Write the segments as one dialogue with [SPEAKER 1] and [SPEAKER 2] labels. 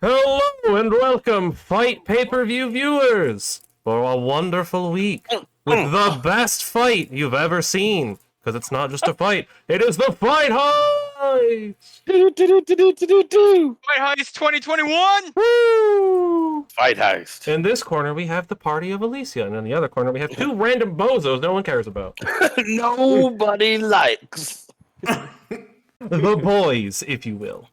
[SPEAKER 1] Hello and welcome, Fight Pay-Per-View viewers, for a wonderful week with the best fight you've ever seen. Because it's not just a fight, it is the Fight Heist!
[SPEAKER 2] Fight Heist 2021!
[SPEAKER 1] Woo!
[SPEAKER 3] Fight Heist.
[SPEAKER 1] In this corner, we have the party of Elyssia, and in the other corner, we have two random bozos no one cares about.
[SPEAKER 3] Nobody likes.
[SPEAKER 1] The boys, if you will.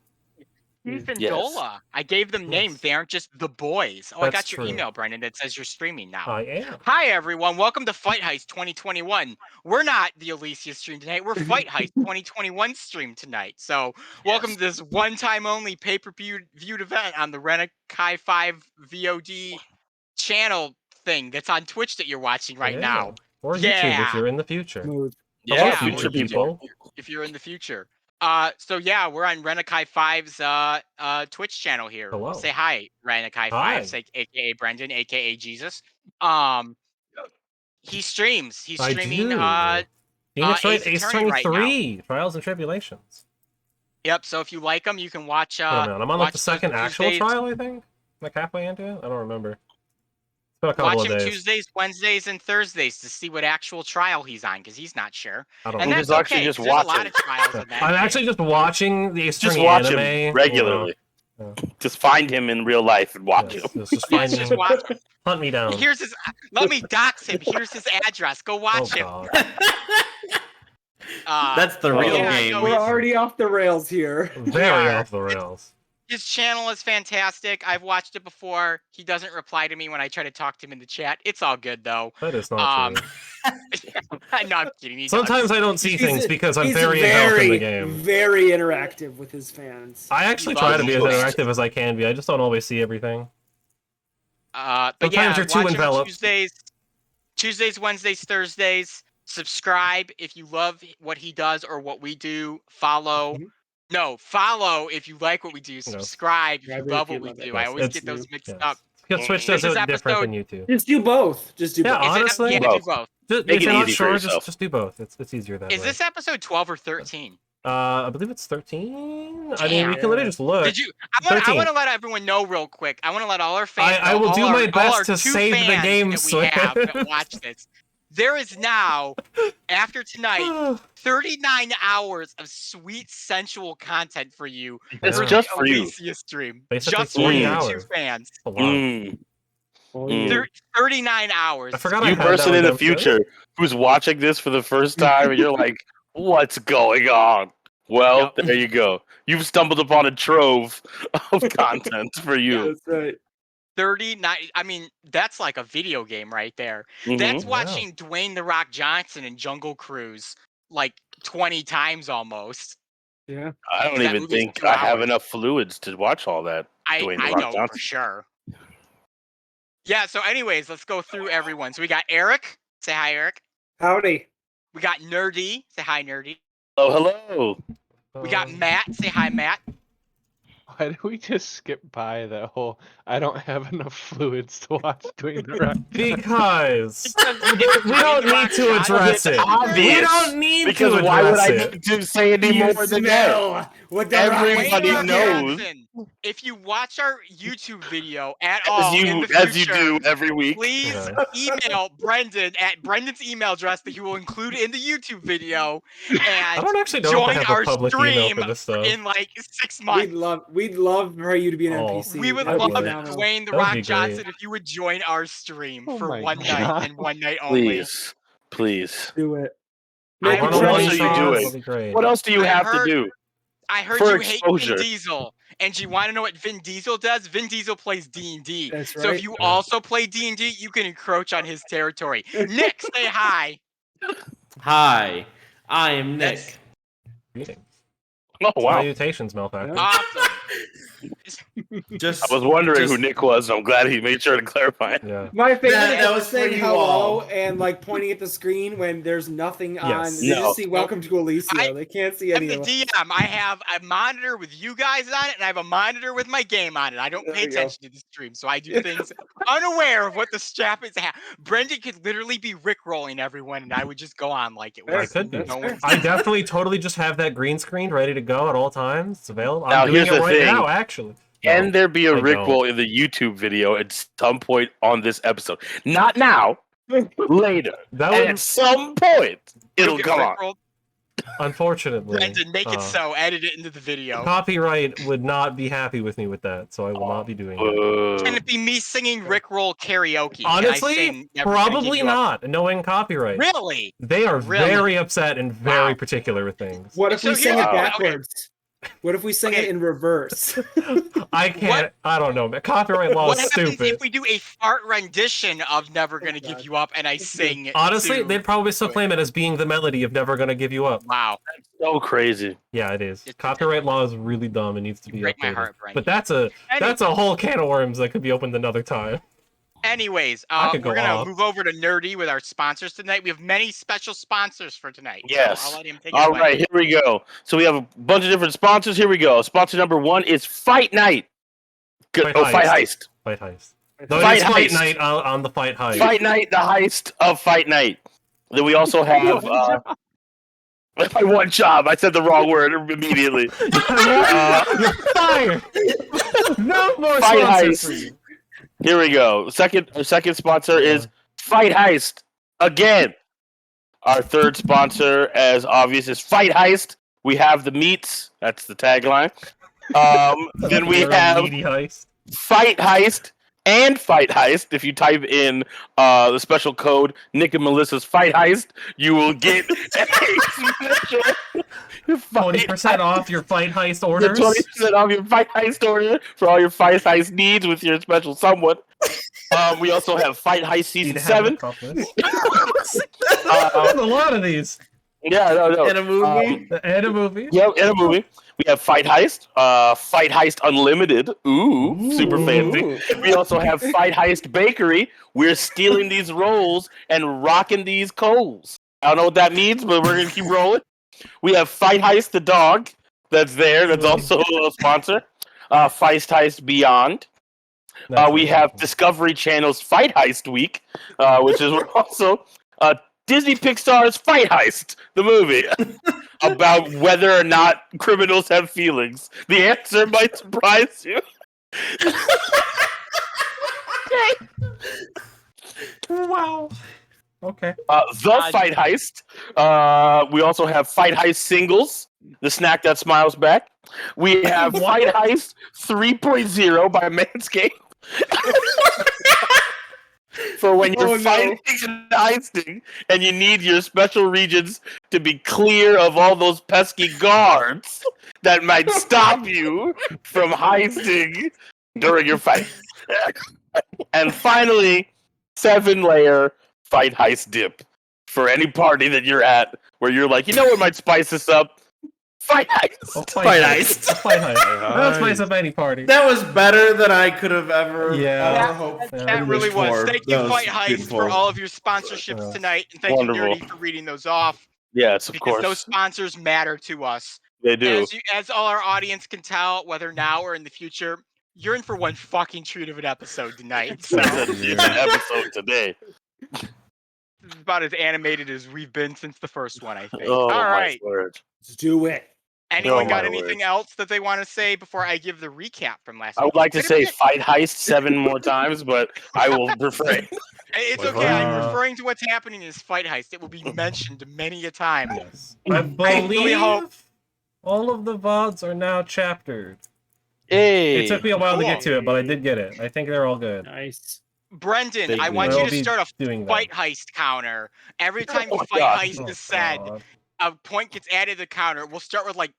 [SPEAKER 2] Keith and
[SPEAKER 3] Yes.
[SPEAKER 2] Dola. I gave them names. They aren't just the boys. Oh,
[SPEAKER 1] That's
[SPEAKER 2] I got your
[SPEAKER 1] true.
[SPEAKER 2] email, Brendan, that says you're streaming now.
[SPEAKER 1] I am.
[SPEAKER 2] Hi, everyone. Welcome to Fight Heist 2021. We're not the Elyssia stream tonight. We're Fight Heist 2021 stream tonight. So, welcome to this one-time only pay-per-view viewed event on the Renakai 5 VOD channel thing that's on Twitch that you're watching right
[SPEAKER 1] Yeah.
[SPEAKER 2] now.
[SPEAKER 1] Or YouTube
[SPEAKER 2] Yeah.
[SPEAKER 1] if you're in the future.
[SPEAKER 3] Yeah,
[SPEAKER 2] Yeah,
[SPEAKER 3] future
[SPEAKER 2] or
[SPEAKER 3] people.
[SPEAKER 2] If you're in the future. So yeah, we're on Renakai 5's Twitch channel here.
[SPEAKER 1] Hello.
[SPEAKER 2] Say hi, Renakai 5,
[SPEAKER 1] Hi.
[SPEAKER 2] say aka Brendan, aka Jesus. He streams. He's
[SPEAKER 1] I
[SPEAKER 2] streaming
[SPEAKER 1] do. Phoenix Wright
[SPEAKER 2] Ace
[SPEAKER 1] Ace
[SPEAKER 2] Attorney right
[SPEAKER 1] 23, Trials and Tribulations.
[SPEAKER 2] Yep, so if you like him, you can watch
[SPEAKER 1] Oh, man. I'm on like
[SPEAKER 2] watch
[SPEAKER 1] the
[SPEAKER 2] those
[SPEAKER 1] second actual
[SPEAKER 2] Tuesdays-
[SPEAKER 1] trial, I think. Like halfway into it. I don't remember. It's been a couple
[SPEAKER 2] Watch
[SPEAKER 1] of
[SPEAKER 2] him
[SPEAKER 1] days.
[SPEAKER 2] Tuesdays, Wednesdays, and Thursdays to see what actual trial he's on, because he's not sure.
[SPEAKER 1] I don't
[SPEAKER 2] And
[SPEAKER 1] know.
[SPEAKER 2] that's
[SPEAKER 3] Just actually
[SPEAKER 2] okay,
[SPEAKER 3] just
[SPEAKER 2] 'cause there's a lot
[SPEAKER 3] watch
[SPEAKER 2] of trials in that.
[SPEAKER 1] I'm
[SPEAKER 2] game.
[SPEAKER 1] actually just watching the Ace
[SPEAKER 3] Just
[SPEAKER 1] Attorney
[SPEAKER 3] watch
[SPEAKER 1] anime.
[SPEAKER 3] him regularly.
[SPEAKER 1] Yeah.
[SPEAKER 3] Just find him in real life and watch
[SPEAKER 1] Yes,
[SPEAKER 3] him.
[SPEAKER 1] it's just
[SPEAKER 2] Yeah,
[SPEAKER 1] find
[SPEAKER 2] just
[SPEAKER 1] him.
[SPEAKER 2] watch.
[SPEAKER 1] Hunt me down.
[SPEAKER 2] Here's his. Let me dox him. Here's his address. Go
[SPEAKER 1] Oh,
[SPEAKER 2] watch him.
[SPEAKER 1] God.
[SPEAKER 4] That's the
[SPEAKER 3] Oh,
[SPEAKER 4] real
[SPEAKER 2] yeah,
[SPEAKER 4] game.
[SPEAKER 2] no,
[SPEAKER 5] We're
[SPEAKER 2] he's-
[SPEAKER 5] already off the rails here.
[SPEAKER 1] Very
[SPEAKER 2] Yeah.
[SPEAKER 1] off the rails.
[SPEAKER 2] His channel is fantastic. I've watched it before. He doesn't reply to me when I try to talk to him in the chat. It's all good though.
[SPEAKER 1] That is not true.
[SPEAKER 2] No, I'm kidding. He
[SPEAKER 1] Sometimes
[SPEAKER 2] does.
[SPEAKER 1] I don't see
[SPEAKER 5] He's-
[SPEAKER 1] things because I'm
[SPEAKER 5] he's
[SPEAKER 1] very involved in the game.
[SPEAKER 5] very interactive with his fans.
[SPEAKER 1] I actually
[SPEAKER 2] He
[SPEAKER 1] try to be as
[SPEAKER 2] loves
[SPEAKER 1] interactive as I can be. I just don't always see everything.
[SPEAKER 2] But
[SPEAKER 1] Sometimes
[SPEAKER 2] yeah,
[SPEAKER 1] you're too
[SPEAKER 2] watch him
[SPEAKER 1] enveloped.
[SPEAKER 2] Tuesdays, Wednesdays, Thursdays. Subscribe if you love what he does or what we do. Follow.
[SPEAKER 5] Mhm.
[SPEAKER 2] No, follow if you like what we do. Subscribe if you
[SPEAKER 5] Subscribe
[SPEAKER 2] love
[SPEAKER 5] if you
[SPEAKER 2] what we
[SPEAKER 5] love it.
[SPEAKER 2] do.
[SPEAKER 1] Yes,
[SPEAKER 2] I always
[SPEAKER 1] it's-
[SPEAKER 2] get those mixed
[SPEAKER 1] Yes.
[SPEAKER 2] up.
[SPEAKER 1] Because Twitch does
[SPEAKER 2] This
[SPEAKER 1] it
[SPEAKER 2] is
[SPEAKER 1] different than
[SPEAKER 2] episode-
[SPEAKER 1] YouTube.
[SPEAKER 5] Just do both. Just do
[SPEAKER 1] Yeah,
[SPEAKER 5] both.
[SPEAKER 1] honestly,
[SPEAKER 2] yeah,
[SPEAKER 3] Both.
[SPEAKER 2] do both.
[SPEAKER 1] Just,
[SPEAKER 3] Make
[SPEAKER 1] if
[SPEAKER 3] it
[SPEAKER 1] you're not
[SPEAKER 3] easy for
[SPEAKER 1] sure,
[SPEAKER 3] yourself.
[SPEAKER 1] just do both. It's easier that
[SPEAKER 2] Is
[SPEAKER 1] way.
[SPEAKER 2] this episode 12 or 13?
[SPEAKER 1] I believe it's 13. I mean,
[SPEAKER 2] Damn.
[SPEAKER 1] we can literally just look.
[SPEAKER 2] Did you? I
[SPEAKER 1] 13.
[SPEAKER 2] want to let everyone know real quick. I want to let all our fans.
[SPEAKER 1] I
[SPEAKER 2] know,
[SPEAKER 1] will
[SPEAKER 2] all
[SPEAKER 1] do
[SPEAKER 2] our-
[SPEAKER 1] my
[SPEAKER 2] all
[SPEAKER 1] best
[SPEAKER 2] our
[SPEAKER 1] to
[SPEAKER 2] two
[SPEAKER 1] save the
[SPEAKER 2] fans
[SPEAKER 1] game,
[SPEAKER 2] that we have that
[SPEAKER 1] Swift.
[SPEAKER 2] watch this. There is now, after tonight, 39 hours of sweet, sensual content for you.
[SPEAKER 3] It's
[SPEAKER 1] Yeah.
[SPEAKER 3] just for you.
[SPEAKER 2] Elyssia stream.
[SPEAKER 1] Basically
[SPEAKER 2] Just for
[SPEAKER 1] 40
[SPEAKER 2] you
[SPEAKER 1] hours.
[SPEAKER 2] two fans.
[SPEAKER 1] A lot.
[SPEAKER 3] Mm. Mm.
[SPEAKER 2] 39 hours.
[SPEAKER 1] I forgot I
[SPEAKER 3] You
[SPEAKER 1] had that
[SPEAKER 3] person
[SPEAKER 1] one
[SPEAKER 3] in the
[SPEAKER 1] down too.
[SPEAKER 3] future who's watching this for the first time and you're like, what's going on? Well,
[SPEAKER 2] Yep.
[SPEAKER 3] there you go. You've stumbled upon a trove of content for you.
[SPEAKER 5] That's right.
[SPEAKER 2] 39. I mean, that's like a video game right there.
[SPEAKER 3] Mhm.
[SPEAKER 2] That's
[SPEAKER 1] Yeah.
[SPEAKER 2] watching Dwayne the Rock Johnson in Jungle Cruise like 20 times almost.
[SPEAKER 5] Yeah.
[SPEAKER 3] I don't
[SPEAKER 2] that
[SPEAKER 3] even
[SPEAKER 2] movie's
[SPEAKER 3] think
[SPEAKER 2] 2
[SPEAKER 3] I have
[SPEAKER 2] hours.
[SPEAKER 3] enough fluids to watch all that.
[SPEAKER 2] I
[SPEAKER 3] Dwayne The Rock
[SPEAKER 2] know for
[SPEAKER 3] Johnson.
[SPEAKER 2] sure. Yeah, so anyways, let's go through everyone. So we got Eric. Say hi, Eric.
[SPEAKER 5] Howdy.
[SPEAKER 2] We got Nerdy. Say hi, Nerdy.
[SPEAKER 3] Oh, hello.
[SPEAKER 2] We got Matt. Say hi, Matt.
[SPEAKER 6] Why do we just skip by that whole I don't have enough fluids to watch Dwayne the Rock?
[SPEAKER 1] Because
[SPEAKER 2] It's
[SPEAKER 1] we don't
[SPEAKER 2] Dwayne The Rock
[SPEAKER 1] need to
[SPEAKER 2] Johnson.
[SPEAKER 1] address it. We
[SPEAKER 3] obvious.
[SPEAKER 1] don't need
[SPEAKER 3] Because
[SPEAKER 1] to
[SPEAKER 3] why would I
[SPEAKER 1] address it.
[SPEAKER 3] need to say any more than that?
[SPEAKER 5] What the
[SPEAKER 3] Everybody
[SPEAKER 2] Dwayne
[SPEAKER 5] rock-
[SPEAKER 2] The Rock
[SPEAKER 3] knows.
[SPEAKER 2] Johnson, if you watch our YouTube video at all, in the
[SPEAKER 3] As you
[SPEAKER 2] future,
[SPEAKER 3] do every week.
[SPEAKER 2] please
[SPEAKER 1] Okay.
[SPEAKER 2] email Brendan at Brendan's email address that he will include in the YouTube video
[SPEAKER 1] I
[SPEAKER 2] and
[SPEAKER 1] don't actually know if I
[SPEAKER 2] join
[SPEAKER 1] have
[SPEAKER 2] our
[SPEAKER 1] a public email
[SPEAKER 2] stream
[SPEAKER 1] for this stuff.
[SPEAKER 2] in like 6 months.
[SPEAKER 5] We'd love for you to be an
[SPEAKER 1] Oh.
[SPEAKER 5] NPC.
[SPEAKER 2] We would
[SPEAKER 1] That'd
[SPEAKER 2] love
[SPEAKER 1] be
[SPEAKER 5] phenomenal.
[SPEAKER 2] Dwayne the
[SPEAKER 1] That would
[SPEAKER 2] Rock
[SPEAKER 1] be
[SPEAKER 2] Johnson
[SPEAKER 1] great.
[SPEAKER 2] if you would join our stream
[SPEAKER 6] Oh
[SPEAKER 2] for
[SPEAKER 6] my
[SPEAKER 2] one
[SPEAKER 6] God.
[SPEAKER 2] night and one night only.
[SPEAKER 3] Please. Please.
[SPEAKER 5] Do it.
[SPEAKER 2] I
[SPEAKER 5] Make
[SPEAKER 2] would
[SPEAKER 5] it
[SPEAKER 3] What else
[SPEAKER 2] really
[SPEAKER 3] are you
[SPEAKER 5] trendy.
[SPEAKER 3] doing?
[SPEAKER 1] That'll be great.
[SPEAKER 3] What else do you
[SPEAKER 2] I
[SPEAKER 3] have
[SPEAKER 2] heard-
[SPEAKER 3] to do?
[SPEAKER 2] I heard
[SPEAKER 3] For
[SPEAKER 2] you hate
[SPEAKER 3] exposure.
[SPEAKER 2] Vin Diesel, and you want to know what Vin Diesel does? Vin Diesel plays D&D.
[SPEAKER 5] That's
[SPEAKER 2] So
[SPEAKER 5] right.
[SPEAKER 2] if you also play D&D, you can encroach on his territory. Nick, say hi.
[SPEAKER 4] Hi, I am Nick.
[SPEAKER 2] That's-
[SPEAKER 1] Greetings.
[SPEAKER 3] Oh, wow.
[SPEAKER 1] Salutations, Malfactor.
[SPEAKER 2] Awesome.
[SPEAKER 4] Just
[SPEAKER 3] I was wondering who
[SPEAKER 4] just-
[SPEAKER 3] Nick was, and I'm glad he made sure to clarify it.
[SPEAKER 1] Yeah.
[SPEAKER 5] My favorite
[SPEAKER 4] That
[SPEAKER 5] is
[SPEAKER 4] was for
[SPEAKER 5] saying
[SPEAKER 4] you
[SPEAKER 5] hello
[SPEAKER 4] all.
[SPEAKER 5] and like pointing at the screen when there's nothing on.
[SPEAKER 1] Yes.
[SPEAKER 5] They
[SPEAKER 3] No.
[SPEAKER 5] just see "Welcome to Elyssia."
[SPEAKER 2] I-
[SPEAKER 5] They can't see
[SPEAKER 2] I'm
[SPEAKER 5] any
[SPEAKER 2] the
[SPEAKER 5] of us.
[SPEAKER 2] DM. I have a monitor with you guys on it, and I have a monitor with my game on it. I don't
[SPEAKER 5] There
[SPEAKER 2] pay
[SPEAKER 5] you go.
[SPEAKER 2] attention to the stream, so I do things unaware of what the strap is. Brendan could literally be rickrolling everyone, and I would just go on like it
[SPEAKER 5] Fair.
[SPEAKER 2] was.
[SPEAKER 1] I could be.
[SPEAKER 5] That's
[SPEAKER 2] No
[SPEAKER 5] fair.
[SPEAKER 2] one's-
[SPEAKER 1] I definitely totally just have that green screen ready to go at all times. It's available.
[SPEAKER 3] Now,
[SPEAKER 1] I'm doing
[SPEAKER 3] here's
[SPEAKER 1] it
[SPEAKER 3] the
[SPEAKER 1] right
[SPEAKER 3] thing.
[SPEAKER 1] now, actually.
[SPEAKER 3] Can there be a
[SPEAKER 1] I
[SPEAKER 3] Rickroll in the YouTube video at some point on this episode? Not now, later.
[SPEAKER 1] That
[SPEAKER 3] And
[SPEAKER 1] would,
[SPEAKER 3] at some point, it'll
[SPEAKER 2] You'll get
[SPEAKER 3] come on.
[SPEAKER 2] Rickrolled.
[SPEAKER 1] unfortunately,
[SPEAKER 2] Brendan, make it
[SPEAKER 1] uh,
[SPEAKER 2] so. Edit it into the video.
[SPEAKER 1] copyright would not be happy with me with that, so I will not be doing it.
[SPEAKER 2] Can it be me singing Rickroll karaoke? Can I
[SPEAKER 1] Honestly,
[SPEAKER 2] sing Never Gonna Give
[SPEAKER 1] probably
[SPEAKER 2] You Up?
[SPEAKER 1] not, knowing copyright.
[SPEAKER 2] Really?
[SPEAKER 1] They are
[SPEAKER 2] Really?
[SPEAKER 1] very upset and very
[SPEAKER 2] Wow.
[SPEAKER 1] particular with things.
[SPEAKER 5] What if
[SPEAKER 2] So
[SPEAKER 5] we sing
[SPEAKER 2] here's
[SPEAKER 5] it
[SPEAKER 2] the- okay.
[SPEAKER 5] backwards? What if we sing it
[SPEAKER 2] Okay.
[SPEAKER 5] in reverse?
[SPEAKER 1] I can't. I don't know. Copyright law
[SPEAKER 2] What
[SPEAKER 1] is
[SPEAKER 2] happens
[SPEAKER 1] stupid.
[SPEAKER 2] if we do a fart rendition of Never Gonna
[SPEAKER 5] God.
[SPEAKER 2] Give You Up and I sing
[SPEAKER 1] Honestly,
[SPEAKER 2] to-
[SPEAKER 1] they'd probably still claim it as being the melody of "Never Gonna Give You Up."
[SPEAKER 2] Wow.
[SPEAKER 3] So crazy.
[SPEAKER 1] Yeah, it is.
[SPEAKER 2] It's-
[SPEAKER 1] Copyright law is really dumb and needs to be
[SPEAKER 2] Break my
[SPEAKER 1] updated.
[SPEAKER 2] heart, Brendan.
[SPEAKER 1] But that's a whole can of worms that could be opened another time.
[SPEAKER 2] Anyways,
[SPEAKER 1] I could go
[SPEAKER 2] we're gonna
[SPEAKER 1] off.
[SPEAKER 2] move over to Nerdy with our sponsors tonight. We have many special sponsors for tonight. so
[SPEAKER 3] Yes.
[SPEAKER 2] I'll let him take it
[SPEAKER 3] All
[SPEAKER 2] away.
[SPEAKER 3] right, here we go. So we have a bunch of different sponsors. Here we go. Sponsor number 1 is Fight Night. Good.
[SPEAKER 1] Fight
[SPEAKER 3] Fight
[SPEAKER 1] Heist.
[SPEAKER 3] Heist.
[SPEAKER 1] Fight heist. No,
[SPEAKER 3] Fight
[SPEAKER 1] it is fight
[SPEAKER 3] Heist.
[SPEAKER 1] night on the fight heist.
[SPEAKER 3] Fight Night, the heist of Fight Night. Then we also have my one job. I said the wrong word immediately.
[SPEAKER 1] You're fired. No more
[SPEAKER 3] Fight
[SPEAKER 1] sponsors for
[SPEAKER 3] Heist.
[SPEAKER 1] you.
[SPEAKER 3] Here we go. Our second sponsor is Fight Heist again. Our third sponsor, as obvious, is Fight Heist. We have the meats. That's the tagline. Then we
[SPEAKER 1] You're a
[SPEAKER 3] have
[SPEAKER 1] meaty heist.
[SPEAKER 3] Fight Heist and Fight Heist. If you type in the special code Nick and Melissa's Fight Heist, you will get a special
[SPEAKER 1] 20% off your fight heist orders.
[SPEAKER 3] 20% off your Fight Heist order for all your Fight Heist needs with your special someone. We also have Fight Heist Season
[SPEAKER 1] Need to have
[SPEAKER 3] 7.
[SPEAKER 1] a couple. There's a lot of these.
[SPEAKER 3] Yeah, no.
[SPEAKER 4] In a movie?
[SPEAKER 1] And a movie.
[SPEAKER 3] Yeah, in a movie. We have Fight Heist, Fight Heist Unlimited. Ooh, super fancy. We also have Fight Heist Bakery. We're stealing these rolls and rocking these coals. I don't know what that means, but we're going to keep rolling. We have Fight Heist the dog. That's there. That's also a sponsor. Feist Heist Beyond. We have Discovery Channel's Fight Heist Week, which is also Disney Pixar's Fight Heist, the movie, about whether or not criminals have feelings. The answer might surprise you.
[SPEAKER 1] Wow. Okay.
[SPEAKER 3] The Fight Heist. We also have Fight Heist Singles, the snack that smiles back. We have Fight Heist 3.0 by Manscaped. For when you're fighting and heisting and you need your special regions to be clear of all those pesky guards that might stop you from heisting during your fight. And finally, 7-layer Fight Heist dip for any party that you're at where you're like, you know what might spice this up? Fight Heist.
[SPEAKER 1] Fight heist. Fight heist. That's spice up any party.
[SPEAKER 4] That was better than I could have ever,
[SPEAKER 1] Yeah.
[SPEAKER 4] ever hoped.
[SPEAKER 1] Yeah.
[SPEAKER 2] That really was.
[SPEAKER 4] for.
[SPEAKER 2] Thank
[SPEAKER 4] That
[SPEAKER 2] you,
[SPEAKER 4] was
[SPEAKER 2] Fight Heist,
[SPEAKER 4] beautiful.
[SPEAKER 2] for all of your sponsorships
[SPEAKER 1] Yeah.
[SPEAKER 2] tonight, and thank
[SPEAKER 3] Wonderful.
[SPEAKER 2] you, Nerdy, for reading those off.
[SPEAKER 3] Yes, of
[SPEAKER 2] Because
[SPEAKER 3] course.
[SPEAKER 2] those sponsors matter to us.
[SPEAKER 3] They do.
[SPEAKER 2] As all our audience can tell, whether now or in the future, you're in for one fucking treat of an episode tonight. So
[SPEAKER 3] That's an episode today.
[SPEAKER 2] this is about as animated as we've been since the first one, I think.
[SPEAKER 3] Oh,
[SPEAKER 2] all
[SPEAKER 3] my
[SPEAKER 2] right.
[SPEAKER 3] word.
[SPEAKER 5] Let's do it.
[SPEAKER 2] Anyone
[SPEAKER 3] Oh,
[SPEAKER 2] got
[SPEAKER 3] my
[SPEAKER 2] anything
[SPEAKER 3] word.
[SPEAKER 2] else that they want to say before I give the recap from last
[SPEAKER 3] I
[SPEAKER 2] week?
[SPEAKER 3] would like to
[SPEAKER 2] It's gonna
[SPEAKER 3] say
[SPEAKER 2] be-
[SPEAKER 3] Fight Heist 7 more times, but I will refrain.
[SPEAKER 2] It's
[SPEAKER 1] Wait,
[SPEAKER 2] okay. I'm
[SPEAKER 1] what?
[SPEAKER 2] referring to what's happening in this Fight Heist. It will be mentioned many a time.
[SPEAKER 1] Yes. I
[SPEAKER 2] really
[SPEAKER 1] believe
[SPEAKER 2] hope-
[SPEAKER 1] all of the VODs are now chaptered.
[SPEAKER 3] Hey.
[SPEAKER 1] It took me a while to
[SPEAKER 2] Cool.
[SPEAKER 1] get to it, but I did get it. I think they're all good.
[SPEAKER 5] Nice.
[SPEAKER 2] Brendan,
[SPEAKER 4] Big
[SPEAKER 2] I want
[SPEAKER 1] We'll
[SPEAKER 2] you to
[SPEAKER 1] be
[SPEAKER 2] start a
[SPEAKER 1] doing that.
[SPEAKER 2] Fight Heist counter. Every time
[SPEAKER 3] Oh,
[SPEAKER 2] Fight
[SPEAKER 3] God.
[SPEAKER 2] Heist
[SPEAKER 1] Oh,
[SPEAKER 2] is said,
[SPEAKER 1] God.
[SPEAKER 2] a point gets added to the counter. We'll start with like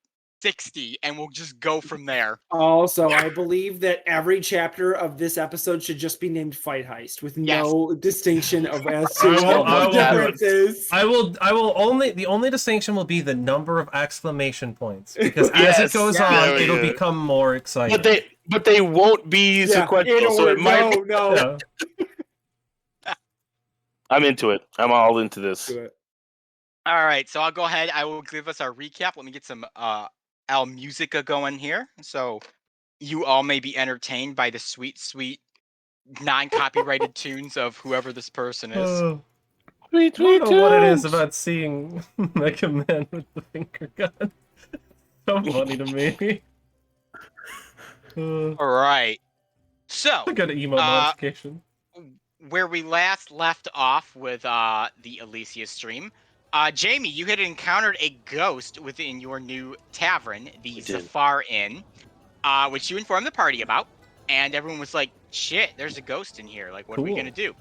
[SPEAKER 2] 60, and we'll just go from there.
[SPEAKER 5] Also, I believe that every chapter of this episode should just be named Fight Heist with no distinction of as to
[SPEAKER 1] I will-
[SPEAKER 5] what
[SPEAKER 1] I
[SPEAKER 5] the
[SPEAKER 1] will-
[SPEAKER 5] difference is.
[SPEAKER 1] I will only, the only distinction will be the number of exclamation points. Because as
[SPEAKER 3] Yes,
[SPEAKER 1] it goes
[SPEAKER 5] yeah.
[SPEAKER 1] on,
[SPEAKER 3] There we
[SPEAKER 1] it'll
[SPEAKER 3] go.
[SPEAKER 1] become more exciting.
[SPEAKER 3] But they won't be sequential,
[SPEAKER 5] in
[SPEAKER 3] so
[SPEAKER 5] order.
[SPEAKER 3] it might.
[SPEAKER 5] No.
[SPEAKER 3] I'm into it. I'm all into this.
[SPEAKER 5] Do it.
[SPEAKER 2] All right, so I'll go ahead. I will give us our recap. Let me get some Al Musica going here. So you all may be entertained by the sweet, sweet non-copyrighted tunes of whoever this person is.
[SPEAKER 1] I don't know what it is about seeing Mega Man with the finger gun. So funny to me.
[SPEAKER 2] All right. So,
[SPEAKER 1] I got an email notification.
[SPEAKER 2] where we last left off with the Elyssia stream, Jamie, you had encountered a ghost within your new tavern, the
[SPEAKER 3] did.
[SPEAKER 2] Zafar Inn, which you informed the party about, and everyone was like, "Shit, there's a ghost in here. Like, what are we
[SPEAKER 1] Cool.
[SPEAKER 2] gonna do?"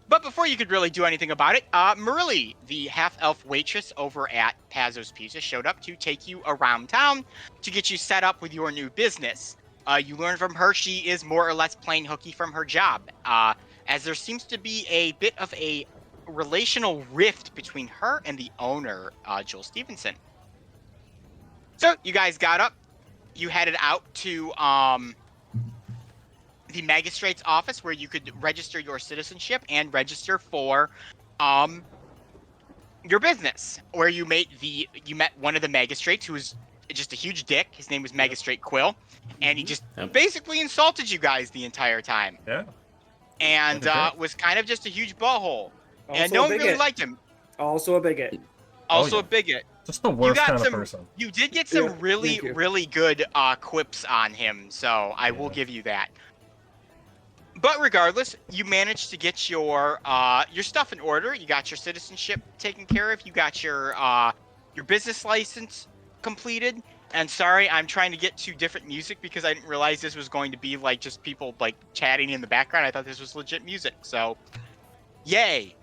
[SPEAKER 2] But before you could really do anything about it, Marilli, the half-elf waitress over at Pazzo's Pizza, showed up to take you around town to get you set up with your new business. You learn from her she is more or less plain hooky from her job, as there seems to be a bit of a relational rift between her and the owner, Joel Stevenson. So you guys got up, you headed out to the magistrate's office where you could register your citizenship and register for your business, where you met one of the magistrates who was just a huge dick. His name was Magistrate Quill, and he just basically insulted you guys the entire time.
[SPEAKER 1] Yeah.
[SPEAKER 2] And was kind of just a huge butthole. And
[SPEAKER 5] Also
[SPEAKER 2] no
[SPEAKER 5] a
[SPEAKER 2] one really
[SPEAKER 5] bigot.
[SPEAKER 2] liked him.
[SPEAKER 5] Also a bigot.
[SPEAKER 2] Also
[SPEAKER 1] yeah.
[SPEAKER 2] a bigot.
[SPEAKER 1] Just the worst
[SPEAKER 2] got
[SPEAKER 1] kind of
[SPEAKER 2] some-
[SPEAKER 1] person.
[SPEAKER 2] You did get some
[SPEAKER 5] Yeah,
[SPEAKER 2] really,
[SPEAKER 5] thank you.
[SPEAKER 2] really good quips on him, so I will give you that. But regardless, you managed to get your stuff in order. You got your citizenship taken care of. You got your business license completed. And sorry, I'm trying to get to different music because I didn't realize this was going to be like just people like chatting in the background. I thought this was legit music. So, yay.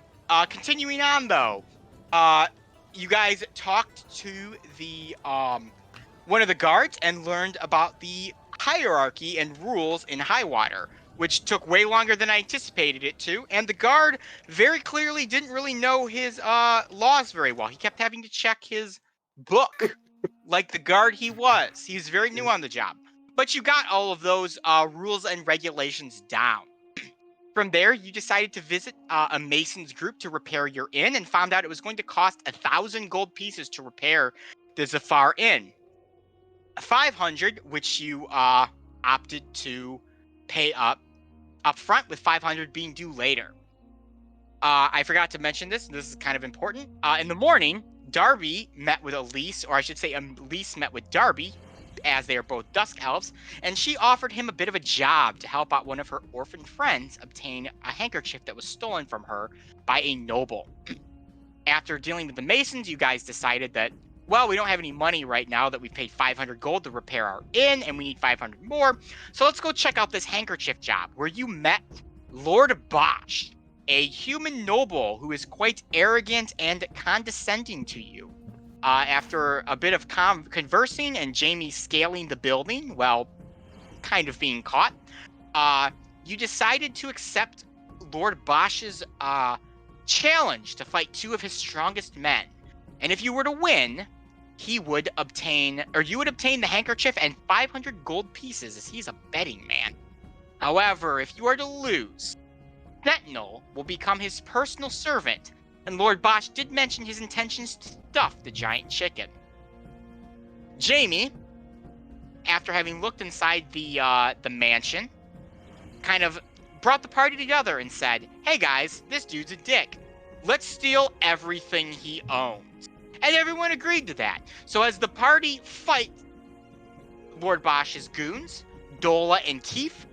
[SPEAKER 2] Continuing on though, you guys talked to the one of the guards and learned about the hierarchy and rules in Highwater, which took way longer than I anticipated it to. And the guard very clearly didn't really know his laws very well. He kept having to check his book like the guard he was. He was very new on the job. But you got all of those rules and regulations down. From there, you decided to visit a mason's group to repair your inn and found out it was going to cost 1,000 gold pieces to repair the Zafar Inn. 500, which you opted to pay up front, with 500 being due later. I forgot to mention this, and this is kind of important. In the morning, Darby met with Elise, or I should say Elise met with Darby, as they are both dusk elves, and she offered him a bit of a job to help out one of her orphan friends obtain a handkerchief that was stolen from her by a noble. After dealing with the Masons, you guys decided that, well, we don't have any money right now that we've paid 500 gold to repair our inn, and we need 500 more, so let's go check out this handkerchief job, where you met Lord Bosch, a human noble who is quite arrogant and condescending to you. After a bit of conversing and Jamie scaling the building, well, kind of being caught, you decided to accept Lord Bosch's challenge to fight two of his strongest men. And if you were to win, you would obtain the handkerchief and 500 gold pieces, as he's a betting man. However, if you are to lose, Sentinel will become his personal servant, and Lord Bosch did mention his intentions to stuff the giant chicken. Jamie, after having looked inside the mansion, kind of brought the party together and said, "Hey guys, this dude's a dick. Let's steal everything he owns." And everyone agreed to that. So as the party fight Lord Bosch's goons, Dola and Keith,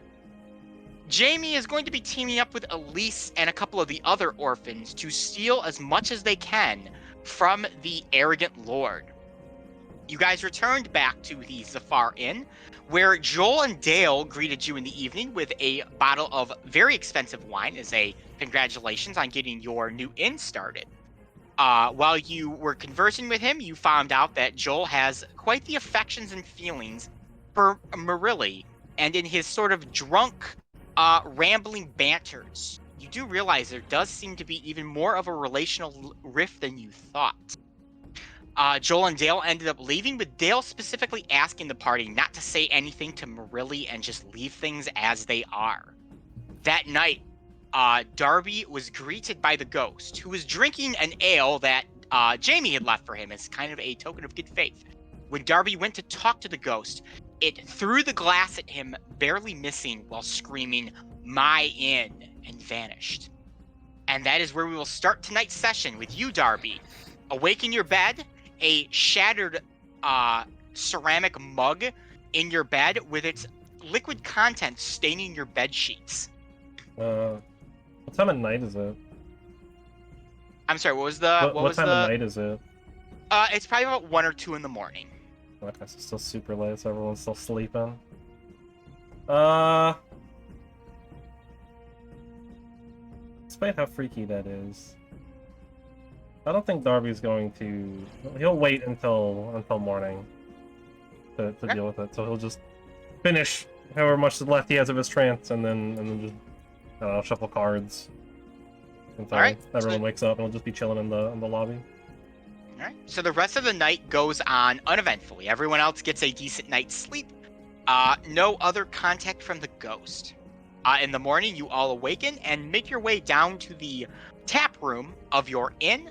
[SPEAKER 2] Jamie is going to be teaming up with Elise and a couple of the other orphans to steal as much as they can from the arrogant lord. You guys returned back to the Zafar Inn, where Joel and Dale greeted you in the evening with a bottle of very expensive wine as a congratulations on getting your new inn started. While you were conversing with him, you found out that Joel has quite the affections and feelings for Marilli, and in his sort of drunk, rambling banters, you do realize there does seem to be even more of a relational rift than you thought. Joel and Dale ended up leaving, with Dale specifically asking the party not to say anything to Marilli and just leave things as they are. That night, Darby was greeted by the ghost, who was drinking an ale that Jamie had left for him as kind of a token of good faith. When Darby went to talk to the ghost, it threw the glass at him, barely missing, while screaming, "My inn," and vanished. And that is where we will start tonight's session with you, Darby. Awake in your bed, a shattered ceramic mug in your bed with its liquid content staining your bed sheets.
[SPEAKER 1] What time of night is it?
[SPEAKER 2] I'm sorry, what was the...
[SPEAKER 1] What time of night is it?
[SPEAKER 2] It's probably about 1 or 2 in the morning.
[SPEAKER 1] Okay, so still super late, so everyone's still sleeping. Despite how freaky that is, I don't think Darby's going to... He'll wait until morning to deal with it, so he'll just finish however much left he has of his trance, and then just, I don't know, shuffle cards until everyone wakes up, and he'll just be chilling in the lobby.
[SPEAKER 2] Alright, so the rest of the night goes on uneventfully. Everyone else gets a decent night's sleep. No other contact from the ghost. In the morning, you all awaken and make your way down to the tap room of your inn,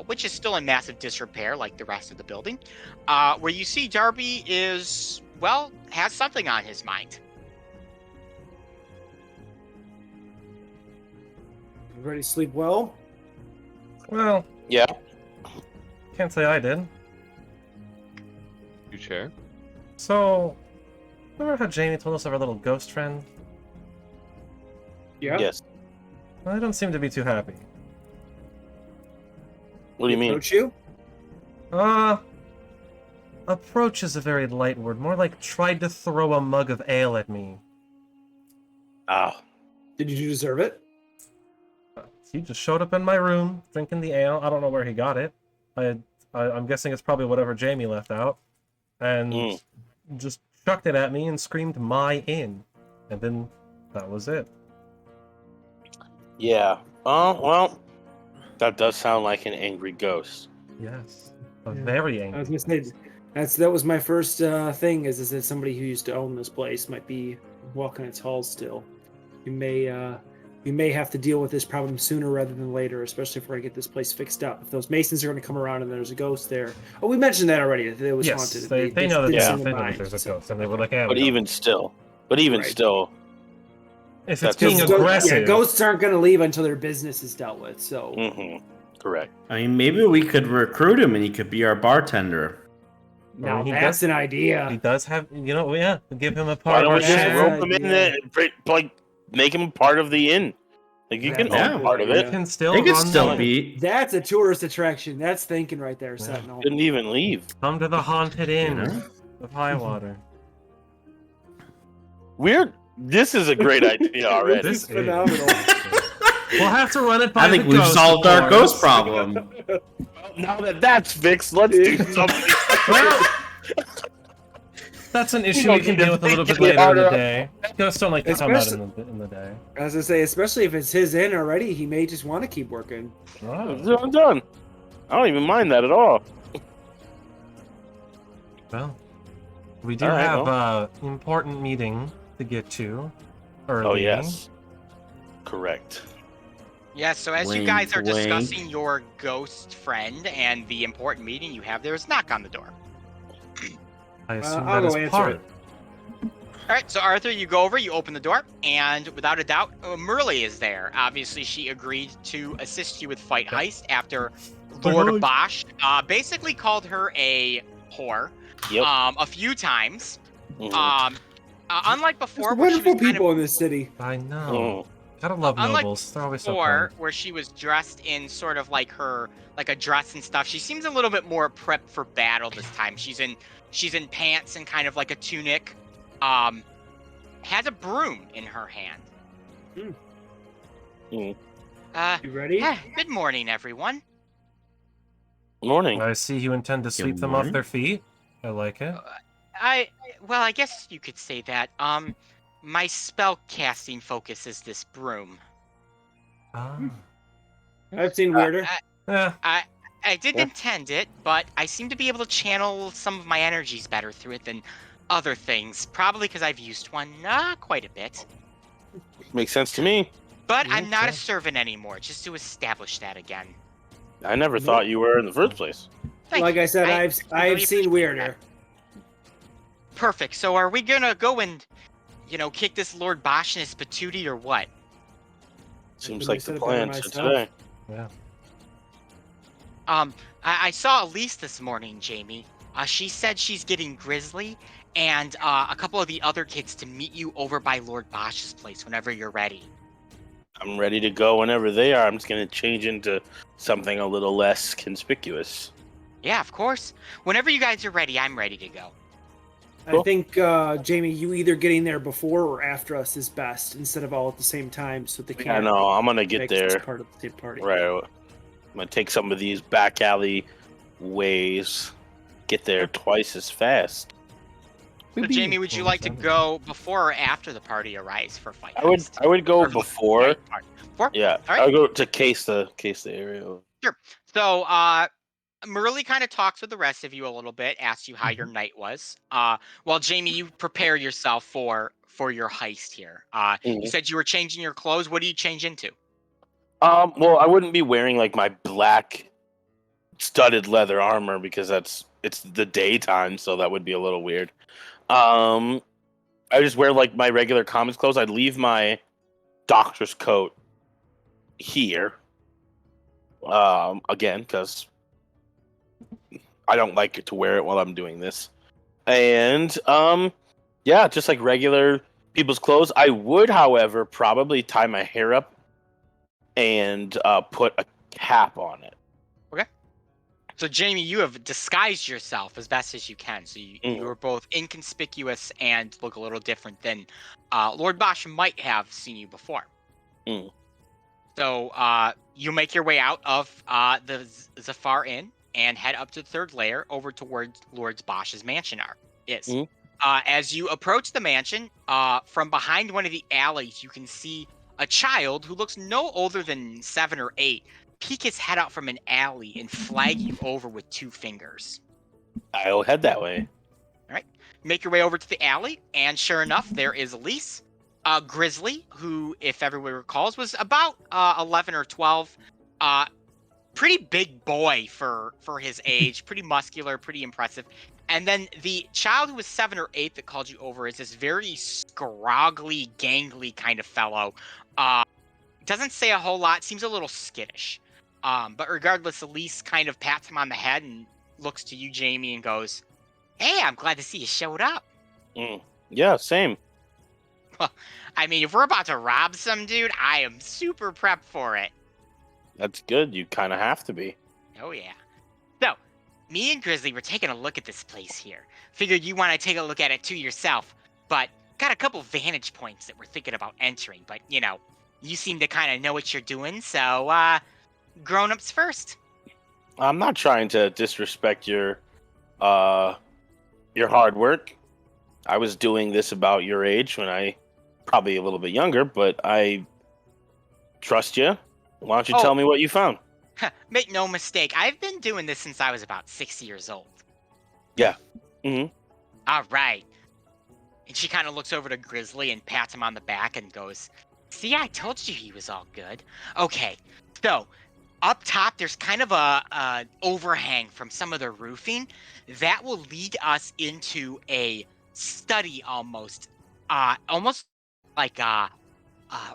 [SPEAKER 2] which is still in massive disrepair like the rest of the building, where you see Darby is, well, has something on his mind.
[SPEAKER 5] Everybody sleep well?
[SPEAKER 1] Well,
[SPEAKER 3] Yeah.
[SPEAKER 1] can't say I did.
[SPEAKER 6] You share?
[SPEAKER 1] So, remember how Jamie told us of our little ghost friend?
[SPEAKER 5] Yeah.
[SPEAKER 3] Yes.
[SPEAKER 1] Well, I don't seem to be too happy.
[SPEAKER 3] What do you mean?
[SPEAKER 5] Approach you?
[SPEAKER 1] Approach is a very light word. More like tried to throw a mug of ale at me.
[SPEAKER 3] Ah.
[SPEAKER 5] Did you deserve it?
[SPEAKER 1] He just showed up in my room, drinking the ale. I don't know where he got it. I'm guessing it's probably whatever Jamie left out. And just chucked it at me and screamed, "My inn." And then that was it.
[SPEAKER 3] Yeah. Oh, well, that does sound like an angry ghost.
[SPEAKER 1] Yes. Very angry.
[SPEAKER 5] I was gonna say that was my first thing is that somebody who used to own this place might be walking its halls still. You may have to deal with this problem sooner rather than later, especially if we're gonna get this place fixed up. If those masons are gonna come around and there's a ghost there. Oh, we mentioned that already. That it was
[SPEAKER 1] Yes,
[SPEAKER 5] haunted.
[SPEAKER 1] they know that,
[SPEAKER 5] didn't
[SPEAKER 1] yeah,
[SPEAKER 5] seem
[SPEAKER 1] they
[SPEAKER 5] to
[SPEAKER 1] know that
[SPEAKER 5] mind,
[SPEAKER 1] there's a
[SPEAKER 5] so-
[SPEAKER 1] ghost, and they were like, "Yeah,
[SPEAKER 3] But
[SPEAKER 1] we don't."
[SPEAKER 3] even still,
[SPEAKER 1] If it's
[SPEAKER 3] that's
[SPEAKER 1] being
[SPEAKER 3] just-
[SPEAKER 1] aggressive,
[SPEAKER 5] Yeah, ghosts aren't gonna leave until their business is dealt with. So
[SPEAKER 3] correct.
[SPEAKER 4] I mean, maybe we could recruit him and he could be our bartender.
[SPEAKER 5] now
[SPEAKER 1] he
[SPEAKER 5] that's
[SPEAKER 1] does-
[SPEAKER 5] an
[SPEAKER 1] he
[SPEAKER 5] idea.
[SPEAKER 1] does have, give him a
[SPEAKER 3] Why
[SPEAKER 1] part of
[SPEAKER 3] don't
[SPEAKER 1] our
[SPEAKER 3] we just
[SPEAKER 5] Yeah.
[SPEAKER 1] share.
[SPEAKER 3] rope him in
[SPEAKER 5] Yeah.
[SPEAKER 3] there, like make him part of the inn? Like you can
[SPEAKER 5] Yeah.
[SPEAKER 3] own part of
[SPEAKER 1] He
[SPEAKER 3] it.
[SPEAKER 1] can still
[SPEAKER 4] They could
[SPEAKER 1] run
[SPEAKER 4] still
[SPEAKER 1] the-
[SPEAKER 4] be.
[SPEAKER 5] That's a tourist attraction. That's thinking right there, Sentinel.
[SPEAKER 3] Didn't even leave.
[SPEAKER 1] Come to the haunted inn
[SPEAKER 4] know?
[SPEAKER 1] of Highwater.
[SPEAKER 3] This is a great idea already.
[SPEAKER 5] This is phenomenal.
[SPEAKER 1] We'll have to run it by
[SPEAKER 4] I think
[SPEAKER 1] the
[SPEAKER 4] we've
[SPEAKER 1] ghost,
[SPEAKER 4] solved
[SPEAKER 1] of
[SPEAKER 4] our
[SPEAKER 1] course.
[SPEAKER 4] ghost problem.
[SPEAKER 3] Now that that's fixed, let's do something.
[SPEAKER 1] Well, that's an issue we can deal with a little bit later in the day. Ghosts don't like to come out in the day.
[SPEAKER 5] As I say, especially if it's his inn already, he may just want to keep working.
[SPEAKER 1] Oh,
[SPEAKER 3] I'm done. I don't even mind that at all.
[SPEAKER 1] well. We do
[SPEAKER 3] All right,
[SPEAKER 1] have an important meeting to get to early.
[SPEAKER 3] Oh yes, correct.
[SPEAKER 2] Yeah, so as you
[SPEAKER 4] Wink,
[SPEAKER 2] guys are
[SPEAKER 4] wink.
[SPEAKER 2] discussing your ghost friend and the important meeting you have, there's a knock on the door.
[SPEAKER 1] I assume
[SPEAKER 5] I'll
[SPEAKER 1] that
[SPEAKER 5] go
[SPEAKER 1] is
[SPEAKER 5] answer
[SPEAKER 1] part.
[SPEAKER 5] it.
[SPEAKER 2] Alright, so Arthur, you go over, you open the door, and without a doubt, Merle is there. Obviously, she agreed to assist you with Fight Heist after Lord Bosch basically called her a whore
[SPEAKER 3] Yep.
[SPEAKER 2] a few times.
[SPEAKER 3] Mhm.
[SPEAKER 2] Unlike before,
[SPEAKER 5] There's
[SPEAKER 2] where she
[SPEAKER 5] wonderful
[SPEAKER 2] was kind
[SPEAKER 5] people
[SPEAKER 2] of
[SPEAKER 5] in this city.
[SPEAKER 1] I know.
[SPEAKER 3] Mhm.
[SPEAKER 1] Gotta love
[SPEAKER 2] Unlike
[SPEAKER 1] nobles. They're always so
[SPEAKER 2] before,
[SPEAKER 1] kind.
[SPEAKER 2] where she was dressed in sort of like a dress and stuff. She seems a little bit more prepped for battle this time. She's in pants and kind of like a tunic. Has a broom in her hand.
[SPEAKER 3] Mhm.
[SPEAKER 5] You ready?
[SPEAKER 2] Good morning, everyone.
[SPEAKER 3] Morning.
[SPEAKER 1] I see you intend to sweep them off
[SPEAKER 4] morning.
[SPEAKER 1] their feet. I like it.
[SPEAKER 2] Well, I guess you could say that. My spell casting focus is this broom.
[SPEAKER 1] Ah.
[SPEAKER 5] I've seen weirder.
[SPEAKER 1] Yeah.
[SPEAKER 2] I didn't intend it, but I seem to be able to channel some of my energies better through it than other things. Probably because I've used one quite a bit.
[SPEAKER 3] Makes sense to me.
[SPEAKER 2] But
[SPEAKER 1] Yeah,
[SPEAKER 2] I'm not a
[SPEAKER 1] okay.
[SPEAKER 2] servant anymore, just to establish that again.
[SPEAKER 3] I never thought you were in the first place.
[SPEAKER 2] Thank
[SPEAKER 5] Like
[SPEAKER 2] you.
[SPEAKER 5] I said,
[SPEAKER 2] I
[SPEAKER 5] I've
[SPEAKER 2] really appreciate
[SPEAKER 5] seen weirder.
[SPEAKER 2] that. Perfect. So are we gonna go and, kick this Lord Bosch and his patootie or what?
[SPEAKER 3] Seems
[SPEAKER 5] couldn't
[SPEAKER 3] like
[SPEAKER 5] have said
[SPEAKER 3] the
[SPEAKER 5] it better
[SPEAKER 3] plan for
[SPEAKER 5] myself.
[SPEAKER 3] today.
[SPEAKER 1] Yeah.
[SPEAKER 2] I saw Elise this morning, Jamie. She said she's getting grizzly, and a couple of the other kids to meet you over by Lord Bosch's place whenever you're ready.
[SPEAKER 3] I'm ready to go whenever they are. I'm just going to change into something a little less conspicuous.
[SPEAKER 2] Yeah, of course. Whenever you guys are ready, I'm ready to go.
[SPEAKER 5] I think, Jamie, you either getting there before or after us is best, instead of all at the same time, so they can't.
[SPEAKER 3] Yeah, no, I'm going to get
[SPEAKER 5] make us
[SPEAKER 3] there.
[SPEAKER 5] part of the same party.
[SPEAKER 3] Right. I'm going to take some of these back alley ways, get there twice as fast.
[SPEAKER 2] So, Jamie, would you like to go before or after the party arrives for fight?
[SPEAKER 3] I would go
[SPEAKER 2] Or
[SPEAKER 3] before.
[SPEAKER 2] fight party? Before?
[SPEAKER 3] Yeah,
[SPEAKER 2] All right.
[SPEAKER 3] I would go to case the area.
[SPEAKER 2] Sure. So, Merle kind of talks with the rest of you a little bit, asks you how your night was. While Jamie, you prepare yourself for your heist here. You said you were changing your clothes. What do you change into?
[SPEAKER 3] Well, I wouldn't be wearing like my black studded leather armor because it's the daytime, so that would be a little weird. I just wear like my regular commons clothes. I'd leave my doctor's coat here. Again, because I don't like to wear it while I'm doing this. And yeah, just like regular people's clothes. I would, however, probably tie my hair up and put a cap on it.
[SPEAKER 2] Okay. So, Jamie, you have disguised yourself as best as you can. So you are both inconspicuous and look a little different than Lord Bosch might have seen you before. So you make your way out of the Zafar Inn and head up to the third layer over towards Lord Bosch's mansion is. As you approach the mansion, from behind one of the alleys, you can see a child who looks no older than 7 or 8 peek his head out from an alley and flag you over with 2 fingers.
[SPEAKER 3] I'll head that way.
[SPEAKER 2] All right. Make your way over to the alley, and sure enough, there is Elyssia, Grizzly, who, if everyone recalls, was about 11 or 12. Pretty big boy for his age, pretty muscular, pretty impressive. And then the child who was 7 or 8 that called you over is this very scroggly, gangly kind of fellow. Doesn't say a whole lot, seems a little skittish. But regardless, Elyssia kind of pats him on the head and looks to you, Jamie, and goes, "Hey, I'm glad to see you showed up."
[SPEAKER 3] Yeah, same.
[SPEAKER 2] I mean, if we're about to rob some dude, I am super prepped for it.
[SPEAKER 3] That's good. You kind of have to be.
[SPEAKER 2] Oh, yeah. So, me and Grizzly were taking a look at this place here. Figured you want to take a look at it too yourself, but got a couple vantage points that we're thinking about entering. But, you know, you seem to kind of know what you're doing, so, grown-ups first.
[SPEAKER 3] I'm not trying to disrespect your hard work. I was doing this about your age when I probably a little bit younger, but I trust you. Why don't you tell me what you found?
[SPEAKER 2] Make no mistake, I've been doing this since I was about 6 years old.
[SPEAKER 3] Yeah.
[SPEAKER 2] All right. And she kind of looks over to Grizzly and pats him on the back and goes, "See, I told you he was all good." Okay, so up top, there's kind of a overhang from some of the roofing that will lead us into a study almost like a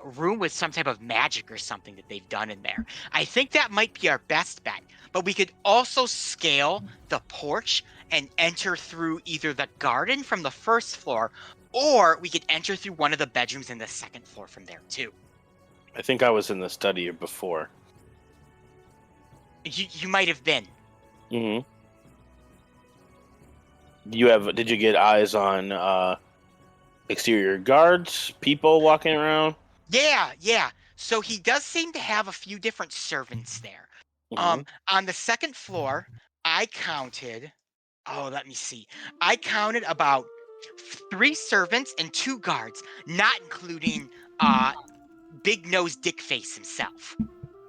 [SPEAKER 2] room with some type of magic or something that they've done in there. I think that might be our best bet, but we could also scale the porch and enter through either the garden from the first floor, or we could enter through one of the bedrooms in the second floor from there too.
[SPEAKER 3] I think I was in the study before.
[SPEAKER 2] You might have been.
[SPEAKER 3] Did you get eyes on exterior guards, people walking around?
[SPEAKER 2] Yeah. So he does seem to have a few different servants there. On the second floor, I counted. Oh, let me see. I counted about 3 servants and 2 guards, not including Big Nose Dick Face himself.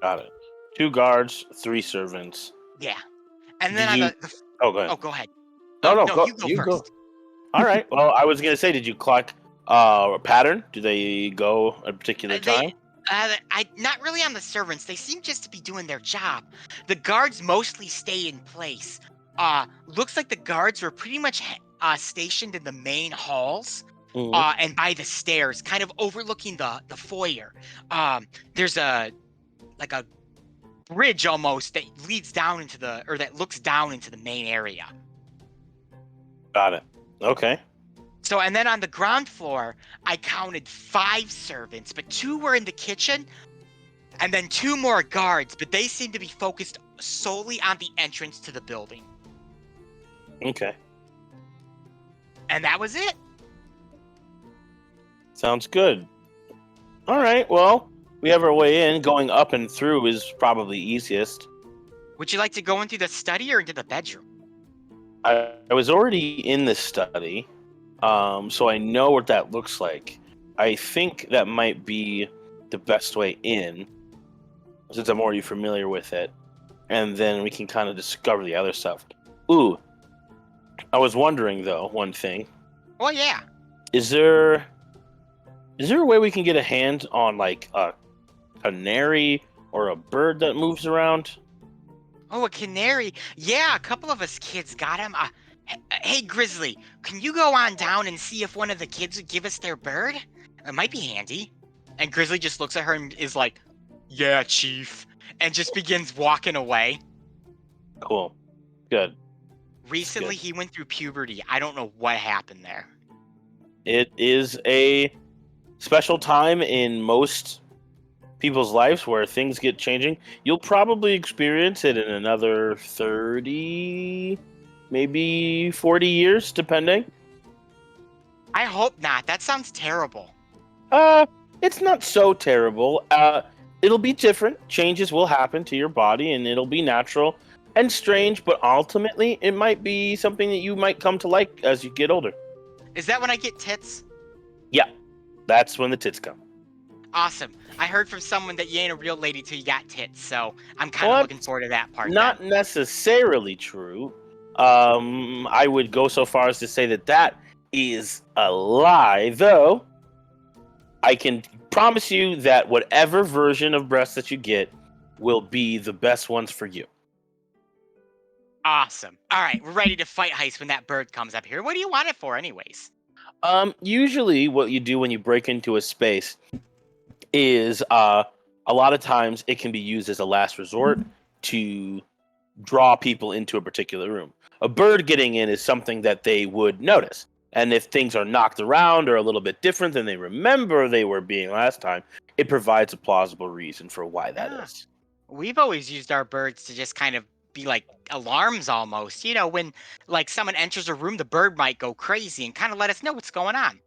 [SPEAKER 3] Got it. 2 guards, 3 servants.
[SPEAKER 2] Yeah. And then
[SPEAKER 3] Oh, go ahead.
[SPEAKER 2] Oh, go ahead.
[SPEAKER 3] No,
[SPEAKER 2] No, you go first.
[SPEAKER 3] All right. Well, I was gonna say, did you clock a pattern? Do they go a particular time?
[SPEAKER 2] Not really on the servants. They seem just to be doing their job. The guards mostly stay in place. Looks like the guards were pretty much stationed in the main halls. And by the stairs, kind of overlooking the foyer. There's a bridge almost that leads down that looks down into the main area.
[SPEAKER 3] Got it. Okay.
[SPEAKER 2] So, and then on the ground floor, I counted 5 servants, but 2 were in the kitchen, and then 2 more guards, but they seemed to be focused solely on the entrance to the building.
[SPEAKER 3] Okay.
[SPEAKER 2] And that was it.
[SPEAKER 3] Sounds good. All right. Well, we have our way in. Going up and through is probably easiest.
[SPEAKER 2] Would you like to go into the study or into the bedroom?
[SPEAKER 3] I was already in the study, so I know what that looks like. I think that might be the best way in, since I'm already familiar with it, and then we can kind of discover the other stuff. Ooh, I was wondering though, one thing.
[SPEAKER 2] Oh, yeah.
[SPEAKER 3] Is there a way we can get a hand on like a canary or a bird that moves around?
[SPEAKER 2] Oh, a canary. Yeah, a couple of us kids got him. Hey, Grizzly, can you go on down and see if one of the kids would give us their bird? It might be handy. And Grizzly just looks at her and is like, yeah, Chief. And just begins walking away.
[SPEAKER 3] Cool. Good.
[SPEAKER 2] Recently, he went through puberty. I don't know what happened there.
[SPEAKER 3] It is a special time in most people's lives where things get changing. You'll probably experience it in another 30, maybe 40 years, depending.
[SPEAKER 2] I hope not. That sounds terrible.
[SPEAKER 3] It's not so terrible. It'll be different. Changes will happen to your body, and it'll be natural and strange, but ultimately, it might be something that you might come to like as you get older.
[SPEAKER 2] Is that when I get tits?
[SPEAKER 3] Yeah, that's when the tits come.
[SPEAKER 2] Awesome. I heard from someone that you ain't a real lady till you got tits, so I'm kind of
[SPEAKER 3] Well,
[SPEAKER 2] looking forward to that part.
[SPEAKER 3] Not
[SPEAKER 2] then.
[SPEAKER 3] necessarily true. I would go so far as to say that that is a lie, though. I can promise you that whatever version of breasts that you get will be the best ones for you.
[SPEAKER 2] Awesome. All right, we're ready to fight heist when that bird comes up here. What do you want it for, anyways?
[SPEAKER 3] Usually what you do when you break into a space is a lot of times it can be used as a last resort to draw people into a particular room. A bird getting in is something that they would notice. And if things are knocked around or a little bit different than they remember they were being last time, it provides a plausible reason for why that is.
[SPEAKER 2] We've always used our birds to just kind of be like alarms almost. You know, when like someone enters a room, the bird might go crazy and kind of let us know what's going on.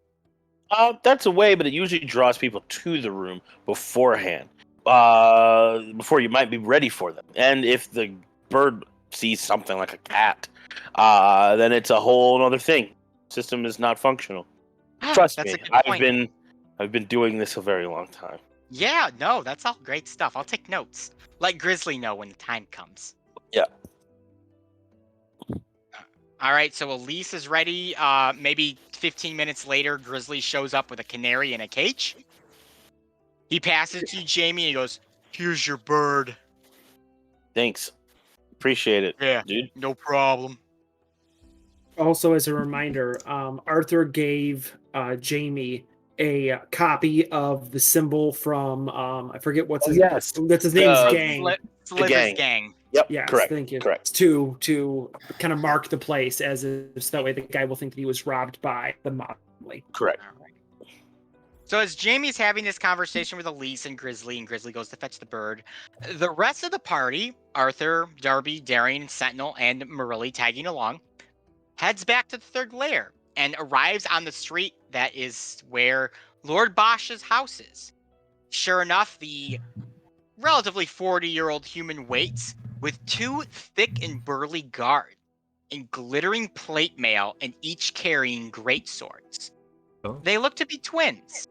[SPEAKER 3] That's a way, but it usually draws people to the room beforehand, before you might be ready for them. And if the bird sees something like a cat, then it's a whole other thing. System is not functional. Trust
[SPEAKER 2] That's
[SPEAKER 3] me,
[SPEAKER 2] a good point.
[SPEAKER 3] I've been doing this a very long time.
[SPEAKER 2] Yeah, no, that's all great stuff. I'll take notes. Let Grizzly know when the time comes.
[SPEAKER 3] Yeah.
[SPEAKER 2] All right, so Elise is ready. Maybe 15 minutes later, Grizzly shows up with a canary in a cage. He passes to Jamie and he goes, "Here's your bird."
[SPEAKER 3] Thanks. Appreciate it,
[SPEAKER 2] Yeah,
[SPEAKER 3] dude.
[SPEAKER 2] no problem.
[SPEAKER 5] Also, as a reminder, Arthur gave Jamie a copy of the symbol from I forget what's his
[SPEAKER 3] yes.
[SPEAKER 5] that's his name's gang.
[SPEAKER 2] Sliver's
[SPEAKER 3] gang.
[SPEAKER 2] gang.
[SPEAKER 3] Yep.
[SPEAKER 5] Yes,
[SPEAKER 3] correct.
[SPEAKER 5] thank you.
[SPEAKER 3] Correct.
[SPEAKER 5] To kind of mark the place as if so that way the guy will think that he was robbed by the mob family.
[SPEAKER 3] Correct.
[SPEAKER 2] All right. So as Jamie's having this conversation with Elise and Grizzly goes to fetch the bird, the rest of the party, Arthur, Darby, Darian, Sentinel, and Morelli tagging along, heads back to the third lair and arrives on the street that is where Lord Bosch's house is. Sure enough, the relatively 40-year-old human waits with 2 thick and burly guards in glittering plate mail and each carrying great swords.
[SPEAKER 1] Oh.
[SPEAKER 2] They look to be twins.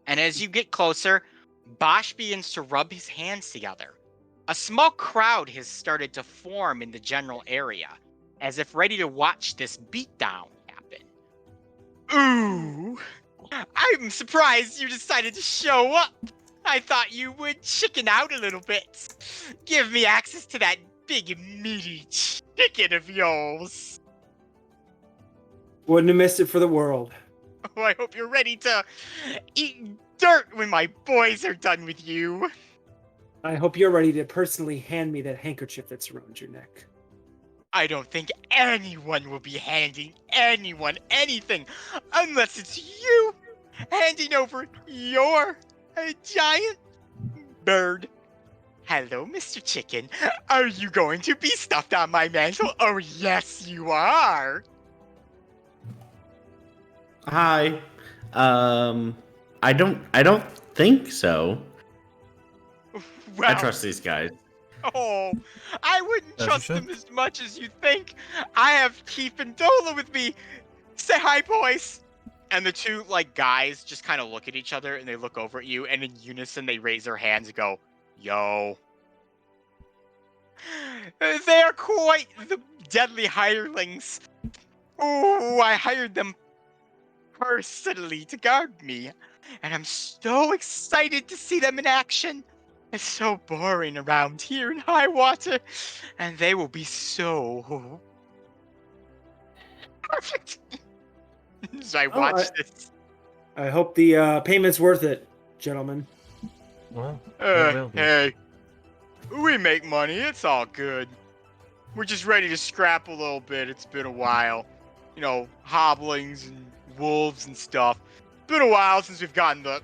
[SPEAKER 2] And as you get closer, Bosch begins to rub his hands together. A small crowd has started to form in the general area, as if ready to watch this beatdown happen. Ooh, I'm surprised you decided to show up. I thought you would chicken out a little bit. Give me access to that big meaty chicken of yours.
[SPEAKER 5] Wouldn't have missed it for the world.
[SPEAKER 2] Oh, I hope you're ready to eat dirt when my boys are done with you.
[SPEAKER 5] I hope you're ready to personally hand me that handkerchief that's around your neck.
[SPEAKER 2] I don't think anyone will be handing anyone anything unless it's you handing over your giant bird. Hello, Mr. Chicken. Are you going to be stuffed on my mantle? Oh, yes, you are.
[SPEAKER 4] Hi. I don't think so.
[SPEAKER 2] Well,
[SPEAKER 4] I trust these guys.
[SPEAKER 2] oh, I wouldn't
[SPEAKER 1] As you
[SPEAKER 2] trust
[SPEAKER 1] should.
[SPEAKER 2] them as much as you think. I have Keith and Dola with me. Say hi, boys. And the two, guys just kind of look at each other and they look over at you, and in unison they raise their hands and go, yo. They are quite the deadly hirelings. Oh, I hired them personally to guard me. And I'm so excited to see them in action. It's so boring around here in high water. And they will be so perfect. As I watch this.
[SPEAKER 5] I hope the payment's worth it, gentlemen.
[SPEAKER 1] Well, it will be.
[SPEAKER 2] Hey, we make money. It's all good. We're just ready to scrap a little bit. It's been a while. You know, hobblings and wolves and stuff. Been a while since we've gotten to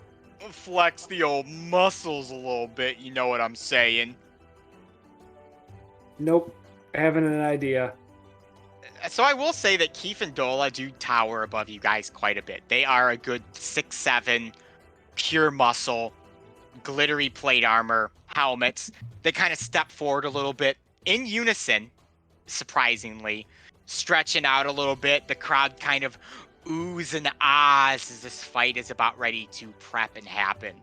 [SPEAKER 2] flex the old muscles a little bit. You know what I'm saying?
[SPEAKER 5] Nope. I haven't an idea.
[SPEAKER 2] So I will say that Keith and Dola do tower above you guys quite a bit. They are a good 6'7", pure muscle, glittery plate armor, helmets. They kind of step forward a little bit in unison, surprisingly, stretching out a little bit. The crowd kind of oohs and ahs as this fight is about ready to prep and happen.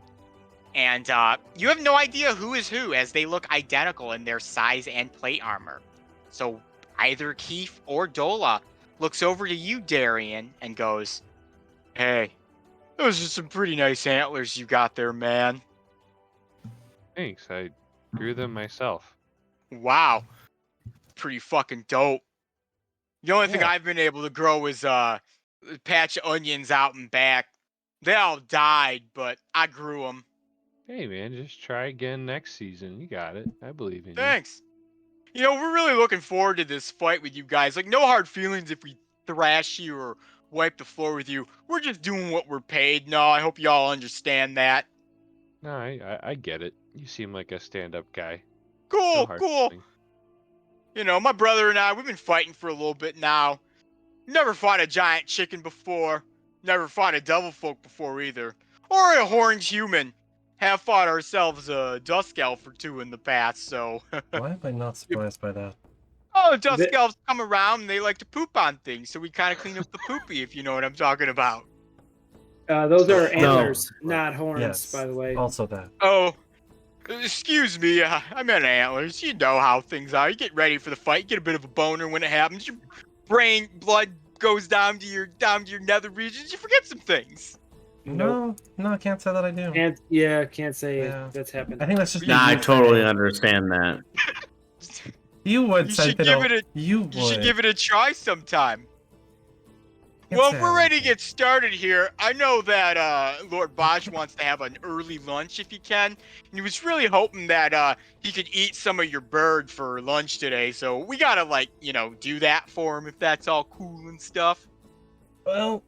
[SPEAKER 2] And you have no idea who is who, as they look identical in their size and plate armor. So either Keith or Dola looks over to you, Darian, and goes, hey, those are some pretty nice antlers you got there, man.
[SPEAKER 6] Thanks, I grew them myself.
[SPEAKER 2] Wow. Pretty fucking dope. The only thing
[SPEAKER 6] Yeah.
[SPEAKER 2] I've been able to grow is a patch of onions out and back. They all died, but I grew them.
[SPEAKER 6] Hey man, just try again next season. You got it. I believe in you.
[SPEAKER 2] Thanks. You know, we're really looking forward to this fight with you guys. Like, no hard feelings if we thrash you or wipe the floor with you. We're just doing what we're paid. No, I hope y'all understand that.
[SPEAKER 6] No, I get it. You seem like a stand-up guy.
[SPEAKER 2] Cool,
[SPEAKER 6] No hard
[SPEAKER 2] cool.
[SPEAKER 6] feelings.
[SPEAKER 2] You know, my brother and I, we've been fighting for a little bit now. Never fought a giant chicken before. Never fought a devil folk before either. Or a horned human. Have fought ourselves a dusk elf or two in the past, so...
[SPEAKER 1] Why am I not surprised by that?
[SPEAKER 2] Oh, dusk elves come around and they like to poop on things, so we kind of clean up the poopy, if you know what I'm talking about.
[SPEAKER 5] Those are
[SPEAKER 1] No.
[SPEAKER 5] antlers, not horns,
[SPEAKER 1] Yes.
[SPEAKER 5] by the way.
[SPEAKER 1] Also that.
[SPEAKER 2] Oh, excuse me, I meant antlers. You know how things are. You get ready for the fight, you get a bit of a boner when it happens. Your brain, blood goes down to your nether regions. You forget some things.
[SPEAKER 1] No, I can't say that I do.
[SPEAKER 5] Can't say
[SPEAKER 1] Yeah.
[SPEAKER 5] that's happened.
[SPEAKER 1] I think that's just
[SPEAKER 4] Nah, I
[SPEAKER 1] you
[SPEAKER 4] totally
[SPEAKER 1] saying.
[SPEAKER 4] understand that.
[SPEAKER 1] You would
[SPEAKER 2] You
[SPEAKER 1] say
[SPEAKER 2] should give it a.
[SPEAKER 1] You would.
[SPEAKER 2] You should give it a try sometime.
[SPEAKER 1] Can't
[SPEAKER 2] Well,
[SPEAKER 1] say
[SPEAKER 2] if we're
[SPEAKER 1] I
[SPEAKER 2] ready to
[SPEAKER 1] would.
[SPEAKER 2] get started here, I know that Lord Bosch wants to have an early lunch if he can. And he was really hoping that he could eat some of your bird for lunch today. So we gotta, do that for him if that's all cool and stuff.
[SPEAKER 1] Well,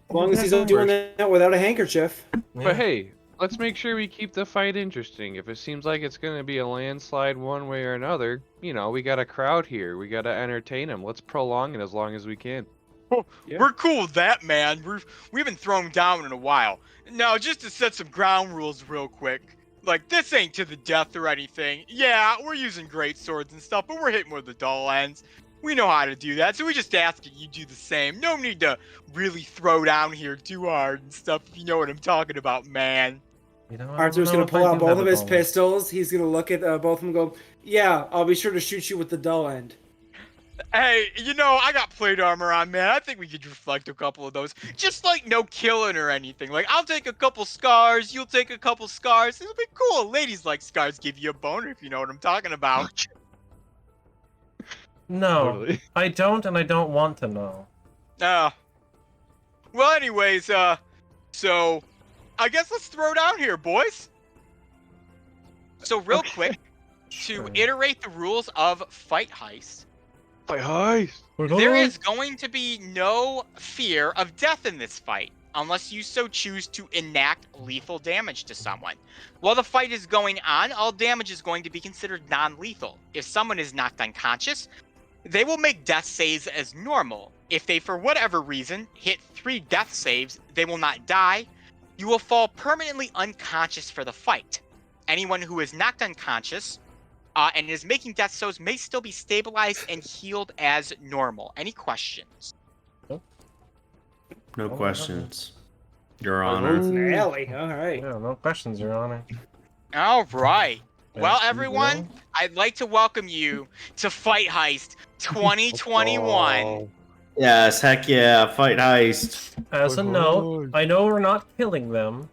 [SPEAKER 5] As long as he's
[SPEAKER 1] that
[SPEAKER 5] doing
[SPEAKER 1] works.
[SPEAKER 5] that without a handkerchief.
[SPEAKER 1] Yeah.
[SPEAKER 6] But hey, let's make sure we keep the fight interesting. If it seems like it's going to be a landslide one way or another, we got a crowd here. We got to entertain them. Let's prolong it as long as we can.
[SPEAKER 5] Yeah.
[SPEAKER 2] We're cool with that, man. We've been thrown down in a while. Now, just to set some ground rules real quick. Like, this ain't to the death or anything. Yeah, we're using great swords and stuff, but we're hitting with the dull ends. We know how to do that, so we just ask that you do the same. No need to really throw down here too hard and stuff, if you know what I'm talking about, man.
[SPEAKER 1] You know, I don't
[SPEAKER 5] Arthur's
[SPEAKER 1] know
[SPEAKER 5] gonna
[SPEAKER 1] if
[SPEAKER 5] pull
[SPEAKER 1] I
[SPEAKER 5] out
[SPEAKER 1] do
[SPEAKER 5] both
[SPEAKER 1] have
[SPEAKER 5] of
[SPEAKER 1] a
[SPEAKER 5] his
[SPEAKER 1] bone.
[SPEAKER 5] pistols. He's gonna look at both of them and go, yeah, I'll be sure to shoot you with the dull end.
[SPEAKER 2] Hey, I got plate armor on, man. I think we could reflect a couple of those. Just, no killing or anything. Like, I'll take a couple scars, you'll take a couple scars. It'll be cool. Ladies like scars, give you a boner, if you know what I'm talking about.
[SPEAKER 1] No,
[SPEAKER 6] Totally.
[SPEAKER 1] I don't, and I don't want to know.
[SPEAKER 2] Well, anyways, so I guess let's throw down here, boys. So real quick, to
[SPEAKER 1] Sure.
[SPEAKER 2] iterate the rules of Fight Heist,
[SPEAKER 6] Fight heist.
[SPEAKER 2] There is going to be no fear of death in this fight, unless you so choose to enact lethal damage to someone. While the fight is going on, all damage is going to be considered non-lethal. If someone is knocked unconscious, they will make death saves as normal. If they, for whatever reason, hit 3 death saves, they will not die. You will fall permanently unconscious for the fight. Anyone who is knocked unconscious and is making death saves may still be stabilized and healed as normal. Any questions?
[SPEAKER 4] No questions. Your
[SPEAKER 5] It's
[SPEAKER 4] Honor.
[SPEAKER 5] an alley. All right.
[SPEAKER 1] Yeah, no questions, Your Honor.
[SPEAKER 2] All right. Well,
[SPEAKER 1] Thank you,
[SPEAKER 2] everyone,
[SPEAKER 1] Will.
[SPEAKER 2] I'd like to welcome you to Fight Heist 2021.
[SPEAKER 6] Oh.
[SPEAKER 4] Yes, heck yeah, fight heist.
[SPEAKER 1] As a note, I know we're not killing them,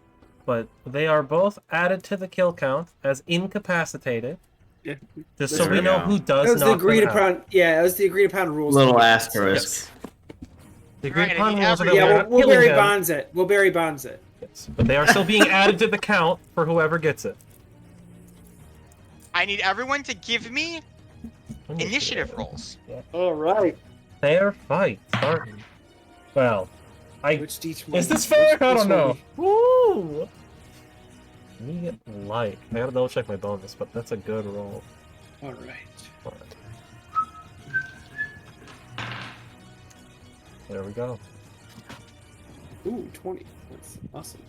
[SPEAKER 1] but they are both added to the kill count as incapacitated.
[SPEAKER 5] Yeah.
[SPEAKER 1] Just
[SPEAKER 5] There
[SPEAKER 1] so we
[SPEAKER 4] we
[SPEAKER 1] know
[SPEAKER 4] go.
[SPEAKER 1] who does
[SPEAKER 5] That was the
[SPEAKER 1] knock
[SPEAKER 5] agreed
[SPEAKER 1] them out.
[SPEAKER 5] upon. Yeah, that was the agreed upon rules.
[SPEAKER 4] Little
[SPEAKER 5] Yes.
[SPEAKER 4] asterisk.
[SPEAKER 1] The agreed
[SPEAKER 2] Right,
[SPEAKER 1] upon
[SPEAKER 2] and
[SPEAKER 1] rules are that
[SPEAKER 2] every-
[SPEAKER 1] we're
[SPEAKER 5] Yeah,
[SPEAKER 1] not
[SPEAKER 5] we'll
[SPEAKER 1] killing
[SPEAKER 5] Barry
[SPEAKER 1] them.
[SPEAKER 5] Bonds it. We'll Barry Bonds it.
[SPEAKER 1] Yes, but they are still being added to the count for whoever gets it.
[SPEAKER 2] I need everyone to give me initiative rolls.
[SPEAKER 5] All right.
[SPEAKER 1] Fair fight. Starting. Well,
[SPEAKER 5] Which
[SPEAKER 1] is this fair? I don't know. Woo! Me get like. I gotta double check my bonus, but that's a good roll.
[SPEAKER 5] All right.
[SPEAKER 1] There we go.
[SPEAKER 5] Ooh, 20. That's awesome.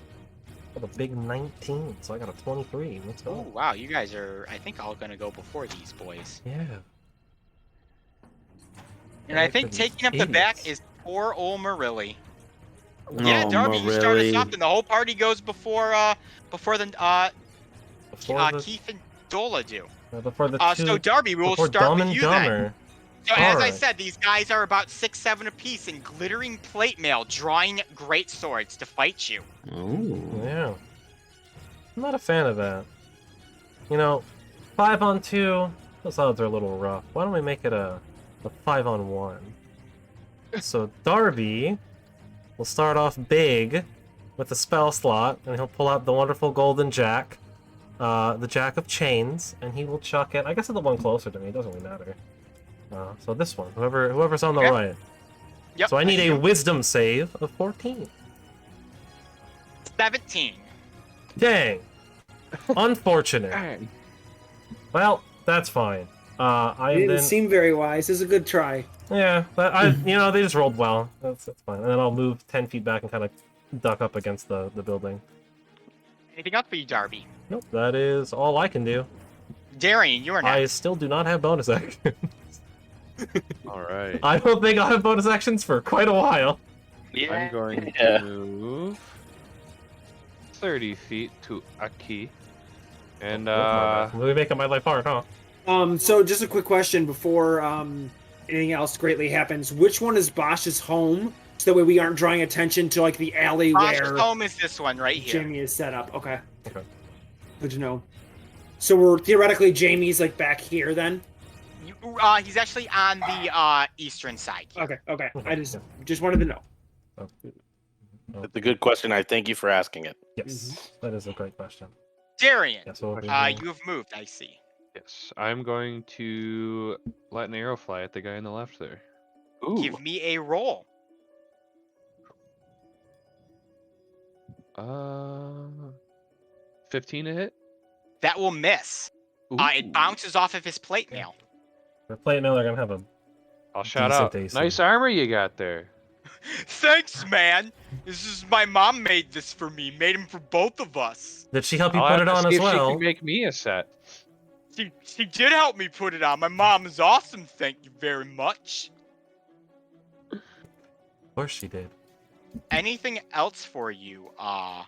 [SPEAKER 1] Got a big 19, so I got a 23. Let's
[SPEAKER 2] Oh,
[SPEAKER 1] go.
[SPEAKER 2] wow. You guys are, I think, all going to go before these boys.
[SPEAKER 1] Yeah.
[SPEAKER 2] And I
[SPEAKER 1] Back
[SPEAKER 2] think
[SPEAKER 1] to
[SPEAKER 2] taking up
[SPEAKER 1] these
[SPEAKER 2] the back
[SPEAKER 1] idiots.
[SPEAKER 2] is poor old Marilli. Yeah,
[SPEAKER 4] Oh,
[SPEAKER 2] Darby, you start us
[SPEAKER 4] Marilli.
[SPEAKER 2] off, and the whole party goes before
[SPEAKER 1] Before the,
[SPEAKER 2] Keith and Dola do.
[SPEAKER 1] before the two,
[SPEAKER 2] So Darby, we'll
[SPEAKER 1] before
[SPEAKER 2] start
[SPEAKER 1] Dumb
[SPEAKER 2] with
[SPEAKER 1] and
[SPEAKER 2] you then.
[SPEAKER 1] Dumber.
[SPEAKER 2] So as I
[SPEAKER 1] Alright.
[SPEAKER 2] said, these guys are about 6'7" apiece in glittering plate mail, drawing great swords to fight you.
[SPEAKER 4] Ooh.
[SPEAKER 1] Yeah. I'm not a fan of that. You know, 5-on-2, those odds are a little rough. Why don't we make it a 5-on-1? So Darby will start off big with the spell slot, and he'll pull out the wonderful golden jack, the jack of chains, and he will chuck it. I guess it's the one closer to me. It doesn't really matter. So this one, whoever's on the
[SPEAKER 2] Okay.
[SPEAKER 1] right.
[SPEAKER 2] Yep.
[SPEAKER 1] So I need
[SPEAKER 2] see
[SPEAKER 1] a
[SPEAKER 2] him.
[SPEAKER 1] wisdom save of 14.
[SPEAKER 2] 17.
[SPEAKER 1] Dang. Unfortunate.
[SPEAKER 6] Dang.
[SPEAKER 1] Well, that's fine. I
[SPEAKER 5] It
[SPEAKER 1] am
[SPEAKER 5] didn't
[SPEAKER 1] then.
[SPEAKER 5] seem very wise. It's a good try.
[SPEAKER 1] Yeah, but they just rolled well. That's fine. And then I'll move 10 feet back and kind of duck up against the building.
[SPEAKER 2] Anything else for you, Darby?
[SPEAKER 1] Nope, that is all I can do.
[SPEAKER 2] Darian, you are
[SPEAKER 1] I
[SPEAKER 2] next.
[SPEAKER 1] still do not have bonus actions.
[SPEAKER 6] All right.
[SPEAKER 1] I don't think I'll have bonus actions for quite a while.
[SPEAKER 6] I'm going
[SPEAKER 3] Yeah.
[SPEAKER 6] to move 30 feet to Aki. And
[SPEAKER 1] Really making my life hard, huh?
[SPEAKER 5] So just a quick question before anything else greatly happens. Which one is Bosch's home? So that way we aren't drawing attention to like the alley
[SPEAKER 2] Bosch's
[SPEAKER 5] where
[SPEAKER 2] home is this one right here.
[SPEAKER 5] Jamie is set up. Okay.
[SPEAKER 1] Okay.
[SPEAKER 5] Good to know. So we're theoretically Jamie's like back here then.
[SPEAKER 2] He's actually on the eastern side.
[SPEAKER 5] Okay. Okay.
[SPEAKER 1] Okay,
[SPEAKER 5] I just wanted to know.
[SPEAKER 3] That's a good question. I thank you for asking it.
[SPEAKER 1] Yes, that is a great question.
[SPEAKER 2] Darian,
[SPEAKER 1] Yes, we'll be
[SPEAKER 2] you have moved, I see.
[SPEAKER 6] yes, I'm going to let an arrow fly at the guy on the left there.
[SPEAKER 3] Ooh.
[SPEAKER 2] Give me a roll.
[SPEAKER 6] 15 to hit.
[SPEAKER 2] That will miss. It
[SPEAKER 6] Ooh.
[SPEAKER 2] bounces off of his plate mail.
[SPEAKER 1] The plate mail are gonna have a.
[SPEAKER 6] I'll shout
[SPEAKER 1] decent
[SPEAKER 6] out.
[SPEAKER 1] AC.
[SPEAKER 6] Nice armor you got there.
[SPEAKER 2] Thanks, man. This is my mom made this for me. Made him for both of us.
[SPEAKER 1] Did she help you
[SPEAKER 6] I'll
[SPEAKER 1] put
[SPEAKER 6] have
[SPEAKER 1] it
[SPEAKER 6] to
[SPEAKER 1] on
[SPEAKER 6] see
[SPEAKER 1] as
[SPEAKER 6] if She
[SPEAKER 1] well?
[SPEAKER 6] can make me a set.
[SPEAKER 2] She did help me put it on. My mom is awesome. Thank you very much.
[SPEAKER 1] Of course she did.
[SPEAKER 2] Anything else for you?
[SPEAKER 6] I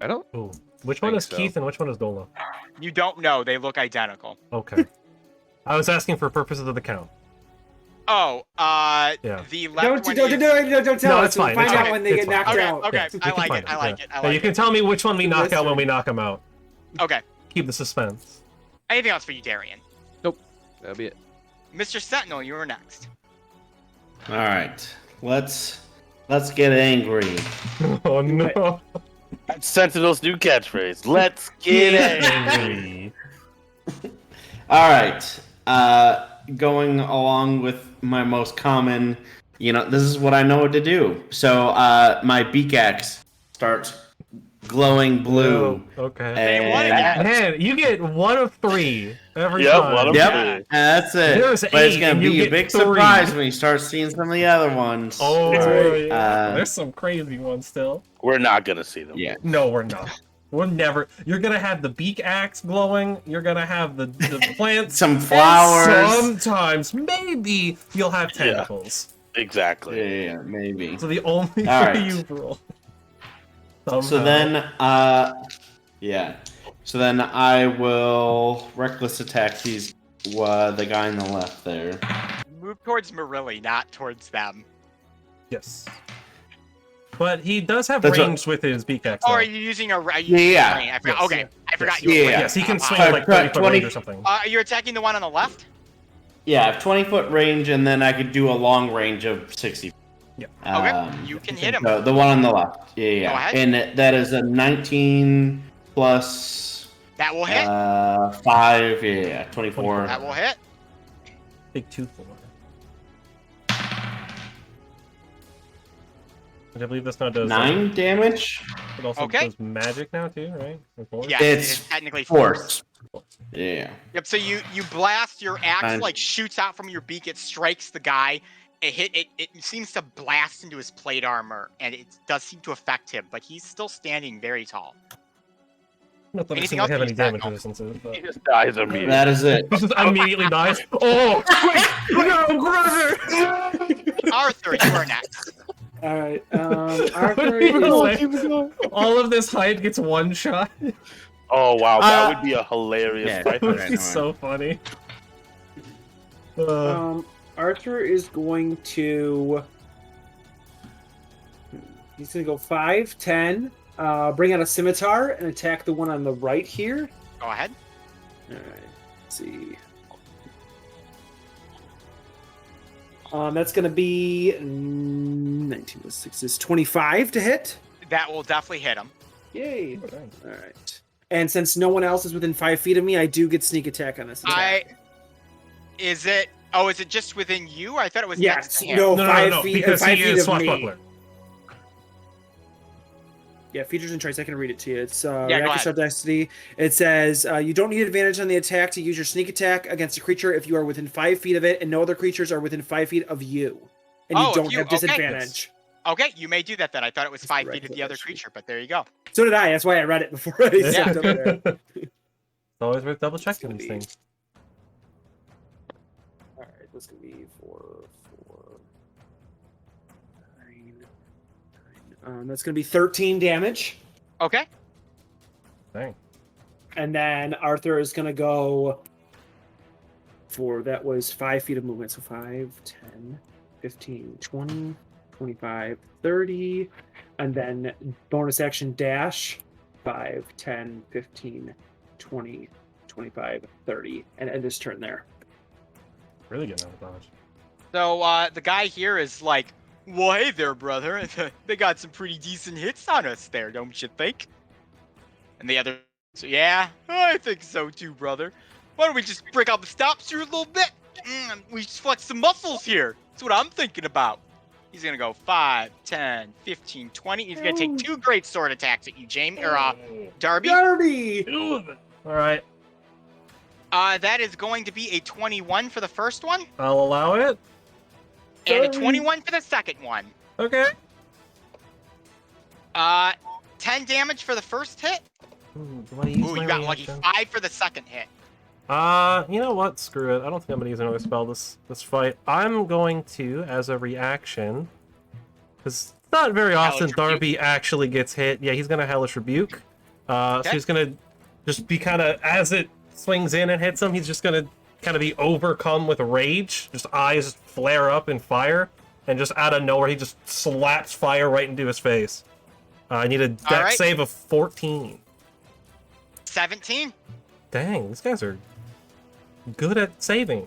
[SPEAKER 6] don't.
[SPEAKER 1] Ooh, which one
[SPEAKER 6] Think
[SPEAKER 1] is
[SPEAKER 6] so.
[SPEAKER 1] Keith and which one is Dola?
[SPEAKER 2] You don't know. They look identical.
[SPEAKER 1] Okay. I was asking for purposes of the count.
[SPEAKER 2] Oh,
[SPEAKER 1] Yeah.
[SPEAKER 2] the left one.
[SPEAKER 5] Don't tell
[SPEAKER 1] No,
[SPEAKER 5] us.
[SPEAKER 1] it's fine,
[SPEAKER 5] We'll find
[SPEAKER 1] it's
[SPEAKER 5] out
[SPEAKER 1] fine,
[SPEAKER 5] when they
[SPEAKER 1] it's
[SPEAKER 5] get knocked
[SPEAKER 1] fine.
[SPEAKER 2] Okay,
[SPEAKER 5] out.
[SPEAKER 2] okay.
[SPEAKER 1] Yes, we
[SPEAKER 2] I
[SPEAKER 1] can
[SPEAKER 2] like
[SPEAKER 1] find
[SPEAKER 2] it.
[SPEAKER 1] them,
[SPEAKER 2] I like
[SPEAKER 1] yeah.
[SPEAKER 2] it. I
[SPEAKER 1] Yeah,
[SPEAKER 2] like
[SPEAKER 1] you can
[SPEAKER 2] it.
[SPEAKER 1] tell me which one we knock
[SPEAKER 5] Listen.
[SPEAKER 1] out when we knock them out.
[SPEAKER 2] Okay.
[SPEAKER 1] Keep the suspense.
[SPEAKER 2] Anything else for you, Darian?
[SPEAKER 6] That'll be it.
[SPEAKER 2] Mr. Sentinel, you are next.
[SPEAKER 4] All right, let's get angry.
[SPEAKER 1] Oh no.
[SPEAKER 3] That's Sentinel's new catchphrase. Let's get it.
[SPEAKER 1] Angry.
[SPEAKER 4] All right. Going along with my most common, this is what I know what to do. So my beak axe starts glowing blue.
[SPEAKER 1] Oh, okay.
[SPEAKER 2] They won again.
[SPEAKER 1] Man, you get 1 of 3 every
[SPEAKER 3] Yep,
[SPEAKER 1] time.
[SPEAKER 3] 1 of
[SPEAKER 4] Yep,
[SPEAKER 3] 3.
[SPEAKER 4] and that's it.
[SPEAKER 1] There's
[SPEAKER 4] But it's
[SPEAKER 1] 8
[SPEAKER 4] gonna
[SPEAKER 1] and you
[SPEAKER 4] be a
[SPEAKER 1] get
[SPEAKER 4] big
[SPEAKER 1] 3.
[SPEAKER 4] surprise when you start seeing some of the other ones.
[SPEAKER 1] Oh,
[SPEAKER 5] right.
[SPEAKER 1] yeah. There's some crazy ones still.
[SPEAKER 3] We're not gonna see them.
[SPEAKER 4] Yeah.
[SPEAKER 1] No, we're not. We're never. You're gonna have the beak axe glowing. You're gonna have the plants.
[SPEAKER 4] Some
[SPEAKER 1] and
[SPEAKER 4] flowers.
[SPEAKER 1] sometimes, maybe you'll have tentacles.
[SPEAKER 3] Exactly.
[SPEAKER 4] Yeah, maybe.
[SPEAKER 1] So the only
[SPEAKER 4] All
[SPEAKER 1] way
[SPEAKER 4] right.
[SPEAKER 1] you roll.
[SPEAKER 4] So
[SPEAKER 1] Somehow.
[SPEAKER 4] then, yeah. So then I will reckless attack the guy on the left there.
[SPEAKER 2] Move towards Marilli, not towards them.
[SPEAKER 1] Yes. But he does have
[SPEAKER 4] That's
[SPEAKER 1] range with his beak axe.
[SPEAKER 2] Oh,
[SPEAKER 1] though.
[SPEAKER 2] are you using a? Are
[SPEAKER 4] Yeah,
[SPEAKER 2] you using
[SPEAKER 4] yeah.
[SPEAKER 2] range? I forgot.
[SPEAKER 1] Yes.
[SPEAKER 2] Okay, I forgot you.
[SPEAKER 4] Yeah,
[SPEAKER 2] were
[SPEAKER 4] yeah.
[SPEAKER 1] Yes, he can swing
[SPEAKER 2] Wow.
[SPEAKER 1] like 30 foot
[SPEAKER 4] 20
[SPEAKER 1] range or something.
[SPEAKER 2] You're attacking the one on the left.
[SPEAKER 4] Yeah, I have 20-foot range, and then I could do a long range of 60.
[SPEAKER 1] Yeah.
[SPEAKER 2] Okay, you can hit him.
[SPEAKER 4] The one on the left. Yeah.
[SPEAKER 2] Go ahead.
[SPEAKER 4] And that is a 19 plus
[SPEAKER 2] That will hit.
[SPEAKER 4] 5. Yeah, 24.
[SPEAKER 2] That will hit.
[SPEAKER 1] Big tooth. Which I believe this now does
[SPEAKER 4] 9 damage.
[SPEAKER 1] It also
[SPEAKER 2] Okay.
[SPEAKER 1] does magic now too, right? Or force?
[SPEAKER 2] Yeah,
[SPEAKER 4] It's
[SPEAKER 2] technically
[SPEAKER 4] force. Yeah.
[SPEAKER 2] Yep. So you blast your axe,
[SPEAKER 4] Fine.
[SPEAKER 2] like shoots out from your beak. It strikes the guy. It seems to blast into his plate armor, and it does seem to affect him. But he's still standing very tall.
[SPEAKER 1] Not that it
[SPEAKER 2] Anything
[SPEAKER 1] seems like
[SPEAKER 2] else
[SPEAKER 1] have
[SPEAKER 2] that
[SPEAKER 1] any
[SPEAKER 2] you said?
[SPEAKER 1] damage resistances, but
[SPEAKER 3] He just dies immediately.
[SPEAKER 4] That is it.
[SPEAKER 1] he just immediately dies. Oh! No, brother!
[SPEAKER 2] Arthur, you are next.
[SPEAKER 5] All right.
[SPEAKER 1] I
[SPEAKER 5] Arthur
[SPEAKER 1] wouldn't even
[SPEAKER 5] is.
[SPEAKER 1] say- All of this height gets one shot. It
[SPEAKER 3] Oh wow, that would be a hilarious
[SPEAKER 4] yeah.
[SPEAKER 3] fight.
[SPEAKER 1] would
[SPEAKER 4] Okay,
[SPEAKER 1] be
[SPEAKER 4] no
[SPEAKER 1] so funny.
[SPEAKER 5] Arthur is going to. He's going to go 5, 10. Bring out a scimitar and attack the one on the right here.
[SPEAKER 2] Go ahead.
[SPEAKER 5] All right. Let's see. That's going to be 19 plus 6 is 25 to hit.
[SPEAKER 2] That will definitely hit him.
[SPEAKER 5] Yay! All right. And since no one else is within 5 feet of me, I do get sneak attack on this attack.
[SPEAKER 2] Is it? Oh, is it just within you? I thought it was next
[SPEAKER 5] Yes.
[SPEAKER 2] to him.
[SPEAKER 5] No,
[SPEAKER 1] No,
[SPEAKER 5] 5 feet.
[SPEAKER 1] because
[SPEAKER 5] 5
[SPEAKER 1] he
[SPEAKER 5] feet
[SPEAKER 1] is
[SPEAKER 5] of me.
[SPEAKER 1] swashbuckler.
[SPEAKER 5] Yeah, features and traits. I can read it to you. It's
[SPEAKER 2] Yeah, go
[SPEAKER 5] Rakashar
[SPEAKER 2] ahead.
[SPEAKER 5] Destiny. It says you don't need advantage on the attack to use your sneak attack against a creature if you are within 5 feet of it, and no other creatures are within 5 feet of you, and you
[SPEAKER 2] Oh, if
[SPEAKER 5] don't
[SPEAKER 2] you-
[SPEAKER 5] have
[SPEAKER 2] okay.
[SPEAKER 5] disadvantage.
[SPEAKER 2] Okay, you may do that then. I thought it was
[SPEAKER 5] That's
[SPEAKER 2] 5
[SPEAKER 5] correct,
[SPEAKER 2] feet of the other
[SPEAKER 5] actually.
[SPEAKER 2] creature, but there you go.
[SPEAKER 5] So did I. That's why I read it before I stepped over there.
[SPEAKER 1] It's always worth double checking these things.
[SPEAKER 5] All right, that's gonna be 4, 9. That's gonna be 13 damage,
[SPEAKER 2] Okay.
[SPEAKER 1] Dang.
[SPEAKER 5] and then Arthur is gonna go for that was 5 feet of movement, so 5, 10, 15, 20, 25, 30, and then bonus action dash 5, 10, 15, 20, 25, 30, and end this turn there.
[SPEAKER 1] Really getting out of dodge.
[SPEAKER 2] So the guy here is like, well, hey there, brother. They got some pretty decent hits on us there, don't you think? And the other, so yeah, I think so too, brother. Why don't we just break out the stops here a little bit? We just flex some muscles here. That's what I'm thinking about. He's gonna go 5, 10, 15, 20. He's gonna take 2 great sword attacks at you, James or Darby.
[SPEAKER 5] Darby!
[SPEAKER 1] All right,
[SPEAKER 2] That is going to be a 21 for the first one,
[SPEAKER 1] I'll allow it.
[SPEAKER 2] and a 21 for the second one.
[SPEAKER 1] Okay.
[SPEAKER 2] 10 damage for the first hit.
[SPEAKER 1] Ooh, do I use
[SPEAKER 2] Ooh,
[SPEAKER 1] my
[SPEAKER 2] you got lucky.
[SPEAKER 1] reaction?
[SPEAKER 2] 5 for the second hit.
[SPEAKER 1] You know what? Screw it. I don't think I'm gonna use another spell this fight. I'm going to, as a reaction, because not very often
[SPEAKER 2] Hellish
[SPEAKER 1] Darby actually gets hit. Yeah, he's gonna Hellish Rebuke. So
[SPEAKER 2] Okay.
[SPEAKER 1] he's gonna just be kind of, as it swings in and hits him, he's just gonna kind of be overcome with rage. Just eyes flare up in fire, and just out of nowhere he just slaps fire right into his face. I need a dex
[SPEAKER 2] right.
[SPEAKER 1] save of 14.
[SPEAKER 2] 17.
[SPEAKER 1] Dang, these guys are good at saving.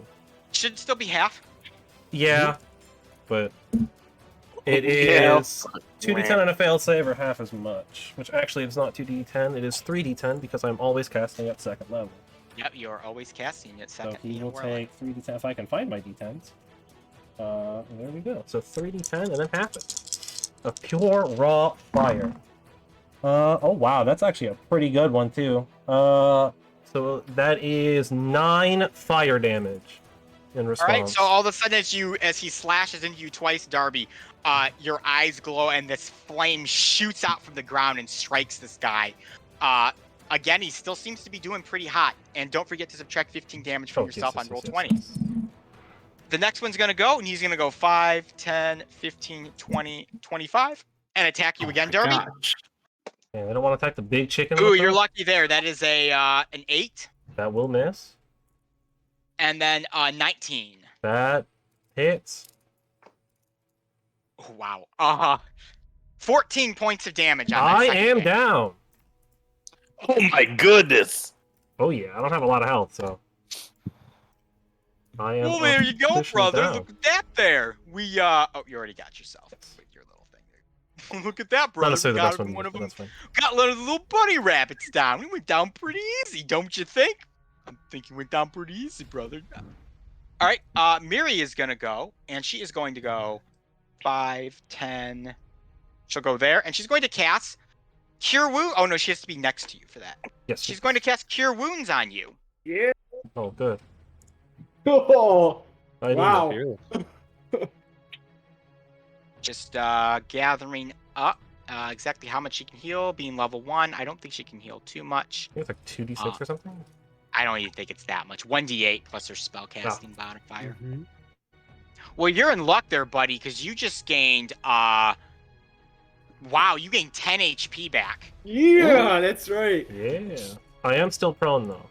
[SPEAKER 2] Should still be half.
[SPEAKER 1] Yeah, but it
[SPEAKER 3] Yeah.
[SPEAKER 1] is 2d10 on a failed save or half as much. Which actually it's not 2d10, it is 3d10 because I'm always casting at second level.
[SPEAKER 2] Yep, you are always casting at
[SPEAKER 1] So
[SPEAKER 2] second.
[SPEAKER 1] he
[SPEAKER 2] being a
[SPEAKER 1] will
[SPEAKER 2] warlock.
[SPEAKER 1] take 3d10 if I can find my d10s. There we go. So 3d10 and then half it. A pure raw fire. Oh wow, that's actually a pretty good one too. So that is 9 fire damage in
[SPEAKER 2] All
[SPEAKER 1] response.
[SPEAKER 2] right, so all of a sudden, as he slashes into you twice, Darby, your eyes glow and this flame shoots out from the ground and strikes this guy. Again, he still seems to be doing pretty hot. And don't forget to subtract 15 damage from yourself on roll 20.
[SPEAKER 1] Yes.
[SPEAKER 2] The next one's going to go, and he's going to go 5, 10, 15, 20, 25, and attack you again, Darby.
[SPEAKER 4] Gosh.
[SPEAKER 1] Yeah, they don't want to attack the big chicken.
[SPEAKER 2] Ooh,
[SPEAKER 1] with
[SPEAKER 2] you're
[SPEAKER 1] us.
[SPEAKER 2] lucky there. That is an 8,
[SPEAKER 1] That will miss.
[SPEAKER 2] and then 19.
[SPEAKER 1] That hits.
[SPEAKER 2] Oh, wow. 14 points of damage on that
[SPEAKER 1] I
[SPEAKER 2] second
[SPEAKER 1] am
[SPEAKER 2] hit.
[SPEAKER 1] down.
[SPEAKER 3] Oh my goodness!
[SPEAKER 1] Oh yeah, I don't have a lot of health, so I am.
[SPEAKER 2] Well, there you go,
[SPEAKER 1] officially
[SPEAKER 2] brother.
[SPEAKER 1] down.
[SPEAKER 2] Look at that there. Oh, you already got yourself with your little thing there. Look at that,
[SPEAKER 1] Not
[SPEAKER 2] brother.
[SPEAKER 1] necessarily
[SPEAKER 2] We
[SPEAKER 1] the
[SPEAKER 2] got
[SPEAKER 1] best one.
[SPEAKER 2] one of
[SPEAKER 1] but
[SPEAKER 2] them.
[SPEAKER 1] that's fine.
[SPEAKER 2] Got one of the little bunny rabbits down. We went down pretty easy, don't you think? I think you went down pretty easy, brother. All right, Miri is going to go, and she is going to go 5, 10. She'll go there, and she's going to cast Cure Wounds. Oh, no, she has to be next to you for that.
[SPEAKER 1] Yes.
[SPEAKER 2] She's going to cast Cure Wounds on you.
[SPEAKER 5] Yeah.
[SPEAKER 1] Oh, good.
[SPEAKER 5] Oh,
[SPEAKER 1] I need
[SPEAKER 5] wow.
[SPEAKER 6] Here.
[SPEAKER 2] Just gathering up exactly how much she can heal. Being level 1, I don't think she can heal too much.
[SPEAKER 1] I think it's like 2d6 or something.
[SPEAKER 2] I don't even think it's that much. 1d8 plus her spellcasting modifier.
[SPEAKER 5] Mhm.
[SPEAKER 2] Well, you're in luck there, buddy, because you just gained, wow, you gained 10 HP back.
[SPEAKER 5] Yeah, that's right.
[SPEAKER 1] Yeah. I am still prone though.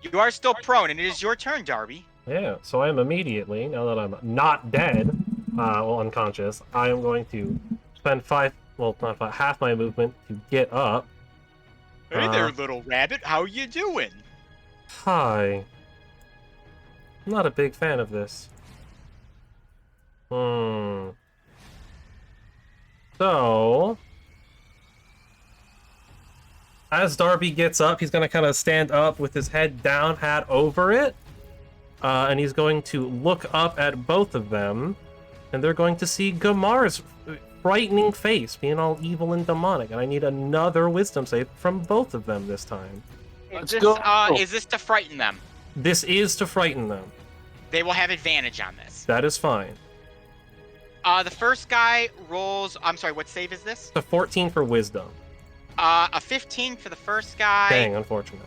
[SPEAKER 2] You are still prone, and it is your turn, Darby.
[SPEAKER 1] Yeah. So I am immediately, now that I'm not dead, well, unconscious, I am going to spend half my movement to get up.
[SPEAKER 2] Hey there, little rabbit. How you doing?
[SPEAKER 1] Hi. I'm not a big fan of this. So, as Darby gets up, he's going to kind of stand up with his head down, hat over it. And he's going to look up at both of them. And they're going to see Gamar's frightening face, being all evil and demonic. And I need another wisdom save from both of them this time.
[SPEAKER 3] Let's go.
[SPEAKER 2] Is this to frighten them?
[SPEAKER 1] This is to frighten them.
[SPEAKER 2] They will have advantage on this.
[SPEAKER 1] That is fine.
[SPEAKER 2] The first guy rolls. I'm sorry. What save is this?
[SPEAKER 1] It's a 14 for wisdom.
[SPEAKER 2] A 15 for the first guy.
[SPEAKER 1] Dang, unfortunate.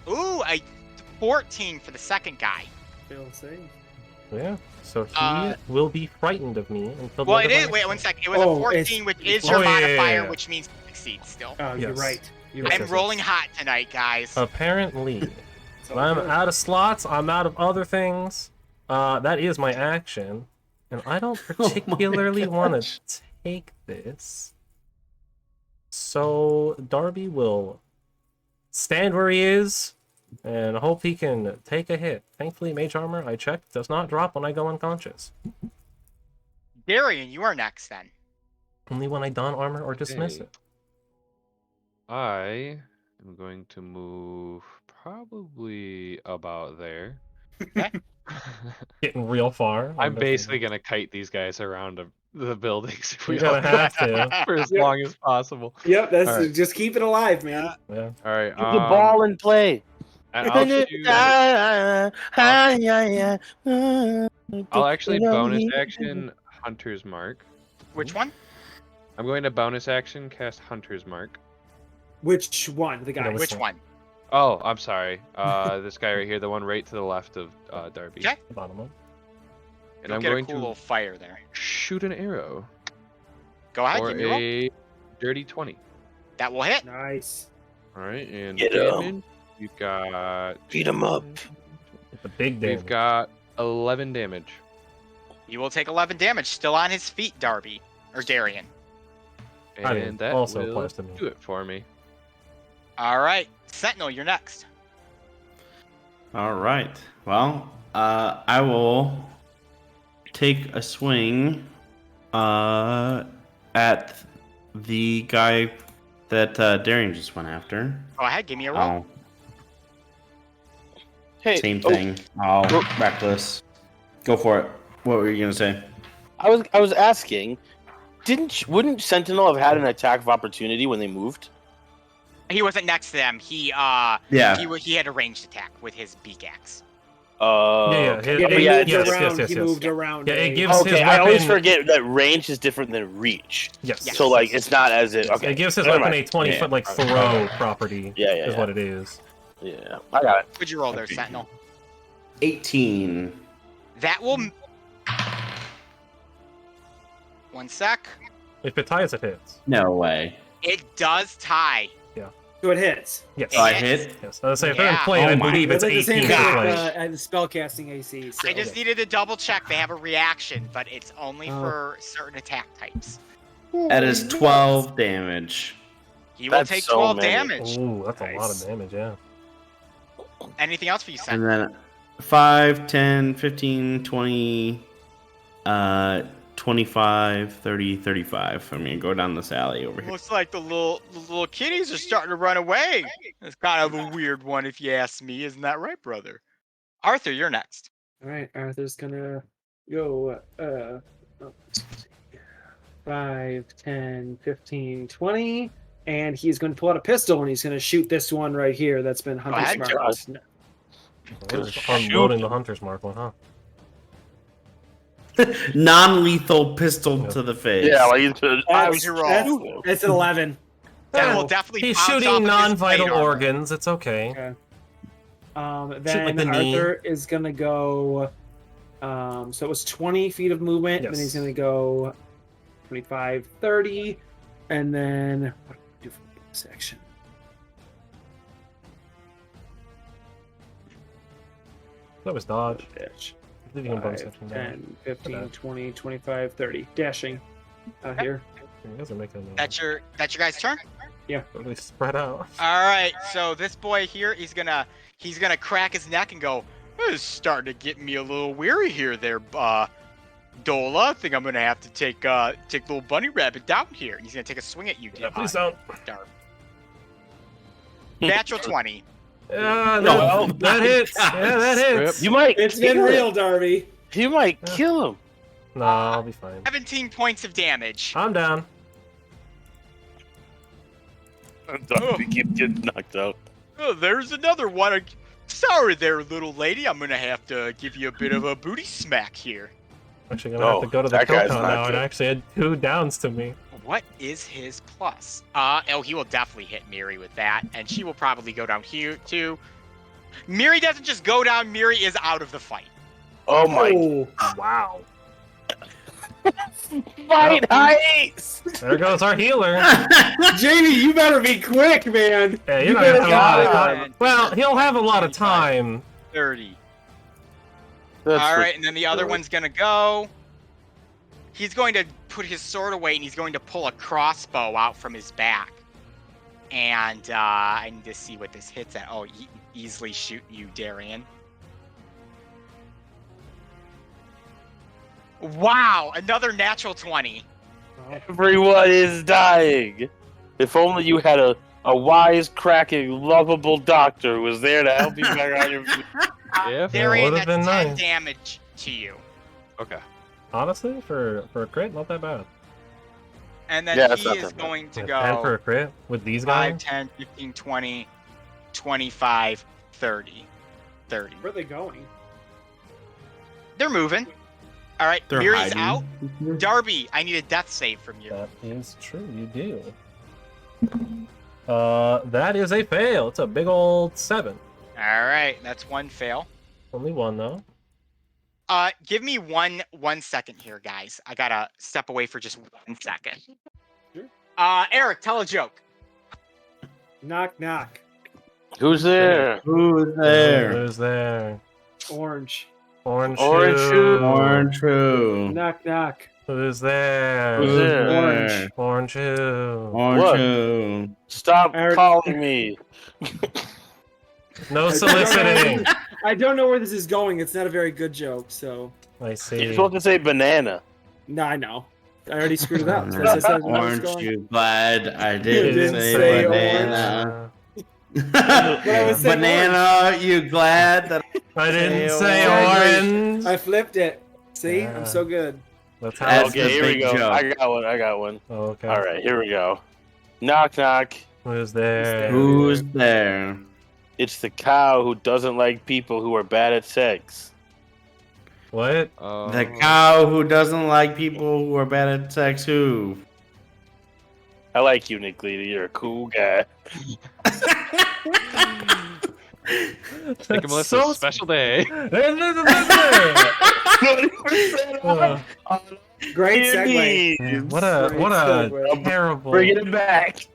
[SPEAKER 2] Ooh, a 14 for the second guy.
[SPEAKER 5] Fail save.
[SPEAKER 1] Yeah. So he will be frightened of me until.
[SPEAKER 2] Well,
[SPEAKER 1] the
[SPEAKER 2] it
[SPEAKER 1] end of
[SPEAKER 2] is.
[SPEAKER 1] my
[SPEAKER 2] Wait,
[SPEAKER 1] next
[SPEAKER 2] 1
[SPEAKER 1] turn.
[SPEAKER 2] second. It was
[SPEAKER 5] Oh,
[SPEAKER 2] a 14,
[SPEAKER 5] it's-
[SPEAKER 2] which is
[SPEAKER 1] Oh,
[SPEAKER 2] your
[SPEAKER 1] yeah, yeah,
[SPEAKER 2] modifier,
[SPEAKER 1] yeah.
[SPEAKER 2] which means you succeed still.
[SPEAKER 5] Oh, you're
[SPEAKER 1] Yes.
[SPEAKER 5] right. You're
[SPEAKER 1] Yes,
[SPEAKER 5] right.
[SPEAKER 2] I'm rolling hot tonight, guys.
[SPEAKER 1] Apparently,
[SPEAKER 5] It's all
[SPEAKER 1] I'm
[SPEAKER 5] good.
[SPEAKER 1] out of slots. I'm out of other things. That is my action, and I don't particularly want to take this. So Darby will stand where he is and hope he can take a hit. Thankfully, mage armor, I checked, does not drop when I go unconscious.
[SPEAKER 2] Darian, you are next then.
[SPEAKER 1] Only when I don armor or dismiss
[SPEAKER 6] Okay.
[SPEAKER 1] it.
[SPEAKER 6] I am going to move probably about there.
[SPEAKER 1] Getting real far.
[SPEAKER 6] I'm basically gonna kite these guys around the buildings if we
[SPEAKER 1] You're gonna
[SPEAKER 6] don't
[SPEAKER 1] have to.
[SPEAKER 6] for as
[SPEAKER 5] Yep.
[SPEAKER 6] long as possible.
[SPEAKER 5] Yep, that's
[SPEAKER 6] All right.
[SPEAKER 5] just keep it alive, man.
[SPEAKER 1] Yeah.
[SPEAKER 6] All right.
[SPEAKER 3] Use the ball and play.
[SPEAKER 6] and I'll actually bonus action Hunter's Mark.
[SPEAKER 2] Which one?
[SPEAKER 6] I'm going to bonus action cast Hunter's Mark.
[SPEAKER 5] Which one? The guy.
[SPEAKER 1] Yeah,
[SPEAKER 2] Which one?
[SPEAKER 6] Oh, I'm sorry. This guy right here, the one right to the left of Darby.
[SPEAKER 2] Okay.
[SPEAKER 1] The bottom one.
[SPEAKER 6] And
[SPEAKER 2] You'll
[SPEAKER 6] I'm
[SPEAKER 2] get a
[SPEAKER 6] going
[SPEAKER 2] cool
[SPEAKER 6] to
[SPEAKER 2] little fire there.
[SPEAKER 6] shoot an arrow
[SPEAKER 2] Go ahead,
[SPEAKER 6] for
[SPEAKER 2] give me a roll.
[SPEAKER 6] a dirty 20.
[SPEAKER 2] That will hit.
[SPEAKER 5] Nice.
[SPEAKER 6] All right, and
[SPEAKER 3] Get 'em.
[SPEAKER 6] damage, we've got
[SPEAKER 3] Beat 'em up.
[SPEAKER 1] The big damage.
[SPEAKER 6] We've got 11 damage.
[SPEAKER 2] You will take 11 damage. Still on his feet, Darby. Or Darian.
[SPEAKER 1] I mean,
[SPEAKER 6] And that
[SPEAKER 1] also
[SPEAKER 6] will
[SPEAKER 1] applies to me.
[SPEAKER 6] do it for me.
[SPEAKER 2] All right. Sentinel, you're next.
[SPEAKER 4] All right. Well, I will take a swing at the guy that Darian just went after.
[SPEAKER 2] Go ahead, give me a roll.
[SPEAKER 4] Oh,
[SPEAKER 3] Hey,
[SPEAKER 4] same thing. Oh, reckless. Go for it. What were you gonna say?
[SPEAKER 3] I was asking, wouldn't Sentinel have had an attack of opportunity when they moved?
[SPEAKER 2] He wasn't next to them. He had a ranged attack with his beak axe.
[SPEAKER 1] Yeah,
[SPEAKER 5] He
[SPEAKER 1] yes,
[SPEAKER 5] moved around.
[SPEAKER 1] Yeah, it
[SPEAKER 5] a-
[SPEAKER 1] gives his
[SPEAKER 3] Okay, I always
[SPEAKER 1] weapon-
[SPEAKER 3] forget that range is different than reach.
[SPEAKER 1] Yes.
[SPEAKER 3] So like, it's not as if okay.
[SPEAKER 1] It gives his
[SPEAKER 3] never
[SPEAKER 1] weapon
[SPEAKER 3] mind.
[SPEAKER 1] a 20-foot like throw property.
[SPEAKER 3] Yeah,
[SPEAKER 1] is what it is.
[SPEAKER 3] Yeah, I got it.
[SPEAKER 2] What'd you roll there, Sentinel?
[SPEAKER 4] 18.
[SPEAKER 2] That will. One sec.
[SPEAKER 1] If it ties, it hits.
[SPEAKER 4] No way.
[SPEAKER 2] It does tie.
[SPEAKER 5] So it hits.
[SPEAKER 1] Yes.
[SPEAKER 4] Oh, I hit.
[SPEAKER 1] Yes. I was say if they're in
[SPEAKER 2] Yeah.
[SPEAKER 1] play,
[SPEAKER 4] Oh
[SPEAKER 1] I
[SPEAKER 4] my-
[SPEAKER 1] believe it's
[SPEAKER 5] It's like the
[SPEAKER 1] 18
[SPEAKER 5] same
[SPEAKER 1] in
[SPEAKER 5] thing
[SPEAKER 1] play.
[SPEAKER 5] with the spellcasting AC. So.
[SPEAKER 2] I just needed to double check. They have a reaction, but it's only
[SPEAKER 5] Oh.
[SPEAKER 2] for certain attack types.
[SPEAKER 4] That is 12 damage.
[SPEAKER 2] He will
[SPEAKER 3] That's
[SPEAKER 2] take
[SPEAKER 3] so
[SPEAKER 2] 12
[SPEAKER 3] many.
[SPEAKER 2] damage.
[SPEAKER 1] Ooh, that's a lot
[SPEAKER 5] Nice.
[SPEAKER 1] of damage, yeah.
[SPEAKER 2] Anything else for you,
[SPEAKER 4] And
[SPEAKER 2] Sentinel?
[SPEAKER 4] then 5, 10, 15, 20, 25, 30, 35. I'm going to go down this alley over here.
[SPEAKER 2] Looks like the little kitties are starting to run away. It's kind of a weird one, if you ask me. Isn't that right, brother? Arthur, you're next.
[SPEAKER 5] All right, Arthur's gonna go 5, 10, 15, 20, and he's going to pull out a pistol and he's going to shoot this one right here that's been hunter's
[SPEAKER 2] ahead,
[SPEAKER 5] marked.
[SPEAKER 1] We're just unloading the hunter's mark one, huh?
[SPEAKER 4] Non-lethal pistol to the face.
[SPEAKER 3] Yeah, like I was
[SPEAKER 5] That's,
[SPEAKER 3] wrong.
[SPEAKER 5] that's an 11.
[SPEAKER 2] That will
[SPEAKER 5] So,
[SPEAKER 2] definitely
[SPEAKER 1] He's
[SPEAKER 2] bounce off
[SPEAKER 1] shooting
[SPEAKER 2] of his
[SPEAKER 1] non-vital
[SPEAKER 2] plate armor.
[SPEAKER 1] organs. It's okay.
[SPEAKER 5] Okay.
[SPEAKER 1] like
[SPEAKER 5] Then
[SPEAKER 1] the knee.
[SPEAKER 5] Arthur is gonna go. So it was 20 feet of movement.
[SPEAKER 1] Yes.
[SPEAKER 5] Then he's gonna go 25, 30, and then what do I do for bonus action?
[SPEAKER 1] That was dodge.
[SPEAKER 5] Dash.
[SPEAKER 1] Leaving him bonus
[SPEAKER 5] 5,
[SPEAKER 1] action down.
[SPEAKER 5] 10, 15,
[SPEAKER 1] Okay.
[SPEAKER 5] 20, 25, 30. Dashing out here.
[SPEAKER 1] You guys are making
[SPEAKER 2] That's your guys' turn.
[SPEAKER 1] really spread out.
[SPEAKER 2] All right, so this boy here, he's gonna crack his neck and go. This is starting to get me a little weary here, there, Dola. I think I'm gonna have to take little bunny rabbit down here. And he's gonna take a swing at you,
[SPEAKER 1] Please don't.
[SPEAKER 2] Darb. Natural 20.
[SPEAKER 1] No, that hits. Yeah, that hits.
[SPEAKER 3] You might.
[SPEAKER 5] It's been
[SPEAKER 3] kill him.
[SPEAKER 5] real, Darby.
[SPEAKER 3] You might kill him.
[SPEAKER 1] No, I'll be fine.
[SPEAKER 2] 17 points of damage.
[SPEAKER 1] I'm down.
[SPEAKER 3] He keeps getting knocked out.
[SPEAKER 2] Oh, there's another one. Sorry there, little lady. I'm gonna have to give you a bit of a booty smack here.
[SPEAKER 1] Actually, gonna have to go to the
[SPEAKER 3] that guy's
[SPEAKER 1] compound
[SPEAKER 3] not
[SPEAKER 1] now and
[SPEAKER 3] good.
[SPEAKER 1] actually had 2 downs to me.
[SPEAKER 2] What is his plus? He will definitely hit Miri with that, and she will probably go down here too. Miri doesn't just go down. Miri is out of the fight.
[SPEAKER 3] Oh my!
[SPEAKER 5] Oh,
[SPEAKER 1] Wow.
[SPEAKER 3] Fight heist!
[SPEAKER 1] There goes our healer.
[SPEAKER 5] Jamie, you better be quick, man.
[SPEAKER 1] Yeah,
[SPEAKER 5] You
[SPEAKER 1] you're not gonna have
[SPEAKER 5] better
[SPEAKER 1] a lot of
[SPEAKER 5] go.
[SPEAKER 1] time. Well, he'll have a lot of time.
[SPEAKER 2] 30.
[SPEAKER 3] That's
[SPEAKER 2] All right, and then the other one's gonna go. He's going to put his sword away, and he's going to pull a crossbow out from his back. And I need to see what this hits at. Oh, easily shoot you, Darian. Wow, another natural 20.
[SPEAKER 3] Everyone is dying. If only you had a wisecracking, lovable doctor who was there to help you back on your feet.
[SPEAKER 6] If
[SPEAKER 2] Darian,
[SPEAKER 1] would've
[SPEAKER 2] that's 10
[SPEAKER 1] been nice.
[SPEAKER 2] damage to you.
[SPEAKER 6] okay.
[SPEAKER 1] Honestly, for a crit, not that bad.
[SPEAKER 2] And then
[SPEAKER 3] Yeah, that's
[SPEAKER 2] he
[SPEAKER 3] not
[SPEAKER 2] is
[SPEAKER 3] that bad.
[SPEAKER 2] going to
[SPEAKER 1] Yeah, 10 for
[SPEAKER 2] go
[SPEAKER 1] a crit with these
[SPEAKER 2] 5,
[SPEAKER 1] guys.
[SPEAKER 2] 10, 15, 20, 25, 30. 30.
[SPEAKER 5] Where are they going?
[SPEAKER 2] They're moving. All right,
[SPEAKER 4] They're
[SPEAKER 2] Miri's
[SPEAKER 4] hiding.
[SPEAKER 2] out. Darby, I need a death save from you.
[SPEAKER 1] That is true. You do. That is a fail. It's a big old 7.
[SPEAKER 2] All right, that's one fail.
[SPEAKER 1] Only 1 though.
[SPEAKER 2] Give me one second here, guys. I gotta step away for just 1 second.
[SPEAKER 5] Sure.
[SPEAKER 2] Eric, tell a joke.
[SPEAKER 5] Knock, knock.
[SPEAKER 3] Who's there?
[SPEAKER 4] Who's there?
[SPEAKER 1] Who's there?
[SPEAKER 5] Orange.
[SPEAKER 1] Orange
[SPEAKER 3] Orange
[SPEAKER 1] shoe.
[SPEAKER 3] shoe.
[SPEAKER 4] Orange True.
[SPEAKER 5] Knock, knock.
[SPEAKER 1] Who's there?
[SPEAKER 3] Who's there?
[SPEAKER 5] Orange.
[SPEAKER 1] Orange shoe.
[SPEAKER 4] Orange
[SPEAKER 3] What?
[SPEAKER 4] True.
[SPEAKER 3] Stop
[SPEAKER 5] Eric-
[SPEAKER 3] calling me.
[SPEAKER 1] No soliciting.
[SPEAKER 5] I don't know where this is going. It's not a very good joke, so.
[SPEAKER 1] I
[SPEAKER 3] You're
[SPEAKER 1] see.
[SPEAKER 3] supposed to say banana.
[SPEAKER 5] No, I know. I already screwed it up. Since I said when I was
[SPEAKER 4] Aren't
[SPEAKER 5] going.
[SPEAKER 4] you glad I
[SPEAKER 5] didn't
[SPEAKER 4] didn't
[SPEAKER 5] say
[SPEAKER 4] say
[SPEAKER 5] orange.
[SPEAKER 4] banana?
[SPEAKER 5] But I was saying
[SPEAKER 4] Banana, you glad that
[SPEAKER 1] I didn't say
[SPEAKER 5] Exactly.
[SPEAKER 1] orange.
[SPEAKER 5] I flipped it. See,
[SPEAKER 1] Yeah.
[SPEAKER 5] I'm so good.
[SPEAKER 1] That's how.
[SPEAKER 4] That's
[SPEAKER 3] Okay,
[SPEAKER 4] the
[SPEAKER 3] here we
[SPEAKER 4] big
[SPEAKER 3] go.
[SPEAKER 4] joke.
[SPEAKER 3] I got one.
[SPEAKER 1] Oh, okay.
[SPEAKER 3] All right, here we go. Knock, knock.
[SPEAKER 1] Who's there?
[SPEAKER 4] Who's there?
[SPEAKER 3] It's the cow who doesn't like people who are bad at sex.
[SPEAKER 1] What?
[SPEAKER 4] The cow who doesn't like people who are bad at sex. Who?
[SPEAKER 3] I like you, Nick Leedy. You're a cool guy.
[SPEAKER 6] Take a Melissa's special day.
[SPEAKER 1] Uh,
[SPEAKER 5] Great
[SPEAKER 3] Here
[SPEAKER 5] segue.
[SPEAKER 3] he
[SPEAKER 1] man,
[SPEAKER 3] is.
[SPEAKER 1] what a
[SPEAKER 5] Great segue.
[SPEAKER 1] terrible.
[SPEAKER 3] Bringing it back.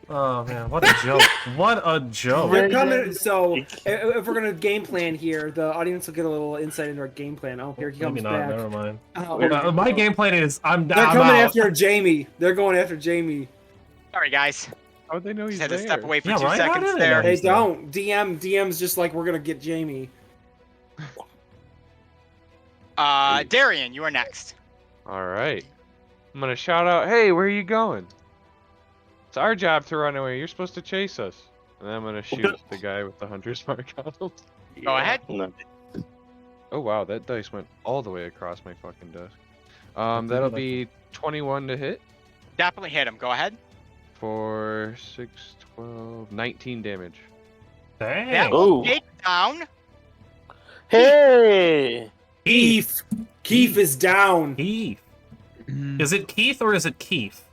[SPEAKER 1] Oh man, what a joke! What a joke!
[SPEAKER 5] We're coming. So, if we're gonna game plan here, the audience will get a little insight into our game plan. Oh, here he comes
[SPEAKER 1] Maybe not.
[SPEAKER 5] back.
[SPEAKER 1] Never mind.
[SPEAKER 5] Oh,
[SPEAKER 1] My game plan is I'm
[SPEAKER 5] They're
[SPEAKER 1] down.
[SPEAKER 5] coming after Jamie. They're going after Jamie.
[SPEAKER 2] Sorry, guys.
[SPEAKER 6] How'd they know he's
[SPEAKER 2] Just had
[SPEAKER 6] there?
[SPEAKER 2] to step away for
[SPEAKER 1] Yeah,
[SPEAKER 2] 2
[SPEAKER 1] right? How
[SPEAKER 2] seconds
[SPEAKER 1] did they
[SPEAKER 2] there.
[SPEAKER 1] know?
[SPEAKER 5] They
[SPEAKER 1] He's there.
[SPEAKER 5] don't. DM's just like we're gonna get Jamie.
[SPEAKER 2] Darian, you are next.
[SPEAKER 6] All right. I'm gonna shout out, "Hey, where are you going?" It's our job to run away. You're supposed to chase us. And then I'm gonna shoot the guy with the hunter's mark on him.
[SPEAKER 2] Go ahead.
[SPEAKER 3] No.
[SPEAKER 6] Oh wow, that dice went all the way across my fucking desk. That'll be 21 to hit
[SPEAKER 2] Definitely hit him. Go ahead.
[SPEAKER 6] for 6, 12, 19 damage.
[SPEAKER 2] That
[SPEAKER 1] Dang.
[SPEAKER 2] will
[SPEAKER 3] Ooh.
[SPEAKER 2] take down.
[SPEAKER 3] Hey.
[SPEAKER 5] Keith. Keith is down.
[SPEAKER 1] Keith. Is it Keith or is it Keith?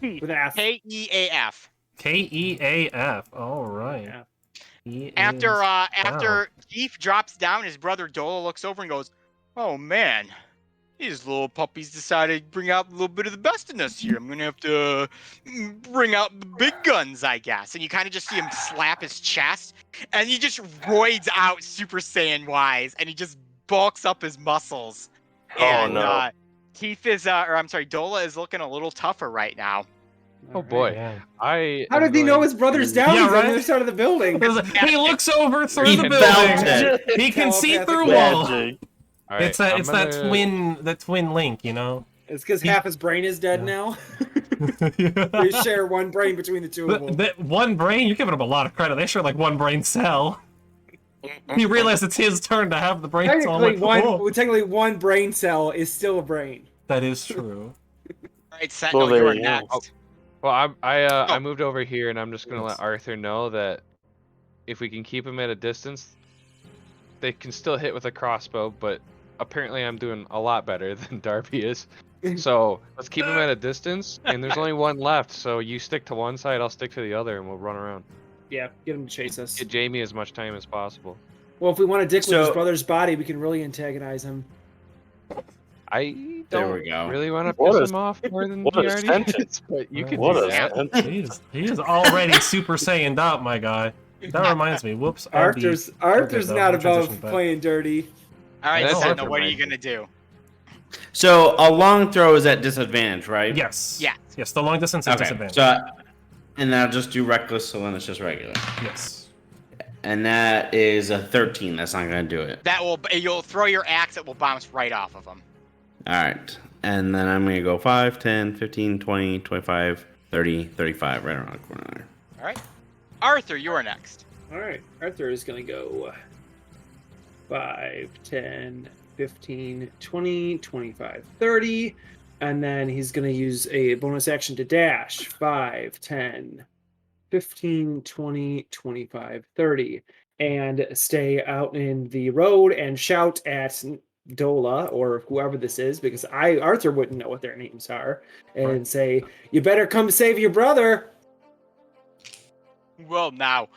[SPEAKER 5] With F.
[SPEAKER 2] Keaf.
[SPEAKER 1] Keaf. All right.
[SPEAKER 5] Yeah.
[SPEAKER 1] He
[SPEAKER 2] After
[SPEAKER 1] is
[SPEAKER 2] after Keith drops down, his brother Dola looks over and goes, "Oh man, these little puppies decided to bring out a little bit of the best in us here. I'm gonna have to bring out the big guns, I guess." And you kind of just see him slap his chest, and he just roids out Super Saiyan wise, and he just bulks up his muscles.
[SPEAKER 3] Oh,
[SPEAKER 2] And
[SPEAKER 3] no.
[SPEAKER 2] Keith is, or I'm sorry, Dola is looking a little tougher right now.
[SPEAKER 6] Oh boy.
[SPEAKER 1] Yeah.
[SPEAKER 5] How did he know his brother's down?
[SPEAKER 1] Yeah,
[SPEAKER 5] He's on
[SPEAKER 1] right?
[SPEAKER 5] the other side of the building.
[SPEAKER 1] He looks over through
[SPEAKER 4] He
[SPEAKER 1] the
[SPEAKER 4] felt
[SPEAKER 1] building.
[SPEAKER 4] it.
[SPEAKER 1] He can see
[SPEAKER 5] Telepathic
[SPEAKER 1] through wall.
[SPEAKER 3] Magic.
[SPEAKER 1] It's that twin link, you know.
[SPEAKER 5] It's because half his brain is dead now. They share one brain between the two of them.
[SPEAKER 1] That one brain, you're giving him a lot of credit. They share like one brain cell. You realize it's his turn to have the brain cell.
[SPEAKER 5] Technically, one brain cell is still a brain.
[SPEAKER 1] That is true.
[SPEAKER 2] All right, Sentinel,
[SPEAKER 3] Well, there
[SPEAKER 2] you are
[SPEAKER 3] you go.
[SPEAKER 2] next.
[SPEAKER 6] Well, I moved over here, and I'm just gonna let Arthur know that if we can keep him at a distance, they can still hit with a crossbow. But apparently, I'm doing a lot better than Darby is. So let's keep him at a distance, and there's only one left. So you stick to one side, I'll stick to the other, and we'll run around.
[SPEAKER 5] Yeah, get him to chase us.
[SPEAKER 6] Get Jamie as much time as possible.
[SPEAKER 5] Well, if we want to dick with his
[SPEAKER 4] So-
[SPEAKER 5] brother's body, we can really antagonize him.
[SPEAKER 6] I
[SPEAKER 4] There
[SPEAKER 6] don't
[SPEAKER 4] we go.
[SPEAKER 6] really want to
[SPEAKER 3] What
[SPEAKER 6] piss
[SPEAKER 3] a-
[SPEAKER 6] him off more than
[SPEAKER 3] what
[SPEAKER 6] he
[SPEAKER 3] a
[SPEAKER 6] already
[SPEAKER 3] sentence.
[SPEAKER 6] is, but you can
[SPEAKER 3] What
[SPEAKER 6] do
[SPEAKER 3] a
[SPEAKER 6] that.
[SPEAKER 3] sentence.
[SPEAKER 1] He is already Super Saiyaned up, my guy. That reminds me. Whoops.
[SPEAKER 5] Arthur's
[SPEAKER 1] though.
[SPEAKER 5] not
[SPEAKER 1] We'll
[SPEAKER 5] above
[SPEAKER 1] transition back.
[SPEAKER 5] playing dirty.
[SPEAKER 2] All right,
[SPEAKER 6] That's
[SPEAKER 2] Sentinel,
[SPEAKER 6] Arthur,
[SPEAKER 2] what are you
[SPEAKER 6] Mike.
[SPEAKER 2] gonna do?
[SPEAKER 4] So a long throw is at disadvantage, right?
[SPEAKER 1] Yes.
[SPEAKER 2] Yeah.
[SPEAKER 1] Yes. The long distance is
[SPEAKER 4] Okay.
[SPEAKER 1] disadvantage.
[SPEAKER 4] And then I'll just do reckless, so then it's just regular.
[SPEAKER 1] Yes.
[SPEAKER 4] And that is a 13. That's not gonna do it.
[SPEAKER 2] That will, you'll throw your axe, it will bounce right off of him.
[SPEAKER 4] All right. And then I'm gonna go 5, 10, 15, 20, 25, 30, 35, right around the corner there.
[SPEAKER 2] All right, Arthur, you are next.
[SPEAKER 5] All right, Arthur is going to go 5, 10, 15, 20, 25, 30. And then he's going to use a bonus action to dash. 5, 10, 15, 20, 25, 30. And stay out in the road and shout at Dola or whoever this is, because Arthur wouldn't know what their names are, and say, "You better come save your brother."
[SPEAKER 2] Well, now,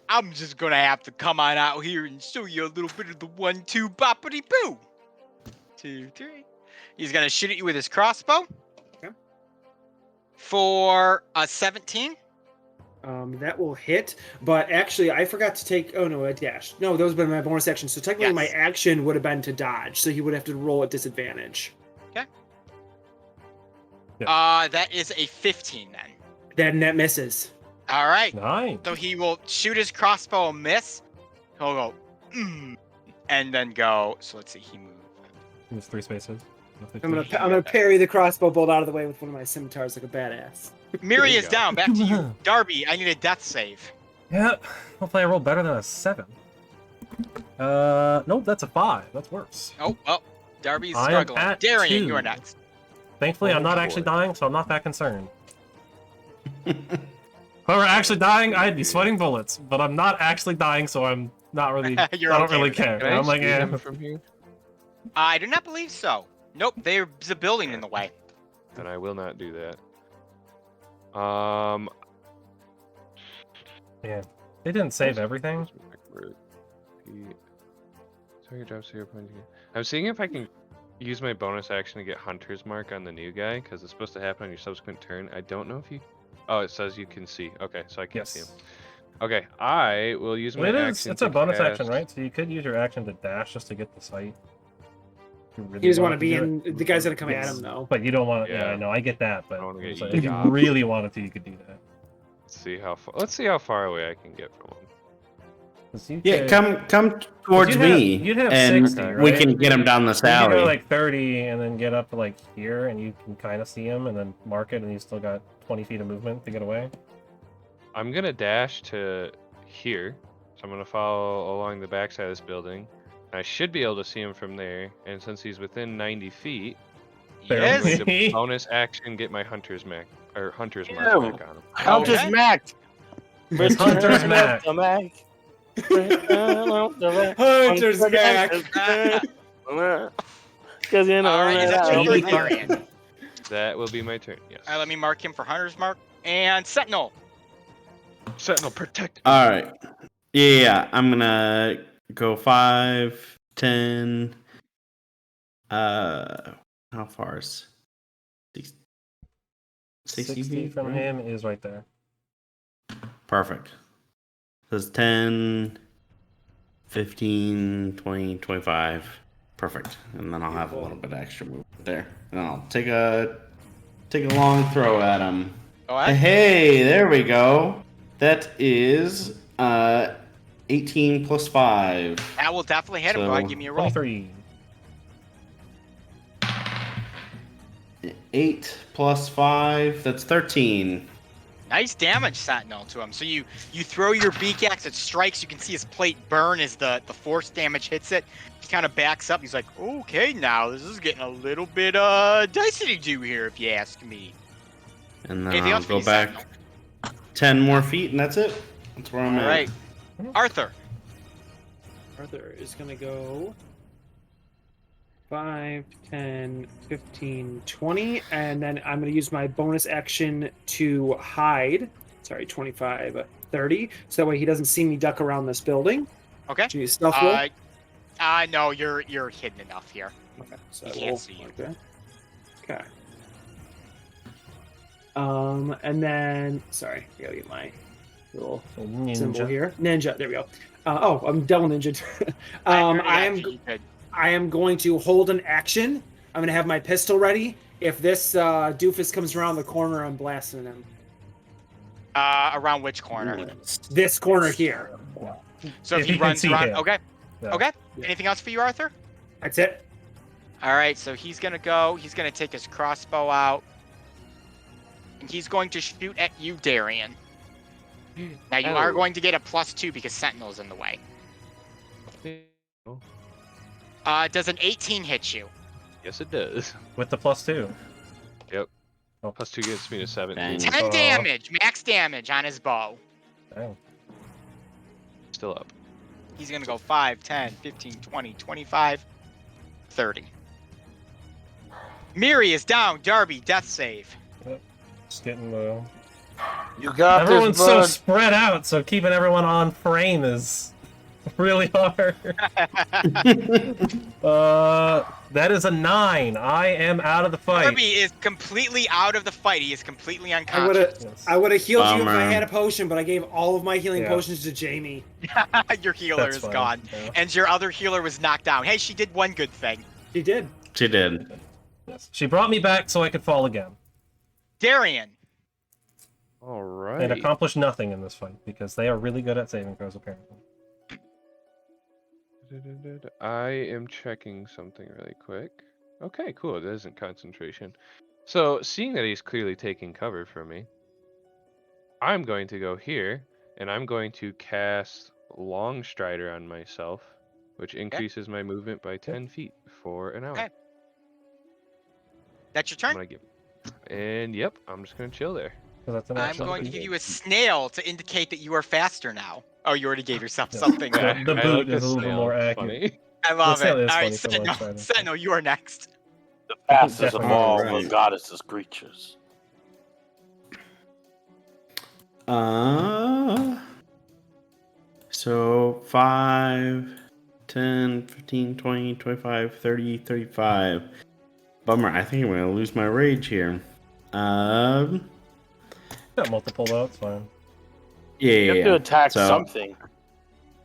[SPEAKER 2] I'm just gonna have to come on out here and show you a little bit of the 1-2 boppity boo. 2, 3. He's gonna shoot at you with his crossbow.
[SPEAKER 5] Okay.
[SPEAKER 2] For a 17.
[SPEAKER 5] That will hit, but actually I forgot to take. Oh no, I dashed. No, those would have been my bonus action. So technically, my
[SPEAKER 2] Yes.
[SPEAKER 5] action would have been to dodge. So he would have to roll at disadvantage.
[SPEAKER 2] That is a 15 then.
[SPEAKER 5] Then that misses.
[SPEAKER 2] All right.
[SPEAKER 1] Nice.
[SPEAKER 2] So he will shoot his crossbow and miss. He'll go, and then go. So let's see. He moved.
[SPEAKER 1] Moves 3 spaces.
[SPEAKER 5] I'm gonna parry the crossbow bolt out of the way with one of my scimitars like a badass.
[SPEAKER 2] Miri
[SPEAKER 6] you
[SPEAKER 2] is
[SPEAKER 6] go.
[SPEAKER 2] down. Back to you, Darby. I need a death save.
[SPEAKER 1] Yep. Hopefully I roll better than a 7. Nope, that's a 5. That's worse.
[SPEAKER 2] Oh, well, Darby's
[SPEAKER 1] I am
[SPEAKER 2] struggling.
[SPEAKER 1] at
[SPEAKER 2] Darian,
[SPEAKER 1] 2.
[SPEAKER 2] you're next.
[SPEAKER 1] Thankfully, I'm not actually dying, so I'm not that concerned. If I were actually dying, I'd be sweating bullets, but I'm not actually dying, so I'm not really. I
[SPEAKER 2] You're
[SPEAKER 1] don't
[SPEAKER 2] okay
[SPEAKER 1] really
[SPEAKER 2] with it.
[SPEAKER 1] care.
[SPEAKER 6] Can I
[SPEAKER 1] I'm like,
[SPEAKER 6] shoot
[SPEAKER 1] yeah.
[SPEAKER 6] him from here?
[SPEAKER 2] I do not believe so. Nope, there's a building in the way.
[SPEAKER 6] Then I will not do that.
[SPEAKER 1] Yeah. They didn't save everything.
[SPEAKER 6] Sorry, drop 0 points again. I'm seeing if I can use my bonus action to get Hunter's Mark on the new guy, because it's supposed to happen on your subsequent turn. I don't know if you... Oh, it says you can see. Okay, so I can't see him.
[SPEAKER 1] Yes.
[SPEAKER 6] Okay, I will use my
[SPEAKER 1] Well,
[SPEAKER 6] action
[SPEAKER 1] it's a
[SPEAKER 6] to
[SPEAKER 1] bonus action,
[SPEAKER 6] cast-
[SPEAKER 1] right? So you could use your action to dash just to get the sight. You really
[SPEAKER 5] He doesn't want
[SPEAKER 1] wanted
[SPEAKER 5] to be
[SPEAKER 1] do
[SPEAKER 5] in.
[SPEAKER 1] it.
[SPEAKER 5] The guy's gonna come at
[SPEAKER 1] Yes.
[SPEAKER 5] him though.
[SPEAKER 1] But you don't want to. Yeah,
[SPEAKER 6] Yeah.
[SPEAKER 1] I know. I get that. But
[SPEAKER 6] I wanna get
[SPEAKER 1] it's like,
[SPEAKER 6] you
[SPEAKER 1] if you
[SPEAKER 6] got.
[SPEAKER 1] really wanted to, you could do that.
[SPEAKER 6] Let's see how far away I can get from him.
[SPEAKER 1] 'Cause you
[SPEAKER 4] Yeah,
[SPEAKER 1] could-
[SPEAKER 4] come towards
[SPEAKER 1] you'd have-
[SPEAKER 4] me,
[SPEAKER 1] you'd have
[SPEAKER 4] and
[SPEAKER 1] 60,
[SPEAKER 4] we
[SPEAKER 1] right?
[SPEAKER 4] can get him down the
[SPEAKER 1] So you can go
[SPEAKER 4] alley.
[SPEAKER 1] like 30 and then get up to like here, and you can kind of see him, and then mark it, and you still got 20 feet of movement to get away.
[SPEAKER 6] I'm gonna dash to here, so I'm gonna follow along the backside of this building. I should be able to see him from there, and since he's within 90 feet, I'm
[SPEAKER 2] Yes.
[SPEAKER 6] going to bonus action get my Hunter's Mark
[SPEAKER 3] Ew.
[SPEAKER 6] back on him.
[SPEAKER 3] Hunter's
[SPEAKER 2] Okay.
[SPEAKER 3] Mac.
[SPEAKER 1] It's Hunter's Mac.
[SPEAKER 5] Hunter's back.
[SPEAKER 3] Because you know.
[SPEAKER 2] All right, is that
[SPEAKER 3] man,
[SPEAKER 2] your
[SPEAKER 3] I-
[SPEAKER 2] turn, Darian? All
[SPEAKER 6] That will be my turn. Yes.
[SPEAKER 2] right, let me mark him for Hunter's Mark. And Sentinel.
[SPEAKER 6] Sentinel, protect.
[SPEAKER 4] All right. Yeah, I'm gonna go 5, 10. How far is 60 feet
[SPEAKER 1] from
[SPEAKER 4] right?
[SPEAKER 1] him is right there.
[SPEAKER 4] Perfect. Says 10, 15, 20, 25. Perfect. And then I'll have a little bit extra movement there. And I'll take a long throw at him.
[SPEAKER 2] Go ahead.
[SPEAKER 4] Hey, there we go. That is 18 plus 5.
[SPEAKER 2] That will definitely hit him. Go ahead,
[SPEAKER 4] So,
[SPEAKER 2] give me a roll.
[SPEAKER 1] 23.
[SPEAKER 4] 8 plus 5, that's 13.
[SPEAKER 2] Nice damage, Sentinel, to him. So you throw your beak axe, it strikes. You can see his plate burn as the force damage hits it. He kind of backs up. He's like, okay, now this is getting a little bit dicey to do here, if you ask me.
[SPEAKER 4] And then
[SPEAKER 2] Anything
[SPEAKER 4] I'll
[SPEAKER 2] else for
[SPEAKER 4] go
[SPEAKER 2] you,
[SPEAKER 4] back
[SPEAKER 2] Sentinel?
[SPEAKER 4] 10 more feet, and that's it. That's where I'm
[SPEAKER 2] All
[SPEAKER 4] at.
[SPEAKER 2] right, Arthur.
[SPEAKER 5] Arthur is gonna go 5, 10, 15, 20, and then I'm going to use my bonus action to hide. Sorry, 25, 30, so that way he doesn't see me duck around this building.
[SPEAKER 2] Okay.
[SPEAKER 5] Do you stealth roll?
[SPEAKER 2] No, you're hidden enough here.
[SPEAKER 5] Okay, so
[SPEAKER 2] he
[SPEAKER 5] I
[SPEAKER 2] can't
[SPEAKER 5] will
[SPEAKER 2] see you.
[SPEAKER 5] mark that. Okay. And then, sorry, I gotta get my little symbol here. Ninja, there we go. I'm double ninja. I am going to hold an action. I'm going to have my pistol ready. If this doofus comes around the corner, I'm blasting him.
[SPEAKER 2] Around which corner?
[SPEAKER 5] This corner here.
[SPEAKER 2] So if
[SPEAKER 1] If
[SPEAKER 2] he
[SPEAKER 1] you can
[SPEAKER 2] runs
[SPEAKER 1] see
[SPEAKER 2] around,
[SPEAKER 1] him.
[SPEAKER 2] okay.
[SPEAKER 1] Yeah.
[SPEAKER 2] Okay.
[SPEAKER 5] Yeah.
[SPEAKER 2] Anything else for you, Arthur?
[SPEAKER 5] That's it.
[SPEAKER 2] All right. So he's gonna go. He's gonna take his crossbow out, and he's going to shoot at you, Darian. Now you are going to get a +2 because Sentinel's in the way. Does an 18 hit you?
[SPEAKER 6] Yes, it does.
[SPEAKER 1] With the +2.
[SPEAKER 6] Yep.
[SPEAKER 1] Oh.
[SPEAKER 6] +2 gets me to 17.
[SPEAKER 4] Dang.
[SPEAKER 2] 10
[SPEAKER 1] Oh.
[SPEAKER 2] damage, max damage on his bow.
[SPEAKER 1] Dang.
[SPEAKER 6] Still up.
[SPEAKER 2] He's gonna go 5, 10, 15, 20, 25, 30. Miri is down. Darby, death save.
[SPEAKER 1] Just getting the.
[SPEAKER 3] You got
[SPEAKER 1] Everyone's
[SPEAKER 3] this,
[SPEAKER 1] so
[SPEAKER 3] bud.
[SPEAKER 1] spread out, so keeping everyone on frame is really hard. That is a 9. I am out of the fight.
[SPEAKER 2] Darby is completely out of the fight. He is completely
[SPEAKER 5] I
[SPEAKER 2] unconscious.
[SPEAKER 5] would have healed you if I
[SPEAKER 4] Bummer.
[SPEAKER 5] had a potion, but I gave all of my healing
[SPEAKER 1] Yeah.
[SPEAKER 5] potions to Jamie.
[SPEAKER 2] Your healer
[SPEAKER 1] That's
[SPEAKER 2] is
[SPEAKER 1] fine.
[SPEAKER 2] gone.
[SPEAKER 1] Yeah.
[SPEAKER 2] And your other healer was knocked down. Hey, she did one good thing.
[SPEAKER 5] She did.
[SPEAKER 4] She did.
[SPEAKER 1] Yes. She brought me back so I could fall again.
[SPEAKER 2] Darian.
[SPEAKER 6] All
[SPEAKER 1] And
[SPEAKER 6] right.
[SPEAKER 1] accomplished nothing in this fight because they are really good at saving throws, apparently.
[SPEAKER 6] I am checking something really quick. Okay, cool. It isn't concentration. So, seeing that he's clearly taking cover from me, I'm going to go here, and I'm going to cast Long Strider on myself, which increases my movement by 10 feet for an hour.
[SPEAKER 2] Okay. That's your
[SPEAKER 6] I'm
[SPEAKER 2] turn.
[SPEAKER 6] gonna give, and yep, I'm just gonna chill there.
[SPEAKER 1] 'Cause that's an
[SPEAKER 2] I'm
[SPEAKER 1] action
[SPEAKER 2] going to
[SPEAKER 1] to
[SPEAKER 2] give
[SPEAKER 1] do.
[SPEAKER 2] you a snail to indicate that you are faster now. Oh, you already gave yourself something.
[SPEAKER 1] Yeah. The
[SPEAKER 6] I
[SPEAKER 1] boot
[SPEAKER 6] like
[SPEAKER 1] is a little bit
[SPEAKER 6] snail,
[SPEAKER 1] more
[SPEAKER 6] it's
[SPEAKER 1] accurate.
[SPEAKER 6] funny.
[SPEAKER 2] I love it.
[SPEAKER 1] snail
[SPEAKER 2] All
[SPEAKER 1] is
[SPEAKER 2] right,
[SPEAKER 1] funny for
[SPEAKER 2] Sentinel,
[SPEAKER 1] Longstrider.
[SPEAKER 2] Sentinel, you are next.
[SPEAKER 3] The fastest of
[SPEAKER 1] Definitely.
[SPEAKER 3] all
[SPEAKER 4] Alright.
[SPEAKER 3] the goddesses' creatures.
[SPEAKER 4] So 5, 10, 15, 20, 25, 30, 35. Bummer, I think I'm gonna lose my rage here.
[SPEAKER 1] Got multiple though, it's fine.
[SPEAKER 4] Yeah,
[SPEAKER 3] You have to attack
[SPEAKER 4] So-
[SPEAKER 3] something.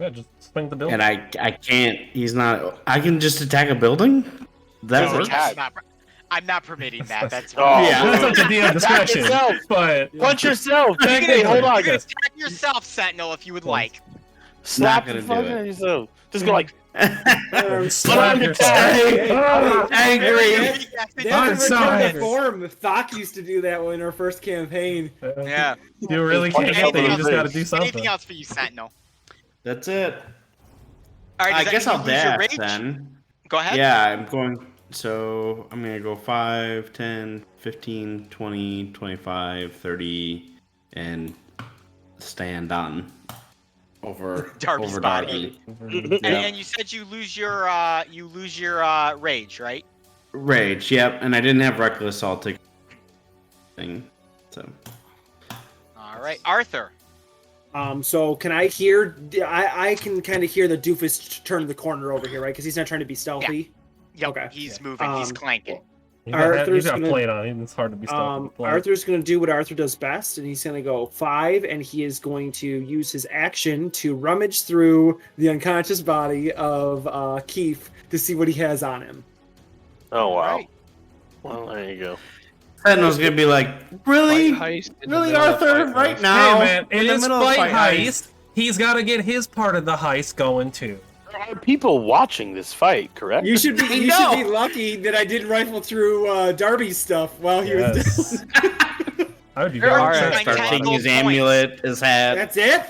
[SPEAKER 1] Yeah, just swing the building.
[SPEAKER 4] And I can't. He's not. I can just attack a building. That
[SPEAKER 3] Just
[SPEAKER 4] works.
[SPEAKER 3] attack.
[SPEAKER 2] I'm not permitting that. That's
[SPEAKER 3] Oh,
[SPEAKER 4] Yeah.
[SPEAKER 1] That's up to DM
[SPEAKER 3] Attack
[SPEAKER 1] discretion.
[SPEAKER 3] yourself.
[SPEAKER 1] But
[SPEAKER 3] Punch yourself.
[SPEAKER 1] Technically.
[SPEAKER 3] Hey, hold on.
[SPEAKER 2] You're gonna attack yourself, Sentinel, if you would like.
[SPEAKER 3] Slap
[SPEAKER 4] gonna
[SPEAKER 3] the
[SPEAKER 4] do
[SPEAKER 3] fuck
[SPEAKER 4] it.
[SPEAKER 3] out of yourself. Just go like,
[SPEAKER 1] slap
[SPEAKER 3] Hey,
[SPEAKER 1] yourself.
[SPEAKER 4] Angry.
[SPEAKER 5] That's
[SPEAKER 1] I'm
[SPEAKER 5] a
[SPEAKER 1] sorry.
[SPEAKER 5] return to form. Thok used to do that in our first campaign.
[SPEAKER 2] Yeah.
[SPEAKER 1] You really can't help it. You just gotta do
[SPEAKER 2] Anything
[SPEAKER 1] something.
[SPEAKER 2] else for you, Sentinel?
[SPEAKER 4] That's it.
[SPEAKER 2] All right.
[SPEAKER 4] I
[SPEAKER 2] does that
[SPEAKER 4] guess
[SPEAKER 2] mean
[SPEAKER 4] I'll
[SPEAKER 2] you lose your
[SPEAKER 4] dash
[SPEAKER 2] rage?
[SPEAKER 4] then.
[SPEAKER 2] Go ahead.
[SPEAKER 4] Yeah, I'm going. So I'm gonna go 5, 10, 15, 20, 25, 30, and stand on over
[SPEAKER 2] Darby's
[SPEAKER 4] over
[SPEAKER 2] body.
[SPEAKER 4] Darby.
[SPEAKER 2] And you said you lose your rage, right?
[SPEAKER 4] Rage. Yep. And I didn't have reckless altic thing. So
[SPEAKER 2] All right, Arthur.
[SPEAKER 5] So can I hear? I can kind of hear the doofus turn the corner over here, right? Because he's not trying to be stealthy.
[SPEAKER 2] Yep,
[SPEAKER 5] Okay.
[SPEAKER 2] he's moving. He's
[SPEAKER 5] Um,
[SPEAKER 2] clanking.
[SPEAKER 1] He's
[SPEAKER 5] Arthur's
[SPEAKER 1] got a
[SPEAKER 5] gonna-
[SPEAKER 1] plate on him. It's hard to be stealthy with plate.
[SPEAKER 5] Arthur's going to do what Arthur does best, and he's going to go 5, and he is going to use his action to rummage through the unconscious body of Keith to see what he has on him.
[SPEAKER 3] oh wow.
[SPEAKER 2] Right.
[SPEAKER 3] Well, there you go.
[SPEAKER 4] Sentinel's gonna be like, really,
[SPEAKER 6] Fight heist in the
[SPEAKER 4] really,
[SPEAKER 6] middle of
[SPEAKER 4] Arthur,
[SPEAKER 6] fight
[SPEAKER 4] right
[SPEAKER 6] heist.
[SPEAKER 4] now?
[SPEAKER 1] Hey man, it
[SPEAKER 4] in the
[SPEAKER 1] is
[SPEAKER 4] middle of
[SPEAKER 1] fight heist. He's got to get his part of the heist going too.
[SPEAKER 3] There are people watching this fight, correct?
[SPEAKER 5] You should be
[SPEAKER 4] I
[SPEAKER 5] you
[SPEAKER 4] know.
[SPEAKER 5] should be lucky that I didn't rifle through Darby's stuff while he was
[SPEAKER 1] Yes.
[SPEAKER 5] down.
[SPEAKER 1] I would be
[SPEAKER 2] There
[SPEAKER 1] very
[SPEAKER 2] are
[SPEAKER 1] upset.
[SPEAKER 2] nine
[SPEAKER 4] Start
[SPEAKER 2] Ten
[SPEAKER 4] taking
[SPEAKER 2] gold
[SPEAKER 4] his
[SPEAKER 2] coins.
[SPEAKER 4] amulet, his hat.
[SPEAKER 5] That's it.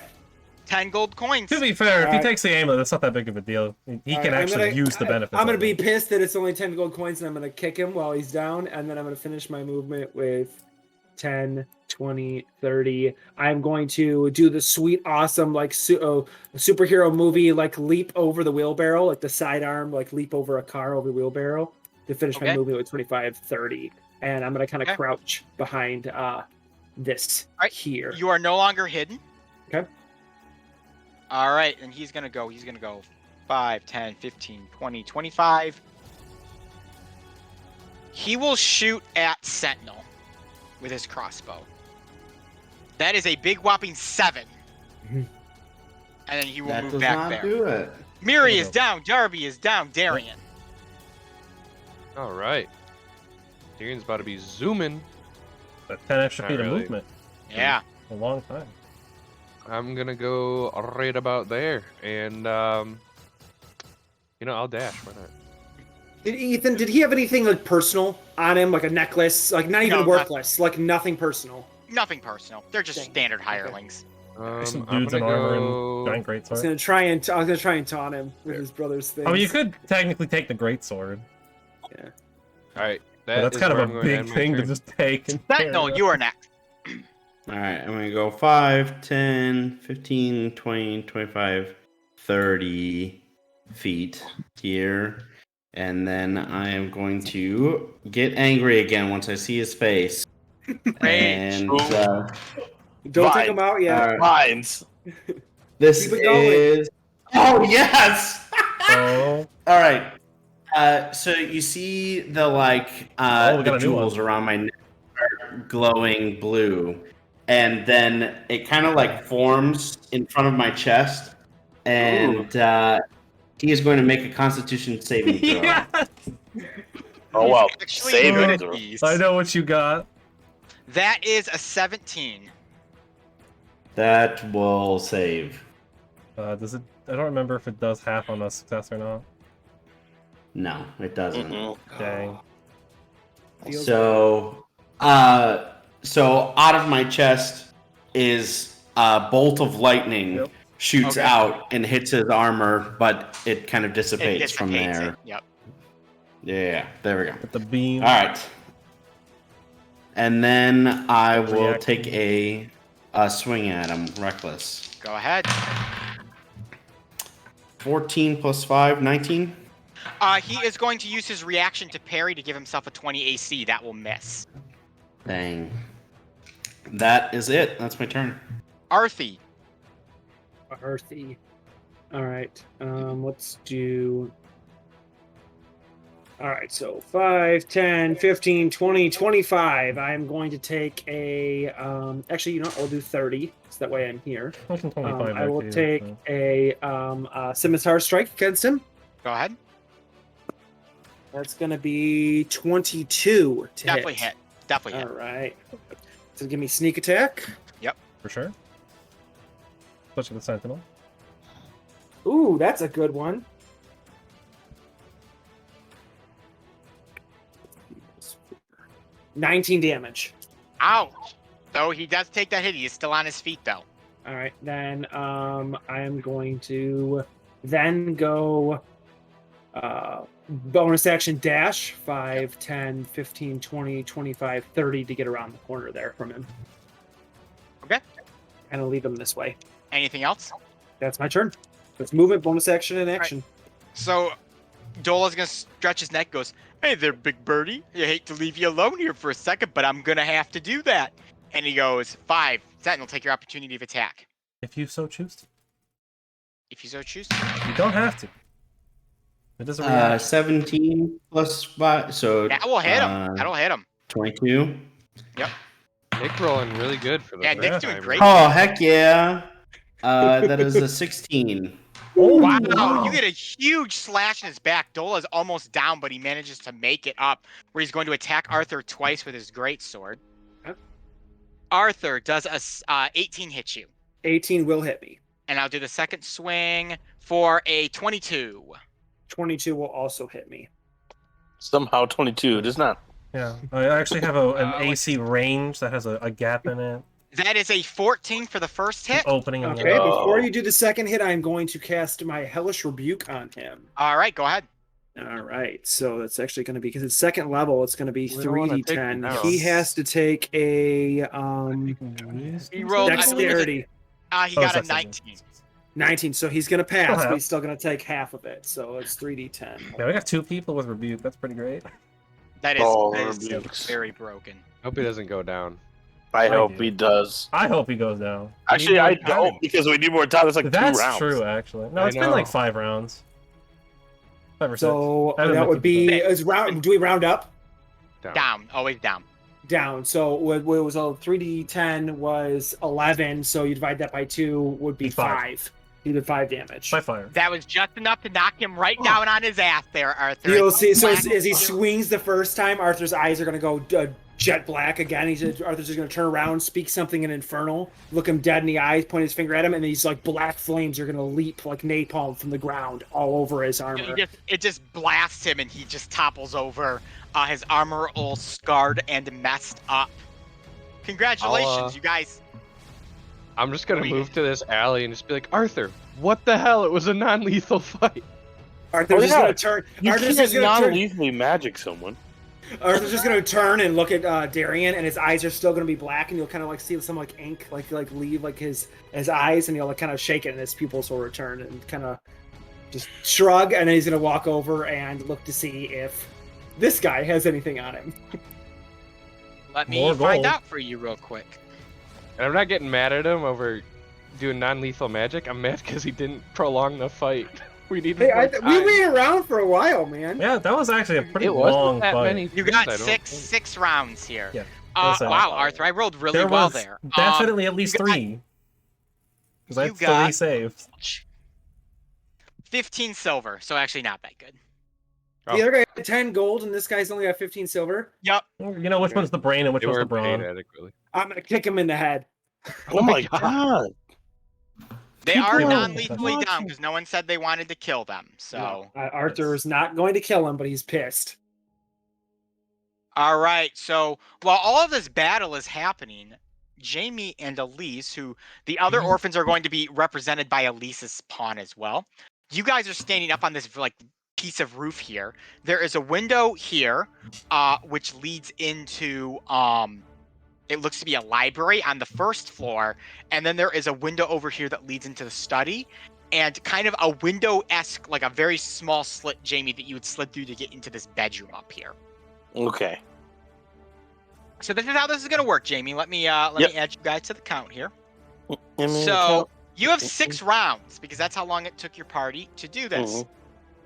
[SPEAKER 2] 10 gold coins.
[SPEAKER 1] To be fair, if he
[SPEAKER 5] Alright.
[SPEAKER 1] takes the amulet, that's not that big of a deal. He
[SPEAKER 5] All
[SPEAKER 1] can
[SPEAKER 5] right,
[SPEAKER 1] actually use the benefits.
[SPEAKER 5] I'm gonna
[SPEAKER 1] of
[SPEAKER 5] be
[SPEAKER 1] it.
[SPEAKER 5] pissed that it's only 10 gold coins, and I'm gonna kick him while he's down, and then I'm gonna finish my movement with 10, 20, 30. I'm going to do the sweet, awesome, like superhero movie, like leap over the wheelbarrow, like the sidearm, like leap over a car over the wheelbarrow to finish my
[SPEAKER 2] Okay.
[SPEAKER 5] movement with 25, 30. And I'm gonna kind of
[SPEAKER 2] Okay.
[SPEAKER 5] crouch behind this
[SPEAKER 2] Alright,
[SPEAKER 5] here.
[SPEAKER 2] You are no longer hidden.
[SPEAKER 5] Okay.
[SPEAKER 2] All right, and he's going to go 5, 10, 15, 20, 25. He will shoot at Sentinel with his crossbow. That is a big whopping 7.
[SPEAKER 5] Mhm.
[SPEAKER 2] And then he will
[SPEAKER 4] That
[SPEAKER 2] move
[SPEAKER 4] does
[SPEAKER 2] back
[SPEAKER 4] not
[SPEAKER 2] there.
[SPEAKER 4] do it.
[SPEAKER 2] Miri is down, Darby is down, Darian.
[SPEAKER 6] All right. Tyrion's about to be zooming.
[SPEAKER 1] But 10 extra
[SPEAKER 6] Not
[SPEAKER 1] feet of
[SPEAKER 6] really.
[SPEAKER 1] movement.
[SPEAKER 2] Yeah.
[SPEAKER 1] A long time.
[SPEAKER 6] I'm gonna go right about there, and I'll dash. Why not?
[SPEAKER 5] Ethan, did he have anything like personal on him, like a necklace, like not even
[SPEAKER 2] No,
[SPEAKER 5] worthless, like nothing personal?
[SPEAKER 2] Nothing personal. They're just
[SPEAKER 5] Dang.
[SPEAKER 2] standard
[SPEAKER 5] Okay.
[SPEAKER 2] hirelings.
[SPEAKER 1] There's some
[SPEAKER 6] I'm
[SPEAKER 1] dudes in
[SPEAKER 6] gonna
[SPEAKER 1] armor
[SPEAKER 6] go...
[SPEAKER 1] and giant greatsword.
[SPEAKER 5] I was gonna try and taunt him with his brother's thing.
[SPEAKER 1] I mean, you could technically take the greatsword.
[SPEAKER 6] All right,
[SPEAKER 1] But that's
[SPEAKER 6] is
[SPEAKER 1] kind
[SPEAKER 6] where
[SPEAKER 1] of
[SPEAKER 6] I'm
[SPEAKER 1] a
[SPEAKER 6] going to
[SPEAKER 1] big
[SPEAKER 6] end my
[SPEAKER 1] thing to
[SPEAKER 6] turn.
[SPEAKER 1] just take. And
[SPEAKER 2] Sentinel, you are next.
[SPEAKER 4] All right, I'm going to go 5, 10, 15, 20, 25, 30 feet here. And then I am going to get angry again once I see his face. And
[SPEAKER 5] Don't
[SPEAKER 3] Fine.
[SPEAKER 5] take him out yet.
[SPEAKER 3] Mines.
[SPEAKER 4] this
[SPEAKER 5] Keep it going.
[SPEAKER 4] is... Oh, yes!
[SPEAKER 1] Oh,
[SPEAKER 4] All right. So you see the
[SPEAKER 1] we got
[SPEAKER 4] the
[SPEAKER 1] a new
[SPEAKER 4] jewels
[SPEAKER 1] one.
[SPEAKER 4] around my neck are glowing blue, and then it kind of like forms in front of my chest, and he is going to make a Constitution saving throw.
[SPEAKER 1] yeah.
[SPEAKER 3] Oh well.
[SPEAKER 2] He's actually
[SPEAKER 3] Save
[SPEAKER 2] good
[SPEAKER 3] it.
[SPEAKER 2] at these.
[SPEAKER 1] I know what you got.
[SPEAKER 2] That is a 17.
[SPEAKER 4] That will save.
[SPEAKER 1] Does it? I don't remember if it does half on a success or not.
[SPEAKER 4] No, it doesn't.
[SPEAKER 1] Dang.
[SPEAKER 5] Feels
[SPEAKER 4] So, so out of my chest is a bolt of lightning
[SPEAKER 1] Yep.
[SPEAKER 4] shoots
[SPEAKER 2] Okay.
[SPEAKER 4] out and hits his armor, but it kind of
[SPEAKER 2] It
[SPEAKER 4] dissipates from
[SPEAKER 2] dissipates
[SPEAKER 4] there.
[SPEAKER 2] it. Yep.
[SPEAKER 4] Yeah, there we go.
[SPEAKER 1] With the beam.
[SPEAKER 4] All right. And then I
[SPEAKER 1] Good
[SPEAKER 4] will
[SPEAKER 1] reaction.
[SPEAKER 4] take a swing at him, reckless.
[SPEAKER 2] Go ahead.
[SPEAKER 4] 14 plus 5, 19.
[SPEAKER 2] He is going to use his reaction to parry to give himself a 20 AC. That will miss.
[SPEAKER 4] Dang. That is it. That's my turn.
[SPEAKER 2] Arthi.
[SPEAKER 5] earthy. All right. Let's do. All right, so 5, 10, 15, 20, 25. I'm going to take a. Actually, you know what? I'll do 30. So that way I'm here.
[SPEAKER 1] I can 25
[SPEAKER 5] I will
[SPEAKER 1] back to
[SPEAKER 5] take
[SPEAKER 1] you,
[SPEAKER 5] a scimitar strike against him.
[SPEAKER 2] Go ahead.
[SPEAKER 5] That's going to be 22 to
[SPEAKER 2] Definitely hit. Definitely hit.
[SPEAKER 5] All right. So give me sneak attack.
[SPEAKER 1] for sure. Especially the Sentinel.
[SPEAKER 5] Ooh, that's a good one. $19 damage.
[SPEAKER 2] Ouch. So he does take that hit. He is still on his feet, though.
[SPEAKER 5] All right, then I am going to then go bonus action dash 5, 10, 15, 20, 25, 30 to get around the corner there from him.
[SPEAKER 2] Okay.
[SPEAKER 5] Kind of lead him this way.
[SPEAKER 2] Anything else?
[SPEAKER 5] That's my turn. That's movement, bonus action, and action.
[SPEAKER 2] So Dola's going to stretch his neck, goes, "Hey there, big birdie. I hate to leave you alone here for a second, but I'm going to have to do that." And he goes, 5. Sentinel, take your opportunity of attack.
[SPEAKER 1] If you so choose to.
[SPEAKER 2] If you so choose.
[SPEAKER 1] You don't have to. It doesn't react.
[SPEAKER 4] 17 plus 5, so
[SPEAKER 2] That will hit him. That'll hit him.
[SPEAKER 4] 22.
[SPEAKER 6] Nick rolling really good for the
[SPEAKER 2] Yeah,
[SPEAKER 6] first
[SPEAKER 2] Nick's doing
[SPEAKER 6] time.
[SPEAKER 2] great.
[SPEAKER 4] Oh, heck yeah. That is a 16.
[SPEAKER 2] Oh, wow. You get a huge slash in his back. Dola's almost down, but he manages to make it up, where he's going to attack Arthur twice with his greatsword.
[SPEAKER 5] Yep.
[SPEAKER 2] Arthur, does a 18 hit you?
[SPEAKER 5] 18 will hit me.
[SPEAKER 2] And I'll do the second swing for a 22.
[SPEAKER 5] 22 will also hit me.
[SPEAKER 3] Somehow 22 does not.
[SPEAKER 1] Yeah, I actually have an AC range that has a gap in it.
[SPEAKER 2] That is a 14 for the first hit.
[SPEAKER 1] Opening in the
[SPEAKER 5] Okay,
[SPEAKER 3] Oh.
[SPEAKER 5] before you do the second hit, I'm going to cast my Hellish Rebuke on him.
[SPEAKER 2] All right, go ahead.
[SPEAKER 5] All right, so that's actually going to be, because it's second level, it's going to be
[SPEAKER 6] We don't wanna take
[SPEAKER 5] 3d10.
[SPEAKER 6] him down.
[SPEAKER 5] He has to take a
[SPEAKER 2] He rolled, I believe it's
[SPEAKER 5] dexterity.
[SPEAKER 2] he
[SPEAKER 1] Oh,
[SPEAKER 2] got a
[SPEAKER 1] that's
[SPEAKER 2] 19.
[SPEAKER 5] 19, so he's going to pass,
[SPEAKER 1] Still
[SPEAKER 5] but
[SPEAKER 1] half.
[SPEAKER 5] he's still going to take half of it, so it's 3d10.
[SPEAKER 1] Yeah, we got 2 people with rebuke. That's pretty great.
[SPEAKER 2] That is,
[SPEAKER 3] Oh,
[SPEAKER 2] that is
[SPEAKER 3] rebukes.
[SPEAKER 2] very broken.
[SPEAKER 6] Hope he doesn't go down.
[SPEAKER 3] I hope
[SPEAKER 1] do.
[SPEAKER 3] he does.
[SPEAKER 1] I hope he goes down.
[SPEAKER 3] Actually, I
[SPEAKER 1] Need more time.
[SPEAKER 3] don't, because we need more time. It's like
[SPEAKER 1] That's
[SPEAKER 3] 2 rounds.
[SPEAKER 1] true, actually. No,
[SPEAKER 6] I
[SPEAKER 1] it's been like
[SPEAKER 6] know.
[SPEAKER 1] 5 rounds. 5 or 6.
[SPEAKER 5] So
[SPEAKER 1] I haven't
[SPEAKER 5] that
[SPEAKER 1] looked
[SPEAKER 5] would
[SPEAKER 1] at the
[SPEAKER 5] be,
[SPEAKER 1] book.
[SPEAKER 5] is round. Do we round up?
[SPEAKER 2] Down, always down.
[SPEAKER 5] Down. So what was a 3d10 was 11, so you divide that by 2 would be 5. You did 5 damage.
[SPEAKER 1] By fire.
[SPEAKER 2] That was just enough to knock him right down on his ass there, Arthur.
[SPEAKER 5] You'll see. So as he swings the first time, Arthur's eyes are going to go jet black again. Arthur's just going to turn around, speak something in Infernal, look him dead in the eyes, point his finger at him, and these like black flames are going to leap like napalm from the ground all over his armor.
[SPEAKER 2] It just blasts him, and he just topples over. His armor all scarred and messed up. Congratulations, you guys.
[SPEAKER 6] I'm just gonna
[SPEAKER 2] We-
[SPEAKER 6] move to this alley and just be like, Arthur, what the hell? It was a non-lethal fight.
[SPEAKER 5] Arthur's just
[SPEAKER 3] yeah.
[SPEAKER 5] going to turn.
[SPEAKER 3] You
[SPEAKER 5] Arthur's
[SPEAKER 3] can't
[SPEAKER 5] just going to turn.
[SPEAKER 3] non-lethally magic someone.
[SPEAKER 5] Arthur's just going to turn and look at Darian, and his eyes are still going to be black, and you'll kind of like see some like ink like leave like his eyes, and he'll like kind of shake it, and his pupils will return and kind of just shrug, and then he's going to walk over and look to see if this guy has anything on him.
[SPEAKER 2] Let me
[SPEAKER 1] More
[SPEAKER 2] find
[SPEAKER 1] gold.
[SPEAKER 2] out for you real quick.
[SPEAKER 6] And I'm not getting mad at him over doing non-lethal magic. I'm mad because he didn't prolong the fight. We needed
[SPEAKER 5] Hey,
[SPEAKER 6] more
[SPEAKER 5] we've
[SPEAKER 6] time.
[SPEAKER 5] been around for a while, man.
[SPEAKER 1] Yeah, that was actually a pretty
[SPEAKER 6] It wasn't
[SPEAKER 1] long
[SPEAKER 6] that
[SPEAKER 1] fight.
[SPEAKER 6] many.
[SPEAKER 2] You
[SPEAKER 6] turns,
[SPEAKER 2] got
[SPEAKER 6] I don't
[SPEAKER 2] six rounds here.
[SPEAKER 1] Yeah. Listen.
[SPEAKER 2] Wow, Arthur, I rolled really
[SPEAKER 1] There
[SPEAKER 2] well
[SPEAKER 1] was
[SPEAKER 2] there.
[SPEAKER 1] definitely at least
[SPEAKER 2] you got-
[SPEAKER 1] 3. Because I
[SPEAKER 2] you
[SPEAKER 1] had 3
[SPEAKER 2] got-
[SPEAKER 1] saves.
[SPEAKER 2] 15 silver, so actually not that good.
[SPEAKER 6] Oh.
[SPEAKER 5] The other guy had 10 gold, and this guy's only got 15 silver.
[SPEAKER 2] Yep.
[SPEAKER 1] You know which
[SPEAKER 6] Okay.
[SPEAKER 1] one's the brain and which
[SPEAKER 6] They
[SPEAKER 1] one's the
[SPEAKER 6] weren't paid
[SPEAKER 1] brawn.
[SPEAKER 6] adequately.
[SPEAKER 5] I'm going to kick him in the head.
[SPEAKER 3] Oh my god.
[SPEAKER 2] They are
[SPEAKER 1] People
[SPEAKER 2] non-lethally down
[SPEAKER 5] watching.
[SPEAKER 2] because no one said they wanted to kill them. So,
[SPEAKER 5] Arthur is not going to kill him, but he's pissed.
[SPEAKER 2] all right. So while all of this battle is happening, Jamie and Elise, who the other orphans are going to be represented by Elise's pawn as well. You guys are standing up on this like piece of roof here. There is a window here, which leads into it looks to be a library on the first floor, and then there is a window over here that leads into the study, and kind of a window-esque, like a very small slit, Jamie, that you would slid through to get into this bedroom up here.
[SPEAKER 3] Okay.
[SPEAKER 2] So this is how this is going to work, Jamie. Let me add you guys to the count here. So you have 6 rounds because that's how long it took your party to do this.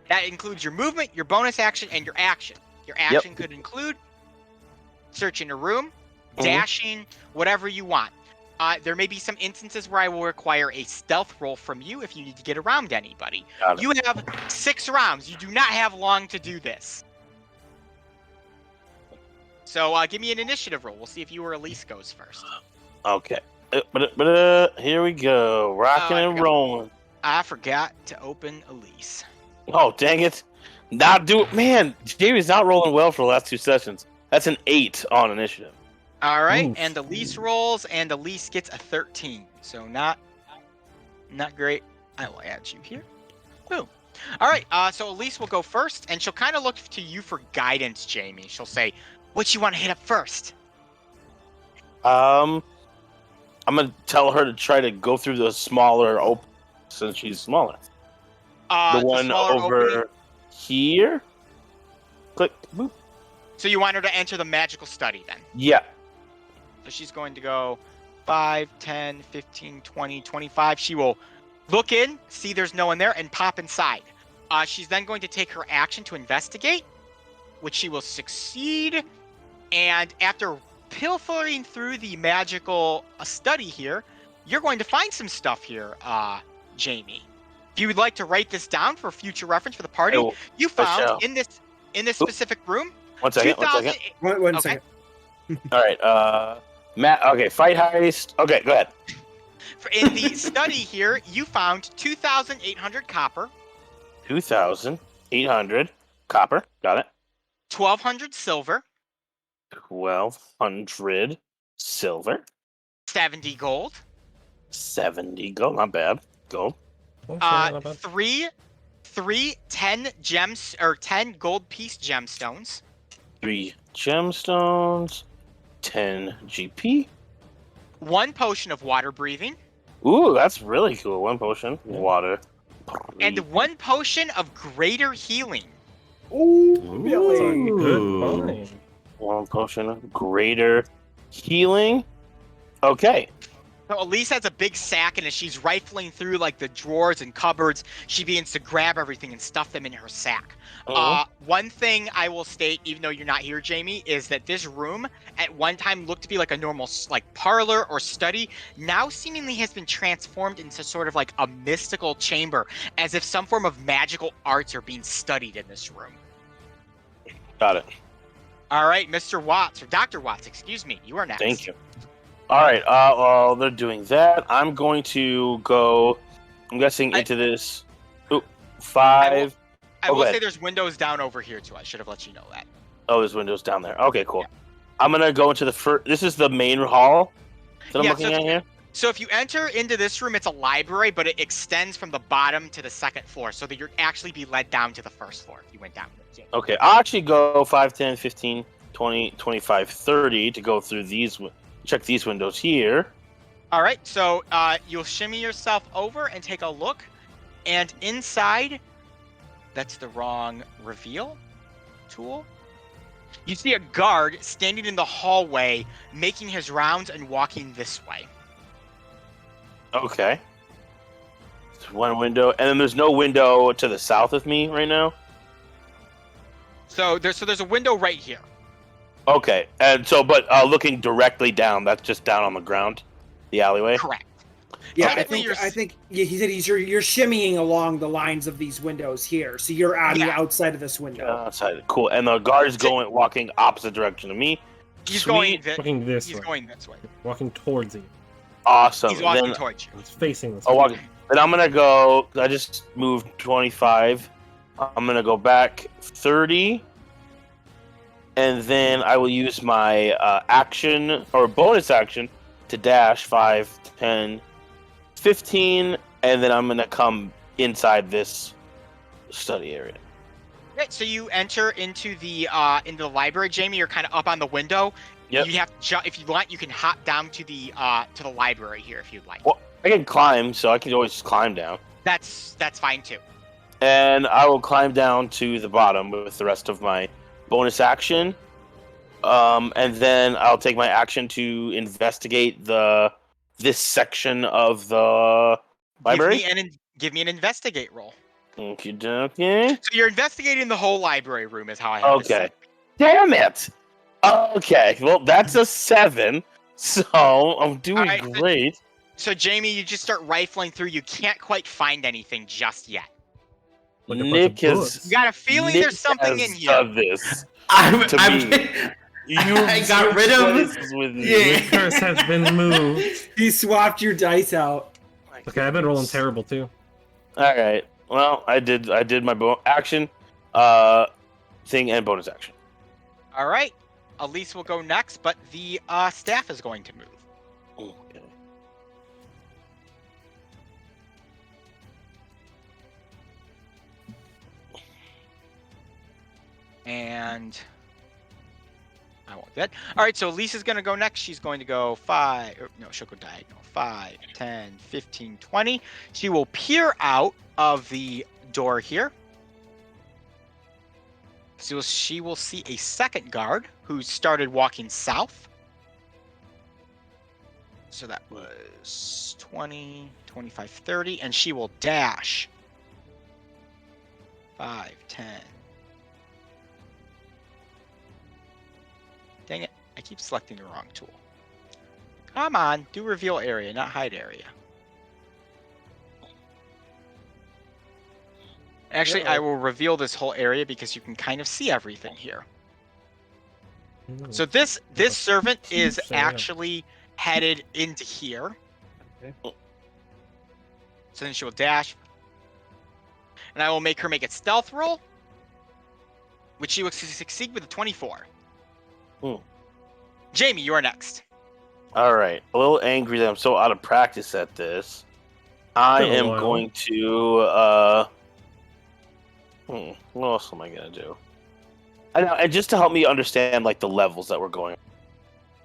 [SPEAKER 2] That includes your movement, your bonus action, and your action. Your action could include searching a room, dashing, whatever you want. There may be some instances where I will require a stealth roll from you if you need to get around anybody. You have 6 rounds. You do not have long to do this. So give me an initiative roll. We'll see if you or Elise goes first.
[SPEAKER 3] Okay. Here we go. Rocking and rolling.
[SPEAKER 2] I forgot to open Elise.
[SPEAKER 3] Oh, dang it. Not do it. Man, Jamie's not rolling well for the last 2 sessions. That's an 8 on initiative.
[SPEAKER 2] All right,
[SPEAKER 1] Oof.
[SPEAKER 2] and Elise rolls, and Elise gets a 13. So not great. I will add you here. Boom. All right, so Elise will go first, and she'll kind of look to you for guidance, Jamie. She'll say, what you want to hit up first?
[SPEAKER 3] I'm gonna tell her to try to go through the smaller open since she's smaller. The one
[SPEAKER 2] smaller
[SPEAKER 3] over
[SPEAKER 2] opening?
[SPEAKER 3] here. Click. Boop.
[SPEAKER 2] So you want her to enter the magical study then?
[SPEAKER 3] Yeah.
[SPEAKER 2] So she's going to go 5, 10, 15, 20, 25. She will look in, see there's no one there, and pop inside. She's then going to take her action to investigate, which she will succeed. And after pilfering through the magical study here, you're going to find some stuff here, Jamie. If you would like to write this down for future reference for the party, you found in this specific room.
[SPEAKER 3] One second.
[SPEAKER 5] One second.
[SPEAKER 3] All right. Matt. Okay. Fight heist. Okay. Go ahead.
[SPEAKER 2] In the study here, you found 2,800 copper.
[SPEAKER 3] 2,800 copper. Got it.
[SPEAKER 2] 1,200 silver.
[SPEAKER 3] 1,200 silver.
[SPEAKER 2] 70 gold.
[SPEAKER 3] 70 gold. Not bad. Gold.
[SPEAKER 2] Three 10 gems or 10 gold piece gemstones.
[SPEAKER 3] 3 gemstones. 10 GP.
[SPEAKER 2] 1 potion of water breathing.
[SPEAKER 3] Ooh, that's really cool. 1 potion. Water.
[SPEAKER 2] And 1 potion of greater healing.
[SPEAKER 1] Good find.
[SPEAKER 3] 1 potion of greater healing. Okay.
[SPEAKER 2] So Elise has a big sack, and as she's rifling through like the drawers and cupboards, she begins to grab everything and stuff them in her sack. One thing I will state, even though you're not here, Jamie, is that this room at one time looked to be like a normal like parlor or study, now seemingly has been transformed into sort of like a mystical chamber, as if some form of magical arts are being studied in this room.
[SPEAKER 3] Got it.
[SPEAKER 2] All right, Mr. Watts, or Dr. Watts, excuse me, you are next.
[SPEAKER 3] Thank you. All right. While they're doing that, I'm going to go. I'm guessing into this. Ooh, 5.
[SPEAKER 2] I will say there's windows down over here too. I should have let you know that.
[SPEAKER 3] Oh, there's windows down there. Okay, cool. Yeah. I'm gonna go into the first. This is the main hall that I'm looking at here.
[SPEAKER 2] So if you enter into this room, it's a library, but it extends from the bottom to the 2nd floor, so that you'll actually be led down to the 1st floor if you went down.
[SPEAKER 3] Okay, I'll actually go 5, 10, 15, 20, 25, 30 to go through these. Check these windows here.
[SPEAKER 2] All right, so you'll shimmy yourself over and take a look, and inside, that's the wrong reveal tool. You see a guard standing in the hallway, making his rounds and walking this way.
[SPEAKER 3] Okay. It's 1 window, and then there's no window to the south of me right now.
[SPEAKER 2] So there's a window right here.
[SPEAKER 3] Okay, and so, but looking directly down, that's just down on the ground, the alleyway?
[SPEAKER 2] Correct.
[SPEAKER 5] Yeah, I think he said you're shimmying along the lines of these windows here, so you're on the outside of this window.
[SPEAKER 3] Outside, cool. And the guard's walking opposite direction to me.
[SPEAKER 2] He's
[SPEAKER 1] walking
[SPEAKER 2] this way.
[SPEAKER 1] Walking towards you.
[SPEAKER 3] Awesome.
[SPEAKER 2] He's walking towards you.
[SPEAKER 1] He's facing this
[SPEAKER 3] way.
[SPEAKER 1] way.
[SPEAKER 3] Then I'm gonna go. I just moved 25. I'm gonna go back 30, and then I will use my action or bonus action to dash 5, 10, 15, and then I'm gonna come inside this study area.
[SPEAKER 2] Okay, so you enter into the library, Jamie. You're kind of up on the window.
[SPEAKER 3] Yep.
[SPEAKER 2] You have to if you want, you can hop down to the library here if you'd like.
[SPEAKER 3] Well, I can climb, so I can always just climb down.
[SPEAKER 2] That's fine too.
[SPEAKER 3] And I will climb down to the bottom with the rest of my bonus action. And then I'll take my action to investigate this section of the library.
[SPEAKER 2] Give me an investigate roll.
[SPEAKER 3] Okay, okay.
[SPEAKER 2] So you're investigating the whole library room, is how I have this
[SPEAKER 3] Okay.
[SPEAKER 2] set.
[SPEAKER 3] Damn it. Okay. Well, that's a 7. So I'm doing
[SPEAKER 2] Alright,
[SPEAKER 3] great.
[SPEAKER 2] So Jamie, you just start rifling through. You can't quite find anything just yet.
[SPEAKER 1] Like a bunch
[SPEAKER 3] Nick
[SPEAKER 1] of
[SPEAKER 3] has.
[SPEAKER 1] books.
[SPEAKER 2] You got a feeling
[SPEAKER 3] Nick
[SPEAKER 2] there's something
[SPEAKER 3] has
[SPEAKER 2] in here.
[SPEAKER 3] done this.
[SPEAKER 4] I'm,
[SPEAKER 3] To
[SPEAKER 4] I'm,
[SPEAKER 3] me. You
[SPEAKER 4] I got rid of.
[SPEAKER 3] with
[SPEAKER 4] Yeah.
[SPEAKER 1] The curse has been moved.
[SPEAKER 5] He swapped your dice out.
[SPEAKER 1] Okay, I've been rolling terrible too.
[SPEAKER 3] All right. Well, I did my action, thing and bonus action.
[SPEAKER 2] All right. Elise will go next, but the staff is going to move.
[SPEAKER 3] Okay.
[SPEAKER 2] And I won't do that. All right, so Lisa's going to go next. She's going to go 5. No, she'll go diagonal. 5, 10, 15, 20. She will peer out of the door here. So she will see a second guard who started walking south. So that was 20, 25, 30. And she will dash. 5, 10. Dang it, I keep selecting the wrong tool. Come on, do reveal area, not hide area. Actually, I will reveal this whole area because you can kind of see everything here. So this servant is actually headed into here.
[SPEAKER 1] Okay.
[SPEAKER 2] So then she will dash. And I will make her make a stealth roll, which she will succeed with a 24. Jamie, you are next.
[SPEAKER 3] All right. A little angry that I'm so out of practice at this. I
[SPEAKER 1] Been a
[SPEAKER 3] am
[SPEAKER 1] while.
[SPEAKER 3] going to. What else am I gonna do? I know, and just to help me understand like the levels that we're going.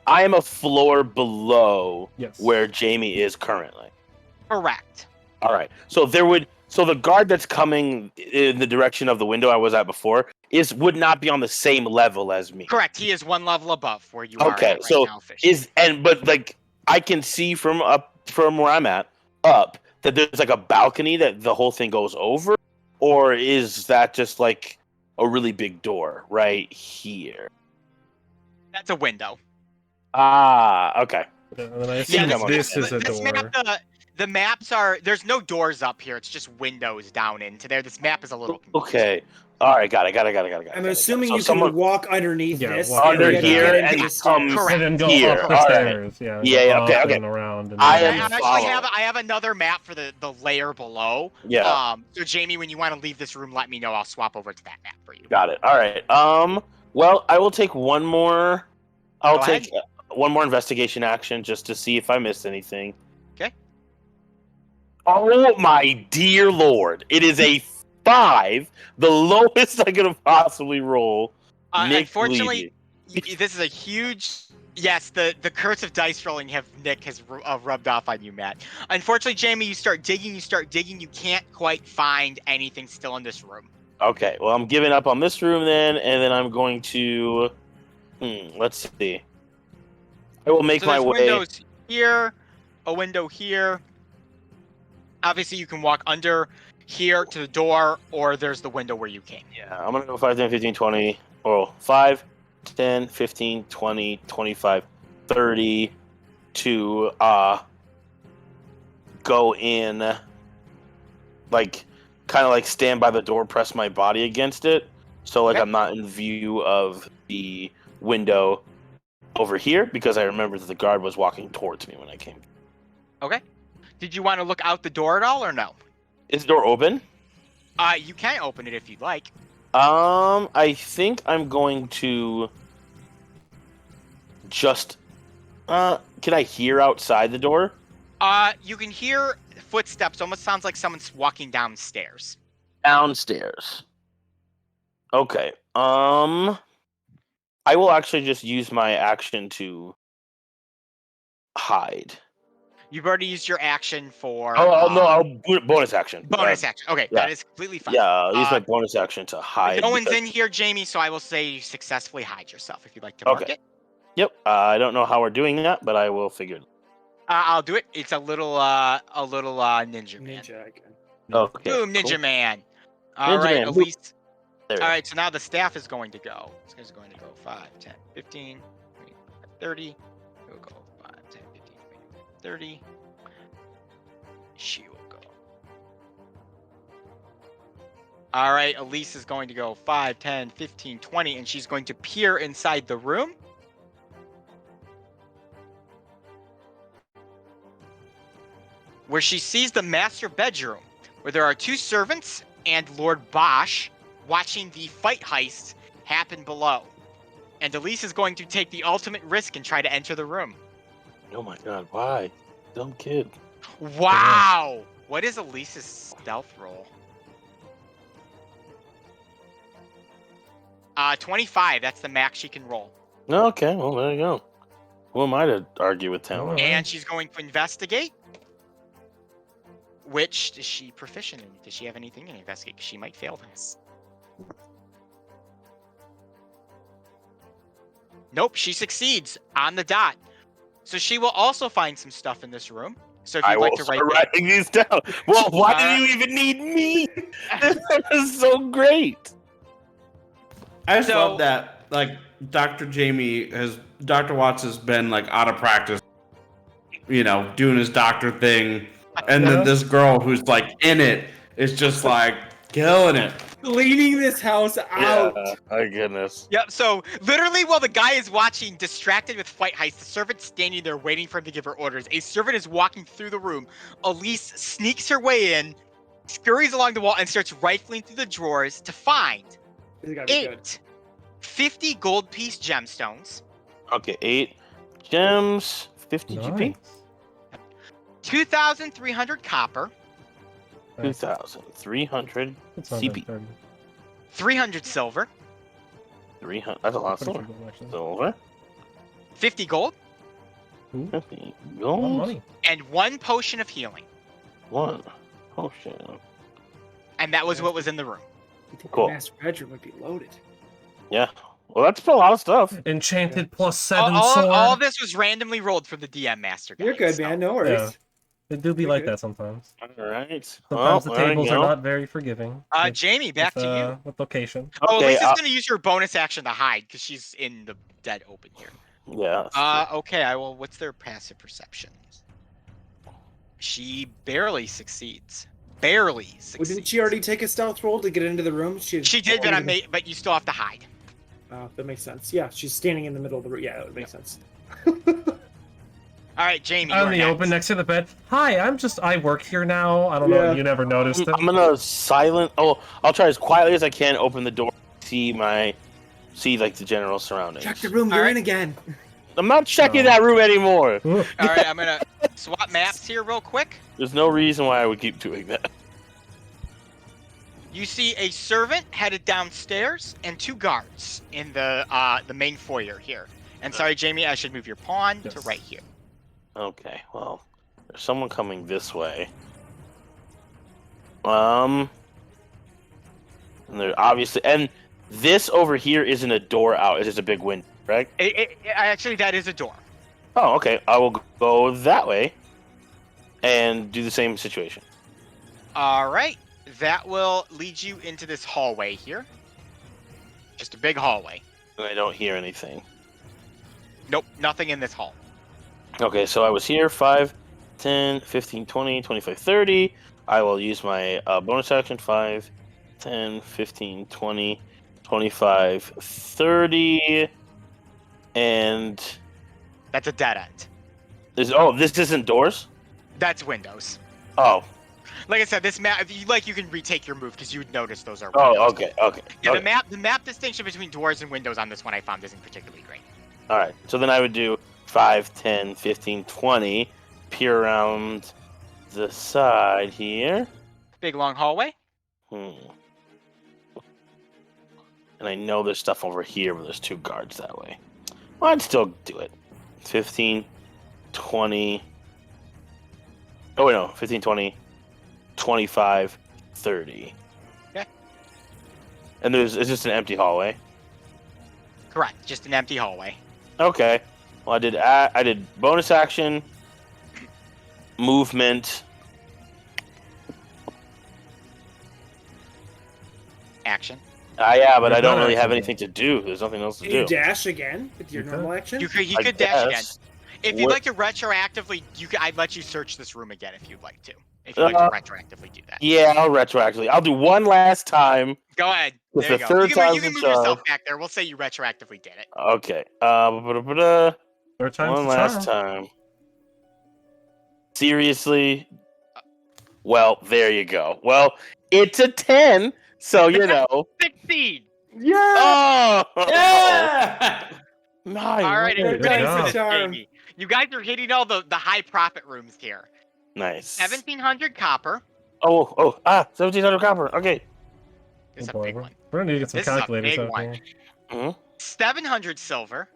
[SPEAKER 3] I am a floor below
[SPEAKER 1] Yes.
[SPEAKER 3] where Jamie is currently.
[SPEAKER 2] Correct.
[SPEAKER 3] All right. So the guard that's coming in the direction of the window I was at before would not be on the same level as me.
[SPEAKER 2] Correct. He is one level above where you are
[SPEAKER 3] Okay,
[SPEAKER 2] at right
[SPEAKER 3] so
[SPEAKER 2] now, officially.
[SPEAKER 3] but like I can see from where I'm at up that there's like a balcony that the whole thing goes over, or is that just like a really big door right here?
[SPEAKER 2] That's a window.
[SPEAKER 3] Ah, okay.
[SPEAKER 1] And then I assume
[SPEAKER 3] Yeah,
[SPEAKER 1] this is a
[SPEAKER 2] This
[SPEAKER 1] door.
[SPEAKER 2] map, the maps are there's no doors up here. It's just windows down into there. This map is a little confusing.
[SPEAKER 3] Okay. All right. Got it.
[SPEAKER 5] I'm assuming
[SPEAKER 3] So
[SPEAKER 5] you can walk underneath
[SPEAKER 1] Yeah,
[SPEAKER 5] this.
[SPEAKER 1] walk
[SPEAKER 5] and
[SPEAKER 3] under
[SPEAKER 5] get
[SPEAKER 3] here
[SPEAKER 5] into
[SPEAKER 3] and
[SPEAKER 5] the
[SPEAKER 3] come
[SPEAKER 5] stairs.
[SPEAKER 2] Correct.
[SPEAKER 1] And then go
[SPEAKER 3] Here,
[SPEAKER 1] up the
[SPEAKER 3] all right.
[SPEAKER 1] stairs. Yeah.
[SPEAKER 3] Yeah,
[SPEAKER 1] go
[SPEAKER 3] okay,
[SPEAKER 1] up
[SPEAKER 3] okay.
[SPEAKER 1] And around. And
[SPEAKER 3] I
[SPEAKER 1] then-
[SPEAKER 3] am
[SPEAKER 2] I actually
[SPEAKER 3] following.
[SPEAKER 2] I have another map for the layer below.
[SPEAKER 3] Yeah.
[SPEAKER 2] So Jamie, when you want to leave this room, let me know. I'll swap over to that map for you.
[SPEAKER 3] Got it. All right. Well, I will take one more. I'll
[SPEAKER 2] Go
[SPEAKER 3] take one more investigation action just to see if I missed anything.
[SPEAKER 2] Okay.
[SPEAKER 3] Oh my dear lord! It is a 5, the lowest I could have possibly roll. Nick
[SPEAKER 2] Unfortunately,
[SPEAKER 3] bleeding.
[SPEAKER 2] this is a huge. Yes, the curse of dice rolling Nick has rubbed off on you, Matt. Unfortunately, Jamie, you start digging. You can't quite find anything still in this room.
[SPEAKER 3] Okay, well I'm giving up on this room then, and then I'm going to. Let's see. I will make
[SPEAKER 2] So
[SPEAKER 3] my
[SPEAKER 2] there's
[SPEAKER 3] way.
[SPEAKER 2] windows here, a window here. Obviously, you can walk under here to the door, or there's the window where you came.
[SPEAKER 3] Yeah, I'm gonna go 5, 10, 15, 20. Oh, 5, 10, 15, 20, 25, 30 to go in, like, kind of like stand by the door, press my body against it, so like
[SPEAKER 2] Okay.
[SPEAKER 3] I'm not in view of the window over here, because I remember that the guard was walking towards me when I came.
[SPEAKER 2] Okay. Did you want to look out the door at all or no?
[SPEAKER 3] Is the door open?
[SPEAKER 2] You can open it if you'd like.
[SPEAKER 3] I think I'm going to just. Can I hear outside the door?
[SPEAKER 2] You can hear footsteps. Almost sounds like someone's walking downstairs.
[SPEAKER 3] Downstairs. Okay. I will actually just use my action to hide.
[SPEAKER 2] You've already used your action for.
[SPEAKER 3] Oh no! I'll bonus action.
[SPEAKER 2] Bonus action. Okay,
[SPEAKER 3] yeah.
[SPEAKER 2] that is completely fine.
[SPEAKER 3] Yeah, I'll use my bonus action to hide.
[SPEAKER 2] No one's in here, Jamie, so I will say you successfully hide yourself if you'd like to mark it.
[SPEAKER 3] Yep. I don't know how we're doing that, but I will figure it.
[SPEAKER 2] I'll do it. It's a little ninja man.
[SPEAKER 5] Ninja again.
[SPEAKER 3] Okay.
[SPEAKER 2] Boom, ninja
[SPEAKER 3] cool.
[SPEAKER 2] man. All
[SPEAKER 3] Ninja
[SPEAKER 2] right,
[SPEAKER 3] man,
[SPEAKER 2] Elise.
[SPEAKER 3] There we
[SPEAKER 2] All
[SPEAKER 3] go.
[SPEAKER 2] right, so now the staff is going to go. This guy's going to go 5, 10, 15, 30. It will go 5, 10, 15, 30. She will go. All right, Elise is going to go 5, 10, 15, 20, and she's going to peer inside the room. Where she sees the master bedroom, where there are 2 servants and Lord Bosch watching the fight heist happen below. And Elise is going to take the ultimate risk and try to enter the room.
[SPEAKER 3] Oh my god! Why? Dumb kid.
[SPEAKER 2] Wow! What is Elise's stealth roll? 25. That's the max she can roll.
[SPEAKER 3] Okay. Well, there you go. Who am I to argue with talent?
[SPEAKER 2] And she's going to investigate. Which is she proficient in? Does she have anything in investigate? 'Cause she might fail this. Nope, she succeeds on the dot. So she will also find some stuff in this room. So if
[SPEAKER 3] I
[SPEAKER 2] you'd
[SPEAKER 3] will
[SPEAKER 2] like to
[SPEAKER 3] start
[SPEAKER 2] write
[SPEAKER 3] writing these down. Well, why did you even need me? That is so great.
[SPEAKER 4] I just
[SPEAKER 2] So-
[SPEAKER 4] love that. Like Dr. Watts has been like out of practice, doing his doctor thing, and then this girl who's like in it is just like killing it.
[SPEAKER 5] Cleaning this house out.
[SPEAKER 3] Yeah, my goodness.
[SPEAKER 2] Yep, so literally while the guy is watching, distracted with fight heist, the servant's standing there waiting for him to give her orders. A servant is walking through the room. Elise sneaks her way in, scurries along the wall, and starts rifling through the drawers to find
[SPEAKER 5] This is gotta be good.
[SPEAKER 2] 8 50 gold piece gemstones,
[SPEAKER 3] Okay, 8 gems, 50 GP,
[SPEAKER 2] 2,300 copper,
[SPEAKER 3] 2,300 CP,
[SPEAKER 2] 300 silver,
[SPEAKER 3] 300. That's a lot of silver. Silver,
[SPEAKER 2] 50 gold,
[SPEAKER 3] 50 gold,
[SPEAKER 1] money.
[SPEAKER 2] and 1 potion of healing.
[SPEAKER 3] 1 potion.
[SPEAKER 2] And that was what was in the room.
[SPEAKER 5] You think
[SPEAKER 3] Cool.
[SPEAKER 5] the master bedroom would be loaded.
[SPEAKER 3] Yeah. Well, that's a lot of stuff.
[SPEAKER 1] Enchanted plus 7
[SPEAKER 2] All
[SPEAKER 1] sword.
[SPEAKER 2] of this was randomly rolled for the DM master.
[SPEAKER 5] You're
[SPEAKER 2] guys,
[SPEAKER 5] good,
[SPEAKER 2] so-
[SPEAKER 5] man. No worries.
[SPEAKER 1] Yeah. It do be
[SPEAKER 5] You're
[SPEAKER 1] like
[SPEAKER 5] good.
[SPEAKER 1] that sometimes.
[SPEAKER 3] All right.
[SPEAKER 1] Sometimes the
[SPEAKER 3] there we
[SPEAKER 1] tables are
[SPEAKER 3] go.
[SPEAKER 1] not very forgiving. with-
[SPEAKER 2] Jamie, back
[SPEAKER 1] with,
[SPEAKER 2] to you.
[SPEAKER 1] With location.
[SPEAKER 2] Oh,
[SPEAKER 3] Okay,
[SPEAKER 2] Elisa's gonna use her bonus action to hide because she's in the dead open here.
[SPEAKER 3] Yeah. that's true.
[SPEAKER 2] Okay, I will. What's their passive perception? She barely succeeds. Barely
[SPEAKER 5] Well,
[SPEAKER 2] succeeds.
[SPEAKER 5] didn't she already take a stealth roll to get into the room?
[SPEAKER 2] She did, but you still have to hide.
[SPEAKER 5] That makes sense. Yeah, she's standing in the middle of the room. Yeah, that would make sense.
[SPEAKER 2] All right, Jamie.
[SPEAKER 1] Out
[SPEAKER 2] you're
[SPEAKER 1] in the
[SPEAKER 2] next.
[SPEAKER 1] open next to the bed. Hi, I work here now. I don't know.
[SPEAKER 5] Yeah.
[SPEAKER 1] You never noticed it.
[SPEAKER 3] I'm gonna silent. Oh, I'll try as quietly as I can. Open the door. See like the general surroundings.
[SPEAKER 5] Check the room.
[SPEAKER 2] All
[SPEAKER 5] You're
[SPEAKER 2] right.
[SPEAKER 5] in again.
[SPEAKER 3] I'm not checking
[SPEAKER 1] Oh.
[SPEAKER 3] that room anymore.
[SPEAKER 1] Ooh.
[SPEAKER 2] All right, I'm gonna swap maps here real quick.
[SPEAKER 3] There's no reason why I would keep doing that.
[SPEAKER 2] You see a servant headed downstairs and 2 guards in the main foyer here. And sorry, Jamie, I should move your pawn to
[SPEAKER 1] Yes.
[SPEAKER 2] right here.
[SPEAKER 3] Okay, well, there's someone coming this way. And there obviously, and this over here isn't a door out. It's just a big window, right?
[SPEAKER 2] Actually, that is a door.
[SPEAKER 3] Oh, okay. I will go that way and do the same situation.
[SPEAKER 2] All right, that will lead you into this hallway here. Just a big hallway.
[SPEAKER 3] And I don't hear anything.
[SPEAKER 2] Nope, nothing in this hall.
[SPEAKER 3] Okay, so I was here 5, 10, 15, 20, 25, 30. I will use my bonus action 5, 10, 15, 20, 25, 30. And
[SPEAKER 2] That's a dead end.
[SPEAKER 3] this isn't doors?
[SPEAKER 2] That's windows.
[SPEAKER 3] Oh.
[SPEAKER 2] Like I said, this map, if you like, you can retake your move because you would notice those are
[SPEAKER 3] Oh,
[SPEAKER 2] windows.
[SPEAKER 3] okay.
[SPEAKER 2] Yeah,
[SPEAKER 3] Okay.
[SPEAKER 2] the map distinction between doors and windows on this one I found isn't particularly great.
[SPEAKER 3] All right. So then I would do 5, 10, 15, 20. Peer around the side here.
[SPEAKER 2] Big long hallway.
[SPEAKER 3] And I know there's stuff over here, but there's 2 guards that way. Well, I'd still do it. 15, 20. Oh, wait, no. 15, 20, 25, 30.
[SPEAKER 2] Okay.
[SPEAKER 3] And it's just an empty hallway.
[SPEAKER 2] Correct. Just an empty hallway.
[SPEAKER 3] Okay. Well, I did bonus action, movement,
[SPEAKER 2] Action.
[SPEAKER 3] yeah, but
[SPEAKER 1] You're
[SPEAKER 3] I don't
[SPEAKER 1] done
[SPEAKER 3] really have
[SPEAKER 1] action,
[SPEAKER 3] anything to do. There's nothing else to
[SPEAKER 5] Can you
[SPEAKER 3] do.
[SPEAKER 5] dash again with your
[SPEAKER 1] You
[SPEAKER 5] normal
[SPEAKER 1] could.
[SPEAKER 5] action?
[SPEAKER 2] He
[SPEAKER 3] I
[SPEAKER 2] could dash again.
[SPEAKER 3] guess.
[SPEAKER 2] If you'd
[SPEAKER 3] What-
[SPEAKER 2] like to retroactively, I'd let you search this room again if you'd like to. If you'd like to retroactively do that.
[SPEAKER 3] Yeah, I'll retroactively. I'll do one last time.
[SPEAKER 2] Go ahead.
[SPEAKER 3] It's
[SPEAKER 2] There you
[SPEAKER 3] the
[SPEAKER 2] go.
[SPEAKER 3] third
[SPEAKER 2] You can
[SPEAKER 3] time's
[SPEAKER 2] move
[SPEAKER 3] the charm.
[SPEAKER 2] yourself back there. We'll say you retroactively did it.
[SPEAKER 3] Okay.
[SPEAKER 1] Third time's
[SPEAKER 3] One
[SPEAKER 1] the
[SPEAKER 3] last
[SPEAKER 1] charm.
[SPEAKER 3] time. Seriously? Well, there you go. Well, it's a 10, so you know.
[SPEAKER 2] 16.
[SPEAKER 3] Yeah! Oh!
[SPEAKER 4] Yeah!
[SPEAKER 3] My
[SPEAKER 2] All right,
[SPEAKER 1] Good
[SPEAKER 2] and you're ready
[SPEAKER 1] job.
[SPEAKER 2] for this,
[SPEAKER 5] Charm.
[SPEAKER 2] Jamie. You guys are hitting all the high profit rooms here.
[SPEAKER 3] Nice.
[SPEAKER 2] 1,700 copper
[SPEAKER 3] 1,700 copper. Okay.
[SPEAKER 2] is
[SPEAKER 1] Oh
[SPEAKER 2] a
[SPEAKER 1] boy,
[SPEAKER 2] big
[SPEAKER 1] we're
[SPEAKER 2] one.
[SPEAKER 1] gonna need to get some
[SPEAKER 2] This is a
[SPEAKER 1] calculators
[SPEAKER 2] big
[SPEAKER 1] out
[SPEAKER 2] one.
[SPEAKER 1] here.
[SPEAKER 2] 700 silver,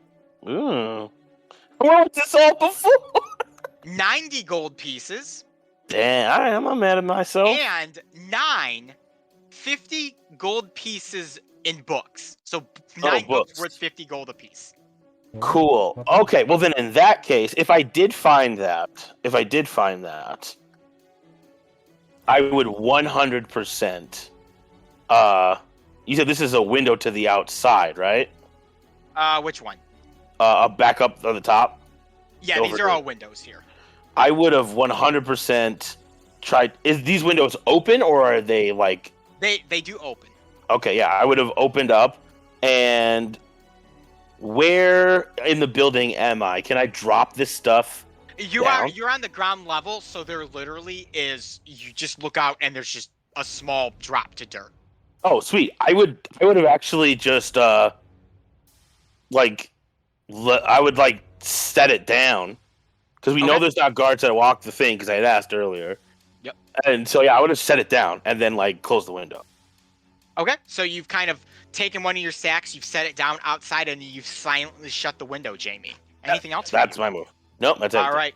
[SPEAKER 3] Ooh. What was this all before?
[SPEAKER 2] 90 gold pieces,
[SPEAKER 3] Damn, I'm not mad at myself.
[SPEAKER 2] and 50 gold pieces in books. So 9 books
[SPEAKER 3] books.
[SPEAKER 2] worth 50 gold apiece.
[SPEAKER 3] Cool. Okay, well then in that case, if I did find that, I would 100%. You said this is a window to the outside, right?
[SPEAKER 2] Which one?
[SPEAKER 3] Back up on the top.
[SPEAKER 2] Yeah,
[SPEAKER 3] Over
[SPEAKER 2] these are
[SPEAKER 3] here.
[SPEAKER 2] all windows here.
[SPEAKER 3] I would have 100% tried. Is these windows open or are they like?
[SPEAKER 2] They do open.
[SPEAKER 3] Okay, yeah, I would have opened up. And where in the building am I? Can I drop this stuff?
[SPEAKER 2] You're on the ground level, so there literally is. You just look out and there's just a small drop to dirt.
[SPEAKER 3] Oh, sweet. I would have actually just I would like set it down because we know
[SPEAKER 2] Okay.
[SPEAKER 3] there's not guards that walk the thing because I had asked earlier.
[SPEAKER 2] Yep.
[SPEAKER 3] And so yeah, I would have set it down and then like close the window.
[SPEAKER 2] Okay, so you've kind of taken one of your sacks, you've set it down outside, and you've silently shut the window, Jamie. Anything else?
[SPEAKER 3] That's my move. Nope, that's it.
[SPEAKER 2] All right.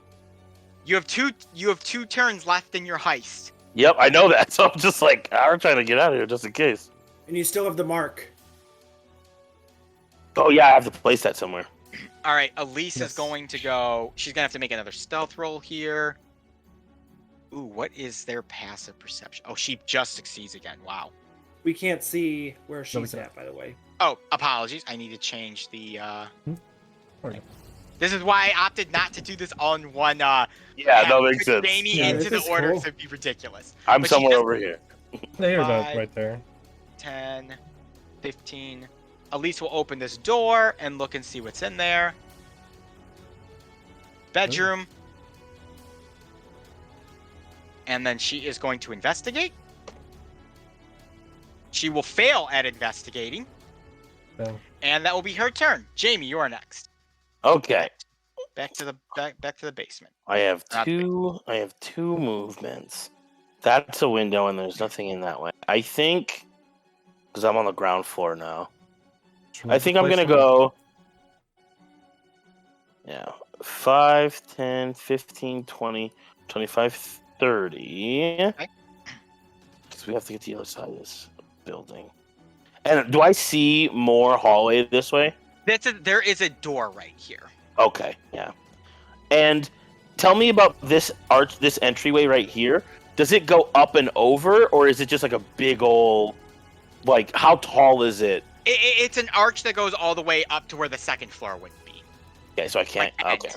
[SPEAKER 2] You have two turns left in your heist.
[SPEAKER 3] Yep, I know that. So I'm just like, I'm trying to get out of here just in case.
[SPEAKER 5] And you still have the mark.
[SPEAKER 3] Oh yeah, I have to place that somewhere.
[SPEAKER 2] All right, Elise is
[SPEAKER 1] Yes.
[SPEAKER 2] going to go. She's gonna have to make another stealth roll here. Ooh, what is their passive perception? Oh, she just succeeds again. Wow.
[SPEAKER 5] We can't see where she's
[SPEAKER 1] can't.
[SPEAKER 5] at, by the way.
[SPEAKER 2] Oh, apologies. I need to change the.
[SPEAKER 1] Alright.
[SPEAKER 2] This is why I opted not to do this all in one.
[SPEAKER 3] Yeah,
[SPEAKER 2] have
[SPEAKER 3] that makes
[SPEAKER 2] put
[SPEAKER 3] sense.
[SPEAKER 2] Jamie
[SPEAKER 5] Yeah,
[SPEAKER 2] into
[SPEAKER 5] this
[SPEAKER 2] the
[SPEAKER 5] is
[SPEAKER 2] order,
[SPEAKER 5] cool.
[SPEAKER 2] so it'd be ridiculous.
[SPEAKER 3] I'm
[SPEAKER 2] But she
[SPEAKER 3] somewhere
[SPEAKER 2] does-
[SPEAKER 3] over here.
[SPEAKER 1] Yeah, you're
[SPEAKER 2] Five.
[SPEAKER 1] right there.
[SPEAKER 2] 10, 15. Elise will open this door and look and see what's in there. Bedroom. And then she is going to investigate. She will fail at investigating.
[SPEAKER 1] Yeah.
[SPEAKER 2] And that will be her turn. Jamie, you are next.
[SPEAKER 3] Okay.
[SPEAKER 2] Back to the basement.
[SPEAKER 3] I have
[SPEAKER 2] Not
[SPEAKER 3] two movements. That's a window and there's nothing in that way. I think because I'm on the ground floor now. I think I'm gonna go. Yeah. 5, 10, 15, 20, 25, 30.
[SPEAKER 2] Okay.
[SPEAKER 3] Because we have to get to the other side of this building. And do I see more hallway this way?
[SPEAKER 2] There is a door right here.
[SPEAKER 3] Okay, yeah. And tell me about this this entryway right here. Does it go up and over, or is it just like a big old, like, how tall is it?
[SPEAKER 2] It's an arch that goes all the way up to where the second floor would be.
[SPEAKER 3] Okay, so I can't.
[SPEAKER 2] Like,
[SPEAKER 3] Okay.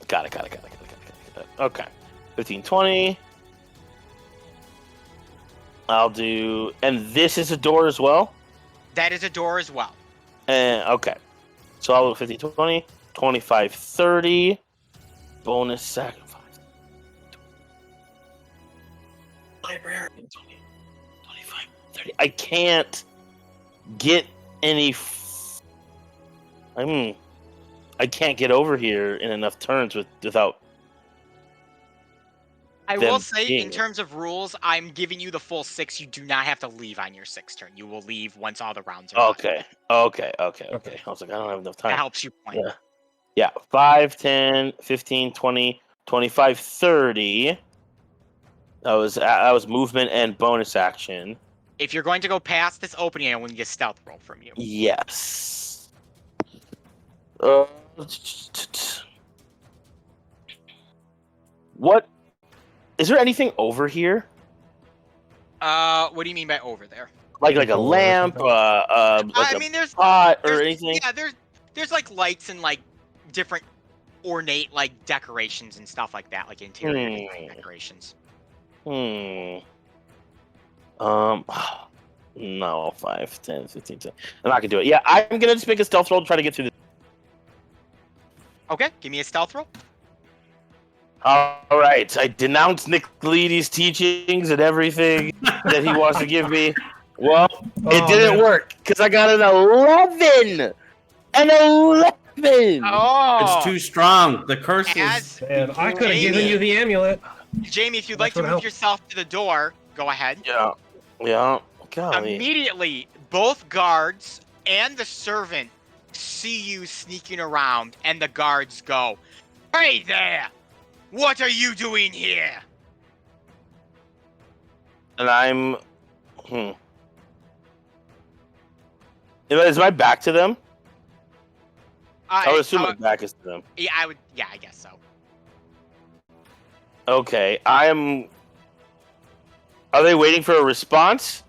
[SPEAKER 3] Got it. Okay. 15, 20. I'll do. And this is a door as well?
[SPEAKER 2] That is a door as well.
[SPEAKER 3] Okay. So I'll do 15, 20, 25, 30. Bonus sacrifice. library. 20, 25, 30. I can't get any. I can't get over here in enough turns without.
[SPEAKER 2] I
[SPEAKER 3] them
[SPEAKER 2] will say,
[SPEAKER 3] seeing
[SPEAKER 2] in
[SPEAKER 3] it.
[SPEAKER 2] terms of rules, I'm giving you the full 6. You do not have to leave on your 6th turn. You will leave once all the rounds are done.
[SPEAKER 3] Okay.
[SPEAKER 1] Okay.
[SPEAKER 3] I was like, I don't have enough
[SPEAKER 2] That
[SPEAKER 3] time.
[SPEAKER 2] helps you point.
[SPEAKER 3] Yeah. 5, 10, 15, 20, 25, 30. That was movement and bonus action.
[SPEAKER 2] If you're going to go past this opening, I will need a stealth roll from you.
[SPEAKER 3] Yes. What? Is there anything over here?
[SPEAKER 2] What do you mean by over there?
[SPEAKER 3] Like a
[SPEAKER 1] Door or
[SPEAKER 3] lamp,
[SPEAKER 1] something?
[SPEAKER 3] like
[SPEAKER 2] I
[SPEAKER 3] a
[SPEAKER 2] mean, there's
[SPEAKER 3] pot or
[SPEAKER 2] there's
[SPEAKER 3] anything?
[SPEAKER 2] yeah, there's like lights and like different ornate like decorations and stuff like that, like interior design decorations.
[SPEAKER 3] No, 5, 10, 15, 20. I'm not gonna do it. Yeah, I'm gonna just make a stealth roll to try to get through this.
[SPEAKER 2] Okay, give me a stealth roll.
[SPEAKER 3] All right, I denounce Nick Leedy's teachings and everything that he wants to give me. Well, it didn't
[SPEAKER 1] man.
[SPEAKER 3] work because I got an 11. An 11.
[SPEAKER 2] Oh,
[SPEAKER 4] It's too strong. The curse is.
[SPEAKER 2] as
[SPEAKER 1] Man, I could have given
[SPEAKER 2] Jamie.
[SPEAKER 1] you the amulet.
[SPEAKER 2] Jamie, if you'd
[SPEAKER 1] That
[SPEAKER 2] like to
[SPEAKER 1] would
[SPEAKER 2] move
[SPEAKER 1] help.
[SPEAKER 2] yourself to the door, go ahead.
[SPEAKER 3] Yeah. Golly.
[SPEAKER 2] Immediately, both guards and the servant see you sneaking around, and the guards go, "Hey there! What are you doing here?"
[SPEAKER 3] And I'm. Is my back to them? I would assume my back is to them.
[SPEAKER 2] Yeah, I guess so.
[SPEAKER 3] Okay, I'm. Are they waiting for a response?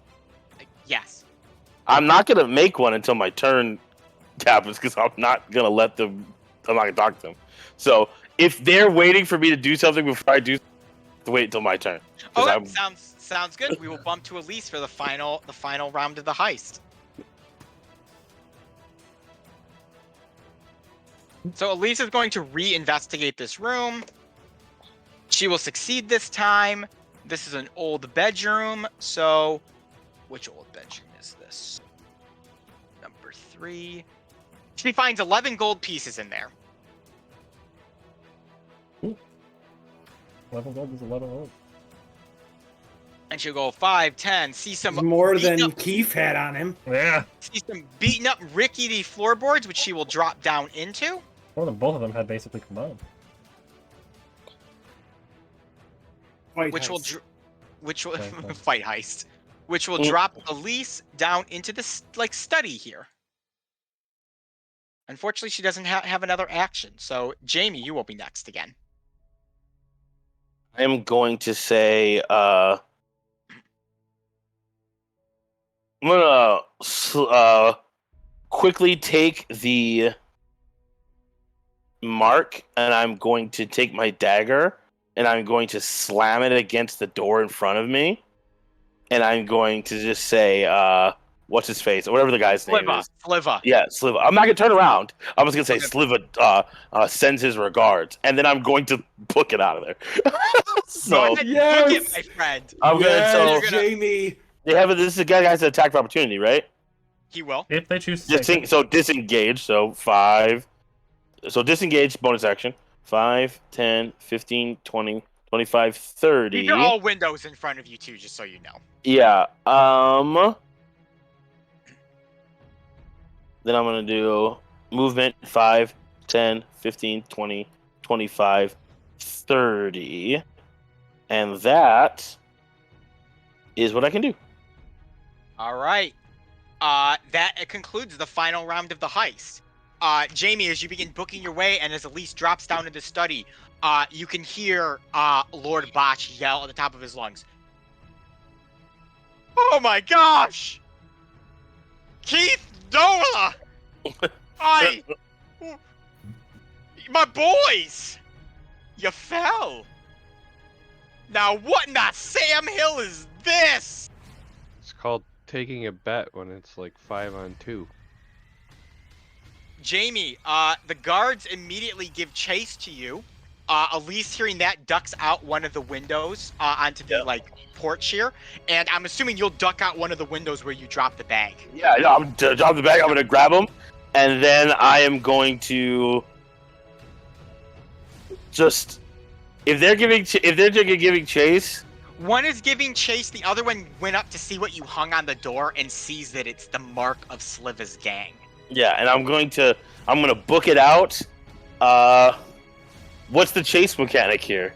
[SPEAKER 2] Yes.
[SPEAKER 3] I'm not gonna make one until my turn happens because I'm not gonna let them. I'm not gonna talk to them. So if they're waiting for me to do something before I do, wait until my turn.
[SPEAKER 2] Oh, sounds good. We will bump to Elise for the final round of the heist. So Elise is going to re-investigate this room. She will succeed this time. This is an old bedroom. So, which old bedroom is this? Number 3. She finds 11 gold pieces in there.
[SPEAKER 1] 11 gold is 11 gold.
[SPEAKER 2] And she'll go 5, 10, see some
[SPEAKER 5] More
[SPEAKER 2] beaten
[SPEAKER 5] than
[SPEAKER 2] up,
[SPEAKER 5] Keith had on him.
[SPEAKER 1] Yeah.
[SPEAKER 2] see some beaten up rickety floorboards, which she will drop down into.
[SPEAKER 1] More than both of them had basically combined.
[SPEAKER 5] White
[SPEAKER 2] Which will,
[SPEAKER 5] heist.
[SPEAKER 2] which will
[SPEAKER 1] Fight heist.
[SPEAKER 2] fight heist, which will drop Elise down into this like study here. Unfortunately, she doesn't have another action. So Jamie, you will be next again.
[SPEAKER 3] I'm going to say. I'm gonna quickly take the mark, and I'm going to take my dagger, and I'm going to slam it against the door in front of me, and I'm going to just say, what's his face, or whatever the guy's name is.
[SPEAKER 2] Sliva.
[SPEAKER 3] Yeah, Sliva. I'm not gonna turn around. I'm just gonna say Sliva sends his regards, and then I'm going to book it out of there.
[SPEAKER 2] Go ahead, book it,
[SPEAKER 5] yes!
[SPEAKER 2] my friend.
[SPEAKER 3] I'm
[SPEAKER 5] Yes,
[SPEAKER 3] gonna.
[SPEAKER 5] Jamie.
[SPEAKER 3] They have this is a guy has an attack of opportunity, right?
[SPEAKER 2] He will.
[SPEAKER 1] If they choose to take it.
[SPEAKER 3] So disengage. So 5. So disengage bonus action. 5, 10, 15, 20, 25, 30.
[SPEAKER 2] These are all windows in front of you too, just so you know.
[SPEAKER 3] Yeah. Then I'm gonna do movement 5, 10, 15, 20, 25, 30. And that is what I can do.
[SPEAKER 2] All right. That concludes the final round of the heist. Jamie, as you begin booking your way, and as Elise drops down into the study, you can hear Lord Botch yell at the top of his lungs. Oh my gosh! Keith Nola! My boys! You fell! Now what in the Sam Hill is this?
[SPEAKER 6] It's called taking a bet when it's like 5-on-2.
[SPEAKER 2] Jamie, the guards immediately give chase to you. Elise, hearing that, ducks out one of the windows onto the like porch here, and I'm assuming you'll duck out one of the windows where you drop the bag.
[SPEAKER 3] Yeah, I'm to drop the bag. I'm gonna grab them, and then I am going to just if they're giving chase.
[SPEAKER 2] One is giving chase. The other one went up to see what you hung on the door and sees that it's the mark of Sliva's gang.
[SPEAKER 3] Yeah, and I'm gonna book it out. What's the chase mechanic here?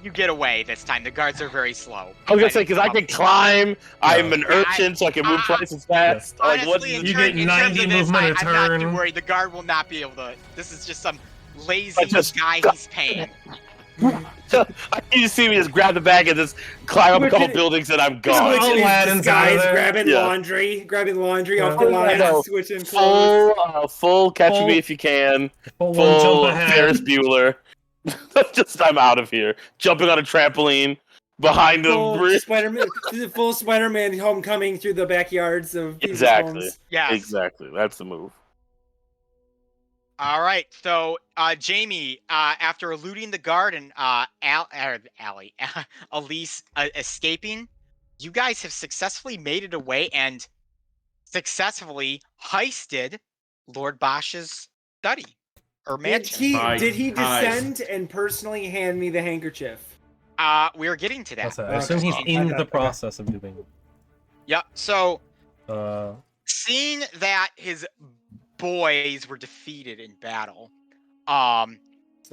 [SPEAKER 2] You get away this time. The guards are very slow.
[SPEAKER 3] I was gonna say because I can climb. I'm an urchin, so I can move twice as fast.
[SPEAKER 2] Honestly,
[SPEAKER 1] you get 90 movement a
[SPEAKER 2] I'm not
[SPEAKER 1] turn.
[SPEAKER 2] too worried. The guard will not be able to. This is just some lazy guy he's paying.
[SPEAKER 3] I need to see me just grab the bag and just climb up a couple buildings and I'm gone.
[SPEAKER 1] Aladdin's out of there.
[SPEAKER 5] grabbing
[SPEAKER 3] Yeah.
[SPEAKER 5] grabbing laundry off the line,
[SPEAKER 3] know.
[SPEAKER 5] switching clothes.
[SPEAKER 3] Full catch me if you can.
[SPEAKER 1] Full one jump
[SPEAKER 3] Full
[SPEAKER 1] ahead.
[SPEAKER 3] Ferris Bueller. Just I'm out of here. Jumping on a trampoline behind the
[SPEAKER 5] Full
[SPEAKER 3] bridge.
[SPEAKER 5] Spider-Man homecoming through the backyards of people's
[SPEAKER 3] Exactly.
[SPEAKER 5] homes.
[SPEAKER 2] Yes.
[SPEAKER 3] Exactly. That's the move.
[SPEAKER 2] All right. So, Jamie, after eluding the guard and Elise escaping, you guys have successfully made it away and successfully heisted Lord Bosch's study or mansion.
[SPEAKER 5] Did he
[SPEAKER 4] Heist.
[SPEAKER 5] descend and personally hand me the handkerchief?
[SPEAKER 2] We're getting to that.
[SPEAKER 1] I assume he's in the process of doing it.
[SPEAKER 2] Yep. So,
[SPEAKER 1] Uh,
[SPEAKER 2] seeing that his boys were defeated in battle,
[SPEAKER 5] So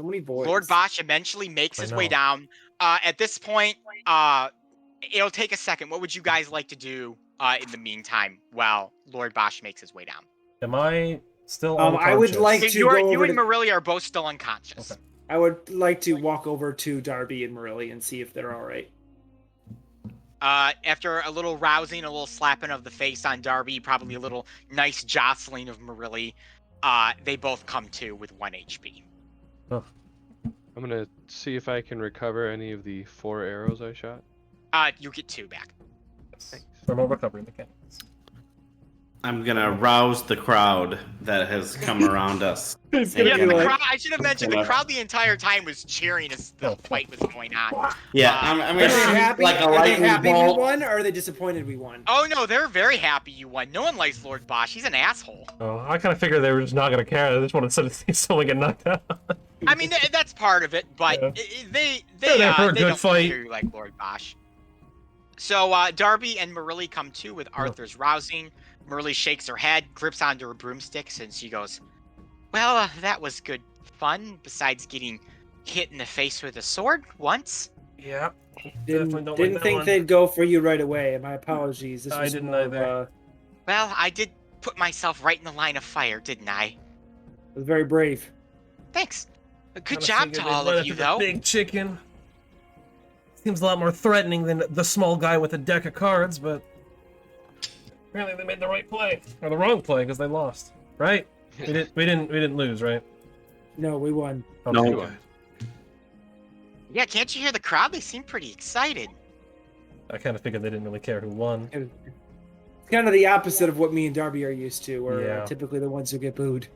[SPEAKER 5] many boys.
[SPEAKER 2] Lord Bosch eventually makes
[SPEAKER 1] I
[SPEAKER 2] his way
[SPEAKER 1] know.
[SPEAKER 2] down. At this point, it'll take a second. What would you guys like to do in the meantime while Lord Bosch makes his way down?
[SPEAKER 1] am I still
[SPEAKER 5] I would
[SPEAKER 1] unconscious?
[SPEAKER 5] like
[SPEAKER 2] So
[SPEAKER 5] to
[SPEAKER 2] you
[SPEAKER 5] go over
[SPEAKER 2] and
[SPEAKER 5] to-
[SPEAKER 2] Marilia are both still unconscious.
[SPEAKER 1] Okay.
[SPEAKER 5] I would like to walk over to Darby and Morelli and see if they're all right.
[SPEAKER 2] After a little rousing, a little slapping of the face on Darby, probably a little nice jostling of Marilli, they both come to with 1 HP.
[SPEAKER 1] Oh,
[SPEAKER 6] I'm gonna see if I can recover any of the 4 arrows I shot.
[SPEAKER 2] You get 2 back.
[SPEAKER 1] yes. From a recovery mechanics.
[SPEAKER 4] I'm gonna rouse the crowd that has come around us.
[SPEAKER 5] It's
[SPEAKER 2] Yeah,
[SPEAKER 5] gonna be like,
[SPEAKER 2] I should have mentioned the crowd the entire time was cheering as the fight was going on.
[SPEAKER 4] Yeah, I'm
[SPEAKER 5] are
[SPEAKER 4] gonna
[SPEAKER 5] they
[SPEAKER 4] shoot
[SPEAKER 5] happy?
[SPEAKER 4] like a
[SPEAKER 5] Are they
[SPEAKER 4] lightning
[SPEAKER 5] happy we
[SPEAKER 4] bolt.
[SPEAKER 5] won, or are they disappointed we won?
[SPEAKER 2] Oh no, they're very happy you won. No one likes Lord Bosch. He's an asshole.
[SPEAKER 1] Oh, I kind of figured they were just not gonna care. They just wanted to see someone get knocked out.
[SPEAKER 2] I mean, that's part of it, but
[SPEAKER 1] Yeah.
[SPEAKER 2] they
[SPEAKER 1] They're there for a
[SPEAKER 2] they
[SPEAKER 1] good
[SPEAKER 2] don't
[SPEAKER 1] fight.
[SPEAKER 2] consider you like Lord Bosch. So Darby and Marilli come to with Arthur's rousing. Marilli shakes her head, grips onto her broomsticks, and she goes, "Well, that was good fun. Besides getting hit in the face with a sword once."
[SPEAKER 1] Yeah.
[SPEAKER 5] Didn't think they'd go for you right away. My apologies. This
[SPEAKER 1] I
[SPEAKER 5] was
[SPEAKER 1] didn't
[SPEAKER 5] more of
[SPEAKER 1] either.
[SPEAKER 2] Well, I did put myself right in the line of fire, didn't I?
[SPEAKER 5] was very brave.
[SPEAKER 2] Thanks. Good
[SPEAKER 1] Kinda
[SPEAKER 2] job
[SPEAKER 1] figured
[SPEAKER 2] to
[SPEAKER 1] they'd
[SPEAKER 2] all
[SPEAKER 1] run
[SPEAKER 2] of
[SPEAKER 1] after
[SPEAKER 2] you,
[SPEAKER 1] the
[SPEAKER 2] though.
[SPEAKER 1] Big chicken. Seems a lot more threatening than the small guy with a deck of cards, but apparently they made the right play or the wrong play because they lost. Right? We didn't lose, right?
[SPEAKER 5] No, we won.
[SPEAKER 1] Okay,
[SPEAKER 4] No.
[SPEAKER 1] good.
[SPEAKER 2] Yeah, can't you hear the crowd? They seem pretty excited.
[SPEAKER 1] I kind of figured they didn't really care who won.
[SPEAKER 5] It's kind of the opposite of what me and Darby are used to. We're
[SPEAKER 1] Yeah.
[SPEAKER 5] typically the ones who get booed.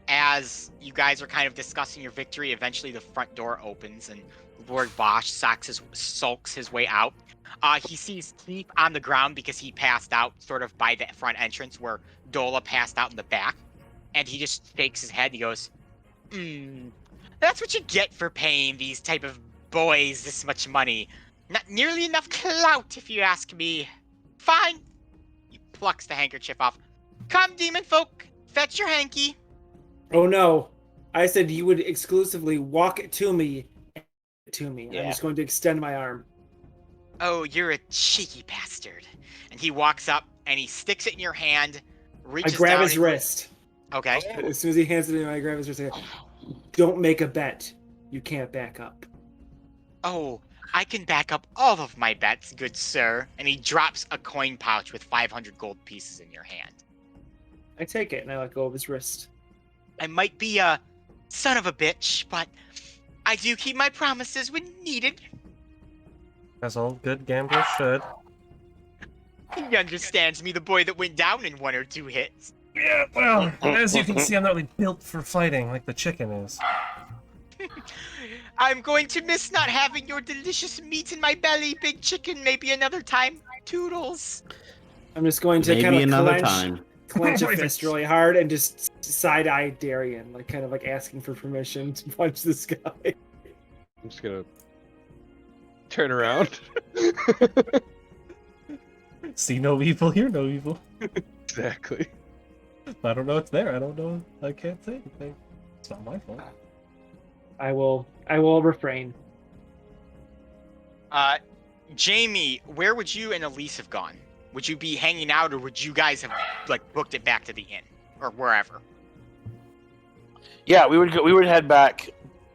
[SPEAKER 2] As you guys are kind of discussing your victory, eventually the front door opens and Lord Bosch sulks his way out. He sees Keith on the ground because he passed out sort of by the front entrance where Dola passed out in the back. And he just shakes his head. He goes, that's what you get for paying these type of boys this much money. Not nearly enough clout, if you ask me. Fine. He plucks the handkerchief off. Come, demon folk, fetch your hanky.
[SPEAKER 5] Oh no! I said you would exclusively walk it to me. I'm
[SPEAKER 3] Yeah.
[SPEAKER 5] just going to extend my arm.
[SPEAKER 2] Oh, you're a cheeky bastard. And he walks up and he sticks it in your hand,
[SPEAKER 5] I
[SPEAKER 2] reaches
[SPEAKER 5] grab
[SPEAKER 2] down
[SPEAKER 5] his
[SPEAKER 2] and-
[SPEAKER 5] wrist.
[SPEAKER 2] Okay.
[SPEAKER 5] As soon as he hands it to me, I grab his wrist. I go, don't make a bet. You can't back up.
[SPEAKER 2] Oh, I can back up all of my bets, good sir. And he drops a coin pouch with 500 gold pieces in your hand.
[SPEAKER 5] I take it and I let go of his wrist.
[SPEAKER 2] I might be a son of a bitch, but I do keep my promises when needed.
[SPEAKER 1] As all good gamblers should.
[SPEAKER 2] He understands me, the boy that went down in 1 or 2 hits.
[SPEAKER 1] Yeah, well, as you can see, I'm not really built for fighting like the chicken is.
[SPEAKER 2] I'm going to miss not having your delicious meat in my belly, big chicken. Maybe another time. Toodles.
[SPEAKER 5] I'm just going to kind
[SPEAKER 4] Maybe
[SPEAKER 5] of
[SPEAKER 4] another time.
[SPEAKER 5] clench a fist really hard and just side-eye Darian, like kind of like asking for permission to punch this guy.
[SPEAKER 6] I'm just gonna turn around.
[SPEAKER 1] See no evil, hear no evil.
[SPEAKER 6] Exactly.
[SPEAKER 1] I don't know it's there. I don't know. I can't say anything. It's not my fault.
[SPEAKER 5] I will refrain.
[SPEAKER 2] Jamie, where would you and Elise have gone? Would you be hanging out, or would you guys have like booked it back to the inn or wherever?
[SPEAKER 3] Yeah, we would head back.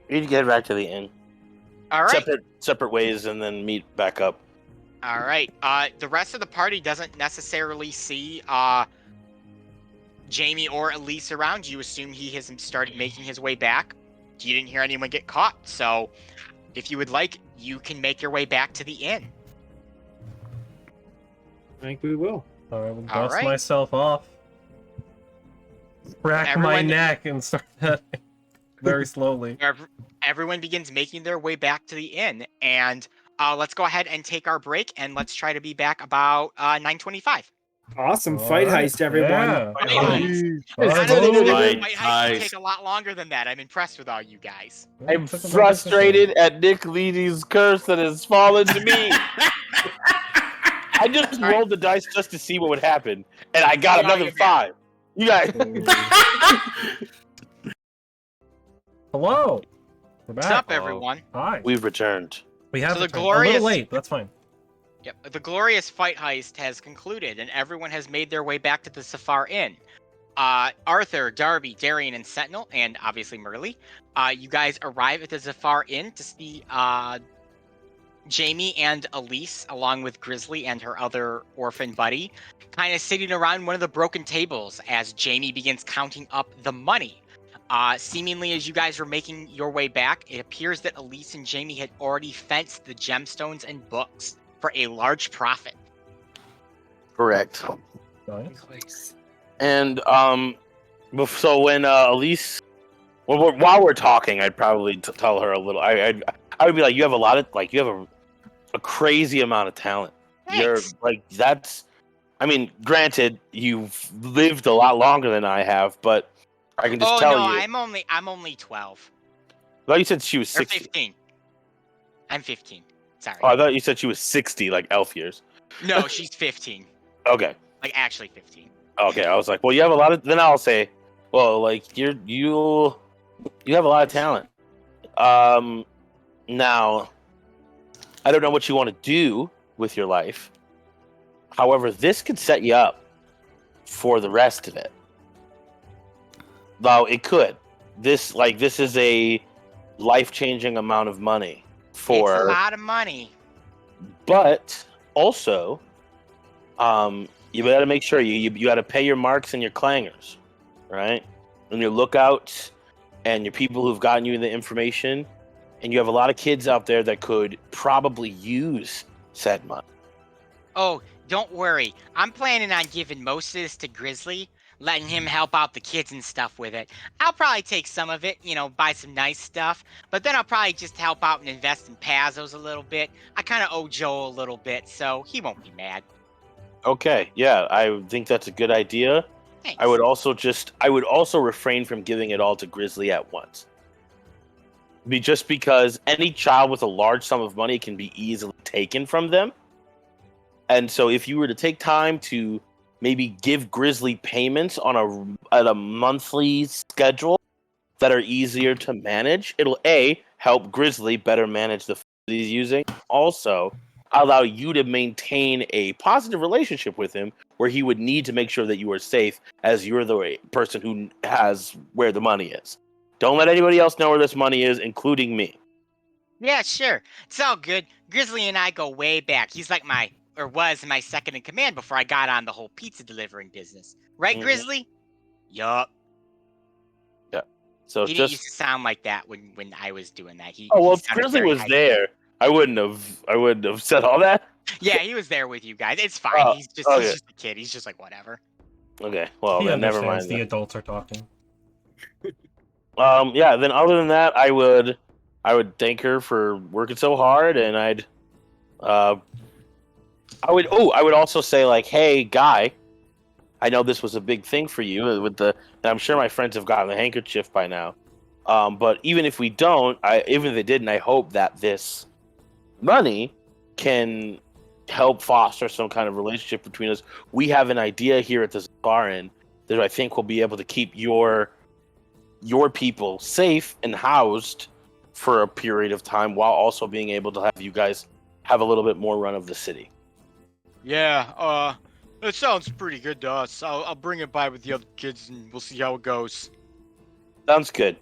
[SPEAKER 3] We'd get back to the inn.
[SPEAKER 2] All right.
[SPEAKER 3] Separate ways, and then meet back up.
[SPEAKER 2] All right. The rest of the party doesn't necessarily see Jamie or Elise around. You assume he has started making his way back. You didn't hear anyone get caught, so if you would like, you can make your way back to the inn.
[SPEAKER 5] I think we will.
[SPEAKER 1] I will
[SPEAKER 2] All
[SPEAKER 1] dust
[SPEAKER 2] right.
[SPEAKER 1] myself off, crack my
[SPEAKER 2] Everyone-
[SPEAKER 1] neck, and start very slowly.
[SPEAKER 2] Everyone begins making their way back to the inn, and let's go ahead and take our break, and let's try to be back about 9:25.
[SPEAKER 5] Awesome
[SPEAKER 1] All
[SPEAKER 5] fight
[SPEAKER 1] right,
[SPEAKER 5] heist, everyone.
[SPEAKER 1] Yeah.
[SPEAKER 2] Fight
[SPEAKER 1] heist.
[SPEAKER 2] I know
[SPEAKER 1] Fight
[SPEAKER 2] this
[SPEAKER 3] Fight
[SPEAKER 2] fight heist
[SPEAKER 3] heist.
[SPEAKER 2] can take a lot longer than that. I'm impressed with all you guys.
[SPEAKER 3] I'm frustrated at Nick Leedy's curse that has fallen to me. I just rolled the dice just to see what would happen, and I got
[SPEAKER 2] Yeah,
[SPEAKER 3] another
[SPEAKER 2] you're
[SPEAKER 3] 5. You guys.
[SPEAKER 1] Hello. We're back.
[SPEAKER 2] What's up, everyone?
[SPEAKER 1] Hi.
[SPEAKER 3] We've returned.
[SPEAKER 1] We have
[SPEAKER 2] So the
[SPEAKER 1] returned. A
[SPEAKER 2] glorious-
[SPEAKER 1] little late, but that's fine.
[SPEAKER 2] Yep, the glorious fight heist has concluded, and everyone has made their way back to the Safar Inn. Arthur, Darby, Darian, and Sentinel, and obviously Merle, you guys arrive at the Zafar Inn to see Jamie and Elise, along with Grizzly and her other orphan buddy, kind of sitting around one of the broken tables as Jamie begins counting up the money. Seemingly, as you guys were making your way back, it appears that Elise and Jamie had already fenced the gemstones and books for a large profit.
[SPEAKER 3] Correct.
[SPEAKER 1] Nice.
[SPEAKER 3] And so when Elise, while we're talking, I'd probably tell her a little. I would be like, you have you have a crazy amount of talent. You're
[SPEAKER 2] Thanks.
[SPEAKER 3] like that's. I mean, granted, you've lived a lot longer than I have, but I can just tell
[SPEAKER 2] no,
[SPEAKER 3] you.
[SPEAKER 2] I'm only 12
[SPEAKER 3] I thought you said she was
[SPEAKER 2] or
[SPEAKER 3] 60.
[SPEAKER 2] 15. I'm 15. Sorry.
[SPEAKER 3] Oh, I thought you said she was 60, like elf years.
[SPEAKER 2] No, she's 15.
[SPEAKER 3] Okay.
[SPEAKER 2] Like actually 15.
[SPEAKER 3] Okay, I was like, well, you have a lot of. Then I'll say, well, like you have a lot of talent. Now, I don't know what you want to do with your life. However, this could set you up for the rest of it. Though it could. This is a life-changing amount of money for.
[SPEAKER 2] It's a lot of money.
[SPEAKER 3] But also, you got to make sure you got to pay your marks and your clangers, right? And your lookouts and your people who've gotten you the information. And you have a lot of kids out there that could probably use said money.
[SPEAKER 2] Oh, don't worry. I'm planning on giving most of this to Grizzly, letting him help out the kids and stuff with it. I'll probably take some of it, buy some nice stuff, but then I'll probably just help out and invest in Pazos a little bit. I kind of owe Joe a little bit, so he won't be mad.
[SPEAKER 3] Okay, yeah, I think that's a good idea.
[SPEAKER 2] Thanks.
[SPEAKER 3] I would also refrain from giving it all to Grizzly at once. Just because any child with a large sum of money can be easily taken from them. And so if you were to take time to maybe give Grizzly payments at a monthly schedule that are easier to manage, it'll help Grizzly better manage the funds he's using. Also, allow you to maintain a positive relationship with him where he would need to make sure that you are safe as you're the person who has where the money is. Don't let anybody else know where this money is, including me.
[SPEAKER 2] Yeah, sure. It's all good. Grizzly and I go way back. He's like was my second in command before I got on the whole pizza delivering business. Right,
[SPEAKER 3] Mhm.
[SPEAKER 2] Grizzly? Yup.
[SPEAKER 3] So
[SPEAKER 2] He didn't
[SPEAKER 3] just
[SPEAKER 2] used to sound like that when I was doing that.
[SPEAKER 3] oh well,
[SPEAKER 2] he
[SPEAKER 3] if
[SPEAKER 2] sounded
[SPEAKER 3] Grizzly
[SPEAKER 2] very
[SPEAKER 3] was
[SPEAKER 2] high-
[SPEAKER 3] there, I wouldn't have said all that.
[SPEAKER 2] Yeah, he was there with you guys. It's fine.
[SPEAKER 3] Oh,
[SPEAKER 2] He's
[SPEAKER 3] okay.
[SPEAKER 2] just a kid. He's just like whatever.
[SPEAKER 3] Okay, well,
[SPEAKER 1] He
[SPEAKER 3] then never
[SPEAKER 1] understands
[SPEAKER 3] mind.
[SPEAKER 1] the
[SPEAKER 3] Then.
[SPEAKER 1] adults are talking.
[SPEAKER 3] Yeah. Then other than that, I would thank her for working so hard, and I would also say like, hey, guy, I know this was a big thing for you with and I'm sure my friends have gotten the handkerchief by now. But even if we don't, even if they didn't, I hope that this money can help foster some kind of relationship between us. We have an idea here at the Zafaran that I think will be able to keep your people safe and housed for a period of time, while also being able to have you guys have a little bit more run of the city.
[SPEAKER 2] Yeah, that sounds pretty good to us. I'll bring it by with the other kids and we'll see how it goes.
[SPEAKER 3] Sounds good.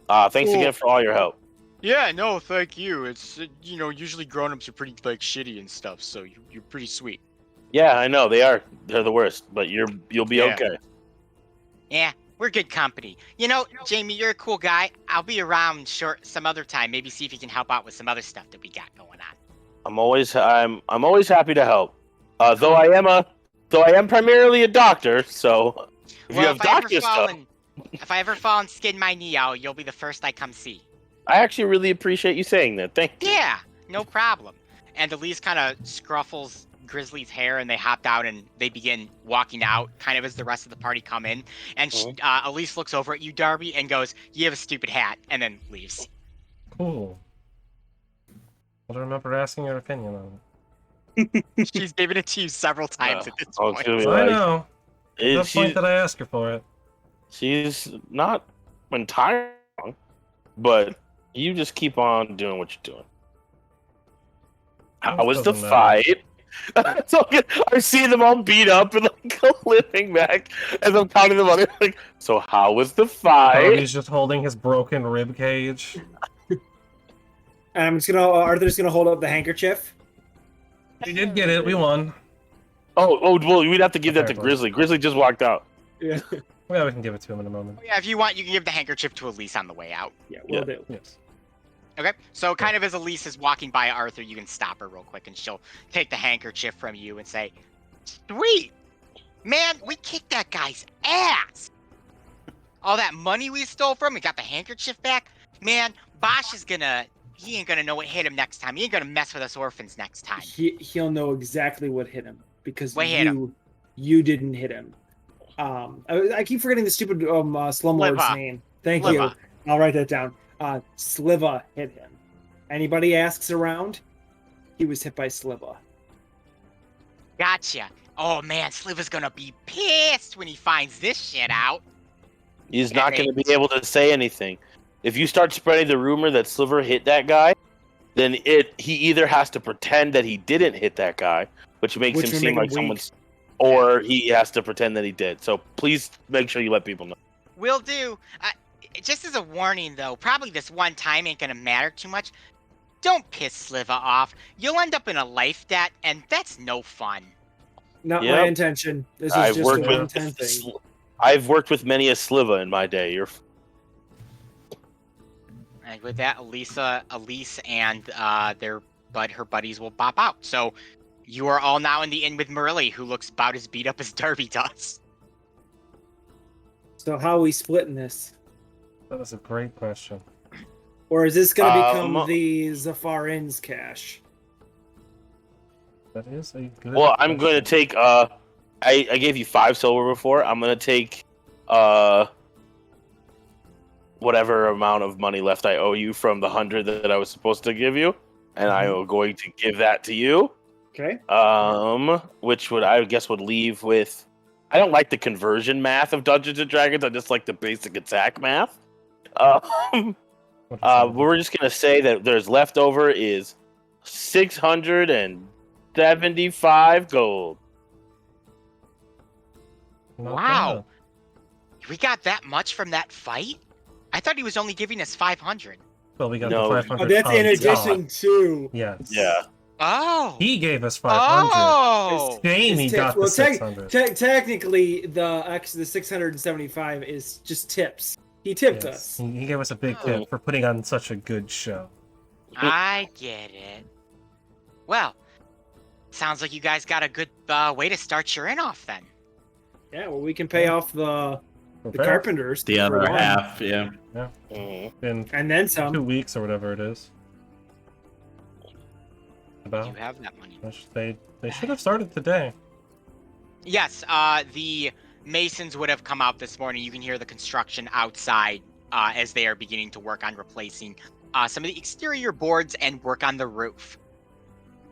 [SPEAKER 3] Thanks
[SPEAKER 2] Cool.
[SPEAKER 3] again for all your help.
[SPEAKER 2] Yeah, no, thank you. It's, usually grown-ups are pretty, shitty and stuff, so you're pretty sweet.
[SPEAKER 3] Yeah, I know they're the worst, but you'll be
[SPEAKER 2] Yeah.
[SPEAKER 3] okay.
[SPEAKER 2] Yeah, we're good company. Jamie, you're a cool guy. I'll be around some other time. Maybe see if you can help out with some other stuff that we got going on.
[SPEAKER 3] I'm always happy to help. Though I am primarily a doctor, so if you have doctor stuff,
[SPEAKER 2] if I ever fall and skin my knee out, you'll be the first I come see.
[SPEAKER 3] I actually really appreciate you saying that. Thank you.
[SPEAKER 2] Yeah, no problem. And Elise kind of scruffles Grizzly's hair, and they hopped out and they begin walking out, kind of as the rest of the party come in. And Elise looks over at you, Darby, and goes, "You have a stupid hat," and then leaves.
[SPEAKER 1] Cool. I don't remember asking your opinion on it.
[SPEAKER 2] She's given it to you several times at this
[SPEAKER 3] I was
[SPEAKER 2] point.
[SPEAKER 3] gonna be
[SPEAKER 1] I
[SPEAKER 3] like,
[SPEAKER 1] know. At the point that I ask her for it.
[SPEAKER 3] she's not entirely wrong, but you just keep on doing what you're doing. How was the
[SPEAKER 1] Doesn't matter.
[SPEAKER 3] fight? So I'm seeing them all beat up and like living back as I'm talking to them. Like, so how was the fight?
[SPEAKER 1] He's just holding his broken rib cage.
[SPEAKER 5] And Arthur's gonna hold up the handkerchief.
[SPEAKER 1] We did get it. We won.
[SPEAKER 3] Oh, well, we'd have to give that to
[SPEAKER 1] Fair play.
[SPEAKER 3] Grizzly. Grizzly just walked out.
[SPEAKER 5] Yeah.
[SPEAKER 1] Yeah, we can give it to him in a moment.
[SPEAKER 2] Yeah, if you want, you can give the handkerchief to Elise on the way out.
[SPEAKER 5] Yeah, we'll
[SPEAKER 3] Yeah.
[SPEAKER 5] do.
[SPEAKER 1] Yes.
[SPEAKER 2] Okay, so kind of as Elise is walking by Arthur, you can stop her real quick, and she'll take the handkerchief from you and say, "Sweet! Man, we kicked that guy's ass! All that money we stole from him, we got the handkerchief back. Man, Bosch he ain't gonna know what hit him next time. He ain't gonna mess with us orphans next time."
[SPEAKER 5] He'll know exactly what hit him because
[SPEAKER 2] What hit him?
[SPEAKER 5] you didn't hit him. I keep forgetting the stupid slumlord's
[SPEAKER 2] Sliva.
[SPEAKER 5] name. Thank
[SPEAKER 2] Sliva.
[SPEAKER 5] you. I'll write that down. Sliva hit him. Anybody asks around, he was hit by Sliva.
[SPEAKER 2] Gotcha. Oh man, Sliva's gonna be pissed when he finds this shit out.
[SPEAKER 3] He's not going to be able to say anything. If you start spreading the rumor that Sliver hit that guy, then he either has to pretend that he didn't hit that guy, which makes him
[SPEAKER 5] would
[SPEAKER 3] seem
[SPEAKER 5] make
[SPEAKER 3] like
[SPEAKER 5] him
[SPEAKER 3] someone's, or he has to pretend that he did. So please make sure you let people know.
[SPEAKER 2] Will do. Just as a warning, though, probably this one time ain't gonna matter too much. Don't piss Sliva off. You'll end up in a life debt, and that's no fun.
[SPEAKER 5] Not my
[SPEAKER 3] Yep.
[SPEAKER 5] intention. This is
[SPEAKER 3] I've
[SPEAKER 5] just
[SPEAKER 3] worked
[SPEAKER 5] a
[SPEAKER 3] with
[SPEAKER 5] one-time thing.
[SPEAKER 3] I've worked with many a Sliva in my day.
[SPEAKER 2] And with that, Elise and her buddies will bop out. So you are all now in the inn with Merle, who looks about as beat up as Darby does.
[SPEAKER 5] So how are we splitting this?
[SPEAKER 1] That was a great question.
[SPEAKER 5] Or is this going to become
[SPEAKER 3] Um,
[SPEAKER 5] the Zafar Inn's cash?
[SPEAKER 1] That is a good
[SPEAKER 3] Well, I'm going to
[SPEAKER 1] question.
[SPEAKER 3] take. I gave you 5 silver before. I'm going to take whatever amount of money left I owe you from the 100 that I was supposed to give you, and I'm going to give that to you.
[SPEAKER 5] Okay.
[SPEAKER 3] Which I guess would leave with. I don't like the conversion math of Dungeons and Dragons. I just like the basic attack math. We're just gonna say that there's leftover is 675 gold.
[SPEAKER 1] Not
[SPEAKER 2] Wow.
[SPEAKER 1] bad.
[SPEAKER 2] We got that much from that fight? I thought he was only giving us 500.
[SPEAKER 1] Well, we got
[SPEAKER 3] No.
[SPEAKER 1] the 500.
[SPEAKER 5] Oh, that's in
[SPEAKER 1] on
[SPEAKER 5] addition
[SPEAKER 1] top.
[SPEAKER 5] to.
[SPEAKER 1] Yes.
[SPEAKER 3] Yeah.
[SPEAKER 2] Oh.
[SPEAKER 1] He gave us 500.
[SPEAKER 2] Oh.
[SPEAKER 1] Jamie
[SPEAKER 5] It's
[SPEAKER 1] got the
[SPEAKER 5] well,
[SPEAKER 1] 600.
[SPEAKER 5] Technically, the 675 is just tips. He tipped
[SPEAKER 1] Yes.
[SPEAKER 5] us.
[SPEAKER 1] He gave us a big tip for putting on such a good show.
[SPEAKER 2] I get it. Well, sounds like you guys got a good way to start your inn off then.
[SPEAKER 5] Yeah, well, we can pay off the carpenters.
[SPEAKER 4] The
[SPEAKER 5] for
[SPEAKER 4] other
[SPEAKER 5] one,
[SPEAKER 4] half, yeah.
[SPEAKER 3] Mhm.
[SPEAKER 1] In
[SPEAKER 5] and then
[SPEAKER 1] 2
[SPEAKER 5] some.
[SPEAKER 1] weeks or whatever it is.
[SPEAKER 2] You
[SPEAKER 1] About.
[SPEAKER 2] have that money.
[SPEAKER 1] Which they should have started today.
[SPEAKER 2] Yes, the masons would have come out this morning. You can hear the construction outside as they are beginning to work on replacing some of the exterior boards and work on the roof.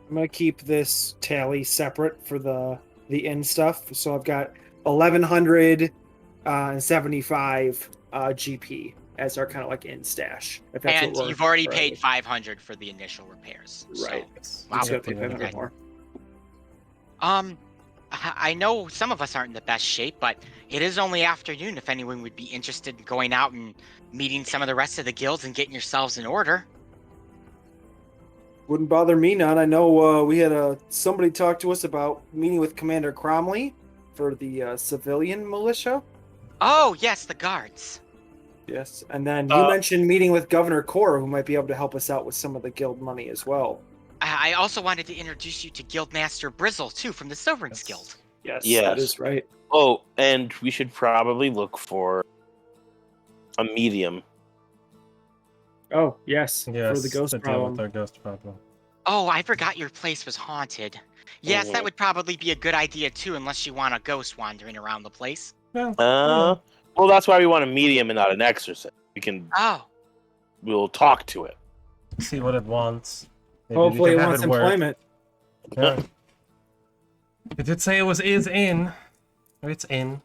[SPEAKER 5] I'm gonna keep this tally separate for the in stuff. So I've got 1,175 GP as our kind of like in stash. If that's
[SPEAKER 2] And
[SPEAKER 5] what we're
[SPEAKER 2] you've already
[SPEAKER 5] already-
[SPEAKER 2] paid 500 for the initial repairs.
[SPEAKER 5] Right.
[SPEAKER 2] So,
[SPEAKER 5] Wow,
[SPEAKER 2] wow.
[SPEAKER 5] so I have to pay 500 more.
[SPEAKER 2] I know some of us aren't in the best shape, but it is only afternoon if anyone would be interested in going out and meeting some of the rest of the guilds and getting yourselves in order.
[SPEAKER 5] Wouldn't bother me none. I know we had somebody talk to us about meeting with Commander Cromley for the civilian militia.
[SPEAKER 2] Oh, yes, the guards.
[SPEAKER 5] Yes, and then you mentioned meeting with Governor Core, who might be able to help us out with some of the guild money as well.
[SPEAKER 2] I also wanted to introduce you to Guildmaster Brizzle, too, from the Sovereign's
[SPEAKER 1] Yes.
[SPEAKER 2] Guild.
[SPEAKER 5] Yes,
[SPEAKER 3] Yes.
[SPEAKER 5] that is right.
[SPEAKER 3] Oh, and we should probably look for a medium.
[SPEAKER 5] Oh, yes,
[SPEAKER 1] Yes,
[SPEAKER 5] for the ghost
[SPEAKER 1] to deal
[SPEAKER 5] problem.
[SPEAKER 1] with our ghost problem.
[SPEAKER 2] Oh, I forgot your place was haunted. Yes, that
[SPEAKER 3] Mhm.
[SPEAKER 2] would probably be a good idea, too, unless you want a ghost wandering around the place.
[SPEAKER 1] Yeah.
[SPEAKER 3] Well, that's why we want a medium and not an exorcist.
[SPEAKER 2] Oh,
[SPEAKER 3] We'll talk to it.
[SPEAKER 1] See what it wants. Maybe we
[SPEAKER 5] Hopefully,
[SPEAKER 1] can
[SPEAKER 5] it
[SPEAKER 1] have
[SPEAKER 5] wants
[SPEAKER 1] work.
[SPEAKER 5] employment.
[SPEAKER 1] Yeah. It did say it was in. Or it's in.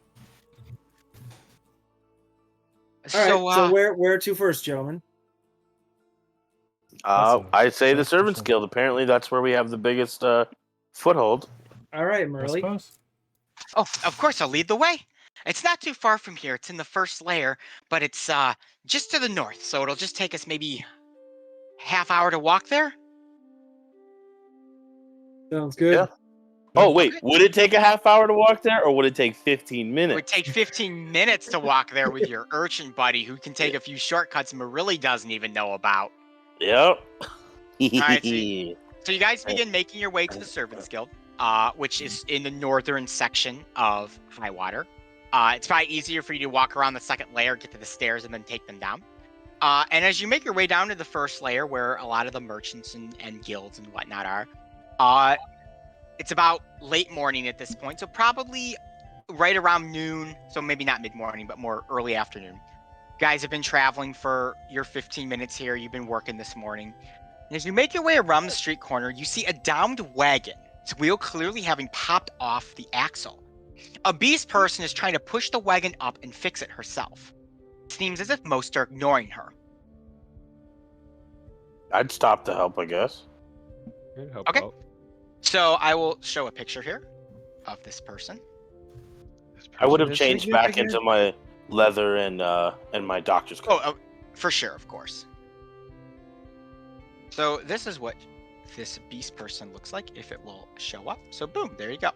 [SPEAKER 5] All right, so where to first, gentlemen?
[SPEAKER 3] I'd say the Servants Guild. Apparently, that's where we have the biggest foothold.
[SPEAKER 5] All right,
[SPEAKER 1] I
[SPEAKER 5] Merle.
[SPEAKER 1] suppose.
[SPEAKER 2] Oh, of course, I'll lead the way. It's not too far from here. It's in the first layer, but it's just to the north, so it'll just take us maybe half hour to walk there.
[SPEAKER 5] Sounds good.
[SPEAKER 3] Yeah. Oh, wait.
[SPEAKER 2] Okay.
[SPEAKER 3] Would it take a half hour to walk there, or would it take 15
[SPEAKER 2] It
[SPEAKER 3] minutes?
[SPEAKER 2] would take 15 minutes to walk there with your urchin buddy who can take a few shortcuts Marili doesn't even know about.
[SPEAKER 3] Yep.
[SPEAKER 2] right, So you guys begin making your way to the Servants Guild, which is in the northern section of Highwater. It's probably easier for you to walk around the second layer, get to the stairs, and then take them down. And as you make your way down to the first layer, where a lot of the merchants and guilds and whatnot are, it's about late morning at this point, so probably right around noon, so maybe not mid-morning, but more early afternoon. You guys have been traveling for your 15 minutes here. You've been working this morning. And as you make your way around the street corner, you see a downed wagon, its wheel clearly having popped off the axle. A beast person is trying to push the wagon up and fix it herself. It seems as if most are ignoring her.
[SPEAKER 3] I'd stop to help, I guess.
[SPEAKER 6] Help
[SPEAKER 2] Okay.
[SPEAKER 6] out.
[SPEAKER 2] So I will show a picture here of this person.
[SPEAKER 3] I would have
[SPEAKER 6] Is
[SPEAKER 3] changed
[SPEAKER 6] significant?
[SPEAKER 3] back into my leather and my doctor's coat.
[SPEAKER 2] Oh, for sure, of course. So this is what this beast person looks like if it will show up. So boom, there you go.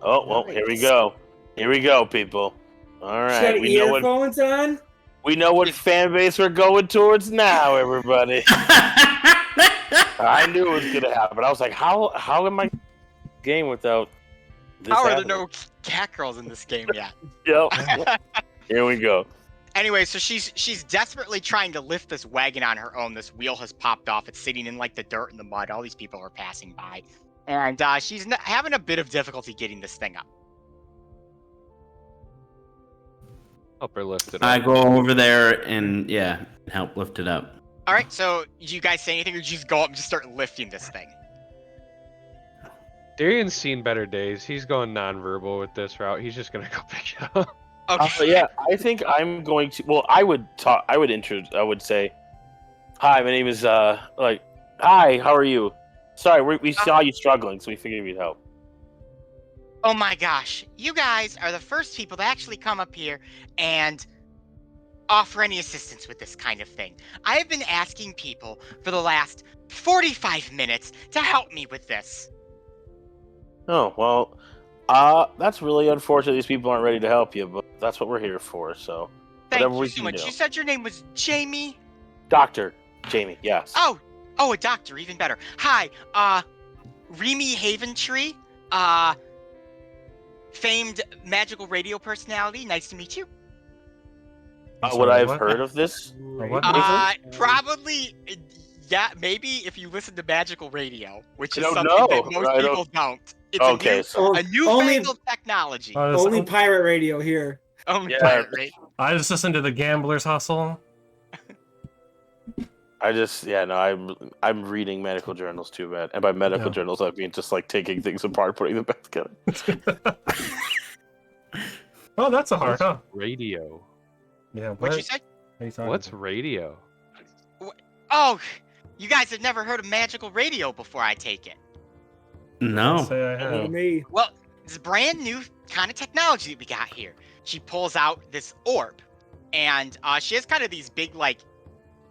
[SPEAKER 3] Oh, well, here we go. Here we go, people. All
[SPEAKER 5] She's
[SPEAKER 3] right,
[SPEAKER 5] got
[SPEAKER 3] we know
[SPEAKER 5] earphones on.
[SPEAKER 3] what fan base we're going towards now, everybody. I knew it was gonna happen. I was like, how am I game without this
[SPEAKER 2] How are there
[SPEAKER 3] happening?
[SPEAKER 2] no cat girls in this game yet?
[SPEAKER 3] Yep. Here we go.
[SPEAKER 2] Anyway, so she's desperately trying to lift this wagon on her own. This wheel has popped off. It's sitting in like the dirt and the mud. All these people are passing by, and she's having a bit of difficulty getting this thing up.
[SPEAKER 6] Help her lift it
[SPEAKER 4] I
[SPEAKER 6] up.
[SPEAKER 4] go over there and help lift it up.
[SPEAKER 2] All right, so do you guys say anything, or do you just go up and just start lifting this thing?
[SPEAKER 6] Darian's seen better days. He's going non-verbal with this route. He's just gonna go pick it up.
[SPEAKER 2] Okay.
[SPEAKER 3] Yeah, I think I'm going to. Well, I would talk. I would say, "Hi, my name is hi, how are you? Sorry, we saw you struggling, so we figured we'd help."
[SPEAKER 2] Oh my gosh, you guys are the first people to actually come up here and offer any assistance with this kind of thing. I have been asking people for the last 45 minutes to help me with this.
[SPEAKER 3] Oh well, that's really unfortunate. These people aren't ready to help you, but that's what we're here for. So
[SPEAKER 2] Thank
[SPEAKER 3] whatever
[SPEAKER 2] you
[SPEAKER 3] we
[SPEAKER 2] so
[SPEAKER 3] can
[SPEAKER 2] much.
[SPEAKER 3] do.
[SPEAKER 2] You said your name was Jamie?
[SPEAKER 3] Doctor Jamie, yes.
[SPEAKER 2] Oh, a doctor, even better. Hi, Remy Haventree. famed magical radio personality. Nice to meet you.
[SPEAKER 1] I'm
[SPEAKER 3] Would
[SPEAKER 1] sorry,
[SPEAKER 3] I have
[SPEAKER 1] what?
[SPEAKER 3] heard of this?
[SPEAKER 1] what?
[SPEAKER 2] Probably, yeah, maybe if you listen to magical radio, which
[SPEAKER 3] I
[SPEAKER 2] is
[SPEAKER 3] don't
[SPEAKER 2] something that
[SPEAKER 3] know.
[SPEAKER 2] most
[SPEAKER 3] I don't-
[SPEAKER 2] people don't. It's
[SPEAKER 3] Okay, so
[SPEAKER 2] a newfangled technology.
[SPEAKER 5] Only pirate radio here.
[SPEAKER 2] Only
[SPEAKER 3] Yeah.
[SPEAKER 2] pirate radio.
[SPEAKER 1] I just listened to the Gambler's Hustle.
[SPEAKER 3] I'm reading medical journals too, man. And by medical
[SPEAKER 1] Yeah.
[SPEAKER 3] journals, I mean just like taking things apart, putting them back together.
[SPEAKER 1] Oh, that's a hard, huh?
[SPEAKER 6] Radio.
[SPEAKER 1] Yeah.
[SPEAKER 2] What'd you say?
[SPEAKER 1] What are you talking
[SPEAKER 6] What's
[SPEAKER 1] about?
[SPEAKER 6] radio?
[SPEAKER 2] Oh, you guys have never heard of magical radio before, I take it.
[SPEAKER 4] No.
[SPEAKER 1] Say I
[SPEAKER 5] Look at
[SPEAKER 1] have.
[SPEAKER 5] me.
[SPEAKER 2] Well, it's brand new kind of technology that we got here. She pulls out this orb, and she has kind of these big, like,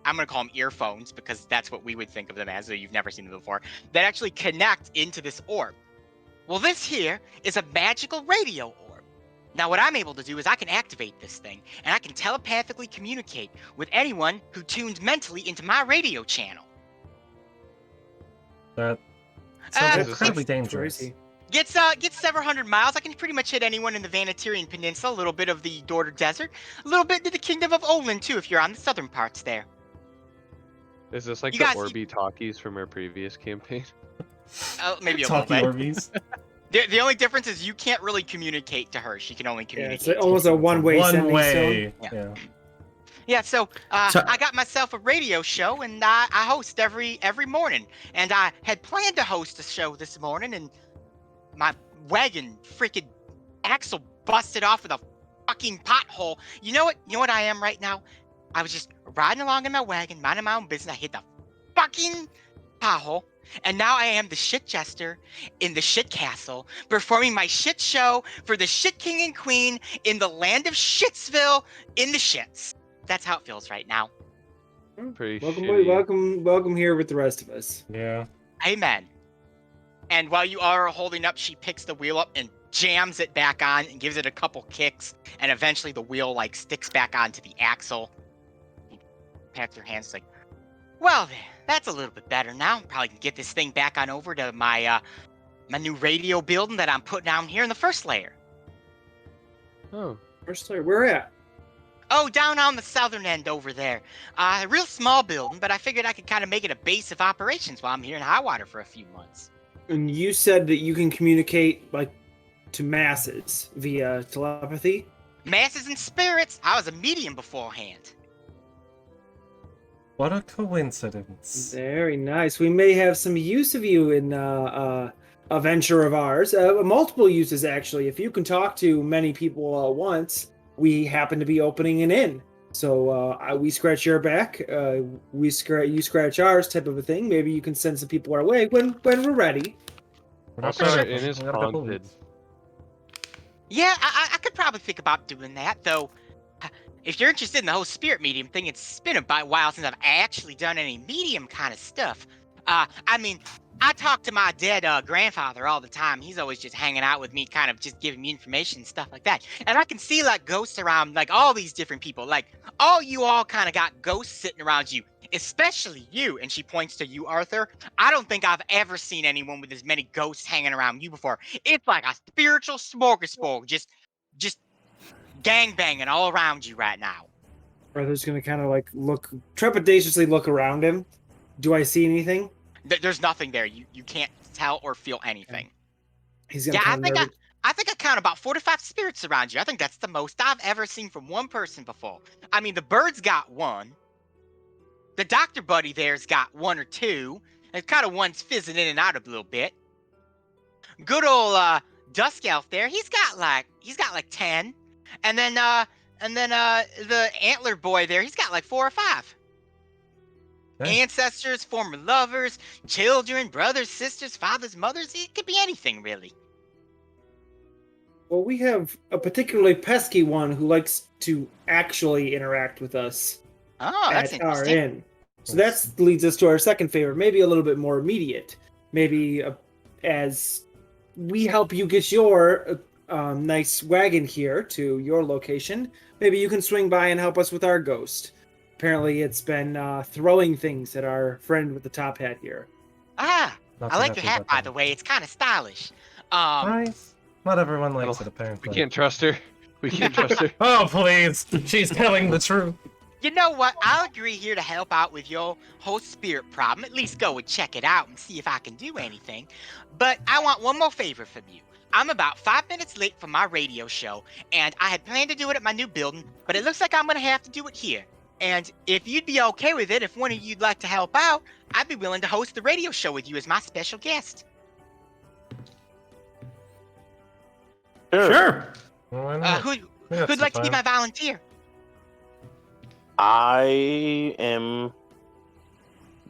[SPEAKER 2] I'm going to call them earphones because that's what we would think of them as, though you've never seen them before, that actually connect into this orb. Well, this here is a magical radio orb. Now, what I'm able to do is I can activate this thing, and I can telepathically communicate with anyone who tunes mentally into my radio channel.
[SPEAKER 1] That sounds
[SPEAKER 6] Uh,
[SPEAKER 1] incredibly dangerous.
[SPEAKER 5] Crazy.
[SPEAKER 2] Gets several hundred miles. I can pretty much hit anyone in the Vanatirian Peninsula, a little bit of the Dorter Desert, a little bit to the Kingdom of Olin, too, if you're on the southern parts there.
[SPEAKER 6] Is this like
[SPEAKER 2] You
[SPEAKER 6] the
[SPEAKER 2] guys-
[SPEAKER 6] Orby talkies from our previous campaign?
[SPEAKER 2] Maybe a little
[SPEAKER 1] Talkie
[SPEAKER 2] bit.
[SPEAKER 1] Orbeez.
[SPEAKER 2] The only difference is you can't really communicate to her. She can only
[SPEAKER 5] Yeah,
[SPEAKER 2] communicate.
[SPEAKER 5] it's like almost a one-way
[SPEAKER 1] One
[SPEAKER 5] sending
[SPEAKER 1] way.
[SPEAKER 2] Yeah.
[SPEAKER 1] Yeah.
[SPEAKER 2] Yeah, so,
[SPEAKER 4] So-
[SPEAKER 2] I got myself a radio show, and I host every morning. And I had planned to host a show this morning, and my wagon freaking axle busted off with a fucking pothole. You know what I am right now? I was just riding along in my wagon, minding my own business. I hit the fucking pothole, and now I am the shit jester in the shit castle, performing my shit show for the shit king and queen in the land of Shitsville in the shits. That's how it feels right now.
[SPEAKER 6] Pretty
[SPEAKER 5] Welcome,
[SPEAKER 6] shitty.
[SPEAKER 5] welcome here with the rest of us.
[SPEAKER 1] Yeah.
[SPEAKER 2] Amen. And while you are holding up, she picks the wheel up and jams it back on and gives it a couple kicks, and eventually the wheel like sticks back onto the axle. He pats her hands like, well, then, that's a little bit better now. Probably can get this thing back on over to my my new radio building that I'm putting down here in the first layer.
[SPEAKER 6] Oh,
[SPEAKER 5] First layer, where at?
[SPEAKER 2] Oh, down on the southern end over there. A real small building, but I figured I could kind of make it a base of operations while I'm here in Highwater for a few months.
[SPEAKER 5] And you said that you can communicate like to masses via telepathy.
[SPEAKER 2] Masses and spirits. I was a medium beforehand.
[SPEAKER 1] What a coincidence.
[SPEAKER 5] Very nice. We may have some use of you in a venture of ours. Multiple uses, actually. If you can talk to many people at once, we happen to be opening an inn. So we scratch your back, you scratch ours, type of a thing. Maybe you can send some people our way when we're ready.
[SPEAKER 1] We're not
[SPEAKER 6] also
[SPEAKER 1] sure.
[SPEAKER 6] our inn is
[SPEAKER 1] We got a couple
[SPEAKER 6] haunted.
[SPEAKER 1] weeks.
[SPEAKER 2] Yeah, I could probably think about doing that, though. If you're interested in the whole spirit medium thing, it's been a while since I've actually done any medium kind of stuff. I mean, I talk to my dead grandfather all the time. He's always just hanging out with me, kind of just giving me information and stuff like that. And I can see like ghosts around, like all these different people. Like all you all kind of got ghosts sitting around you, especially you. And she points to you, Arthur. I don't think I've ever seen anyone with as many ghosts hanging around you before. It's like a spiritual smorgasbord, just gangbanging all around you right now.
[SPEAKER 5] Arthur's gonna kind of like look trepidatiously look around him. Do I see anything?
[SPEAKER 2] There's nothing there. You can't tell or feel anything.
[SPEAKER 5] He's gonna.
[SPEAKER 2] Yeah, I
[SPEAKER 5] kinda
[SPEAKER 2] think
[SPEAKER 5] nervous-
[SPEAKER 2] I think I count about 4 to 5 spirits around you. I think that's the most I've ever seen from one person before. I mean, the bird's got one. The doctor buddy there's got 1 or 2. And kind of one's fizzing in and out a little bit. Good old Dusk Elf there, he's got like 10. And then the antler boy there, he's got like 4 or 5.
[SPEAKER 1] Okay.
[SPEAKER 2] Ancestors, former lovers, children, brothers, sisters, fathers, mothers. It could be anything, really.
[SPEAKER 5] Well, we have a particularly pesky one who likes to actually interact with us
[SPEAKER 2] Oh, that's
[SPEAKER 5] at our
[SPEAKER 2] interesting.
[SPEAKER 5] inn. So that leads us to our second favor, maybe a little bit more immediate. Maybe as we help you get your nice wagon here to your location, maybe you can swing by and help us with our ghost. Apparently, it's been throwing things at our friend with the top hat here.
[SPEAKER 2] Ah,
[SPEAKER 1] Not
[SPEAKER 2] I
[SPEAKER 1] too
[SPEAKER 2] like your
[SPEAKER 1] happy
[SPEAKER 2] hat,
[SPEAKER 1] about
[SPEAKER 2] by
[SPEAKER 1] that.
[SPEAKER 2] the way. It's kind of stylish.
[SPEAKER 1] Nice. Not everyone likes it, apparently.
[SPEAKER 6] We can't trust her. We can't trust her.
[SPEAKER 1] Oh, please! She's telling the truth.
[SPEAKER 2] You know what? I'll agree here to help out with your whole spirit problem. At least go and check it out and see if I can do anything. But I want one more favor from you. I'm about 5 minutes late for my radio show, and I had planned to do it at my new building, but it looks like I'm going to have to do it here. And if you'd be okay with it, if one of you'd like to help out, I'd be willing to host the radio show with you as my special guest.
[SPEAKER 4] Sure.
[SPEAKER 1] Why not?
[SPEAKER 2] Who'd like to be my volunteer?
[SPEAKER 3] I am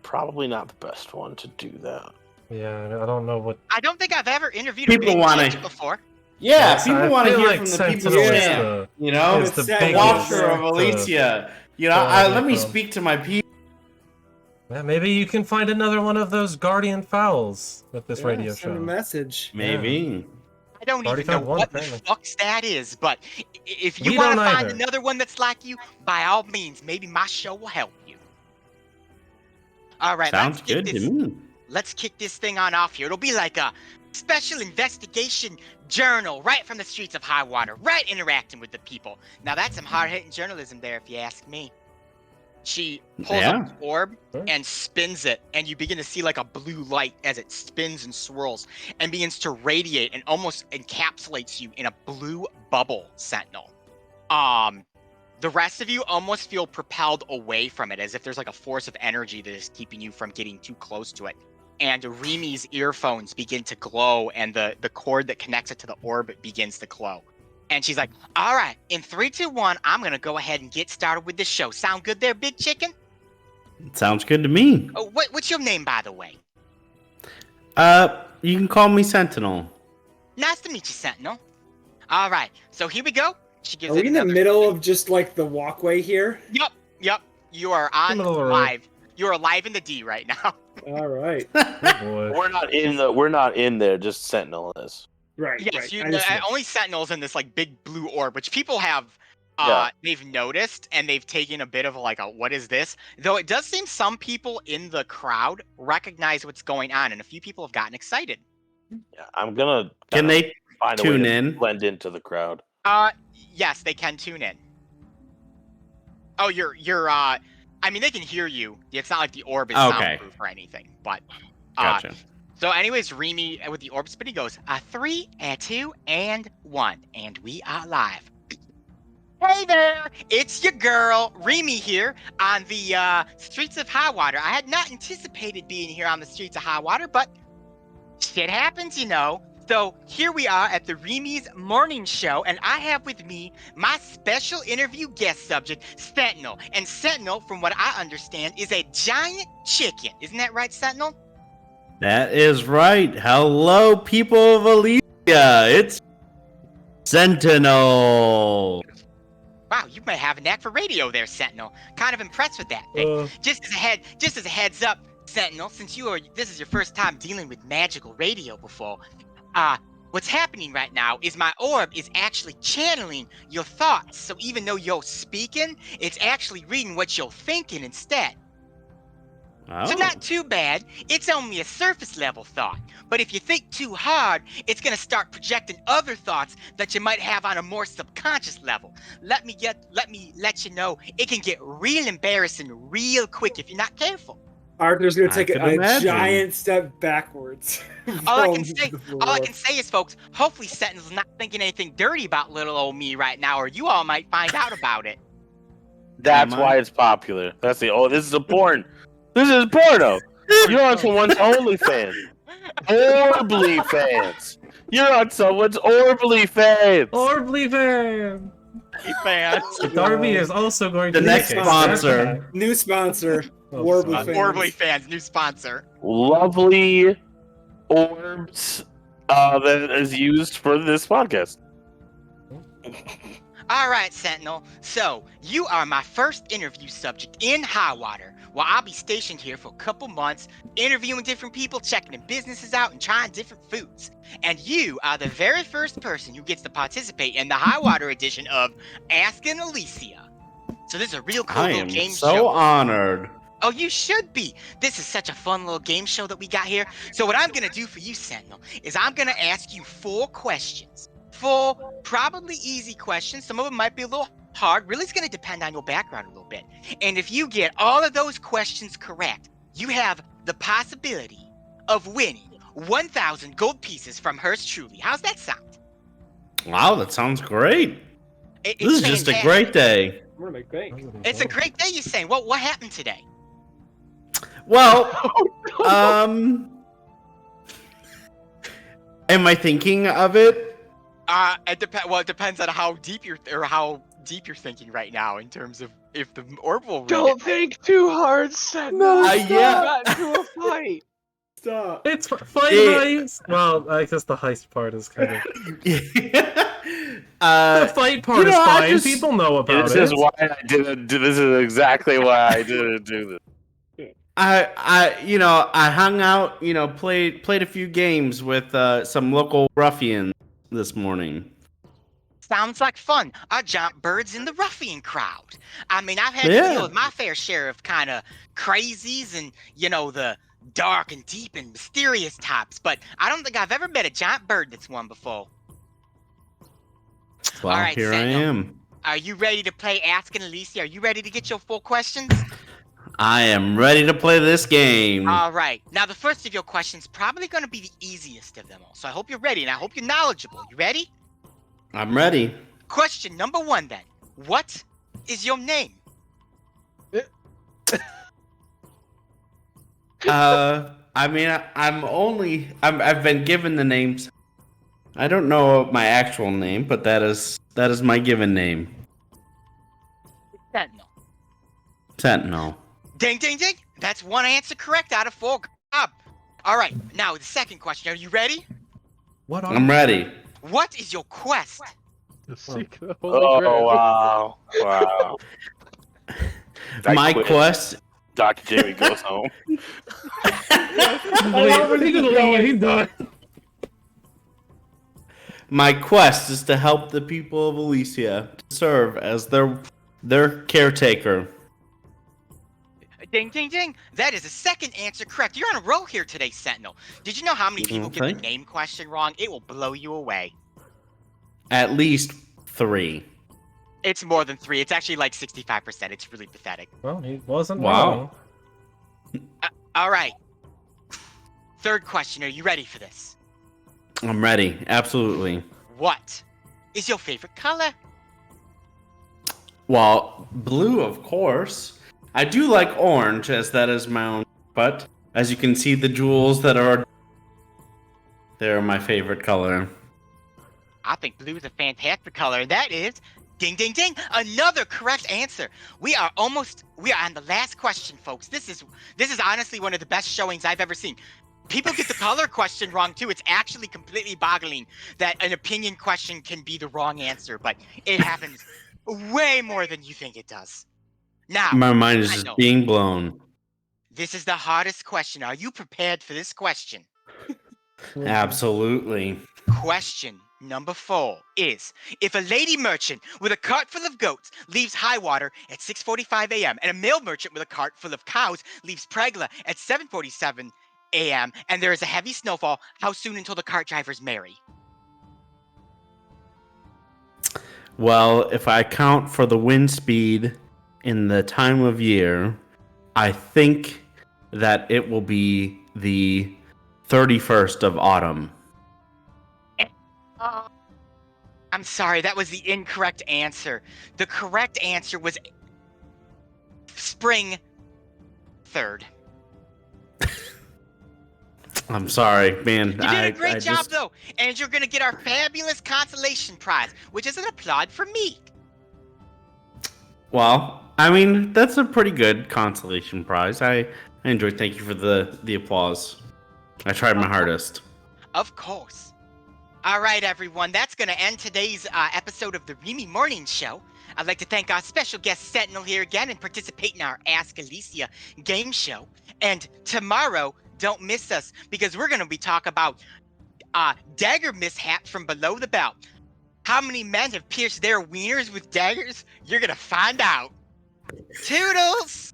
[SPEAKER 3] probably not the best one to do that.
[SPEAKER 1] Yeah, I don't know what.
[SPEAKER 2] I don't think I've ever interviewed
[SPEAKER 4] People
[SPEAKER 2] a big
[SPEAKER 4] wanna-
[SPEAKER 2] chicken before.
[SPEAKER 4] Yeah,
[SPEAKER 1] Yes,
[SPEAKER 4] people
[SPEAKER 1] I
[SPEAKER 4] want to
[SPEAKER 1] feel
[SPEAKER 4] hear
[SPEAKER 1] like
[SPEAKER 4] from the
[SPEAKER 1] Sentinel
[SPEAKER 4] people's
[SPEAKER 1] is
[SPEAKER 4] champ.
[SPEAKER 1] the-
[SPEAKER 4] You know,
[SPEAKER 1] is the
[SPEAKER 5] It's
[SPEAKER 1] biggest,
[SPEAKER 4] watcher of
[SPEAKER 1] uh,
[SPEAKER 4] Elyssia. You know,
[SPEAKER 1] uh,
[SPEAKER 4] let me
[SPEAKER 1] um,
[SPEAKER 4] speak to my people.
[SPEAKER 1] Yeah, maybe you can find another one of those guardian fowls with this radio
[SPEAKER 5] Send a
[SPEAKER 1] show.
[SPEAKER 5] message.
[SPEAKER 4] Maybe.
[SPEAKER 2] I don't
[SPEAKER 1] Already
[SPEAKER 2] even know
[SPEAKER 1] found one,
[SPEAKER 2] what
[SPEAKER 1] apparently.
[SPEAKER 2] the fuck's that is, but if you
[SPEAKER 1] We
[SPEAKER 2] want to
[SPEAKER 1] don't
[SPEAKER 2] find
[SPEAKER 1] either.
[SPEAKER 2] another one that's like you, by all means, maybe my show will help you. All right,
[SPEAKER 4] Sounds good to me.
[SPEAKER 2] Let's kick this thing on off here. It'll be like a special investigation journal right from the streets of Highwater, right interacting with the people. Now that's some hard-hitting journalism there, if you ask me. She pulls
[SPEAKER 4] Yeah.
[SPEAKER 2] up the orb
[SPEAKER 1] Sure.
[SPEAKER 2] and spins it, and you begin to see like a blue light as it spins and swirls and begins to radiate and almost encapsulates you in a blue bubble, Sentinel. The rest of you almost feel propelled away from it, as if there's like a force of energy that is keeping you from getting too close to it. And Remi's earphones begin to glow, and the cord that connects it to the orb begins to glow. And she's like, all right, in 3, 2, 1, I'm going to go ahead and get started with this show. Sound good there, Big Chicken?
[SPEAKER 4] Sounds good to me.
[SPEAKER 2] Oh, what's your name, by the way?
[SPEAKER 4] You can call me Sentinel.
[SPEAKER 2] Nice to meet you, Sentinel. All right, so here we go. She gives
[SPEAKER 5] Are we
[SPEAKER 2] it
[SPEAKER 5] in the
[SPEAKER 2] another-
[SPEAKER 5] middle of just like the walkway here?
[SPEAKER 2] Yep. You are on
[SPEAKER 1] Middle of the road.
[SPEAKER 2] live. You are live in the D right now.
[SPEAKER 5] All right.
[SPEAKER 1] Oh, boy.
[SPEAKER 3] We're not in there. Just Sentinel is.
[SPEAKER 5] Right.
[SPEAKER 2] Yes,
[SPEAKER 5] right.
[SPEAKER 2] you,
[SPEAKER 5] I just-
[SPEAKER 2] only Sentinels in this like big blue orb, which people have
[SPEAKER 3] Yeah.
[SPEAKER 2] they've noticed and they've taken a bit of like a what is this? Though it does seem some people in the crowd recognize what's going on, and a few people have gotten excited.
[SPEAKER 3] Yeah, I'm gonna.
[SPEAKER 4] Can they
[SPEAKER 3] find a way
[SPEAKER 4] tune
[SPEAKER 3] to
[SPEAKER 4] in?
[SPEAKER 3] blend into the crowd?
[SPEAKER 2] Yes, they can tune in. Oh, you're I mean they can hear you. It's not like the orb is
[SPEAKER 4] Okay.
[SPEAKER 2] soundproof or anything, but
[SPEAKER 4] Gotcha.
[SPEAKER 2] So anyways, Remi with the orb spin, he goes, 3, 2, and 1, and we are live. Hey there, it's your girl, Remi here on the streets of Highwater. I had not anticipated being here on the streets of Highwater, but shit happens, you know. So here we are at the Remi's morning show, and I have with me my special interview guest subject, Sentinel. And Sentinel, from what I understand, is a giant chicken. Isn't that right, Sentinel?
[SPEAKER 4] That is right. Hello, people of Elyssia. It's Sentinel.
[SPEAKER 2] Wow, you may have a knack for radio there, Sentinel. Kind of impressed with that thing. Just as a heads up, Sentinel, since this is your first time dealing with magical radio before, what's happening right now is my orb is actually channeling your thoughts. So even though you're speaking, it's actually reading what you're thinking instead.
[SPEAKER 4] Oh.
[SPEAKER 2] So not too bad. It's only a surface level thought. But if you think too hard, it's gonna start projecting other thoughts that you might have on a more subconscious level. Let me let you know it can get real embarrassing real quick if you're not careful.
[SPEAKER 5] Arthur's gonna
[SPEAKER 4] I
[SPEAKER 5] take
[SPEAKER 4] could
[SPEAKER 5] a
[SPEAKER 4] imagine.
[SPEAKER 5] giant step backwards.
[SPEAKER 2] All I
[SPEAKER 5] from
[SPEAKER 2] can say,
[SPEAKER 5] the floor.
[SPEAKER 2] all I can say is, folks, hopefully Sentinel's not thinking anything dirty about little old me right now, or you all might find out about it.
[SPEAKER 3] That's
[SPEAKER 4] Am I?
[SPEAKER 3] why it's popular. That's the. Oh, this is a porn. This is porno. You're on someone's OnlyFans. Orbly fans. You're on someone's Orbly fans.
[SPEAKER 1] Orbly fan!
[SPEAKER 2] Fans.
[SPEAKER 1] Darby is also going to
[SPEAKER 4] The next
[SPEAKER 1] make a
[SPEAKER 4] sponsor.
[SPEAKER 1] Snapchat.
[SPEAKER 5] New sponsor.
[SPEAKER 1] Oh,
[SPEAKER 5] Warbly
[SPEAKER 1] sorry.
[SPEAKER 5] fans.
[SPEAKER 2] Warbly fans, new sponsor.
[SPEAKER 3] Lovely orbs that is used for this podcast.
[SPEAKER 2] All right, Sentinel. So, you are my first interview subject in Highwater. Well, I'll be stationed here for a couple months, interviewing different people, checking their businesses out, and trying different foods. And you are the very first person who gets to participate in the Highwater edition of Asking Elyssia. So this is a real cool
[SPEAKER 4] I
[SPEAKER 2] little
[SPEAKER 4] am
[SPEAKER 2] game
[SPEAKER 4] so
[SPEAKER 2] show.
[SPEAKER 4] honored.
[SPEAKER 2] Oh, you should be. This is such a fun little game show that we got here. So what I'm going to do for you, Sentinel, is I'm going to ask you 4 questions. 4 probably easy questions. Some of them might be a little hard. Really, it's going to depend on your background a little bit. And if you get all of those questions correct, you have the possibility of winning 1,000 gold pieces from HEIST Truly. How's that sound?
[SPEAKER 4] Wow, that sounds great.
[SPEAKER 2] It's
[SPEAKER 4] This is just a
[SPEAKER 2] fantastic.
[SPEAKER 4] great day.
[SPEAKER 5] What am I great?
[SPEAKER 2] It's a great day, you're saying. What happened today?
[SPEAKER 4] Well, am I thinking of it?
[SPEAKER 2] It depends on how deep you're thinking right now in terms of if the orb will read
[SPEAKER 6] Don't
[SPEAKER 2] it.
[SPEAKER 6] think too hard, Sentinel.
[SPEAKER 4] Yeah.
[SPEAKER 6] Got into a fight.
[SPEAKER 5] Stop.
[SPEAKER 1] It's fight
[SPEAKER 4] Yeah.
[SPEAKER 1] heist. Well, I guess the heist part is kind of
[SPEAKER 4] uh,
[SPEAKER 1] the fight part is
[SPEAKER 4] I
[SPEAKER 1] fine.
[SPEAKER 4] just-
[SPEAKER 1] People know about
[SPEAKER 3] This
[SPEAKER 1] it.
[SPEAKER 3] is why I didn't do. This is exactly why I didn't do this.
[SPEAKER 4] I hung out, played a few games with some local ruffians this morning.
[SPEAKER 2] Sounds like fun. Our giant birds in the ruffian crowd. I mean, I've had to
[SPEAKER 4] Yeah.
[SPEAKER 2] deal with my fair share of kind of crazies and, the dark and deep and mysterious types, but I don't think I've ever met a giant bird that's won before.
[SPEAKER 4] Well,
[SPEAKER 2] All right,
[SPEAKER 4] here
[SPEAKER 2] Sentinel.
[SPEAKER 4] I am.
[SPEAKER 2] Are you ready to play Ask and Elyssia? Are you ready to get your 4 questions?
[SPEAKER 4] I am ready to play this game.
[SPEAKER 2] All right. Now, the first of your questions probably going to be the easiest of them all, so I hope you're ready, and I hope you're knowledgeable. You ready?
[SPEAKER 4] I'm ready.
[SPEAKER 2] Question number 1, then. What is your name?
[SPEAKER 4] I've been given the names. I don't know my actual name, but that is my given name.
[SPEAKER 2] Sentinel.
[SPEAKER 4] Sentinel.
[SPEAKER 2] Ding, ding, ding. That's 1 answer correct out of 4. Good job. All right. Now, the second question. Are you ready?
[SPEAKER 1] What are
[SPEAKER 4] I'm ready.
[SPEAKER 2] What is your quest?
[SPEAKER 6] The secret of Holy
[SPEAKER 3] Oh
[SPEAKER 6] Grail.
[SPEAKER 3] wow! Wow.
[SPEAKER 4] My quest.
[SPEAKER 3] Dr. Jamie goes home.
[SPEAKER 1] He's gonna leave. He's done.
[SPEAKER 4] My quest is to help the people of Elyssia to serve as their caretaker.
[SPEAKER 2] Ding, ding, ding. That is the second answer correct. You're on a roll here today, Sentinel. Did you know how many people get
[SPEAKER 4] Okay.
[SPEAKER 2] the name question wrong? It will blow you away.
[SPEAKER 4] At least 3.
[SPEAKER 2] It's more than 3. It's actually like 65%. It's really pathetic.
[SPEAKER 1] Well, he wasn't
[SPEAKER 4] Wow.
[SPEAKER 1] wrong.
[SPEAKER 2] All right. Third question. Are you ready for this?
[SPEAKER 4] I'm ready. Absolutely.
[SPEAKER 2] What is your favorite color?
[SPEAKER 4] Well, blue, of course. I do like orange, as that is my own. But as you can see, the jewels they're my favorite color.
[SPEAKER 2] I think blue is a fantastic color, and that is ding, ding, ding. Another correct answer. We are on the last question, folks. This is honestly one of the best showings I've ever seen. People get the color question wrong too. It's actually completely boggling that an opinion question can be the wrong answer, but it happens way more than you think it does. Now,
[SPEAKER 4] My mind is
[SPEAKER 2] I
[SPEAKER 4] just
[SPEAKER 2] know.
[SPEAKER 4] being blown.
[SPEAKER 2] This is the hardest question. Are you prepared for this question?
[SPEAKER 4] Absolutely.
[SPEAKER 2] Question number 4 is, if a lady merchant with a cart full of goats leaves Highwater at 6:45 a.m. and a male merchant with a cart full of cows leaves Pregla at 7:47 a.m. and there is a heavy snowfall, how soon until the cart drivers marry?
[SPEAKER 4] Well, if I account for the wind speed in the time of year, I think that it will be the 31st of autumn.
[SPEAKER 2] I'm sorry, that was the incorrect answer. The correct answer was spring 3rd.
[SPEAKER 4] I'm sorry, man.
[SPEAKER 2] You did a great job, though, and you're going to get our fabulous consolation prize, which is an applaud from me.
[SPEAKER 4] Well, I mean, that's a pretty good consolation prize. I enjoyed. Thank you for the applause. I tried my hardest.
[SPEAKER 2] Of course. All right, everyone, that's going to end today's episode of the Remy Morning Show. I'd like to thank our special guest Sentinel here again and participate in our Ask Elyssia game show. And tomorrow, don't miss us, because we're going to be talking about dagger mishaps from below the belt. How many men have pierced their wieners with daggers? You're going to find out. Toodles!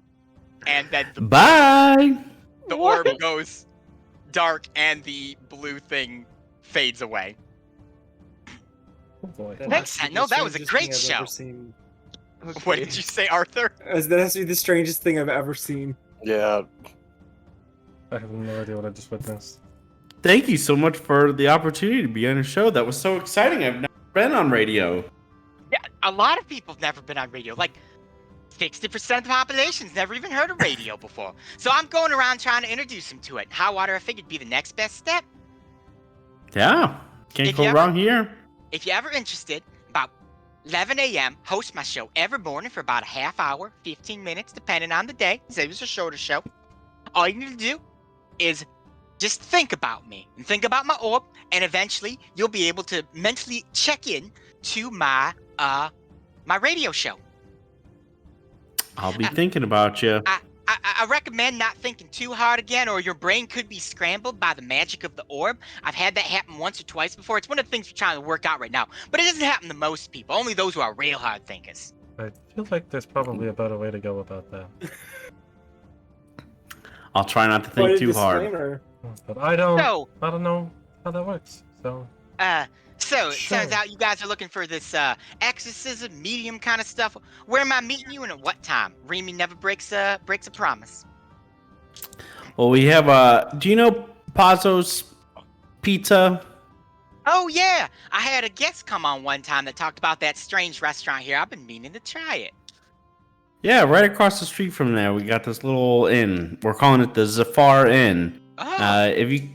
[SPEAKER 2] and then
[SPEAKER 4] Bye.
[SPEAKER 2] the orb goes dark and the blue thing fades away.
[SPEAKER 1] Oh boy.
[SPEAKER 5] That
[SPEAKER 2] Thanks,
[SPEAKER 5] has to be
[SPEAKER 2] Sentinel.
[SPEAKER 5] the
[SPEAKER 2] That was a
[SPEAKER 5] strangest
[SPEAKER 2] great
[SPEAKER 5] thing I've ever
[SPEAKER 2] show.
[SPEAKER 5] seen.
[SPEAKER 2] What did you say, Arthur?
[SPEAKER 5] That has to be the strangest thing I've ever seen.
[SPEAKER 3] Yeah.
[SPEAKER 1] I have no idea what I just witnessed.
[SPEAKER 4] Thank you so much for the opportunity to be on a show. That was so exciting. I've never been on radio.
[SPEAKER 2] Yeah, a lot of people have never been on radio. Like 60% of the population's never even heard of radio before. So I'm going around trying to introduce them to it. Hot water, I figured, be the next best step.
[SPEAKER 4] Yeah. Can't
[SPEAKER 2] If
[SPEAKER 4] go
[SPEAKER 2] you ever-
[SPEAKER 4] wrong here.
[SPEAKER 2] If you're ever interested, about 11 a.m., host my show every morning for about a half hour, 15 minutes, depending on the day. Say it was a shorter show. All you need to do is just think about me and think about my orb, and eventually you'll be able to mentally check in to my radio show.
[SPEAKER 4] I'll be thinking about you.
[SPEAKER 2] I recommend not thinking too hard again, or your brain could be scrambled by the magic of the orb. I've had that happen once or twice before. It's one of the things we're trying to work out right now, but it doesn't happen to most people. Only those who are real hard thinkers.
[SPEAKER 1] I feel like there's probably a better way to go about that.
[SPEAKER 4] I'll try not to
[SPEAKER 5] Quite
[SPEAKER 4] think
[SPEAKER 5] a
[SPEAKER 4] too hard.
[SPEAKER 5] disclaimer.
[SPEAKER 1] But I don't
[SPEAKER 2] So,
[SPEAKER 1] know how that works. So
[SPEAKER 2] So it
[SPEAKER 1] Sure.
[SPEAKER 2] turns out you guys are looking for this exorcism, medium kind of stuff. Where am I meeting you and at what time? Remy never breaks a promise.
[SPEAKER 4] Well, we have do you know Pazzo's Pizza?
[SPEAKER 2] Oh yeah, I had a guest come on one time that talked about that strange restaurant here. I've been meaning to try it.
[SPEAKER 4] Yeah, right across the street from there, we got this little inn. We're calling it the Zafar Inn.
[SPEAKER 2] Oh,
[SPEAKER 4] If you,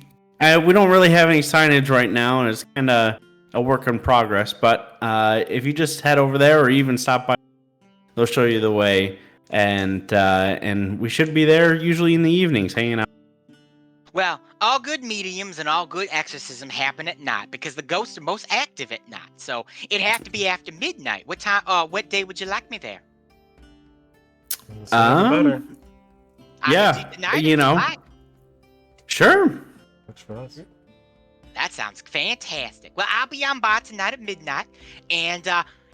[SPEAKER 4] we don't really have any signage right now, and it's kind of a work in progress. But if you just head over there, or even stop by, they'll show you the way. And we should be there usually in the evenings, hanging out.
[SPEAKER 2] well, all good mediums and all good exorcism happen at night because the ghosts are most active at night. So it have to be after midnight. What time? What day would you like me there?
[SPEAKER 1] the sooner the better.
[SPEAKER 2] I
[SPEAKER 4] Yeah,
[SPEAKER 2] can do the night
[SPEAKER 4] you
[SPEAKER 2] if
[SPEAKER 4] know.
[SPEAKER 2] like.
[SPEAKER 4] Sure.
[SPEAKER 1] Works for us.
[SPEAKER 2] That sounds fantastic. Well, I'll be on by tonight at midnight, and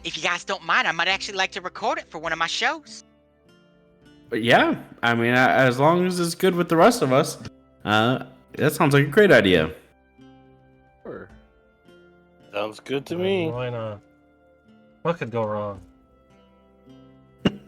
[SPEAKER 2] if you guys don't mind, I might actually like to record it for one of my shows.
[SPEAKER 4] But yeah, I mean, as long as it's good with the rest of us, that sounds like a great idea.
[SPEAKER 6] Sure.
[SPEAKER 3] Sounds good to me.
[SPEAKER 1] Why not? What could go wrong?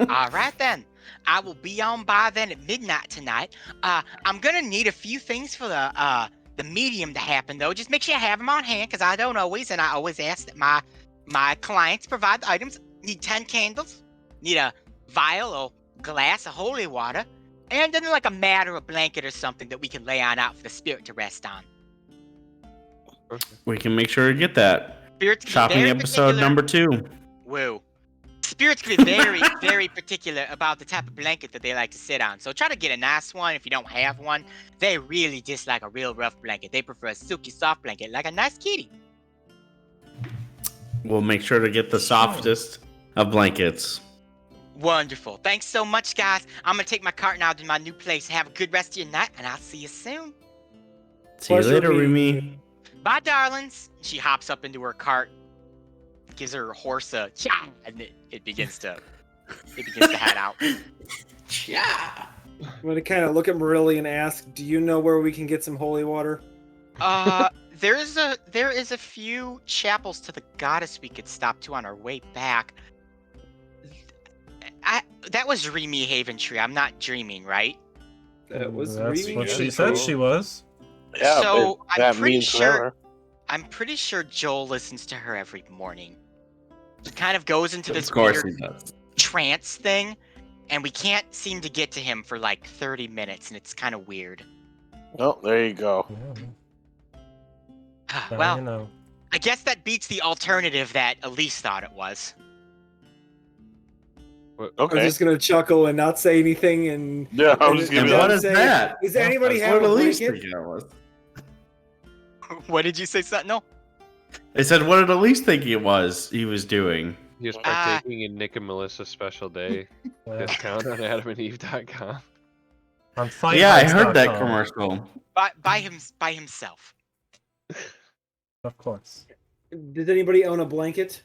[SPEAKER 2] All right then. I will be on by then at midnight tonight. I'm gonna need a few things for the medium to happen though. Just make sure you have them on hand, because I don't always, and I always ask that my clients provide the items. Need 10 candles. Need a vial or glass of holy water, and then like a mat or a blanket or something that we can lay on out for the spirit to rest on.
[SPEAKER 4] We can make sure to get that.
[SPEAKER 2] Spirits can be
[SPEAKER 4] Shopping
[SPEAKER 2] very
[SPEAKER 4] episode
[SPEAKER 2] particular-
[SPEAKER 4] number 2.
[SPEAKER 2] Woo. Spirits can be very, very particular about the type of blanket that they like to sit on. So try to get a nice one if you don't have one. They really dislike a real rough blanket. They prefer a silky soft blanket, like a nice kitty.
[SPEAKER 4] We'll make sure to get the softest of blankets.
[SPEAKER 2] Wonderful. Thanks so much, guys. I'm going to take my cart now to my new place. Have a good rest of your night, and I'll see you soon.
[SPEAKER 4] See you
[SPEAKER 5] Pleasure
[SPEAKER 4] later,
[SPEAKER 5] meeting
[SPEAKER 4] Remy.
[SPEAKER 5] you.
[SPEAKER 2] Bye, darlings. She hops up into her cart, gives her horse a cha, and it begins to head out.
[SPEAKER 4] Yeah.
[SPEAKER 5] I'm gonna kind of look at Marilli and ask, "Do you know where we can get some holy water?"
[SPEAKER 2] There is a few chapels to the goddess we could stop to on our way back. That was Remy Haventree. I'm not dreaming, right?
[SPEAKER 5] That was
[SPEAKER 1] That's
[SPEAKER 5] really
[SPEAKER 1] what she
[SPEAKER 5] good.
[SPEAKER 1] said she was.
[SPEAKER 3] Yeah,
[SPEAKER 2] So,
[SPEAKER 3] but
[SPEAKER 2] I'm
[SPEAKER 3] that
[SPEAKER 2] pretty
[SPEAKER 3] means
[SPEAKER 2] sure-
[SPEAKER 3] forever.
[SPEAKER 2] I'm pretty sure Joel listens to her every morning. He kind of goes into this
[SPEAKER 4] Of course
[SPEAKER 2] weird
[SPEAKER 4] he does.
[SPEAKER 2] trance thing, and we can't seem to get to him for like 30 minutes, and it's kind of weird.
[SPEAKER 3] Oh, there you go.
[SPEAKER 1] Yeah, now
[SPEAKER 2] Well,
[SPEAKER 1] you know.
[SPEAKER 2] I guess that beats the alternative that Elise thought it was.
[SPEAKER 5] I was
[SPEAKER 3] Okay.
[SPEAKER 5] just gonna chuckle and not say anything. And
[SPEAKER 3] Yeah, I'm just
[SPEAKER 4] And
[SPEAKER 3] gonna be
[SPEAKER 5] Yeah.
[SPEAKER 4] what
[SPEAKER 3] like,
[SPEAKER 4] is
[SPEAKER 5] Say,
[SPEAKER 4] that?
[SPEAKER 5] does anybody
[SPEAKER 4] That's
[SPEAKER 5] have
[SPEAKER 4] what
[SPEAKER 5] a
[SPEAKER 4] Elise
[SPEAKER 5] blanket?
[SPEAKER 4] think it was.
[SPEAKER 2] What did you say, Sentinel?
[SPEAKER 4] They said, what did Elise think it was he was doing?
[SPEAKER 6] He was partaking in Nick and Melissa's special day
[SPEAKER 1] Yeah.
[SPEAKER 6] discount on AdamandEve.com.
[SPEAKER 1] On Fight
[SPEAKER 4] Yeah, I heard that
[SPEAKER 1] Heights.com.
[SPEAKER 4] commercial.
[SPEAKER 2] By himself.
[SPEAKER 1] Of course.
[SPEAKER 5] Does anybody own a blanket?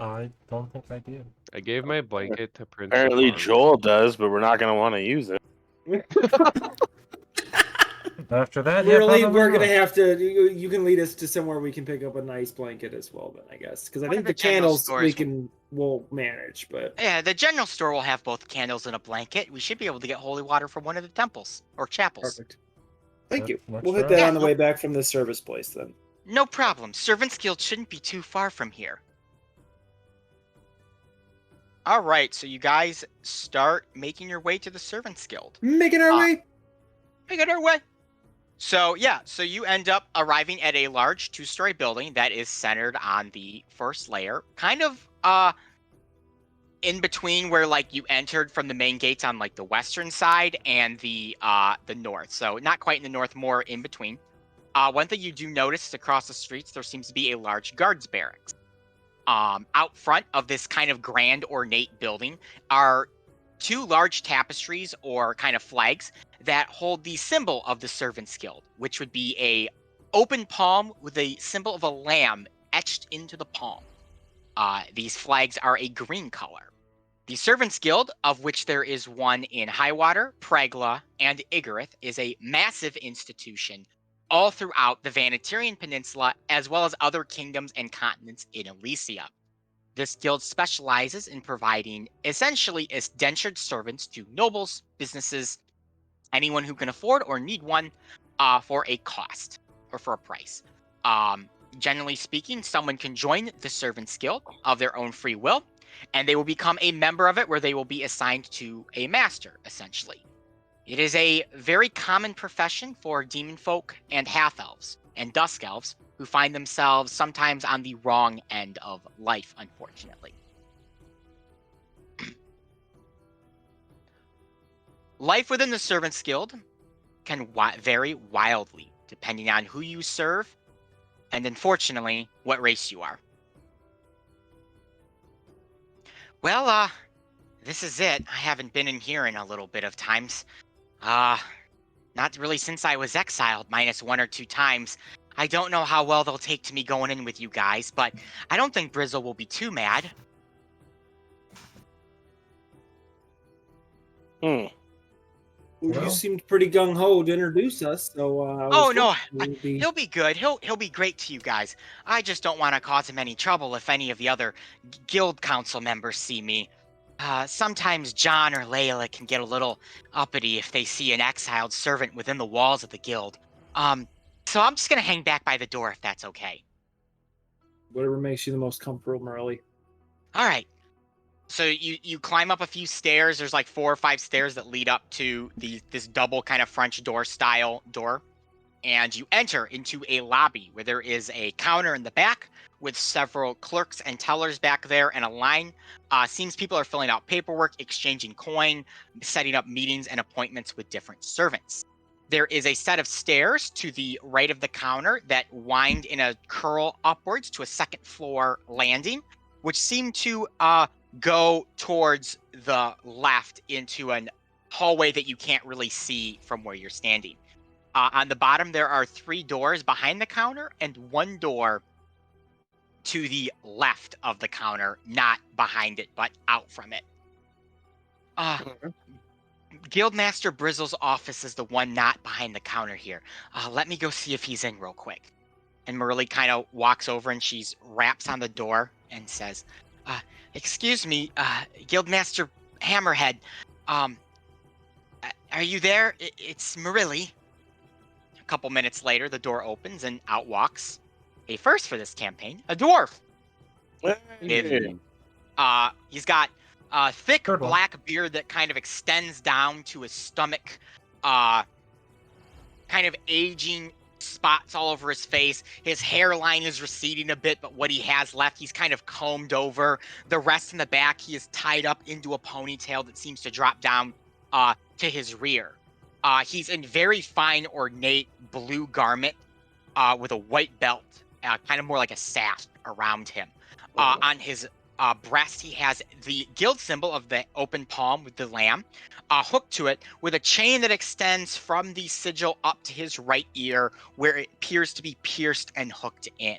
[SPEAKER 1] I don't think I do.
[SPEAKER 6] I gave my blanket to Prince.
[SPEAKER 3] Apparently
[SPEAKER 6] Vaughn.
[SPEAKER 3] Joel does, but we're not going to want to use it.
[SPEAKER 1] After that,
[SPEAKER 5] Really,
[SPEAKER 1] yeah,
[SPEAKER 5] we're
[SPEAKER 1] probably
[SPEAKER 5] gonna
[SPEAKER 1] not.
[SPEAKER 5] have to. You can lead us to somewhere we can pick up a nice blanket as well. Then I guess because I
[SPEAKER 2] One of
[SPEAKER 5] think
[SPEAKER 2] the
[SPEAKER 5] the
[SPEAKER 2] general
[SPEAKER 5] candles
[SPEAKER 2] stores
[SPEAKER 5] we'll manage. But
[SPEAKER 2] Yeah, the general store will have both candles and a blanket. We should be able to get holy water from one of the temples or chapels.
[SPEAKER 5] perfect. Thank you.
[SPEAKER 1] Much
[SPEAKER 5] We'll hit
[SPEAKER 1] rather.
[SPEAKER 5] that
[SPEAKER 2] Yeah,
[SPEAKER 5] on the
[SPEAKER 2] no-
[SPEAKER 5] way back from the service place then.
[SPEAKER 2] No problem. Servants Guild shouldn't be too far from here. All right, so you guys start making your way to the Servants Guild.
[SPEAKER 5] Making our way.
[SPEAKER 2] Making our way. So yeah, so you end up arriving at a large 2-story building that is centered on the first layer, kind of in between where like you entered from the main gates on like the western side and the north. So not quite in the north, more in between. One thing you do notice is across the streets there seems to be a large guards barracks. Out front of this kind of grand ornate building are 2 large tapestries or kind of flags that hold the symbol of the Servants Guild, which would be a open palm with a symbol of a lamb etched into the palm. These flags are a green color. The Servants Guild, of which there is one in Highwater, Pragla, and Igarith, is a massive institution all throughout the Vanetirian Peninsula, as well as other kingdoms and continents in Elyssia. This guild specializes in providing essentially indentured servants to nobles, businesses, anyone who can afford or need one for a cost or for a price. Generally speaking, someone can join the Servants Guild of their own free will, and they will become a member of it where they will be assigned to a master, essentially. It is a very common profession for demon folk and half-elves and dusk elves who find themselves sometimes on the wrong end of life, unfortunately. Life within the Servants Guild can vary wildly depending on who you serve and, unfortunately, what race you are. Well, this is it. I haven't been in here in a little bit of times. Not really since I was exiled, minus 1 or 2 times. I don't know how well they'll take to me going in with you guys, but I don't think Brizzle will be too mad.
[SPEAKER 5] Well,
[SPEAKER 1] Well.
[SPEAKER 5] you seemed pretty gung ho to introduce us, so
[SPEAKER 2] Oh no,
[SPEAKER 5] he'll
[SPEAKER 2] be good. He'll be great to you guys. I just don't want to cause him any trouble if any of the other guild council members see me. Sometimes John or Layla can get a little uppity if they see an exiled servant within the walls of the guild. So I'm just gonna hang back by the door if that's okay.
[SPEAKER 5] whatever makes you the most comfortable, Morelli.
[SPEAKER 2] All right. So you climb up a few stairs. There's like 4 or 5 stairs that lead up to this double kind of French door style door. And you enter into a lobby where there is a counter in the back with several clerks and tellers back there and a line. Seems people are filling out paperwork, exchanging coin, setting up meetings and appointments with different servants. There is a set of stairs to the right of the counter that wind in a curl upwards to a second floor landing, which seem to go towards the left into a hallway that you can't really see from where you're standing. On the bottom, there are 3 doors behind the counter and 1 door to the left of the counter, not behind it, but out from it. Guildmaster Brizzle's office is the one not behind the counter here. Let me go see if he's in real quick. And Morelli kind of walks over and she raps on the door and says, excuse me, Guildmaster Hammerhead, are you there? It's Morelli. A couple minutes later, the door opens and out walks a first for this campaign, a dwarf.
[SPEAKER 3] Hey.
[SPEAKER 2] He's got a thick
[SPEAKER 1] Third one.
[SPEAKER 2] black beard that kind of extends down to his stomach, kind of aging spots all over his face. His hairline is receding a bit, but what he has left, he's kind of combed over. The rest in the back, he is tied up into a ponytail that seems to drop down to his rear. He's in very fine, ornate blue garment with a white belt, kind of more like a sash around him. On his breast, he has the guild symbol of the open palm with the lamb hooked to it, with a chain that extends from the sigil up to his right ear, where it appears to be pierced and hooked in.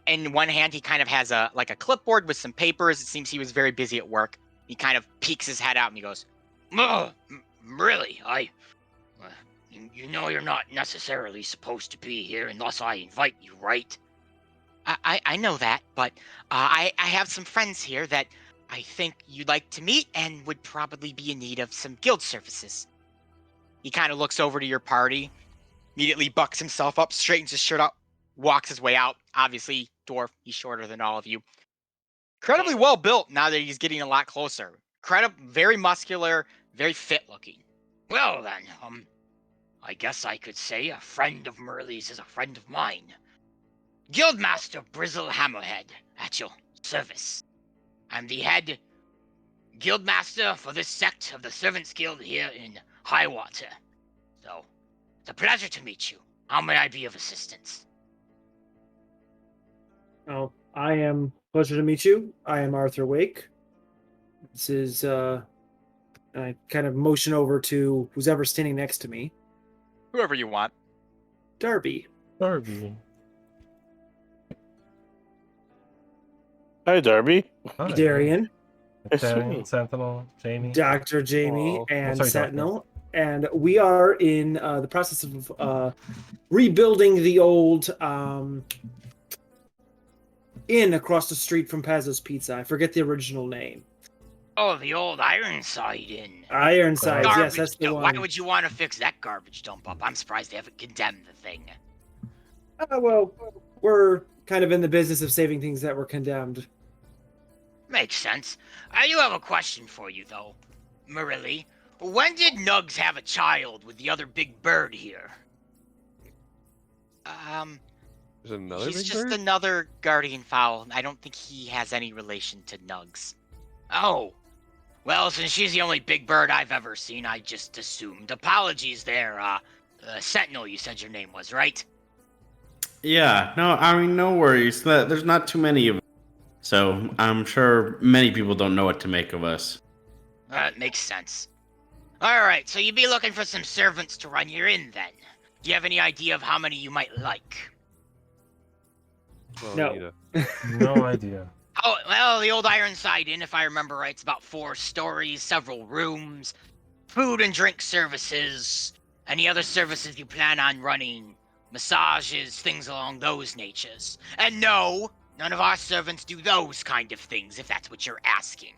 [SPEAKER 2] In one hand, he kind of has a clipboard with some papers. It seems he was very busy at work. He kind of peeks his head out and he goes,
[SPEAKER 7] Really? You know you're not necessarily supposed to be here unless I invite you, right?
[SPEAKER 2] I know that, but I have some friends here that I think you'd like to meet and would probably be in need of some guild services. He kind of looks over to your party, immediately bucks himself up, straightens his shirt up, walks his way out. Obviously, dwarf, he's shorter than all of you. Incredibly well built now that he's getting a lot closer. Very muscular, very fit looking.
[SPEAKER 7] Well then, I guess I could say a friend of Merle's is a friend of mine. Guildmaster Brizzle Hammerhead, at your service. I'm the head guildmaster for this sect of the Servants Guild here in Highwater. So, it's a pleasure to meet you. How may I be of assistance?
[SPEAKER 5] Well, I am pleasure to meet you. I am Arthur Wake. This is I kind of motion over to who's ever standing next to me.
[SPEAKER 2] Whoever you want.
[SPEAKER 5] Darby.
[SPEAKER 1] Darby.
[SPEAKER 3] Hi, Darby.
[SPEAKER 1] Hi.
[SPEAKER 5] Darian.
[SPEAKER 1] Darian, Sentinel, Jamie.
[SPEAKER 5] Dr. Jamie
[SPEAKER 6] Oh.
[SPEAKER 5] and
[SPEAKER 1] Sorry,
[SPEAKER 5] Sentinel. And we are in the process of rebuilding the old inn across the street from Pazzo's Pizza. I forget the original name.
[SPEAKER 7] Oh, the old Ironside Inn.
[SPEAKER 5] Ironsides, yes,
[SPEAKER 7] Garbage
[SPEAKER 5] that's the
[SPEAKER 7] dump.
[SPEAKER 5] one.
[SPEAKER 7] Why would you want to fix that garbage dump up? I'm surprised they haven't condemned the thing.
[SPEAKER 5] Well, we're kind of in the business of saving things that were condemned.
[SPEAKER 7] Makes sense. I do have a question for you, though. Marilli, when did Nugs have a child with the other big bird here?
[SPEAKER 6] There's another
[SPEAKER 2] He's
[SPEAKER 6] big
[SPEAKER 2] just
[SPEAKER 6] bird?
[SPEAKER 2] another guardian fowl. I don't think he has any relation to Nugs.
[SPEAKER 7] Oh. Well, since she's the only big bird I've ever seen, I just assumed. Apologies there, Sentinel, you said your name was, right?
[SPEAKER 4] Yeah, no, I mean, no worries. There's not too many of them. So I'm sure many people don't know what to make of us.
[SPEAKER 7] That makes sense. Alright, so you'd be looking for some servants to run your inn, then. Do you have any idea of how many you might like?
[SPEAKER 6] Well,
[SPEAKER 5] No.
[SPEAKER 6] Nita.
[SPEAKER 1] No idea.
[SPEAKER 7] Oh, well, the old Ironside Inn, if I remember right, it's about 4 stories, several rooms, food and drink services, any other services you plan on running, massages, things along those natures. And no, none of our servants do those kind of things, if that's what you're asking.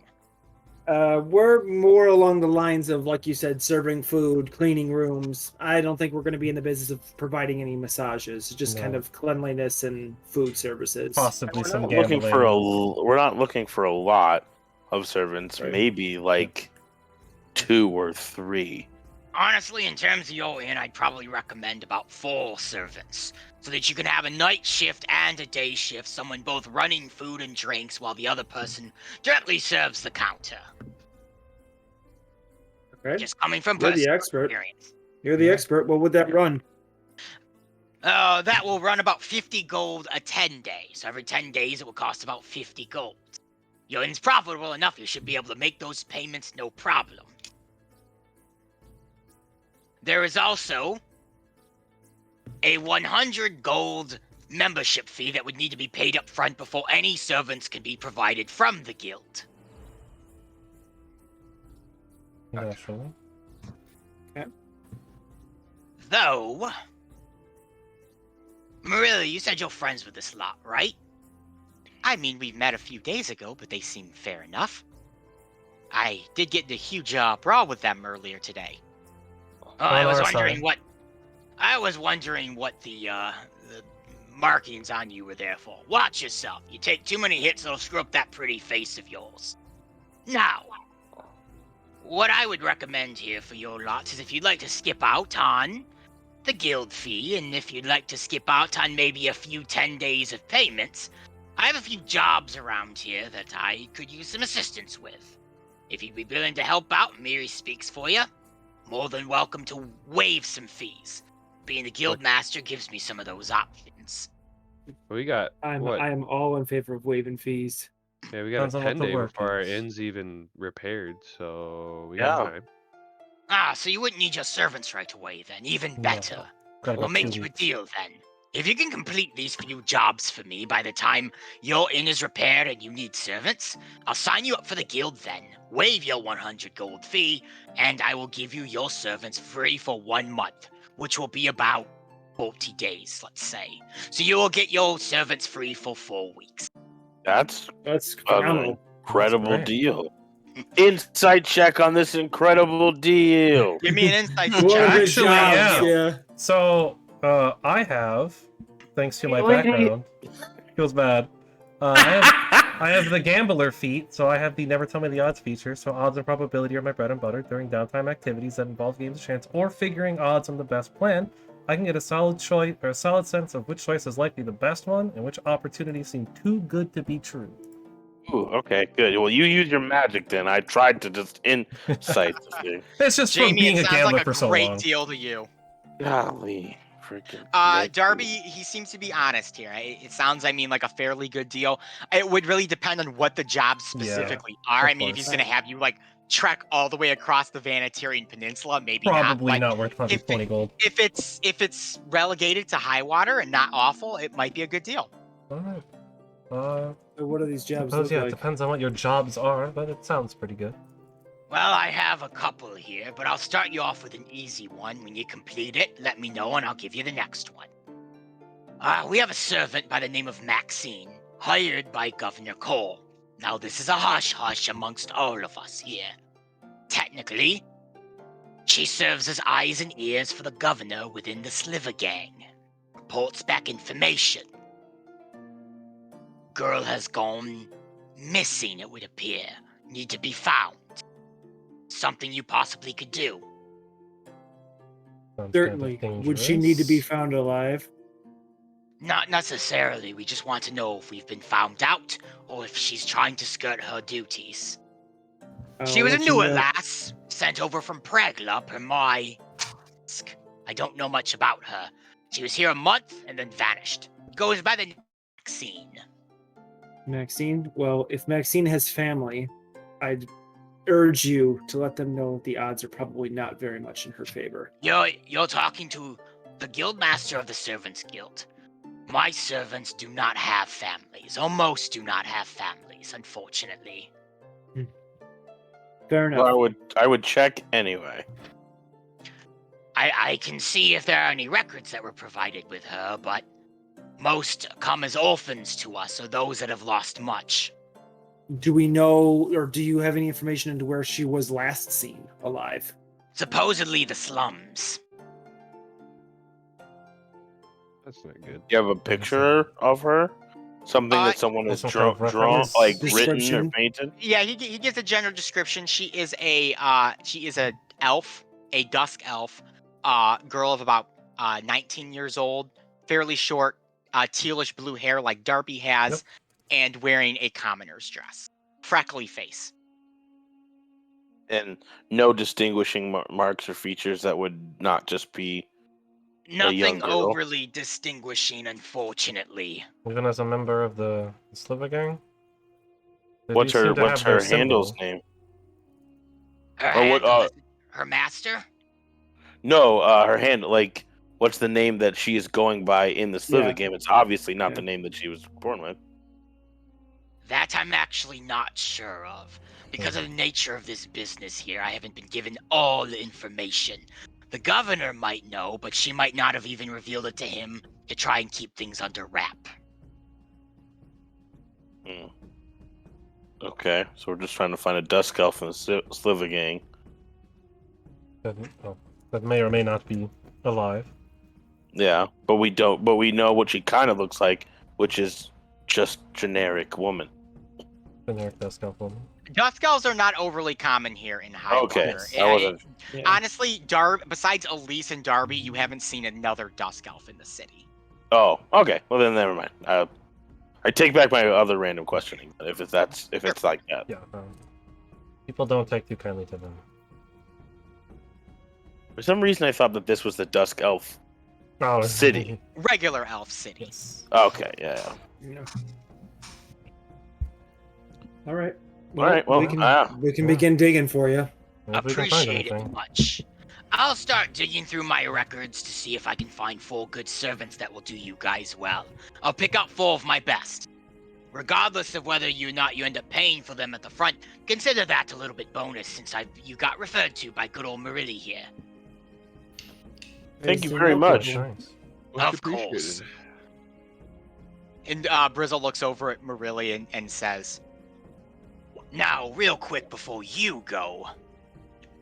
[SPEAKER 5] We're more along the lines of, like you said, serving food, cleaning rooms. I don't think we're going to be in the business of providing any massages. Just kind
[SPEAKER 1] No.
[SPEAKER 5] of cleanliness and food services.
[SPEAKER 1] Possibly some
[SPEAKER 3] We're
[SPEAKER 1] gambling.
[SPEAKER 3] we're not looking for a lot of servants.
[SPEAKER 5] Right.
[SPEAKER 3] Maybe like 2 or 3.
[SPEAKER 7] Honestly, in terms of your inn, I'd probably recommend about 4 servants, so that you can have a night shift and a day shift, someone both running food and drinks while the other person directly serves the counter.
[SPEAKER 5] Okay.
[SPEAKER 7] Just coming from
[SPEAKER 5] You're the
[SPEAKER 7] personal
[SPEAKER 5] expert.
[SPEAKER 7] experience.
[SPEAKER 5] You're the expert. What would that run?
[SPEAKER 7] That will run about 50 gold a 10 day. So every 10 days it will cost about 50 gold. Your inn's profitable enough, you should be able to make those payments no problem. There is also a 100 gold membership fee that would need to be paid up front before any servants can be provided from the guild.
[SPEAKER 1] Naturally.
[SPEAKER 7] Though, Marilla, you said you're friends with this lot, right?
[SPEAKER 2] I mean, we met a few days ago, but they seem fair enough. I did get in a huge brawl with them earlier today.
[SPEAKER 7] Oh, I
[SPEAKER 1] On
[SPEAKER 7] was
[SPEAKER 1] our
[SPEAKER 7] wondering
[SPEAKER 1] side.
[SPEAKER 7] what the markings on you were there for. Watch yourself. You take too many hits, it'll screw up that pretty face of yours. Now, what I would recommend here for your lots is if you'd like to skip out on the guild fee, and if you'd like to skip out on maybe a few 10 days of payments, I have a few jobs around here that I could use some assistance with. If you'd be willing to help out, Miri speaks for you. More than welcome to waive some fees. Being the guild master gives me some of those options.
[SPEAKER 6] We got
[SPEAKER 5] I
[SPEAKER 6] what?
[SPEAKER 5] am all in favor of waiving fees.
[SPEAKER 6] Yeah, we got
[SPEAKER 1] Depends
[SPEAKER 6] a
[SPEAKER 1] on what
[SPEAKER 6] 10
[SPEAKER 1] the
[SPEAKER 6] day
[SPEAKER 1] work
[SPEAKER 6] before our
[SPEAKER 1] is.
[SPEAKER 6] inn's even repaired, so we
[SPEAKER 3] Yeah.
[SPEAKER 6] got time.
[SPEAKER 7] Ah, so you wouldn't need your servants right away then. Even
[SPEAKER 1] No.
[SPEAKER 7] better.
[SPEAKER 1] Got
[SPEAKER 7] We'll
[SPEAKER 1] about
[SPEAKER 7] make
[SPEAKER 1] 2
[SPEAKER 7] you a
[SPEAKER 1] weeks.
[SPEAKER 7] deal then. If you can complete these few jobs for me by the time your inn is repaired and you need servants, I'll sign you up for the guild then, waive your 100 gold fee, and I will give you your servants free for 1 month, which will be about 40 days, let's say. So you will get your servants free for 4 weeks.
[SPEAKER 3] That's
[SPEAKER 5] That's
[SPEAKER 3] an
[SPEAKER 5] phenomenal.
[SPEAKER 3] incredible
[SPEAKER 1] great.
[SPEAKER 3] deal. Insight check on this incredible deal.
[SPEAKER 2] Give me an insight
[SPEAKER 5] What
[SPEAKER 2] check.
[SPEAKER 5] are the
[SPEAKER 1] Actually,
[SPEAKER 5] jobs?
[SPEAKER 1] yeah.
[SPEAKER 5] Yeah.
[SPEAKER 1] So, I have, thanks to my
[SPEAKER 3] Wait.
[SPEAKER 1] background, feels bad. I have the gambler feat, so I have the never tell me the odds feature. So odds and probability are my bread and butter during downtime activities that involve games of chance or figuring odds on the best plan. I can get a solid choice or a solid sense of which choice is likely the best one and which opportunities seem too good to be true.
[SPEAKER 3] Ooh, okay, good. Well, you use your magic then. I tried to just insight the thing.
[SPEAKER 1] It's just from
[SPEAKER 2] Jamie,
[SPEAKER 1] being
[SPEAKER 2] it
[SPEAKER 1] a
[SPEAKER 2] sounds
[SPEAKER 1] gambler
[SPEAKER 2] like
[SPEAKER 1] for
[SPEAKER 2] a
[SPEAKER 1] so
[SPEAKER 2] great
[SPEAKER 1] long.
[SPEAKER 2] deal to you.
[SPEAKER 3] Golly, freaking.
[SPEAKER 2] Darby, he seems to be honest here. It sounds, like a fairly good deal. It would really depend on what the jobs specifically are.
[SPEAKER 1] of
[SPEAKER 2] I mean, if he's
[SPEAKER 1] course.
[SPEAKER 2] going to have you, trek all the way across the Vanatarian Peninsula, maybe not.
[SPEAKER 1] Probably
[SPEAKER 2] But
[SPEAKER 1] not worth 120 gold.
[SPEAKER 2] if it's relegated to high water and not awful, it might be a good deal.
[SPEAKER 1] Alright.
[SPEAKER 5] What do these jobs
[SPEAKER 1] Suppose,
[SPEAKER 5] look
[SPEAKER 1] yeah, it
[SPEAKER 5] like?
[SPEAKER 1] depends on what your jobs are, but it sounds pretty good.
[SPEAKER 7] Well, I have a couple here, but I'll start you off with an easy one. When you complete it, let me know and I'll give you the next one. We have a servant by the name of Maxine, hired by Governor Cole. Now, this is a hush-hush amongst all of us here. Technically, she serves as eyes and ears for the governor within the Sliver Gang. Reports back information. Girl has gone missing, it would appear. Need to be found. Something you possibly could do.
[SPEAKER 1] Sounds
[SPEAKER 5] Certainly.
[SPEAKER 1] kind of
[SPEAKER 5] Would she need to be
[SPEAKER 1] dangerous.
[SPEAKER 5] found alive?
[SPEAKER 7] Not necessarily. We just want to know if we've been found out or if she's trying to skirt her duties. She
[SPEAKER 5] I'll
[SPEAKER 7] was a
[SPEAKER 5] let you
[SPEAKER 7] newer
[SPEAKER 5] know.
[SPEAKER 7] lass, sent over from Pregla per my desk. I don't know much about her. She was here a month and then vanished. Goes by the name Maxine.
[SPEAKER 5] Maxine? Well, if Maxine has family, I'd urge you to let them know the odds are probably not very much in her favor.
[SPEAKER 7] You're talking to the guildmaster of the Servants Guild. My servants do not have families, or most do not have families, unfortunately.
[SPEAKER 5] Fair enough.
[SPEAKER 3] Well, I would check anyway.
[SPEAKER 7] I can see if there are any records that were provided with her, but most come as orphans to us, or those that have lost much.
[SPEAKER 5] Do we know, or do you have any information into where she was last seen alive?
[SPEAKER 7] Supposedly the slums.
[SPEAKER 6] That's not good.
[SPEAKER 3] You have a picture of her? Something that someone has
[SPEAKER 1] some kind of
[SPEAKER 3] drawn,
[SPEAKER 1] reference?
[SPEAKER 3] like written or
[SPEAKER 5] Description?
[SPEAKER 3] painted?
[SPEAKER 2] Yeah, he gives a general description. She is a elf, a dusk elf, girl of about 19 years old, fairly short, tealish blue hair like Darby has, and wearing a commoner's dress, freckly face.
[SPEAKER 3] And no distinguishing marks or features that would not just be young
[SPEAKER 7] Nothing
[SPEAKER 3] girl.
[SPEAKER 7] overly distinguishing, unfortunately.
[SPEAKER 1] Even as a member of the Sliver Gang? They
[SPEAKER 3] What's
[SPEAKER 1] do seem
[SPEAKER 3] her
[SPEAKER 1] to
[SPEAKER 3] what's
[SPEAKER 1] have their
[SPEAKER 3] her handle's
[SPEAKER 1] symbol.
[SPEAKER 3] name?
[SPEAKER 7] Her
[SPEAKER 3] Or what,
[SPEAKER 7] handle is her master?
[SPEAKER 3] No, her hand, like, what's the name that she is going by in the Sliver
[SPEAKER 5] Yeah.
[SPEAKER 3] game? It's obviously not
[SPEAKER 5] Yeah.
[SPEAKER 3] the name that she was born with.
[SPEAKER 7] That I'm actually not sure of. Because of the nature of this business here, I haven't been given all the information. The governor might know, but she might not have even revealed it to him to try and keep things under wrap.
[SPEAKER 3] Okay, so we're just trying to find a Dusk Elf in the Sliver gang.
[SPEAKER 1] That may or may not be alive.
[SPEAKER 3] Yeah, but we don't. But we know what she kind of looks like, which is just generic woman.
[SPEAKER 1] Generic Dusk Elf woman.
[SPEAKER 2] Dusk elves are not overly common here in High
[SPEAKER 3] Okay,
[SPEAKER 2] Water.
[SPEAKER 3] I wasn't.
[SPEAKER 5] Yeah.
[SPEAKER 2] Honestly, besides Elise and Darby, you haven't seen another dusk elf in the city.
[SPEAKER 3] Oh, okay. Well then, never mind. I take back my other random questioning. If it's like that.
[SPEAKER 1] Yeah. People don't take too kindly to them.
[SPEAKER 3] For some reason, I thought that this was the Dusk Elf
[SPEAKER 1] Oh,
[SPEAKER 3] city.
[SPEAKER 2] Regular elf city.
[SPEAKER 1] Yes.
[SPEAKER 3] Okay, yeah.
[SPEAKER 5] Yeah. All right.
[SPEAKER 3] All right. Well,
[SPEAKER 5] we can begin digging for you.
[SPEAKER 1] If we can find
[SPEAKER 7] Appreciate it
[SPEAKER 1] anything.
[SPEAKER 7] much. I'll start digging through my records to see if I can find 4 good servants that will do you guys well. I'll pick out 4 of my best. Regardless of whether you end up paying for them at the front, consider that a little bit bonus since you got referred to by good old Marili here.
[SPEAKER 3] Thank you very much.
[SPEAKER 1] Nice.
[SPEAKER 6] Much
[SPEAKER 7] Of course.
[SPEAKER 6] appreciated.
[SPEAKER 2] And Brizzle looks over at Marili and says,
[SPEAKER 7] Now, real quick before you go,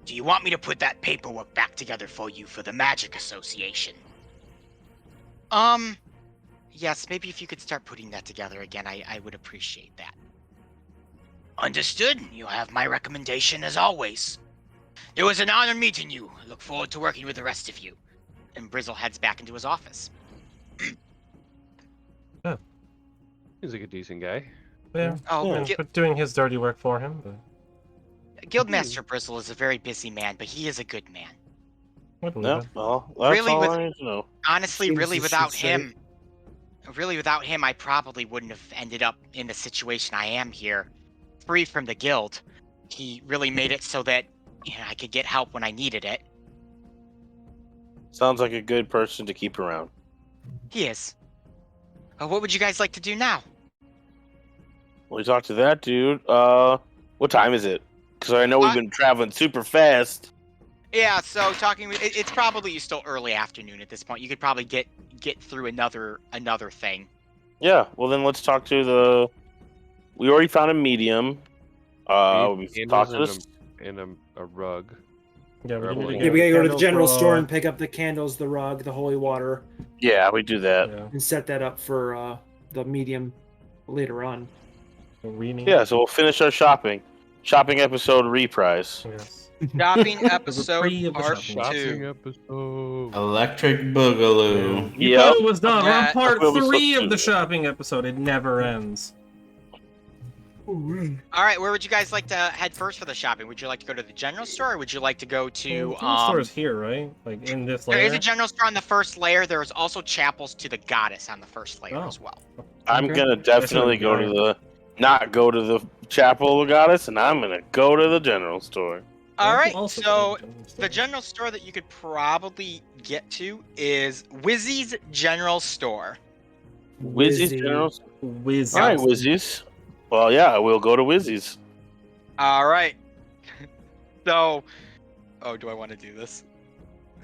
[SPEAKER 7] do you want me to put that paperwork back together for you for the Magic Association?
[SPEAKER 2] yes, maybe if you could start putting that together again, I would appreciate that.
[SPEAKER 7] Understood. You have my recommendation as always. It was an honor meeting you. I look forward to working with the rest of you.
[SPEAKER 2] And Brizzle heads back into his office.
[SPEAKER 6] He's like a decent guy.
[SPEAKER 1] Yeah.
[SPEAKER 2] Oh,
[SPEAKER 1] Yeah, but doing his dirty work for him. But
[SPEAKER 2] Guildmaster Brizzle is a very busy man, but he is a good man.
[SPEAKER 1] I believe
[SPEAKER 3] Yeah,
[SPEAKER 1] it.
[SPEAKER 3] well, that's
[SPEAKER 2] Really
[SPEAKER 3] all
[SPEAKER 2] with-
[SPEAKER 3] I need to know.
[SPEAKER 2] Honestly,
[SPEAKER 5] Seems
[SPEAKER 2] really
[SPEAKER 5] you
[SPEAKER 2] without
[SPEAKER 5] should say.
[SPEAKER 2] him, I probably wouldn't have ended up in the situation I am here, free from the guild. He really made it so that I could get help when I needed it.
[SPEAKER 3] Sounds like a good person to keep around.
[SPEAKER 2] He is. What would you guys like to do now?
[SPEAKER 3] We talked to that dude. What time is it? Because I know we've been traveling super fast.
[SPEAKER 2] Yeah, so it's probably still early afternoon at this point. You could probably get through another thing.
[SPEAKER 3] Yeah, well then let's talk to we already found a medium. We talked to this.
[SPEAKER 6] And a rug.
[SPEAKER 1] Yeah, we
[SPEAKER 6] Rebel.
[SPEAKER 1] need to
[SPEAKER 5] Yeah,
[SPEAKER 1] get
[SPEAKER 5] we gotta go to the
[SPEAKER 1] candles
[SPEAKER 5] general
[SPEAKER 1] for,
[SPEAKER 5] store and pick up the candles, the rug, the holy water,
[SPEAKER 3] Yeah, we do that.
[SPEAKER 1] Yeah,
[SPEAKER 5] and set that up for the medium later on.
[SPEAKER 1] we need.
[SPEAKER 3] Yeah, so we'll finish our shopping. Shopping episode reprise.
[SPEAKER 1] Yes.
[SPEAKER 2] Shopping
[SPEAKER 1] Three
[SPEAKER 2] episode
[SPEAKER 1] of the
[SPEAKER 2] part
[SPEAKER 1] shopping.
[SPEAKER 2] 2.
[SPEAKER 6] episode.
[SPEAKER 4] Electric Boogaloo.
[SPEAKER 1] You
[SPEAKER 3] Yep.
[SPEAKER 1] thought it was done. We're on
[SPEAKER 2] Yeah.
[SPEAKER 1] part
[SPEAKER 3] That was
[SPEAKER 1] 3
[SPEAKER 3] so
[SPEAKER 1] of the
[SPEAKER 3] stupid.
[SPEAKER 1] shopping episode. It never ends.
[SPEAKER 2] All right, where would you guys like to head first for the shopping? Would you like to go to the general store, or would you like to go to
[SPEAKER 1] The store is here, right? Like in this
[SPEAKER 2] There
[SPEAKER 1] layer.
[SPEAKER 2] is a general store on the first layer. There is also chapels to the goddess on the first layer
[SPEAKER 1] Oh.
[SPEAKER 2] as well.
[SPEAKER 3] I'm
[SPEAKER 1] Okay.
[SPEAKER 3] gonna definitely
[SPEAKER 1] That's what I'm
[SPEAKER 3] not go to the chapel of the goddess, and I'm gonna go to the general store.
[SPEAKER 2] All
[SPEAKER 1] I
[SPEAKER 2] right,
[SPEAKER 1] can also
[SPEAKER 2] so
[SPEAKER 1] go to the general store.
[SPEAKER 2] the general store that you could probably get to is Wizzy's General Store.
[SPEAKER 3] Wizzy's general.
[SPEAKER 1] Whiz.
[SPEAKER 3] All right, Wizzy's. Well, yeah, we'll go to Wizzy's.
[SPEAKER 2] All right. So, do I want to do this?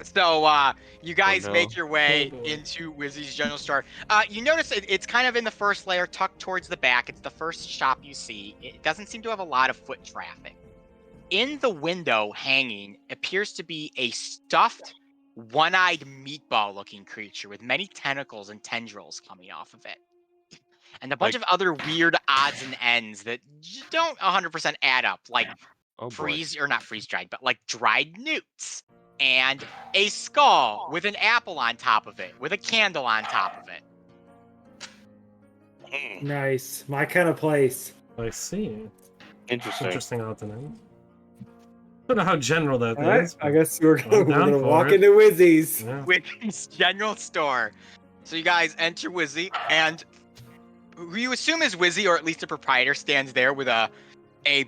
[SPEAKER 2] So, you guys
[SPEAKER 6] no.
[SPEAKER 2] make your way
[SPEAKER 1] Oh, boy.
[SPEAKER 2] into Wizzy's General Store. You notice it's kind of in the first layer, tucked towards the back. It's the first shop you see. It doesn't seem to have a lot of foot traffic. In the window hanging appears to be a stuffed, one-eyed meatball-looking creature with many tentacles and tendrils coming off of it. And a bunch of other weird odds and ends that don't 100% add up, like
[SPEAKER 6] Oh boy.
[SPEAKER 2] not freeze-dried, but like dried newts. And a skull with an apple on top of it, with a candle on top of it.
[SPEAKER 5] Nice, my kind of place.
[SPEAKER 1] I see.
[SPEAKER 3] Interesting.
[SPEAKER 1] Interesting odds and ends. Don't know how general that
[SPEAKER 5] All right,
[SPEAKER 1] is.
[SPEAKER 5] I guess we're
[SPEAKER 1] I'm
[SPEAKER 5] gonna,
[SPEAKER 1] down for
[SPEAKER 5] walk
[SPEAKER 1] it.
[SPEAKER 5] into Wizzy's.
[SPEAKER 1] Yeah.
[SPEAKER 2] Wizzy's General Store. So you guys enter Wizzy, and who you assume is Wizzy, or at least the proprietor, stands there with a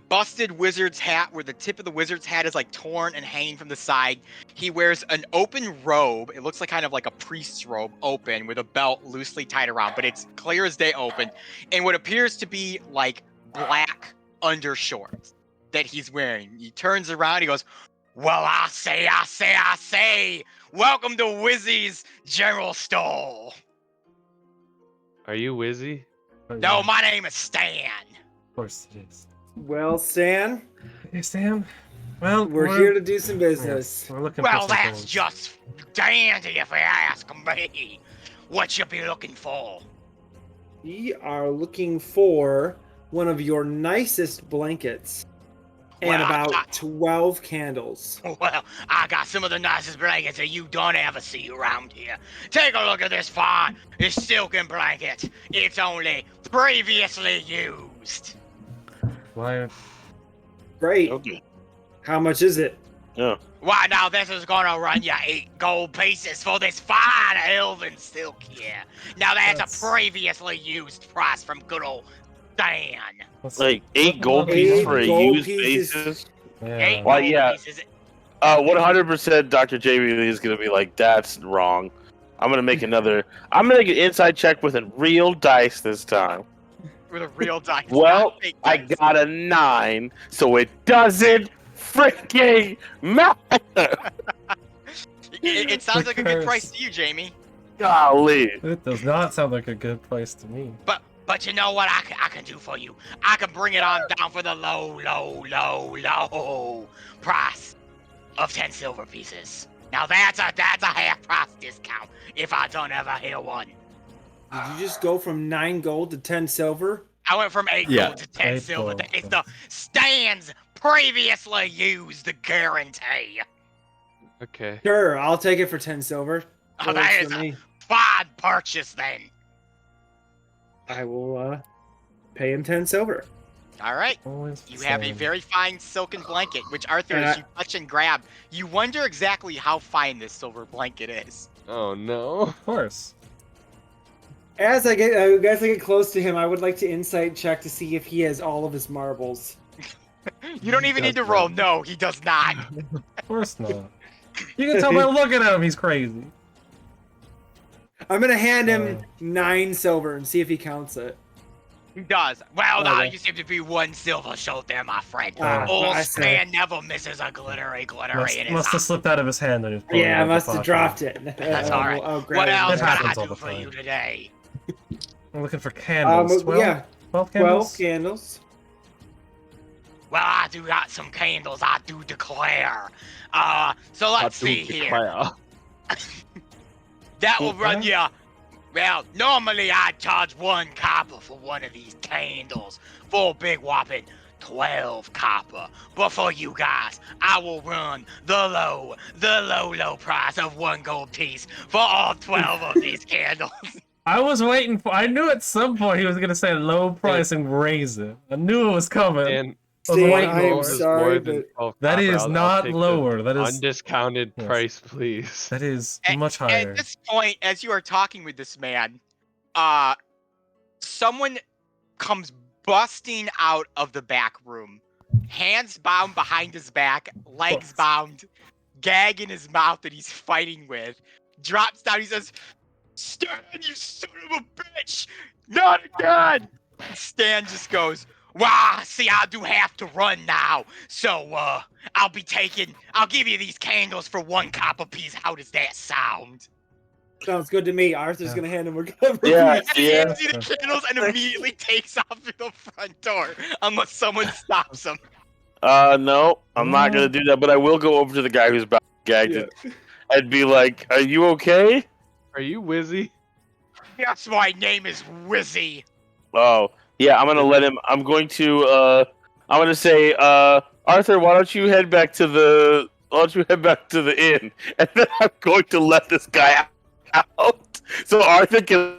[SPEAKER 2] busted wizard's hat where the tip of the wizard's hat is like torn and hanging from the side. He wears an open robe. It looks like kind of like a priest's robe, open with a belt loosely tied around, but it's clear as day open. And what appears to be like black undershorts that he's wearing. He turns around, he goes, "Well, I say, welcome to Wizzy's General Store.
[SPEAKER 6] Are you Wizzy?
[SPEAKER 1] Oh,
[SPEAKER 2] No,
[SPEAKER 1] yeah,
[SPEAKER 2] my name is Stan."
[SPEAKER 1] of course it is.
[SPEAKER 5] Well, Stan,
[SPEAKER 1] Hey, Sam. Well,
[SPEAKER 5] we're here to do some business.
[SPEAKER 1] Yes, we're looking
[SPEAKER 7] Well,
[SPEAKER 1] for some
[SPEAKER 7] that's
[SPEAKER 1] things.
[SPEAKER 7] just dandy if you ask me. What you be looking for?
[SPEAKER 5] We are looking for one of your nicest blankets and
[SPEAKER 7] Well, I
[SPEAKER 5] about
[SPEAKER 7] got-
[SPEAKER 5] 12 candles.
[SPEAKER 7] Well, I got some of the nicest blankets that you don't ever see around here. Take a look at this fine, this silken blanket. It's only previously used.
[SPEAKER 1] Why?
[SPEAKER 5] Great.
[SPEAKER 3] Okay.
[SPEAKER 5] How much is it?
[SPEAKER 7] Why, now this is gonna run you 8 gold pieces for this fine elven silk here. Now that's a previously used price from good old Dan.
[SPEAKER 3] Like 8 gold
[SPEAKER 1] Eight
[SPEAKER 3] pieces for a
[SPEAKER 5] gold
[SPEAKER 3] used
[SPEAKER 5] pieces.
[SPEAKER 3] basis.
[SPEAKER 1] Yeah.
[SPEAKER 7] 8
[SPEAKER 3] Well,
[SPEAKER 7] gold
[SPEAKER 3] yeah.
[SPEAKER 7] pieces.
[SPEAKER 3] 100% Dr. Jamie Lee is gonna be like, that's wrong. I'm gonna make another. I'm gonna make an inside check with a real dice this time.
[SPEAKER 2] With a real dice.
[SPEAKER 3] Well,
[SPEAKER 2] not fake
[SPEAKER 3] I
[SPEAKER 2] dice.
[SPEAKER 3] got a 9, so it doesn't freaking matter.
[SPEAKER 2] It sounds
[SPEAKER 1] The
[SPEAKER 2] like a good price
[SPEAKER 1] curse.
[SPEAKER 2] to you, Jamie.
[SPEAKER 3] Golly.
[SPEAKER 1] It does not sound like a good price to me.
[SPEAKER 7] But you know what I can do for you? I can bring it on down for the low price of 10 silver pieces. Now that's a half price discount if I don't ever hear one.
[SPEAKER 5] Did you just go from 9 gold to 10 silver?
[SPEAKER 7] I went from 8
[SPEAKER 4] Yeah.
[SPEAKER 7] gold to 10
[SPEAKER 1] 8
[SPEAKER 7] silver.
[SPEAKER 1] gold,
[SPEAKER 7] It's
[SPEAKER 1] yeah.
[SPEAKER 7] the stands previously used guarantee.
[SPEAKER 6] Okay.
[SPEAKER 5] Sure, I'll take it for 10 silver.
[SPEAKER 7] Oh,
[SPEAKER 5] That
[SPEAKER 7] that
[SPEAKER 5] works
[SPEAKER 7] is
[SPEAKER 5] for
[SPEAKER 7] a
[SPEAKER 5] me.
[SPEAKER 7] fine purchase then.
[SPEAKER 5] I will pay him 10 silver.
[SPEAKER 2] All right.
[SPEAKER 1] Always the
[SPEAKER 2] You have a
[SPEAKER 1] same.
[SPEAKER 2] very fine silken blanket, which Arthur,
[SPEAKER 5] And
[SPEAKER 2] as
[SPEAKER 5] I-
[SPEAKER 2] you touch and grab, you wonder exactly how fine this silver blanket is.
[SPEAKER 6] Oh no.
[SPEAKER 1] Of course.
[SPEAKER 5] As I get close to him, I would like to insight check to see if he has all of his marbles.
[SPEAKER 2] You don't even
[SPEAKER 6] does
[SPEAKER 2] need to
[SPEAKER 6] not.
[SPEAKER 2] roll. No, he does not.
[SPEAKER 1] Of course not. You can tell by looking at him he's crazy.
[SPEAKER 5] I'm gonna hand him 9 silver and see if he counts it.
[SPEAKER 2] He does.
[SPEAKER 7] Well, now
[SPEAKER 5] Okay.
[SPEAKER 7] you seem to be one silver short there, my friend.
[SPEAKER 5] Ah,
[SPEAKER 7] Old
[SPEAKER 5] I see.
[SPEAKER 7] Stan never misses a glittery in his
[SPEAKER 1] Must have
[SPEAKER 7] eye.
[SPEAKER 1] slipped out of his hand when he was pulling it
[SPEAKER 5] Yeah,
[SPEAKER 1] out
[SPEAKER 5] I
[SPEAKER 1] of the
[SPEAKER 5] must have
[SPEAKER 1] pocket.
[SPEAKER 5] dropped it.
[SPEAKER 7] That's all right.
[SPEAKER 5] I'll grab
[SPEAKER 7] What
[SPEAKER 5] it
[SPEAKER 7] else
[SPEAKER 1] It
[SPEAKER 7] can
[SPEAKER 5] back.
[SPEAKER 1] happens
[SPEAKER 7] I
[SPEAKER 1] all
[SPEAKER 7] do
[SPEAKER 1] the
[SPEAKER 7] for you
[SPEAKER 1] time.
[SPEAKER 7] today?
[SPEAKER 1] I'm looking for candles. 12?
[SPEAKER 5] Yeah,
[SPEAKER 1] 12
[SPEAKER 5] 12
[SPEAKER 1] candles?
[SPEAKER 5] candles.
[SPEAKER 7] Well, I do got some candles, I do declare. So let's see here. That will run you. Well, normally I'd charge 1 copper for one of these candles. For a big whopping 12 copper. But for you guys, I will run the low price of 1 gold piece for all 12 of these candles.
[SPEAKER 1] I was waiting for. I knew at some point he was gonna say low price and raise it. I knew it was coming.
[SPEAKER 6] And
[SPEAKER 1] I was
[SPEAKER 5] Stan,
[SPEAKER 1] waiting
[SPEAKER 5] I
[SPEAKER 1] for
[SPEAKER 5] am
[SPEAKER 1] it.
[SPEAKER 6] is
[SPEAKER 5] sorry,
[SPEAKER 6] more than
[SPEAKER 5] but
[SPEAKER 6] 12
[SPEAKER 1] That
[SPEAKER 6] copper.
[SPEAKER 1] is
[SPEAKER 6] I'll
[SPEAKER 1] not
[SPEAKER 6] take the
[SPEAKER 1] lower. That is
[SPEAKER 6] undiscounted
[SPEAKER 1] Yes.
[SPEAKER 6] price, please.
[SPEAKER 1] that is
[SPEAKER 2] And-
[SPEAKER 1] much
[SPEAKER 2] At
[SPEAKER 1] higher.
[SPEAKER 2] this point, as you are talking with this man, someone comes busting out of the back room, hands bound behind his back, legs bound, gag in his mouth that he's fighting with, drops down. He says, "Stan, you son of a bitch! Not again!" Stan just goes,
[SPEAKER 7] Why, see, I do have to run now. So, I'll give you these candles for 1 copper piece. How does that sound?
[SPEAKER 5] sounds good to me. Arthur's
[SPEAKER 1] Yeah.
[SPEAKER 5] gonna hand him a cover.
[SPEAKER 3] Yeah,
[SPEAKER 2] and he
[SPEAKER 3] yeah.
[SPEAKER 2] hands you the candles and immediately takes off through the front door unless someone stops him.
[SPEAKER 3] No, I'm not gonna do that, but I will go over to the guy who's gagged
[SPEAKER 5] Yeah.
[SPEAKER 3] it and be like, "Are you okay?"
[SPEAKER 6] Are you Wizzy?
[SPEAKER 7] Yes, my name is Wizzy.
[SPEAKER 3] Oh, yeah. I'm gonna let him. I'm going to. I'm gonna say, Arthur, why don't you head back to the? Why don't you head back to the inn? And then I'm going to let this guy out, so Arthur can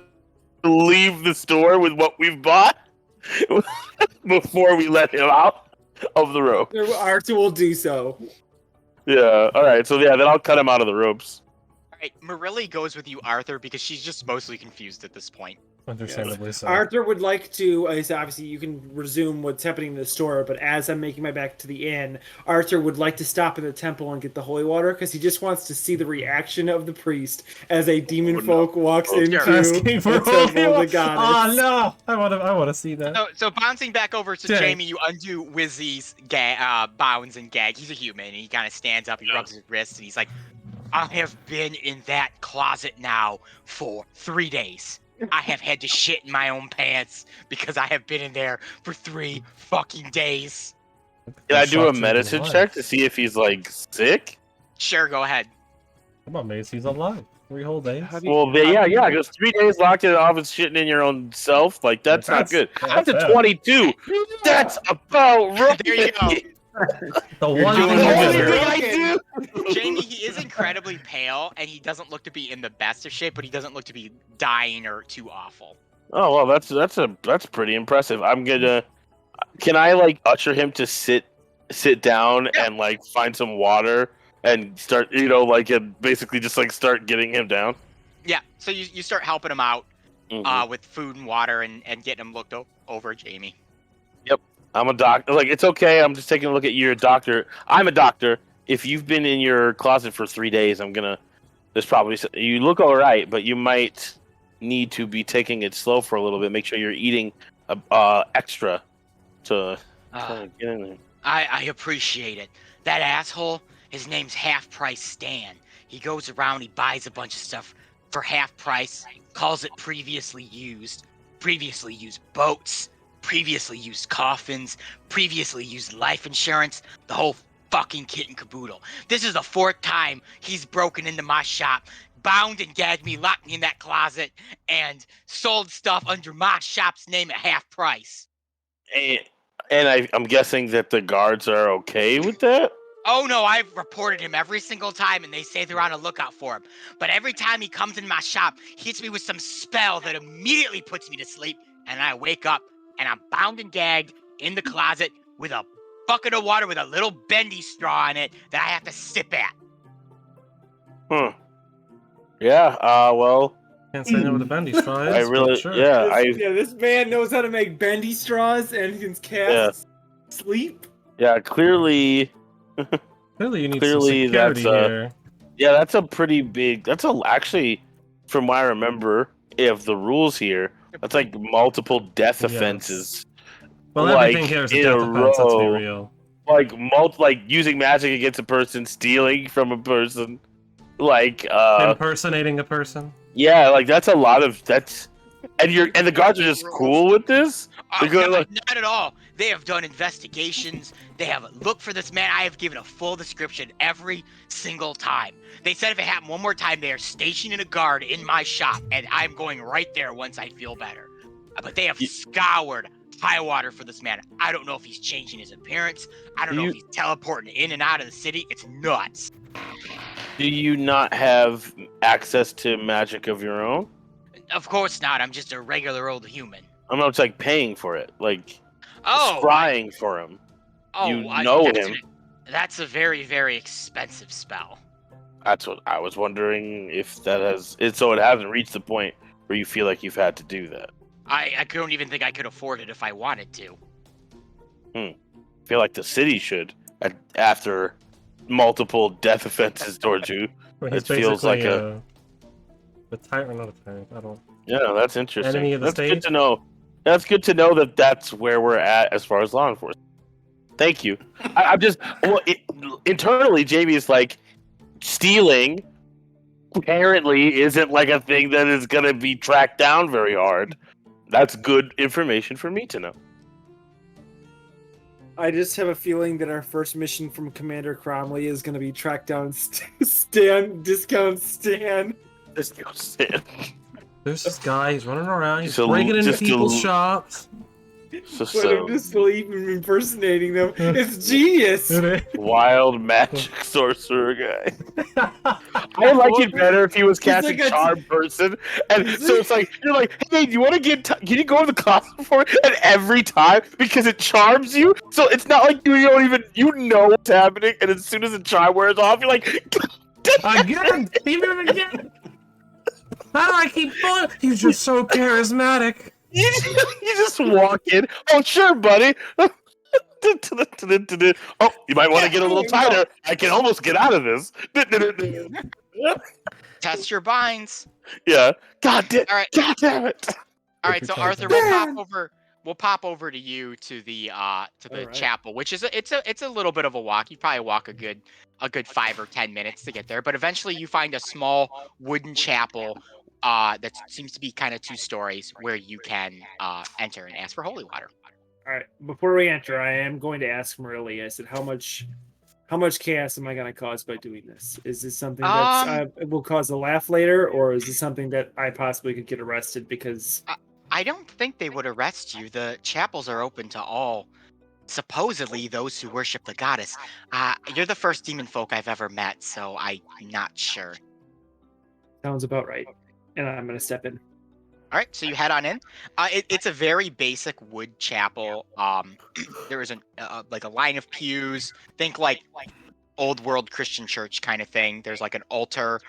[SPEAKER 3] leave the store with what we've bought before we let him out of the rope.
[SPEAKER 5] Arthur will do so.
[SPEAKER 3] Yeah. All right. So yeah, then I'll cut him out of the ropes.
[SPEAKER 2] All right, Marilli goes with you, Arthur, because she's just mostly confused at this point.
[SPEAKER 1] Understandably so.
[SPEAKER 5] Arthur would like to. So obviously, you can resume what's happening in the store. But as I'm making my back to the inn, Arthur would like to stop in the temple and get the holy water because he just wants to see the reaction of the priest as a demon
[SPEAKER 3] Oh, no.
[SPEAKER 5] folk walks
[SPEAKER 3] Oh,
[SPEAKER 5] into
[SPEAKER 1] Asking for
[SPEAKER 5] the temple of
[SPEAKER 1] holy
[SPEAKER 5] the
[SPEAKER 1] water.
[SPEAKER 5] goddess.
[SPEAKER 1] Oh no! I want to see that.
[SPEAKER 2] So bouncing back over to
[SPEAKER 1] Jay.
[SPEAKER 2] Jamie, you undo Wizzy's bounds and gag. He's a human, and he kind of stands up, he rubs his wrists, and he's like,
[SPEAKER 7] I have been in that closet now for 3 days. I have had to shit in my own pants because I have been in there for 3 fucking days.
[SPEAKER 3] Can I do a
[SPEAKER 1] Shocked he's
[SPEAKER 3] medicine
[SPEAKER 1] alive.
[SPEAKER 3] check to see if he's like sick?
[SPEAKER 2] "Sure, go ahead."
[SPEAKER 1] Come on, Mace. He's alive. 3 whole days.
[SPEAKER 6] How do you-
[SPEAKER 3] Well,
[SPEAKER 6] how do you-
[SPEAKER 3] yeah, because 3 days locked in an office shitting in your own self, like that's not good.
[SPEAKER 1] Yeah,
[SPEAKER 3] Up to
[SPEAKER 1] that's bad.
[SPEAKER 3] 22. That's about right.
[SPEAKER 2] There you go.
[SPEAKER 1] The one
[SPEAKER 6] doing
[SPEAKER 1] thing
[SPEAKER 6] it.
[SPEAKER 1] you
[SPEAKER 3] What
[SPEAKER 1] did.
[SPEAKER 3] did I do?
[SPEAKER 2] Jamie, he is incredibly pale, and he doesn't look to be in the best of shape, but he doesn't look to be dying or too awful.
[SPEAKER 3] Oh well, that's pretty impressive. I'm gonna. Can I like usher him to sit down
[SPEAKER 2] Yeah.
[SPEAKER 3] and like find some water and start, like, and basically just like start getting him down?
[SPEAKER 2] Yeah, so you start helping him out
[SPEAKER 3] Mhm.
[SPEAKER 2] with food and water and getting him looked over, Jamie.
[SPEAKER 3] I'm a doctor. Like, it's okay. I'm just taking a look at you. You're a doctor. I'm a doctor. if you've been in your closet for 3 days, there's probably you look all right, but you might need to be taking it slow for a little bit. Make sure you're eating extra to get in there.
[SPEAKER 7] I appreciate it. That asshole, his name's Half Price Stan. He goes around, he buys a bunch of stuff for half price, calls it previously used boats, previously used coffins, previously used life insurance, the whole fucking kit and caboodle. This is the 4th time he's broken into my shop, bound and gagged me, locked me in that closet, and sold stuff under my shop's name at half price.
[SPEAKER 3] And I'm guessing that the guards are okay with that?
[SPEAKER 7] Oh no, I've reported him every single time and they say they're on a lookout for him. But every time he comes in my shop, he hits me with some spell that immediately puts me to sleep, and I wake up and I'm bound and gagged in the closet with a bucket of water with a little bendy straw in it that I have to sip at.
[SPEAKER 3] Yeah, well,
[SPEAKER 1] Can't say no with a bendy straw is,
[SPEAKER 3] I really,
[SPEAKER 1] sure.
[SPEAKER 5] This man knows how to make bendy straws and he can cast sleep.
[SPEAKER 3] Yeah, clearly
[SPEAKER 1] Clearly you need
[SPEAKER 3] Clearly
[SPEAKER 1] some security here.
[SPEAKER 3] yeah, that's a pretty big. Actually, from what I remember of the rules here, that's like multiple death
[SPEAKER 1] Yes.
[SPEAKER 3] offenses.
[SPEAKER 1] Well,
[SPEAKER 3] like,
[SPEAKER 1] everything here is a
[SPEAKER 3] in
[SPEAKER 1] death
[SPEAKER 3] a
[SPEAKER 1] offense, let's be
[SPEAKER 3] row.
[SPEAKER 1] real.
[SPEAKER 3] Like using magic against a person, stealing from a person, like
[SPEAKER 1] Impersonating a person.
[SPEAKER 3] yeah, like that's a lot of and the guards are just cool with this. They're going like,
[SPEAKER 7] Not at all. They have done investigations. They have looked for this man. I have given a full description every single time. They said if it happened one more time, they are stationing a guard in my shop, and I'm going right there once I feel better. But they have scoured high water for this man. I don't know if he's changing his appearance. I don't know if he's teleporting in and out of the city. It's nuts.
[SPEAKER 3] do you not have access to magic of your own?
[SPEAKER 7] Of course not. I'm just a regular old human.
[SPEAKER 3] I'm not like paying for it, like
[SPEAKER 7] Oh,
[SPEAKER 3] scrying for him. You know him.
[SPEAKER 7] That's a very, very expensive spell.
[SPEAKER 3] That's what I was wondering if that has. So it hasn't reached the point where you feel like you've had to do that.
[SPEAKER 7] I don't even think I could afford it if I wanted to.
[SPEAKER 3] I feel like the city should after multiple death offenses towards you.
[SPEAKER 1] Well, he's
[SPEAKER 3] It feels like
[SPEAKER 1] basically a tyrant, not a tyrant. I don't.
[SPEAKER 3] Yeah, that's interesting.
[SPEAKER 1] Enemy of the
[SPEAKER 3] that's
[SPEAKER 1] state.
[SPEAKER 3] good to know. That's good to know that that's where we're at as far as law enforcement. Thank you. I'm just internally, Jamie is like stealing. Apparently, isn't like a thing that is gonna be tracked down very hard. That's good information for me to know.
[SPEAKER 5] I just have a feeling that our first mission from Commander Cromley is going to be track down Stan.
[SPEAKER 3] This goes in.
[SPEAKER 1] There's this guy. He's running around. He's
[SPEAKER 3] Just a-
[SPEAKER 1] breaking into
[SPEAKER 3] just a-
[SPEAKER 1] people's shops.
[SPEAKER 3] Just
[SPEAKER 5] Put him to sleep and impersonating them. It's genius.
[SPEAKER 3] wild magic sorcerer guy. I like it better if he was casting
[SPEAKER 5] like a-
[SPEAKER 3] charm person, and so it's like you're like, hey, do you want to can you go in the closet before? And every time because it charms you, so it's not like you don't even know what's happening, and as soon as the charm wears off, you're like,
[SPEAKER 1] Again! Even again! How do I keep pulling? He's just so charismatic.
[SPEAKER 3] you just walk in. Oh, sure, buddy. Oh, you might want to get a little tighter. I can almost get out of this.
[SPEAKER 7] Test your binds.
[SPEAKER 3] Yeah. God damn it.
[SPEAKER 7] All right, so Arthur, we'll pop over to you to the
[SPEAKER 5] Alright.
[SPEAKER 7] chapel, which is it's a little bit of a walk. You probably walk a good 5 or 10 minutes to get there, but eventually you find a small wooden chapel that seems to be kind of 2 stories where you can enter and ask for holy water.
[SPEAKER 5] All right. Before we enter, I am going to ask Morelli. I said, how much chaos am I going to cause by doing this? Is this something that will cause a laugh later, or is this something that I possibly could get arrested because?
[SPEAKER 7] I don't think they would arrest you. The chapels are open to all, supposedly those who worship the goddess. You're the first demon folk I've ever met, so I'm not sure.
[SPEAKER 5] Sounds about right. And I'm going to step in.
[SPEAKER 7] All right, so you head on in. It's a very basic wood chapel. There is like a line of pews. Think like old world Christian church kind of thing. There's like an altar,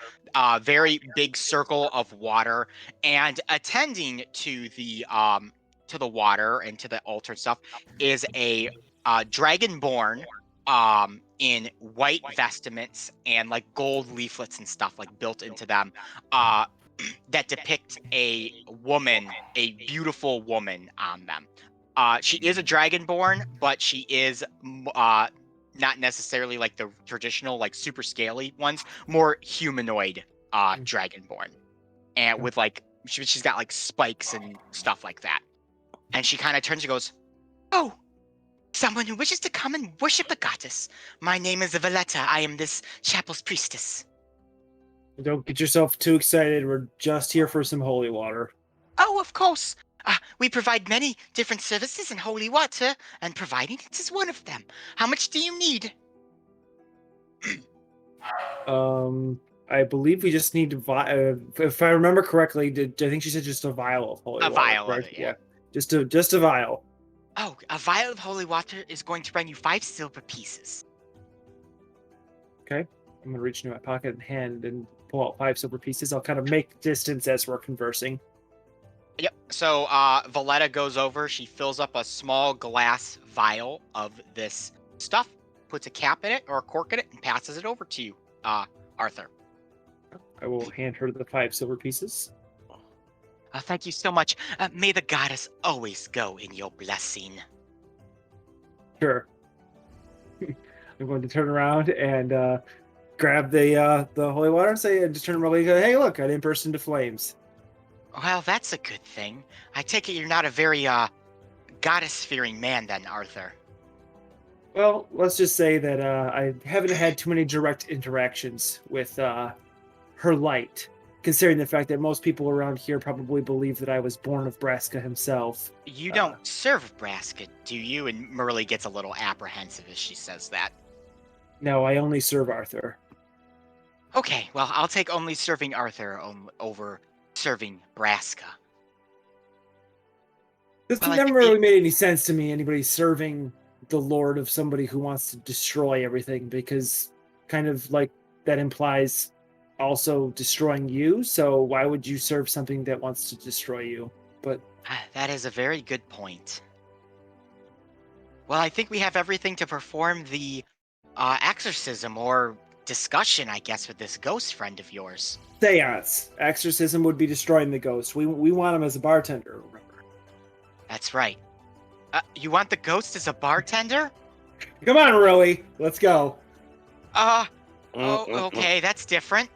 [SPEAKER 7] very big circle of water, and attending to the water and to the altar and stuff is a dragonborn
[SPEAKER 2] in white vestments and like gold leaflets and stuff like built into them, that depict a woman, a beautiful woman on them. She is a dragonborn, but she is not necessarily like the traditional like super scaly ones, more humanoid dragonborn, and with like she's got like spikes and stuff like that. And she kind of turns and goes, "Oh, someone who wishes to come and worship the goddess. My name is Valletta. I am this chapel's priestess."
[SPEAKER 5] Don't get yourself too excited. We're just here for some holy water.
[SPEAKER 7] Oh, of course. We provide many different services in holy water, and providing it is one of them. How much do you need?
[SPEAKER 5] I believe we just need to. If I remember correctly, I think she said just a vial of holy water.
[SPEAKER 2] Vial of
[SPEAKER 5] correct?
[SPEAKER 2] it, yeah.
[SPEAKER 5] Just a vial.
[SPEAKER 7] Oh, a vial of holy water is going to bring you 5 silver pieces.
[SPEAKER 5] Okay. I'm gonna reach into my pocket and hand and pull out 5 silver pieces. I'll kind of make distance as we're conversing.
[SPEAKER 2] Yep. So Valletta goes over. She fills up a small glass vial of this stuff, puts a cap in it or a cork in it, and passes it over to you, Arthur.
[SPEAKER 5] I will hand her the 5 silver pieces.
[SPEAKER 7] Thank you so much. May the goddess always go in your blessing.
[SPEAKER 5] Sure. I'm going to turn around and grab the holy water and say, and just turn around and go, "Hey, look! I didn't burst into flames."
[SPEAKER 7] Well, that's a good thing. I take it you're not a very goddess-fearing man then, Arthur.
[SPEAKER 5] Well, let's just say that I haven't had too many direct interactions with her light, considering the fact that most people around here probably believe that I was born of Braska himself.
[SPEAKER 7] You don't serve Braska, do you? And Merle gets a little apprehensive as she says that.
[SPEAKER 5] No, I only serve Arthur.
[SPEAKER 7] Okay, well, I'll take only serving Arthur over serving Braska.
[SPEAKER 5] This
[SPEAKER 7] Well, I
[SPEAKER 5] never
[SPEAKER 7] think
[SPEAKER 5] really made any sense to me, anybody serving the lord of somebody who wants to destroy everything, because kind of like that implies also destroying you, so why would you serve something that wants to destroy you? But
[SPEAKER 7] That is a very good point. Well, I think we have everything to perform the exorcism or discussion, I guess, with this ghost friend of yours.
[SPEAKER 5] seance. Exorcism would be destroying the ghost. We want him as a bartender, remember?
[SPEAKER 7] That's right. You want the ghost as a bartender?
[SPEAKER 5] Come on, Rowie. Let's go.
[SPEAKER 7] Oh, okay, that's different.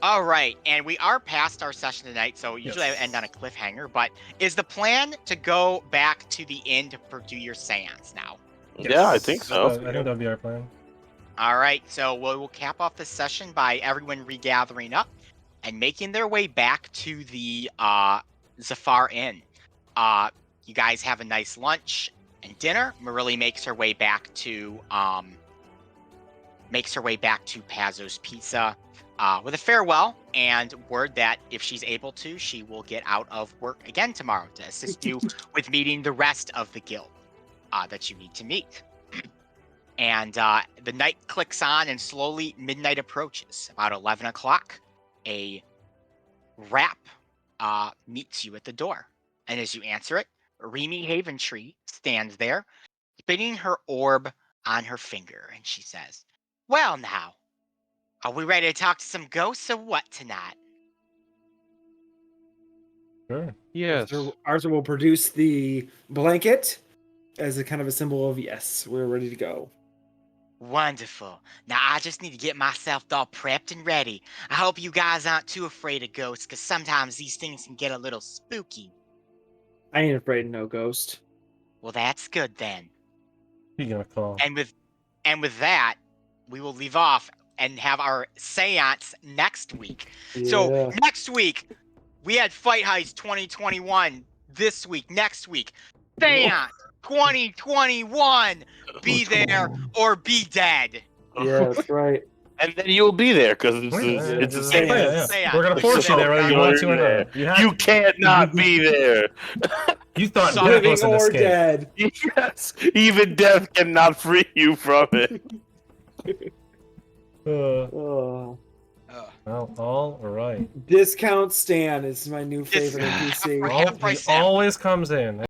[SPEAKER 7] All right, and we are past our session tonight, so usually
[SPEAKER 1] Yes.
[SPEAKER 7] I end on a cliffhanger, but is the plan to go back to the inn to do your seance now?
[SPEAKER 3] Yeah, I think so.
[SPEAKER 1] I think that'd be our plan.
[SPEAKER 7] All right, so we'll cap off this session by everyone regathering up and making their way back to the Zafar Inn. You guys have a nice lunch and dinner. Marili makes her way back to Pazzo's Pizza with a farewell and word that if she's able to, she will get out of work again tomorrow to assist you with meeting the rest of the guild that you need to meet. And the night clicks on and slowly midnight approaches. About 11 o'clock, a rap meets you at the door. And as you answer it, Remy Haventree stands there, spinning her orb on her finger. And she says, "Well now, are we ready to talk to some ghosts or what tonight?"
[SPEAKER 1] Sure.
[SPEAKER 6] Yes.
[SPEAKER 5] Arthur will produce the blanket as a kind of a symbol of yes, we're ready to go.
[SPEAKER 7] Wonderful. Now I just need to get myself all prepped and ready. I hope you guys aren't too afraid of ghosts, because sometimes these things can get a little spooky.
[SPEAKER 5] I ain't afraid of no ghost.
[SPEAKER 7] Well, that's good then.
[SPEAKER 1] You're gonna call.
[SPEAKER 7] And with that, we will leave off and have our seance next week. So
[SPEAKER 5] Yeah.
[SPEAKER 7] next week, we had Fight Heist 2021. This week, next week, seance 2021. Be there or be dead.
[SPEAKER 5] Yeah, that's right.
[SPEAKER 3] And then you'll be there because it's
[SPEAKER 5] Yeah.
[SPEAKER 3] a same.
[SPEAKER 5] Yeah.
[SPEAKER 1] We're gonna force you there whether you want to or not.
[SPEAKER 3] You can't not be there.
[SPEAKER 1] You thought
[SPEAKER 2] So-
[SPEAKER 1] death
[SPEAKER 5] Living
[SPEAKER 1] was an
[SPEAKER 5] or
[SPEAKER 1] escape.
[SPEAKER 5] dead.
[SPEAKER 3] Yes, even death cannot free you from it.
[SPEAKER 5] Oh.
[SPEAKER 1] Well, all right.
[SPEAKER 5] Discount Stan is my new favorite NPC.
[SPEAKER 7] Half
[SPEAKER 1] He
[SPEAKER 7] price Sam.
[SPEAKER 1] always comes in.